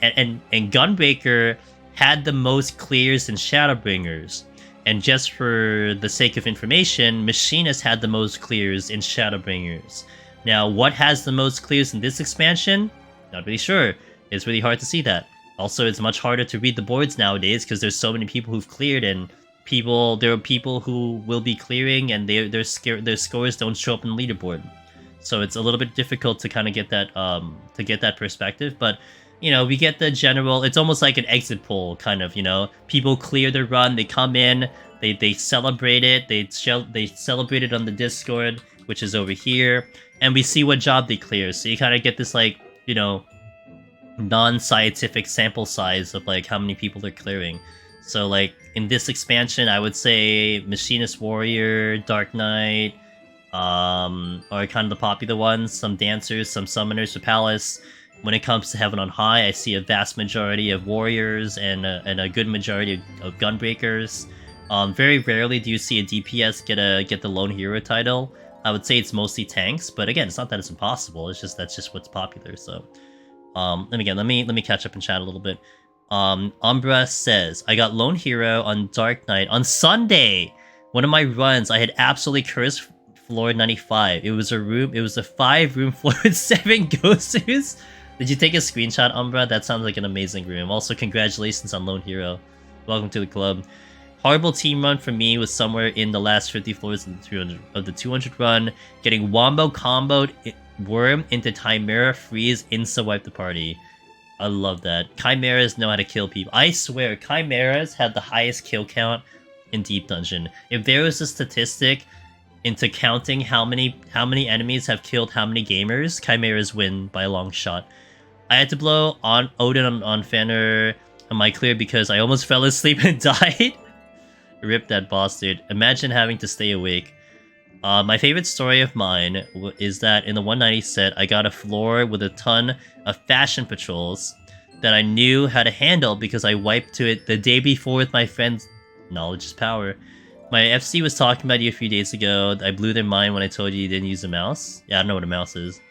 Gunbreaker had the most clears in Shadowbringers. And just for the sake of information, Machinist had the most clears in Shadowbringers. Now, what has the most clears in this expansion? Not really sure. It's really hard to see that. Also, it's much harder to read the boards nowadays because there's so many people who've cleared, and there are people who will be clearing and their scores don't show up in the leaderboard. So it's a little bit difficult to kind of get that perspective. But you know, we get the general. It's almost like an exit poll, kind of. You know, people clear their run, they come in, they celebrate it, they celebrate it on the Discord, which is over here, and we see what job they clear. So you kind of get this, like, you know, non-scientific sample size of like how many people they're clearing. So like in this expansion, I would say Machinist Warrior, Dark Knight, are kind of the popular ones. Some Dancers, some Summoners for Palace. When it comes to Heaven on High, I see a vast majority of Warriors and a good majority of Gunbreakers. Very rarely do you see a DPS get the Lone Hero title. I would say it's mostly tanks, but again, it's not that it's impossible. It's just that's just what's popular. So, and again, let me catch up and chat a little bit. Umbra says, I got Lone Hero on Dark Knight on Sunday. One of my runs, I had absolutely cursed floor 95. It was a 5-room floor with 7 Gosus. Did you take a screenshot, Umbra? That sounds like an amazing room. Also, congratulations on Lone Hero. Welcome to the club. Horrible team run for me was somewhere in the last 50 floors of the 200 run. Getting wombo comboed Worm into Chimera Freeze insta-wipe the party. I love that. Chimeras know how to kill people. I swear, Chimeras had the highest kill count in Deep Dungeon. If there was a statistic into counting how many enemies have killed how many gamers, Chimeras win by a long shot. I had to blow on Odin on Fenner on my clear because I almost fell asleep and died. Rip that boss, dude. Imagine having to stay awake. My favorite story of mine is that in the 190 set, I got a floor with a ton of fashion patrols that I knew how to handle because I wiped to it the day before with my friends. Knowledge is power. My FC was talking about you a few days ago. I blew their mind when I told you didn't use a mouse. Yeah, I don't know what a mouse is.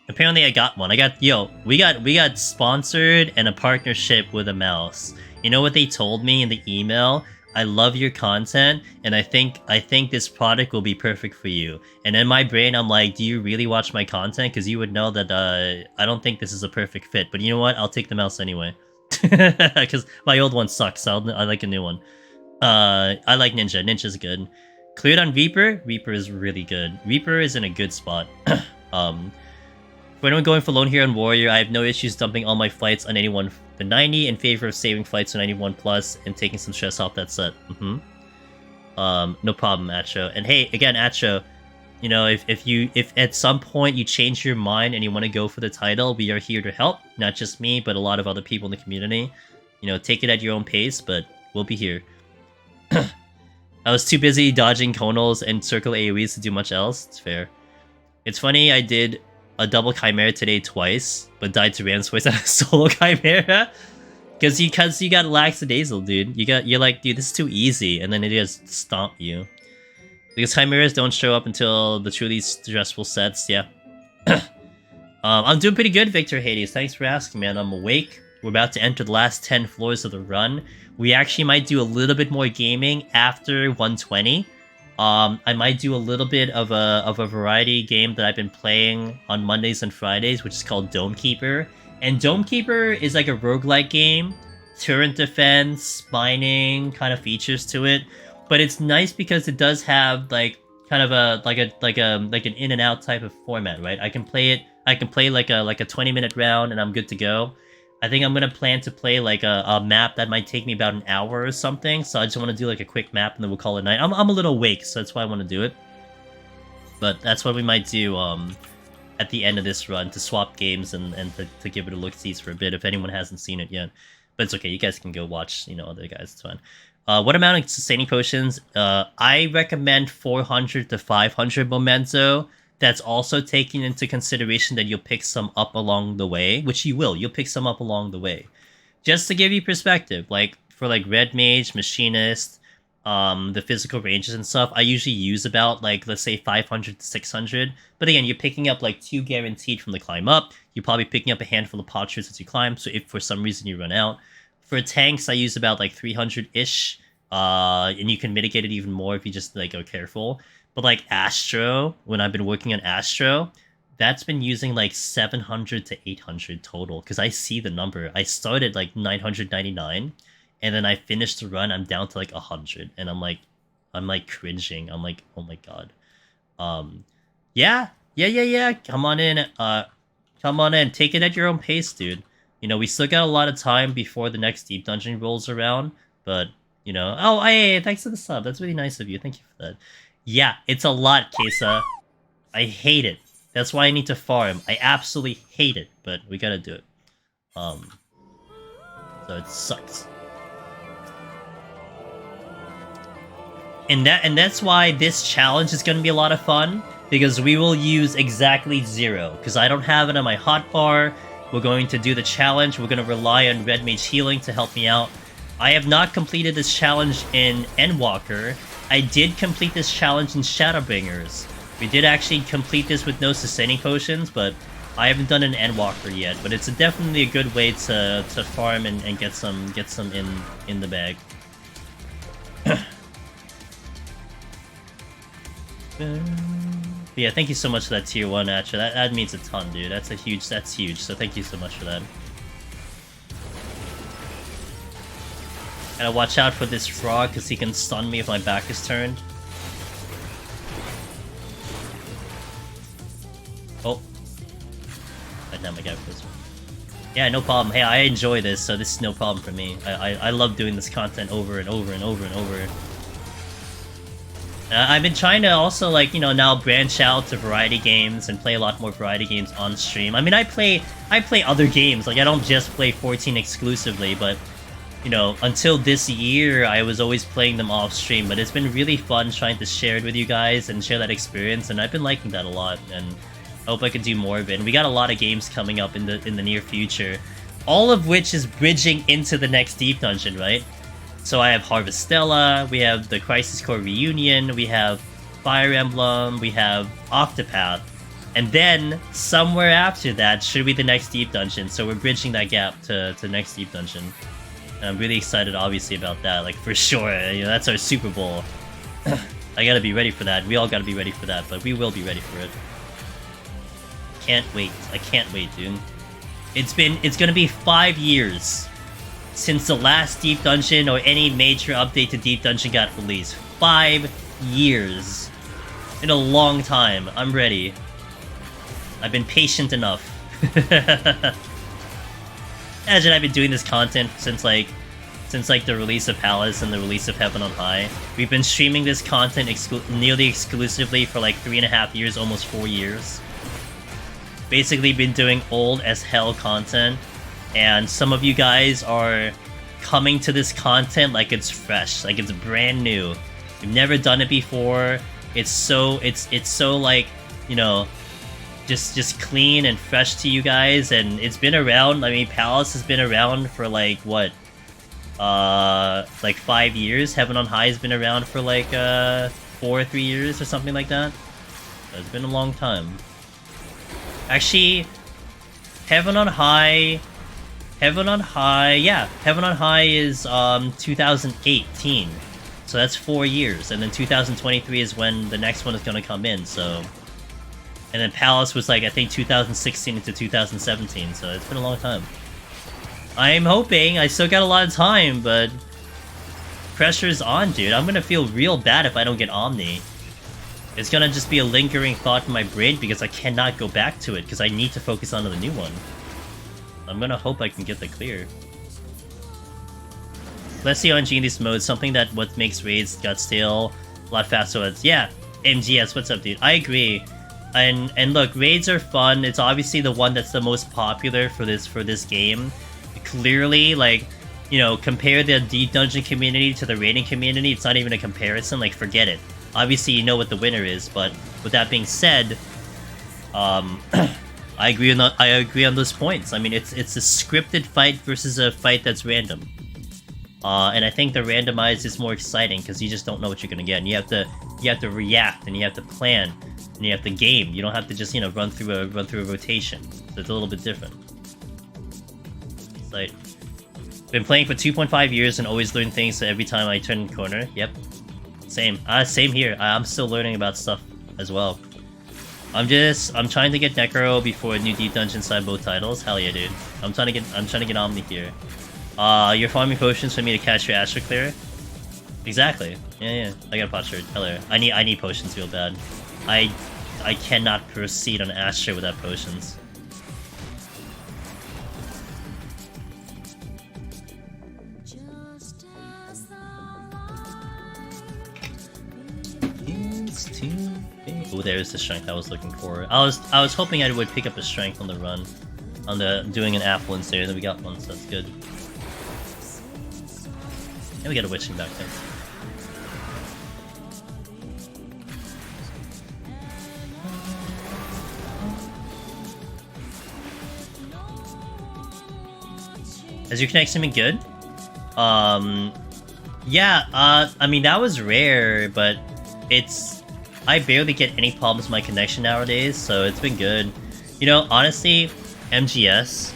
Apparently I got one. We got sponsored and a partnership with a mouse. You know what they told me in the email? I love your content, and I think this product will be perfect for you. And in my brain, I'm like, do you really watch my content? Because you would know that I don't think this is a perfect fit. But you know what? I'll take the mouse anyway. Because my old one sucks, so I like a new one. I like Ninja. Ninja's good. Cleared on Reaper? Reaper is really good. Reaper is in a good spot. For anyone going for Lone Hero and Warrior, I have no issues dumping all my flights on 81 to 90 in favor of saving flights to 91 plus and taking some stress off that set. No problem, Atro. And hey, again, Atro, you know, if at some point you change your mind and you want to go for the title, we are here to help. Not just me, but a lot of other people in the community. You know, take it at your own pace, but we'll be here. I was too busy dodging conals and circle AoEs to do much else. It's fair. It's funny, I did a double Chimera today twice, but died to Ram's voice at a solo Chimera. Because you got lackadaisical, dude. You're like, dude, this is too easy, and then it just stomp you. Because Chimeras don't show up until the truly stressful sets, yeah. I'm doing pretty good, Victor Hades. Thanks for asking, man. I'm awake. We're about to enter the last 10 floors of the run. We actually might do a little bit more gaming after 120. I might do a little bit of a variety game that I've been playing on Mondays and Fridays, which is called Dome Keeper. And Dome Keeper is like a roguelike game, turret defense, mining kind of features to it. But it's nice because it does have like kind of an in and out type of format, right? I can play like a 20-minute round and I'm good to go. I think I'm gonna plan to play like a map that might take me about an hour or something. So I just want to do like a quick map and then we'll call it night. I'm a little awake, so that's why I want to do it. But that's what we might do at the end of this run, to swap games and to give it a look-sees for a bit if anyone hasn't seen it yet. But it's okay, you guys can go watch, you know, other guys, it's fine. What amount of sustaining potions? I recommend 400 to 500 memento. That's also taking into consideration that you'll pick some up along the way, which you will. You'll pick some up along the way. Just to give you perspective, like for like Red Mage, Machinist, the physical ranges and stuff, I usually use about like, let's say 500 to 600. But again, you're picking up like 2 guaranteed from the climb up. You're probably picking up a handful of Potsherds as you climb. So if for some reason you run out. For tanks, I use about like 300-ish. And you can mitigate it even more if you just like go careful. But like Astro, when I've been working on Astro, that's been using like 700 to 800 total. Because I see the number. I started like 999. And then I finished the run, I'm down to like 100. And I'm like cringing. I'm like, oh my god. Yeah. Come on in. Come on in. Take it at your own pace, dude. You know, we still got a lot of time before the next deep dungeon rolls around. But, you know... Oh, hey, thanks for the sub. That's really nice of you. Thank you for that. Yeah, it's a lot, Kesa. I hate it. That's why I need to farm. I absolutely hate it, but we gotta do it. So it sucks. And that's why this challenge is gonna be a lot of fun, because we will use exactly 0, because I don't have it on my hotbar. We're going to do the challenge. We're gonna rely on Red Mage healing to help me out. I have not completed this challenge in Endwalker. I did complete this challenge in Shadowbringers. We did actually complete this with no sustaining potions, but I haven't done an Endwalker yet. But it's definitely a good way to farm and get some in the bag. Yeah, thank you so much for that tier 1, Atcha. That means a ton, dude. That's huge. So thank you so much for that. Gotta watch out for this frog, because he can stun me if my back is turned. Oh. Right now my guy was... Yeah, no problem. Hey, I enjoy this, so this is no problem for me. I love doing this content over and over and over and over. I've been trying to also, like, you know, now branch out to variety games and play a lot more variety games on stream. I mean, I play other games. Like, I don't just play 14 exclusively, but... You know, until this year, I was always playing them off stream, but it's been really fun trying to share it with you guys and share that experience, and I've been liking that a lot, and I hope I can do more of it. And we got a lot of games coming up in the near future, all of which is bridging into the next Deep Dungeon, right? So I have Harvestella, we have the Crisis Core Reunion, we have Fire Emblem, we have Octopath, and then somewhere after that should be the next Deep Dungeon, so we're bridging that gap to next Deep Dungeon. And I'm really excited, obviously, about that. Like, for sure, you know, that's our Super Bowl. I gotta be ready for that. We all gotta be ready for that, but we will be ready for it. Can't wait. I can't wait, dude. It's gonna be 5 years since the last Deep Dungeon or any major update to Deep Dungeon got released. 5 years. In a long time. I'm ready. I've been patient enough. Imagine I've been doing this content since like the release of Palace and the release of Heaven on High. We've been streaming this content nearly exclusively for like 3.5 years, almost 4 years. Basically been doing old as hell content, and some of you guys are coming to this content like it's fresh, like it's brand new. You've never done it before. It's so like, you know, just clean and fresh to you guys, and it's been around. I mean, Palace has been around for like what? Like 5 years. Heaven on High has been around for like 4 or 3 years or something like that. It's been a long time. Actually, Heaven on High, yeah, Heaven on High is 2018. So that's 4 years, and then 2023 is when the next one is gonna come in, so... And then Palace was like, I think 2016 into 2017, so it's been a long time. I'm hoping, I still got a lot of time, but... Pressure's on, dude. I'm gonna feel real bad if I don't get Omni. It's gonna just be a lingering thought in my brain because I cannot go back to it, because I need to focus on the new one. I'm gonna hope I can get the clear. Let's see on Genie's mode, something that what makes raids got stale a lot faster. Yeah, MGS, what's up, dude? I agree. And look, raids are fun. It's obviously the one that's the most popular for this game. Clearly, like, you know, compare the Deep Dungeon community to the raiding community, it's not even a comparison. Like, forget it. Obviously, you know what the winner is, but with that being said, I agree on those points. I mean, it's a scripted fight versus a fight that's random. And I think the randomized is more exciting because you just don't know what you're gonna get. And you have to react, and you have to plan, and you have to game. You don't have to just, you know, run through a rotation. So it's a little bit different. It's like, been playing for 2.5 years and always learn things every time I turn the corner. Yep, same. Same here. I'm still learning about stuff as well. I'm trying to get Necro before a new Deep Dungeon side both titles. Hell yeah, dude. I'm trying to get Omni here. You're farming potions for me to catch your Astra clear? Exactly. Yeah. I got a Potsherd. Hello. I need potions real bad. I cannot proceed on Astra without potions. Oh, there's the strength I was looking for. I was hoping I would pick up a strength on the run. On doing an affluence there, then we got one, so that's good. And we got a witching back there. Has your connection been good? Yeah, I mean, that was rare, but I barely get any problems with my connection nowadays, so it's been good. You know, honestly, MGS,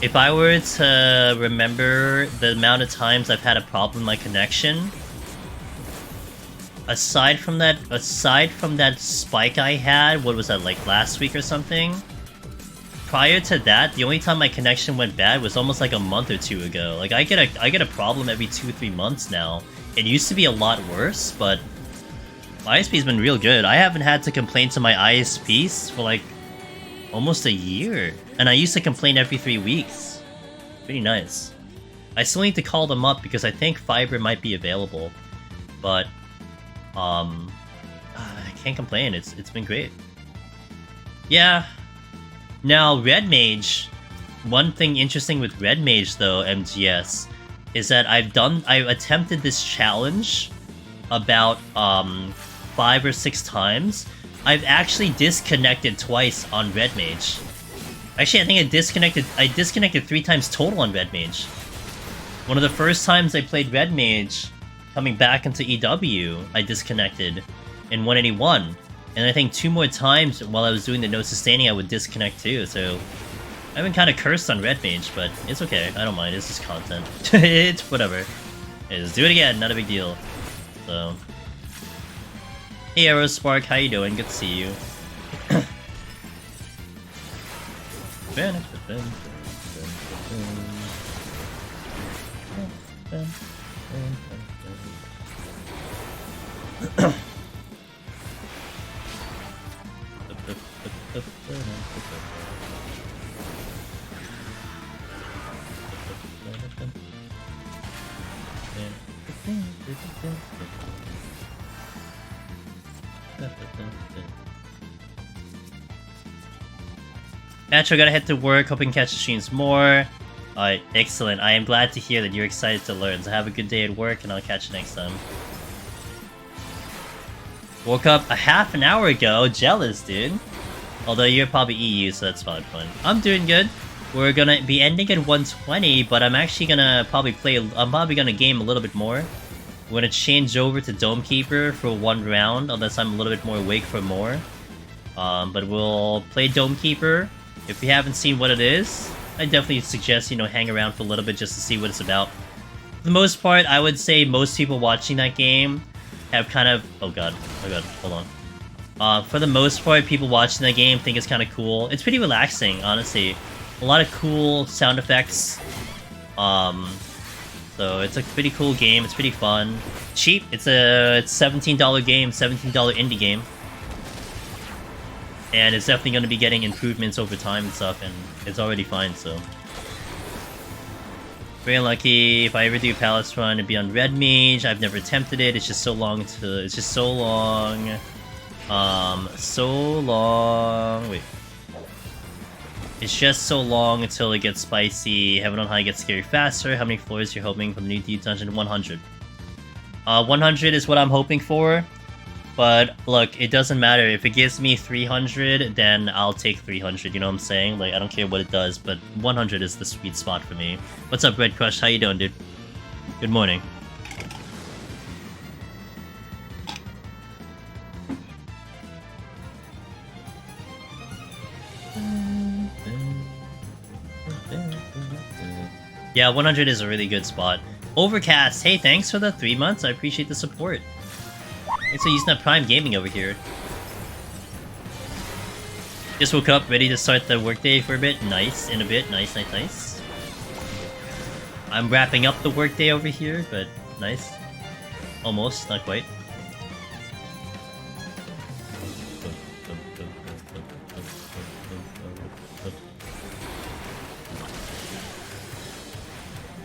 if I were to remember the amount of times I've had a problem with my connection, aside from that spike I had, what was that, like last week or something? Prior to that, the only time my connection went bad was almost like a month or two ago. Like, I get a problem every 2-3 months now. It used to be a lot worse, but my ISP's been real good. I haven't had to complain to my ISPs for like almost a year. And I used to complain every 3 weeks. Pretty nice. I still need to call them up because I think fiber might be available. But, I can't complain. It's been great. Yeah. Now, Red Mage, one thing interesting with Red Mage though, MGS, is that I've attempted this challenge about 5 or 6 times. I've actually disconnected twice on Red Mage. Actually, I think I disconnected 3 times total on Red Mage. One of the first times I played Red Mage, coming back into EW, I disconnected in 181. And I think 2 more times while I was doing the no sustaining, I would disconnect too, so... I've been kind of cursed on Red Mage, but it's okay. I don't mind. It's just content. It's whatever. Hey, just do it again. Not a big deal. So... Hey, Aerospark. How you doing? Good to see you. Metro, gotta head to work, hoping to catch the streams more. Alright, excellent. I am glad to hear that you're excited to learn, so have a good day at work, and I'll catch you next time. Woke up a half an hour ago. Jealous, dude. Although you're probably EU, so that's fine. I'm doing good. We're gonna be ending at 120, but I'm actually gonna probably I'm probably gonna game a little bit more. We're gonna change over to Dome Keeper for one round, unless I'm a little bit more awake for more. But we'll play Dome Keeper. If you haven't seen what it is, I definitely suggest, you know, hang around for a little bit just to see what it's about. For the most part, I would say most people watching that game have kind of... Oh god, hold on. For the most part, people watching that game think it's kind of cool. It's pretty relaxing, honestly. A lot of cool sound effects. So it's a pretty cool game. It's pretty fun. Cheap. It's a $17 game, $17 indie game. And it's definitely going to be getting improvements over time and stuff, and it's already fine, so. Very unlucky. If I ever do a Palace run, it'd be on Red Mage. I've never attempted it. It's just so long to... It's just so long. Wait. It's just so long until it gets spicy. Heaven on High gets scary faster. How many floors you're hoping for the new Deep Dungeon? 100. 100 is what I'm hoping for. But look, it doesn't matter. If it gives me 300, then I'll take 300, you know what I'm saying? Like, I don't care what it does, but 100 is the sweet spot for me. What's up, Red Crush? How you doing, dude? Good morning. Yeah, 100 is a really good spot. Overcast, hey, thanks for the 3 months. I appreciate the support. Thanks for using that Prime Gaming over here. Just woke up, ready to start the workday for a bit. Nice, in a bit. Nice. I'm wrapping up the workday over here, but nice. Almost, not quite.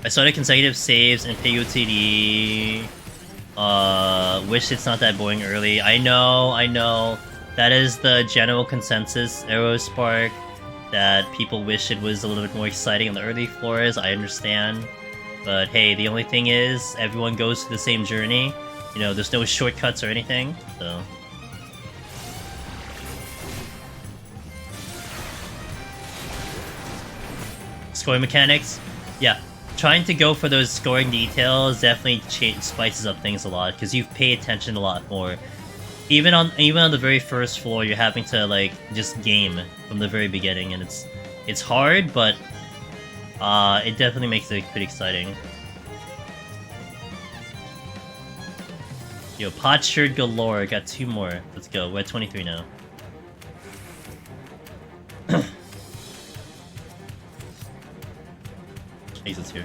I started consecutive saves and PoTD. Wish it's not that boring early. I know. That is the general consensus, Aerospark, that people wish it was a little bit more exciting on the early floors. I understand. But hey, the only thing is, everyone goes through the same journey. You know, there's no shortcuts or anything, so... Scoring mechanics? Yeah. Trying to go for those scoring details definitely spices up things a lot, because you pay attention a lot more. Even on the very first floor, you're having to like just game from the very beginning, and it's hard, but it definitely makes it pretty exciting. Yo, Potsherd galore. Got 2 more. Let's go. We're at 23 now. Exit's here.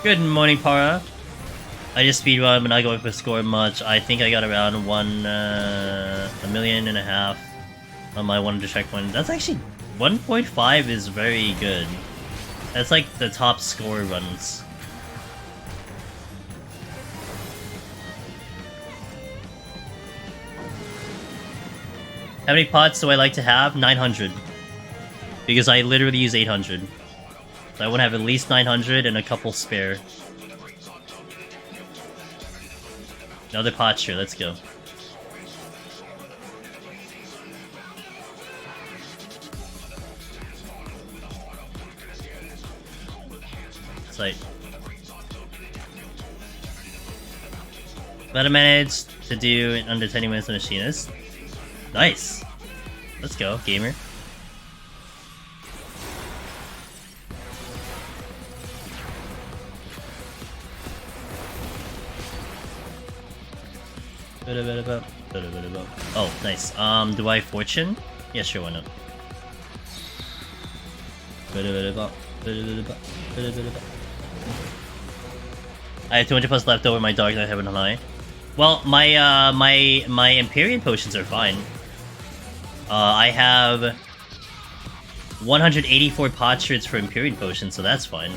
Good morning, Para. I just speedrun, but not going for score much. I think I got around 1.5 million on my 100 checkpoint. That's actually 1.5 is very good. That's like the top score runs. How many pots do I like to have? 900. Because I literally use 800. So I want to have at least 900 and a couple spare. Another Potsherds, let's go. Sight. But I managed to do in under 20 minutes on Machinist. Nice! Let's go, gamer. Oh, nice. Do I fortune? Yeah, sure, why not? I have 200 plus left over my Dark Knight Heaven on High. Well, my Empyrean potions are fine. I have 184 Potsherds for Empyrean potions, so that's fine.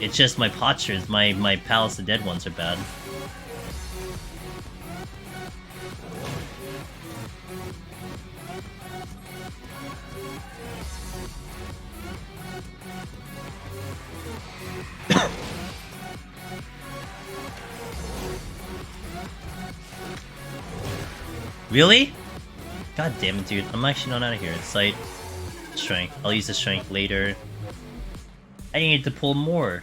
It's just my Potsherds, my Palace of Dead ones are bad. Really? God damn it, dude. I'm actually not out of here. Sight. Strength. I'll use the strength later. I need to pull more.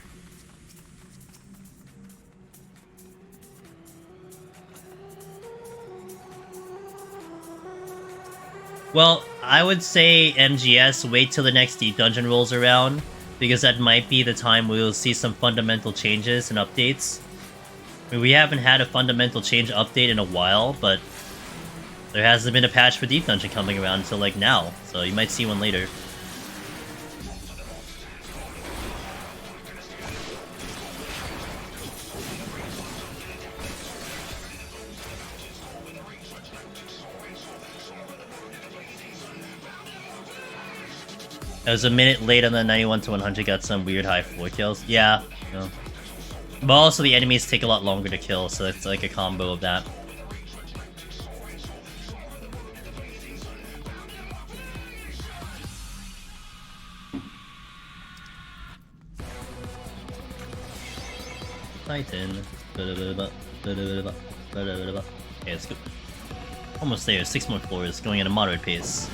Well, I would say MGS, wait till the next Deep Dungeon rolls around, because that might be the time we'll see some fundamental changes and updates. I mean, we haven't had a fundamental change update in a while, but there hasn't been a patch for Deep Dungeon coming around until, like, now, so you might see one later. I was a minute late on the 91 to 100, got some weird high 4 kills. Yeah, no. But also the enemies take a lot longer to kill, so it's like a combo of that. Titan. Okay, let's go. Almost there, 6 more floors, going at a moderate pace.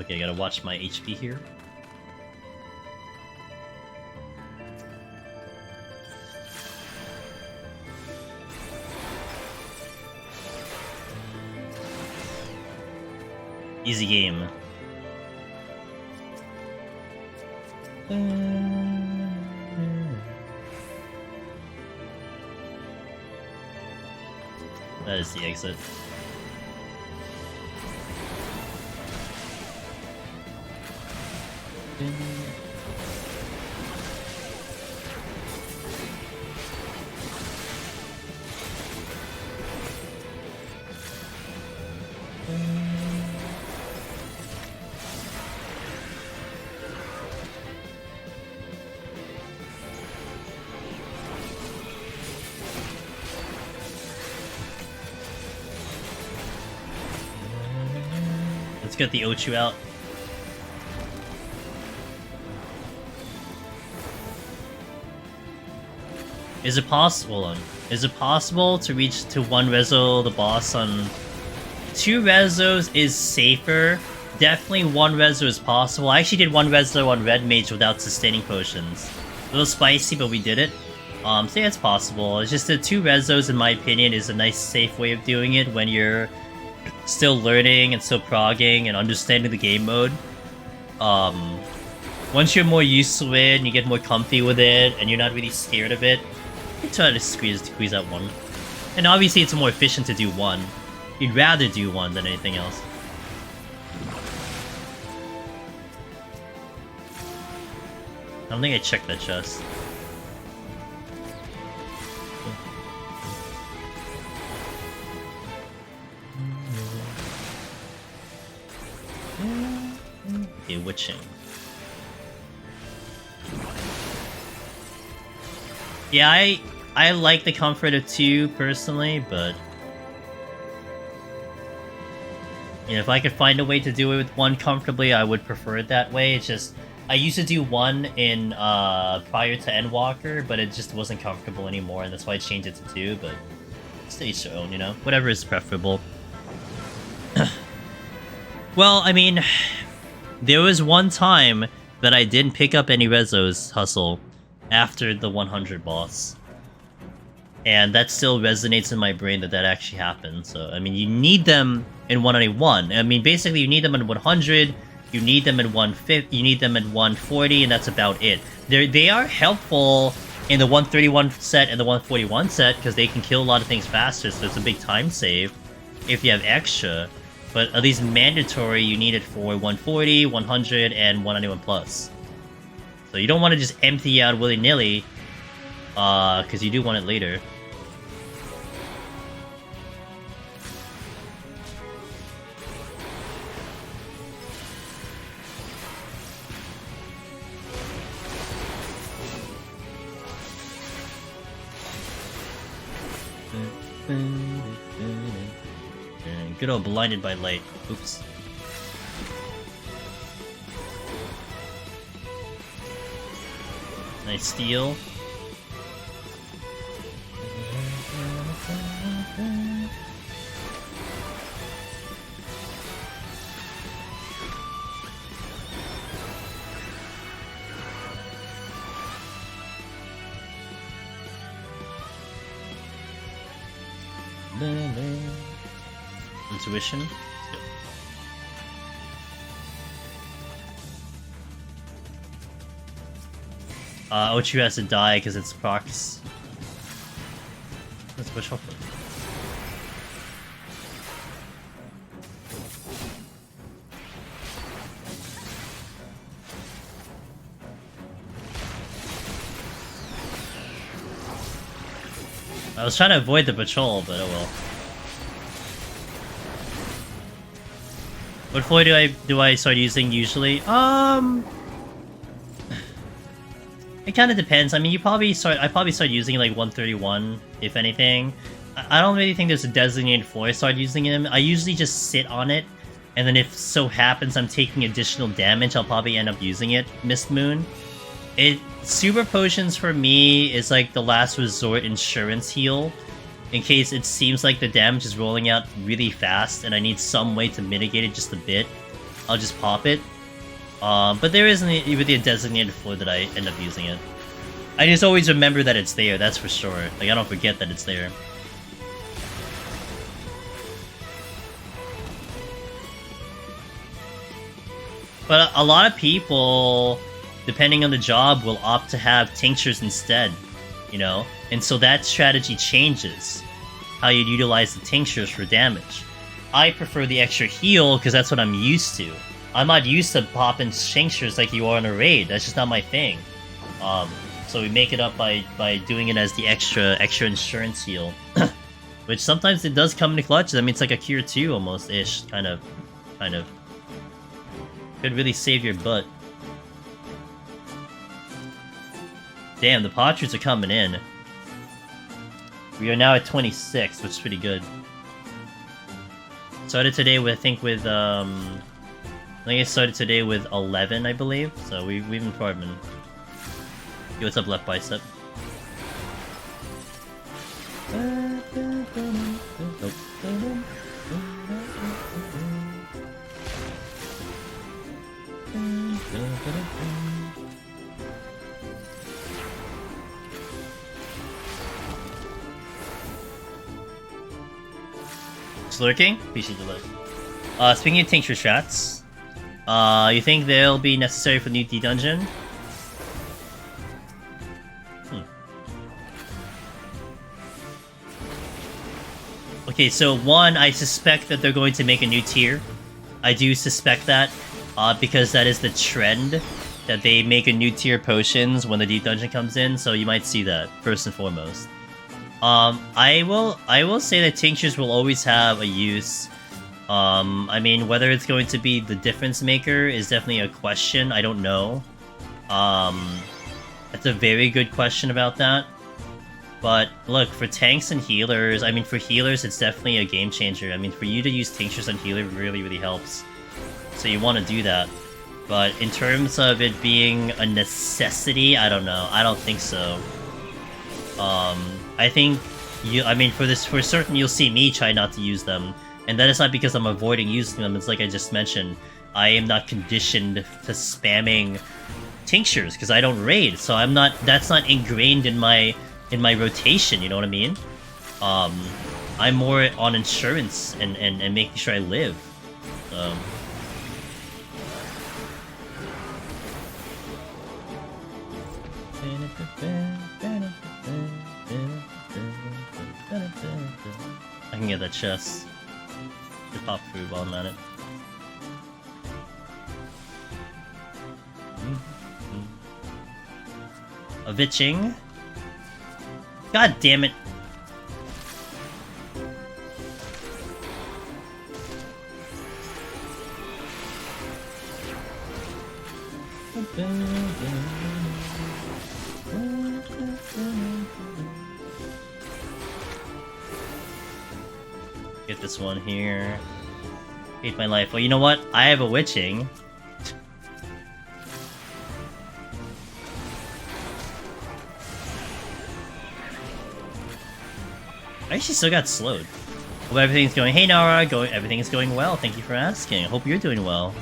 Okay, I gotta watch my HP here. Easy game. That is the exit. Let's get the Ochu out. Is it possible? Is it possible to reach to 1 reso the boss on 2 resos is safer? Definitely 1 reso is possible. I actually did 1 reso on Red Mage without sustaining potions. A little spicy, but we did it. So yeah, it's possible. It's just the 2 resos, in my opinion, is a nice safe way of doing it when you're still learning and still progging and understanding the game mode. Once you're more used to it and you get more comfy with it and you're not really scared of it, you try to squeeze out 1. And obviously it's more efficient to do 1. You'd rather do 1 than anything else. I don't think I checked that chest. Okay, witching. Yeah, I like the comfort of 2 personally, but you know, if I could find a way to do it with 1 comfortably, I would prefer it that way. It's just I used to do 1 in prior to Endwalker, but it just wasn't comfortable anymore, and that's why I changed it to 2. But it's to each their own, you know, whatever is preferable. Well, I mean, there was one time that I didn't pick up any Rezos hustle after the 100 boss. And that still resonates in my brain that actually happened. So, I mean, you need them in 191. I mean, basically, you need them in 100, you need them in 150, you need them in 140, and that's about it. They are helpful in the 131 set and the 141 set, because they can kill a lot of things faster, so it's a big time save if you have extra. But at least mandatory, you need it for 140, 100, and 191 plus. So you don't want to just empty out willy-nilly, because you do want it later. Good old blinded by light. Oops. Nice steal. Intuition. Ochu has to die because it's procs. Let's push off. I was trying to avoid the patrol, but oh well. What foil do I start using usually? It kind of depends. I mean, I probably start using like 131, if anything. I don't really think there's a designated floor I start using him. I usually just sit on it, and then if so happens I'm taking additional damage, I'll probably end up using it. Mist Moon. Super potions for me is like the last resort insurance heal. In case it seems like the damage is rolling out really fast and I need some way to mitigate it just a bit, I'll just pop it. But there isn't really a designated floor that I end up using it. I just always remember that it's there, that's for sure. Like, I don't forget that it's there. But a lot of people, depending on the job, will opt to have tinctures instead, you know? And so that strategy changes how you utilize the tinctures for damage. I prefer the extra heal because that's what I'm used to. I'm not used to popping tinctures like you are in a raid. That's just not my thing. So we make it up by doing it as the extra insurance heal. Which sometimes it does come into clutches. I mean, it's like a cure 2 almost-ish, kind of. Could really save your butt. Damn, the Potsherds are coming in. We are now at 26, which is pretty good. Started today with, I think I started today with 11, I believe. So we've been farming. Yo, what's up, left bicep? Slurking? Appreciate the look. Speaking of tincture strats, you think they'll be necessary for the new D-Dungeon? Okay, so one, I suspect that they're going to make a new tier. I do suspect that, because that is the trend, that they make a new tier potions when the Deep Dungeon comes in, so you might see that, first and foremost. I will say that tinctures will always have a use. I mean, whether it's going to be the difference maker is definitely a question. I don't know. That's a very good question about that. But look, for tanks and healers, I mean, for healers, it's definitely a game changer. I mean, for you to use tinctures on healer really, really helps. So you want to do that. But in terms of it being a necessity, I don't know. I don't think so. I think for certain, you'll see me try not to use them. And that is not because I'm avoiding using them. It's like I just mentioned. I am not conditioned to spamming tinctures because I don't raid. So that's not ingrained in my rotation, you know what I mean? I'm more on insurance and making sure I live. I can get that chest. the top fruit while I'm at it. A Vitching. God damn it. Get this one here. Hate my life. Well, you know what? I have a Witching. I actually still got slowed. Hope everything's going. Hey Nara, everything is going well. Thank you for asking. Hope you're doing well.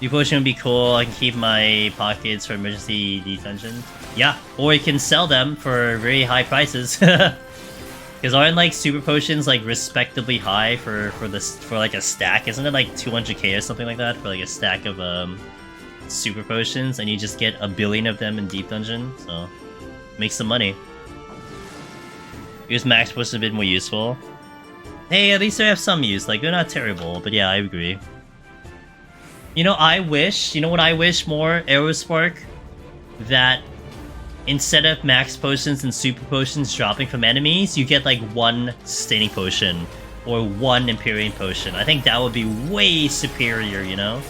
New potion would be cool. I can keep my pockets for emergency detention. Yeah, or you can sell them for very high prices. Because aren't like super potions like respectably high for like a stack? Isn't it like 200k or something like that for like a stack of super potions, and you just get a billion of them in deep dungeon? So make some money. Use max potions a bit more useful. Hey, at least they have some use. Like they're not terrible, but yeah, I agree. You know, you know what I wish more, Aerospark? That instead of max potions and super potions dropping from enemies, you get like one staining potion or one Empyrean potion. I think that would be way superior, you know?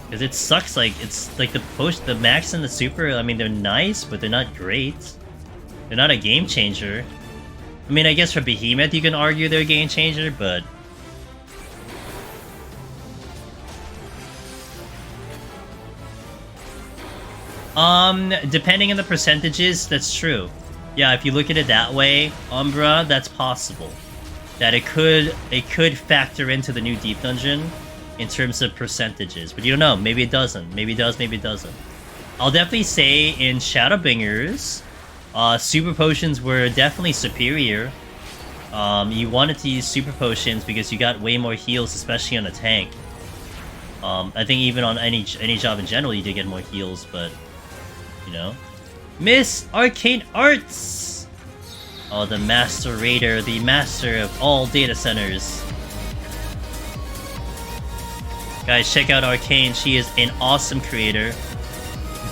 Because it sucks, like, it's like the max and the super, I mean, they're nice, but they're not great. They're not a game changer. I mean, I guess for Behemoth you can argue they're a game changer, but... depending on the percentages, that's true. Yeah, if you look at it that way, Umbra, that's possible. That it could factor into the new Deep Dungeon in terms of percentages. But you don't know, maybe it doesn't. Maybe it does, maybe it doesn't. I'll definitely say in Shadowbringers, super potions were definitely superior. You wanted to use super potions because you got way more heals, especially on a tank. I think even on any job in general, you did get more heals, but... You know? Miss Arcane Arts! Oh, the Master Raider, the master of all data centers. Guys, check out Arcane. She is an awesome creator.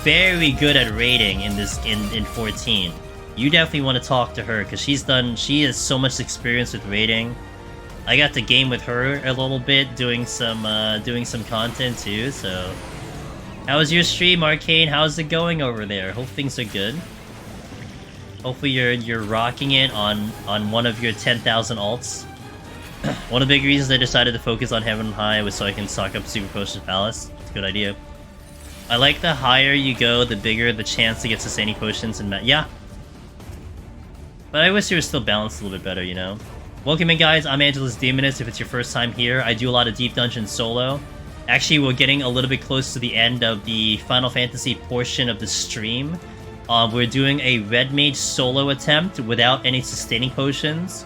Very good at raiding in 14. You definitely want to talk to her, because she has so much experience with raiding. I got to game with her a little bit, doing some content too, so... How was your stream, Arcane? How's it going over there? Hope things are good. Hopefully you're rocking it on one of your 10,000 alts. One of the big reasons I decided to focus on Heaven High was so I can stock up Super Potion Palace. It's a good idea. I like the higher you go, the bigger the chance to get sustaining potions and yeah. But I wish they were still balanced a little bit better, you know? Welcome in, guys. I'm Angelus Demonist. If it's your first time here, I do a lot of Deep Dungeon solo. Actually, we're getting a little bit close to the end of the Final Fantasy portion of the stream. We're doing a Red Mage solo attempt without any sustaining potions,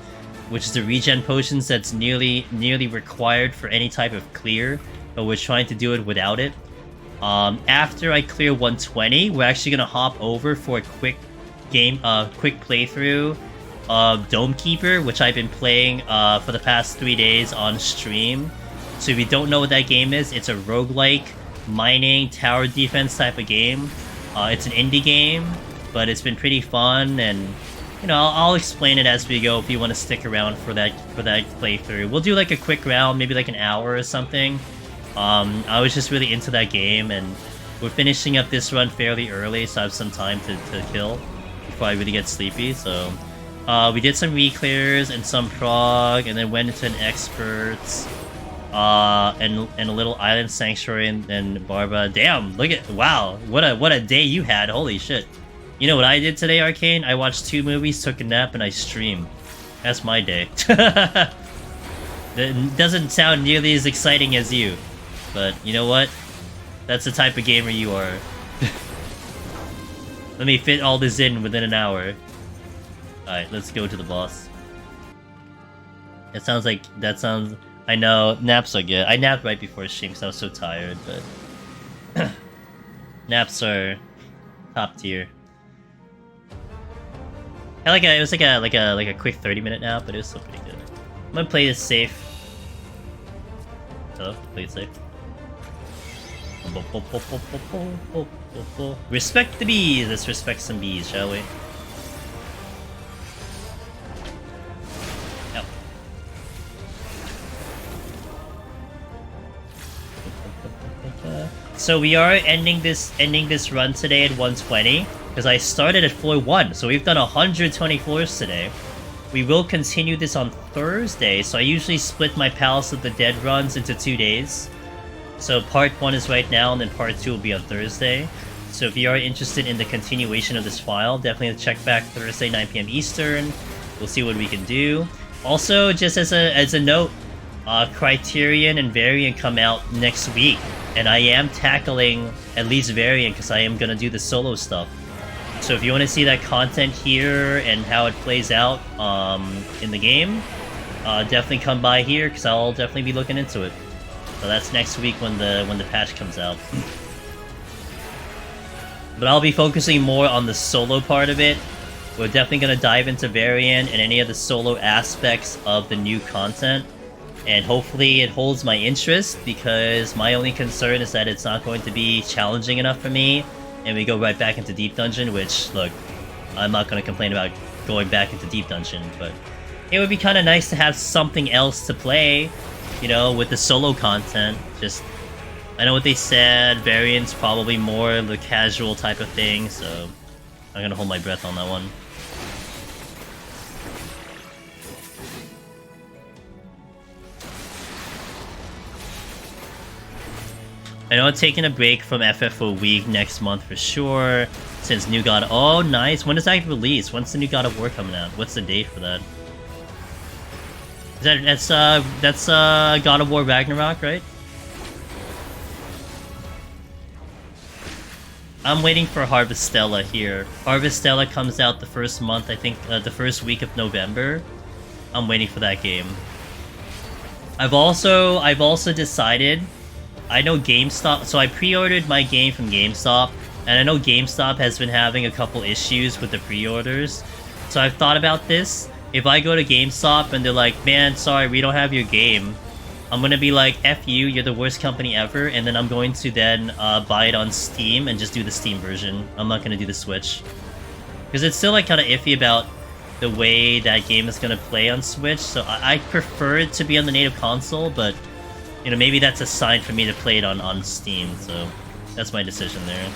which is the regen potions that's nearly required for any type of clear, but we're trying to do it without it. After I clear 120, we're actually gonna hop over for a quick playthrough of Dome Keeper, which I've been playing for the past 3 days on stream. So if you don't know what that game is, it's a roguelike, mining, tower defense type of game. It's an indie game, but it's been pretty fun, and you know, I'll explain it as we go if you want to stick around for that playthrough. We'll do like a quick round, maybe like an hour or something. I was just really into that game, and we're finishing up this run fairly early, so I have some time to kill before I really get sleepy, so... we did some reclears and some prog, and then went into an experts. And a little island sanctuary and Barba. Damn, look at, wow, what a day you had, holy shit. You know what I did today, Arcane? I watched 2 movies, took a nap, and I streamed. That's my day. It doesn't sound nearly as exciting as you, but you know what? That's the type of gamer you are. Let me fit all this in within an hour. Alright, let's go to the boss. It sounds like... That sounds... I know, naps are good. I napped right before stream because I was so tired, but... naps are... top tier. It was like a quick 30-minute nap, but it was still pretty good. I'm gonna play this safe. So, play it safe. Respect the bees! Let's respect some bees, shall we? Yep. So we are ending this run today at 120, because I started at floor 1, so we've done 120 floors today. We will continue this on Thursday, so I usually split my Palace of the Dead runs into 2 days. So part 1 is right now, and then part 2 will be on Thursday. So if you are interested in the continuation of this file, definitely check back Thursday, 9 PM Eastern. We'll see what we can do. Also, just as a note, Criterion and Variant come out next week, and I am tackling at least Variant because I am gonna do the solo stuff. So if you want to see that content here and how it plays out in the game, definitely come by here because I'll definitely be looking into it. So that's next week when the patch comes out. But I'll be focusing more on the solo part of it. We're definitely going to dive into Variant and any of the solo aspects of the new content. And hopefully it holds my interest, because my only concern is that it's not going to be challenging enough for me. And we go right back into Deep Dungeon, which, look, I'm not going to complain about going back into Deep Dungeon, but it would be kind of nice to have something else to play, you know, with the solo content. Just, I know what they said, Variant's probably more the casual type of thing, so I'm going to hold my breath on that one. I know I'm taking a break from FF for a week next month for sure, since New God... Oh, nice! When does that release? When's the new God of War coming out? What's the date for that? That's God of War Ragnarok, right? I'm waiting for Harvestella here. Harvestella comes out the first month, I think, the first week of November. I'm waiting for that game. I've also decided... I know GameStop, so I pre-ordered my game from GameStop, and I know GameStop has been having a couple issues with the pre-orders. So I've thought about this. If I go to GameStop and they're like, man, sorry, we don't have your game, I'm gonna be like, F you, you're the worst company ever, and then I'm going to then buy it on Steam and just do the Steam version. I'm not gonna do the Switch. Because it's still like kind of iffy about the way that game is gonna play on Switch, so I prefer it to be on the native console, but... you know, maybe that's a sign for me to play it on Steam, so that's my decision there.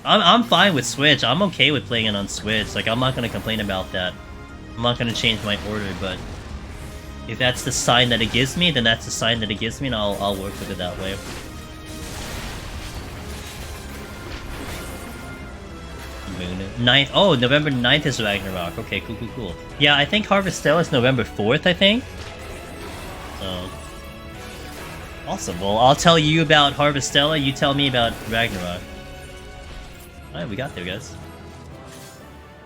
I'm fine with Switch. I'm okay with playing it on Switch. Like, I'm not going to complain about that. I'm not going to change my order, but if that's the sign that it gives me, then that's the sign that it gives me, and I'll work with it that way. Oh, November 9th is Ragnarok. Okay, cool. Yeah, I think Harvestella is November 4th, I think. So... awesome. Well, I'll tell you about Harvestella, you tell me about Ragnarok. Alright, we got there, guys.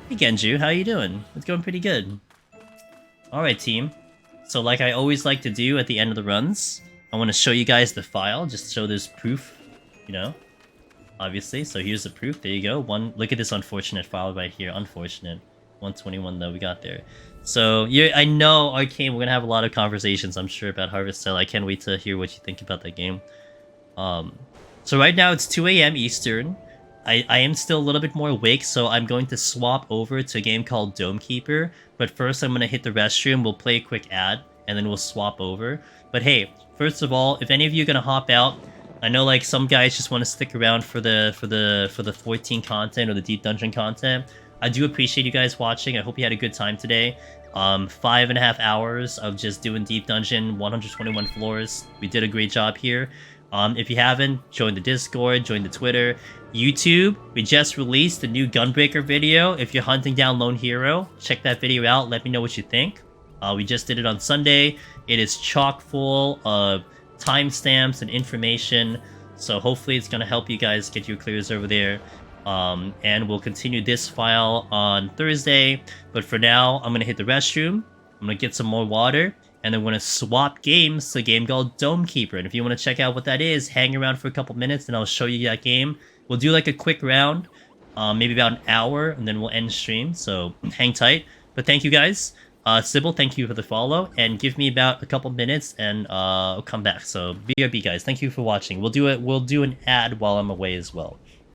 Hey, Genju, how you doing? It's going pretty good. Alright, team. So like I always like to do at the end of the runs, I want to show you guys the file, just so there's proof, you know? Obviously, so here's the proof, there you go. Look at this unfortunate file right here, unfortunate. 121 though, we got there. So, I know, Arcane, we're gonna have a lot of conversations, I'm sure, about Harvestella. I can't wait to hear what you think about that game. So right now it's 2 AM Eastern. I am still a little bit more awake, so I'm going to swap over to a game called Dome Keeper. But first I'm gonna hit the restroom, we'll play a quick ad, and then we'll swap over. But hey, first of all, if any of you are gonna hop out, I know like some guys just want to stick around for the 14 content or the Deep Dungeon content. I do appreciate you guys watching. I hope you had a good time today. 5.5 hours of just doing Deep Dungeon, 121 floors. We did a great job here. If you haven't, join the Discord, join the Twitter. YouTube, we just released the new Gunbreaker video. If you're hunting down Lone Hero, check that video out. Let me know what you think. We just did it on Sunday. It is chock full of timestamps and information. So hopefully it's going to help you guys get your clears over there. And we'll continue this file on Thursday. But for now, I'm gonna hit the restroom. I'm gonna get some more water, and then we're gonna swap games to a game called Dome Keeper. And if you want to check out what that is, hang around for a couple minutes, and I'll show you that game. We'll do like a quick round, maybe about an hour, and then we'll end stream. So hang tight. But thank you guys. Sybil, thank you for the follow, and give me about a couple minutes, and I'll come back. So BRB guys, thank you for watching. We'll do an ad while I'm away as well.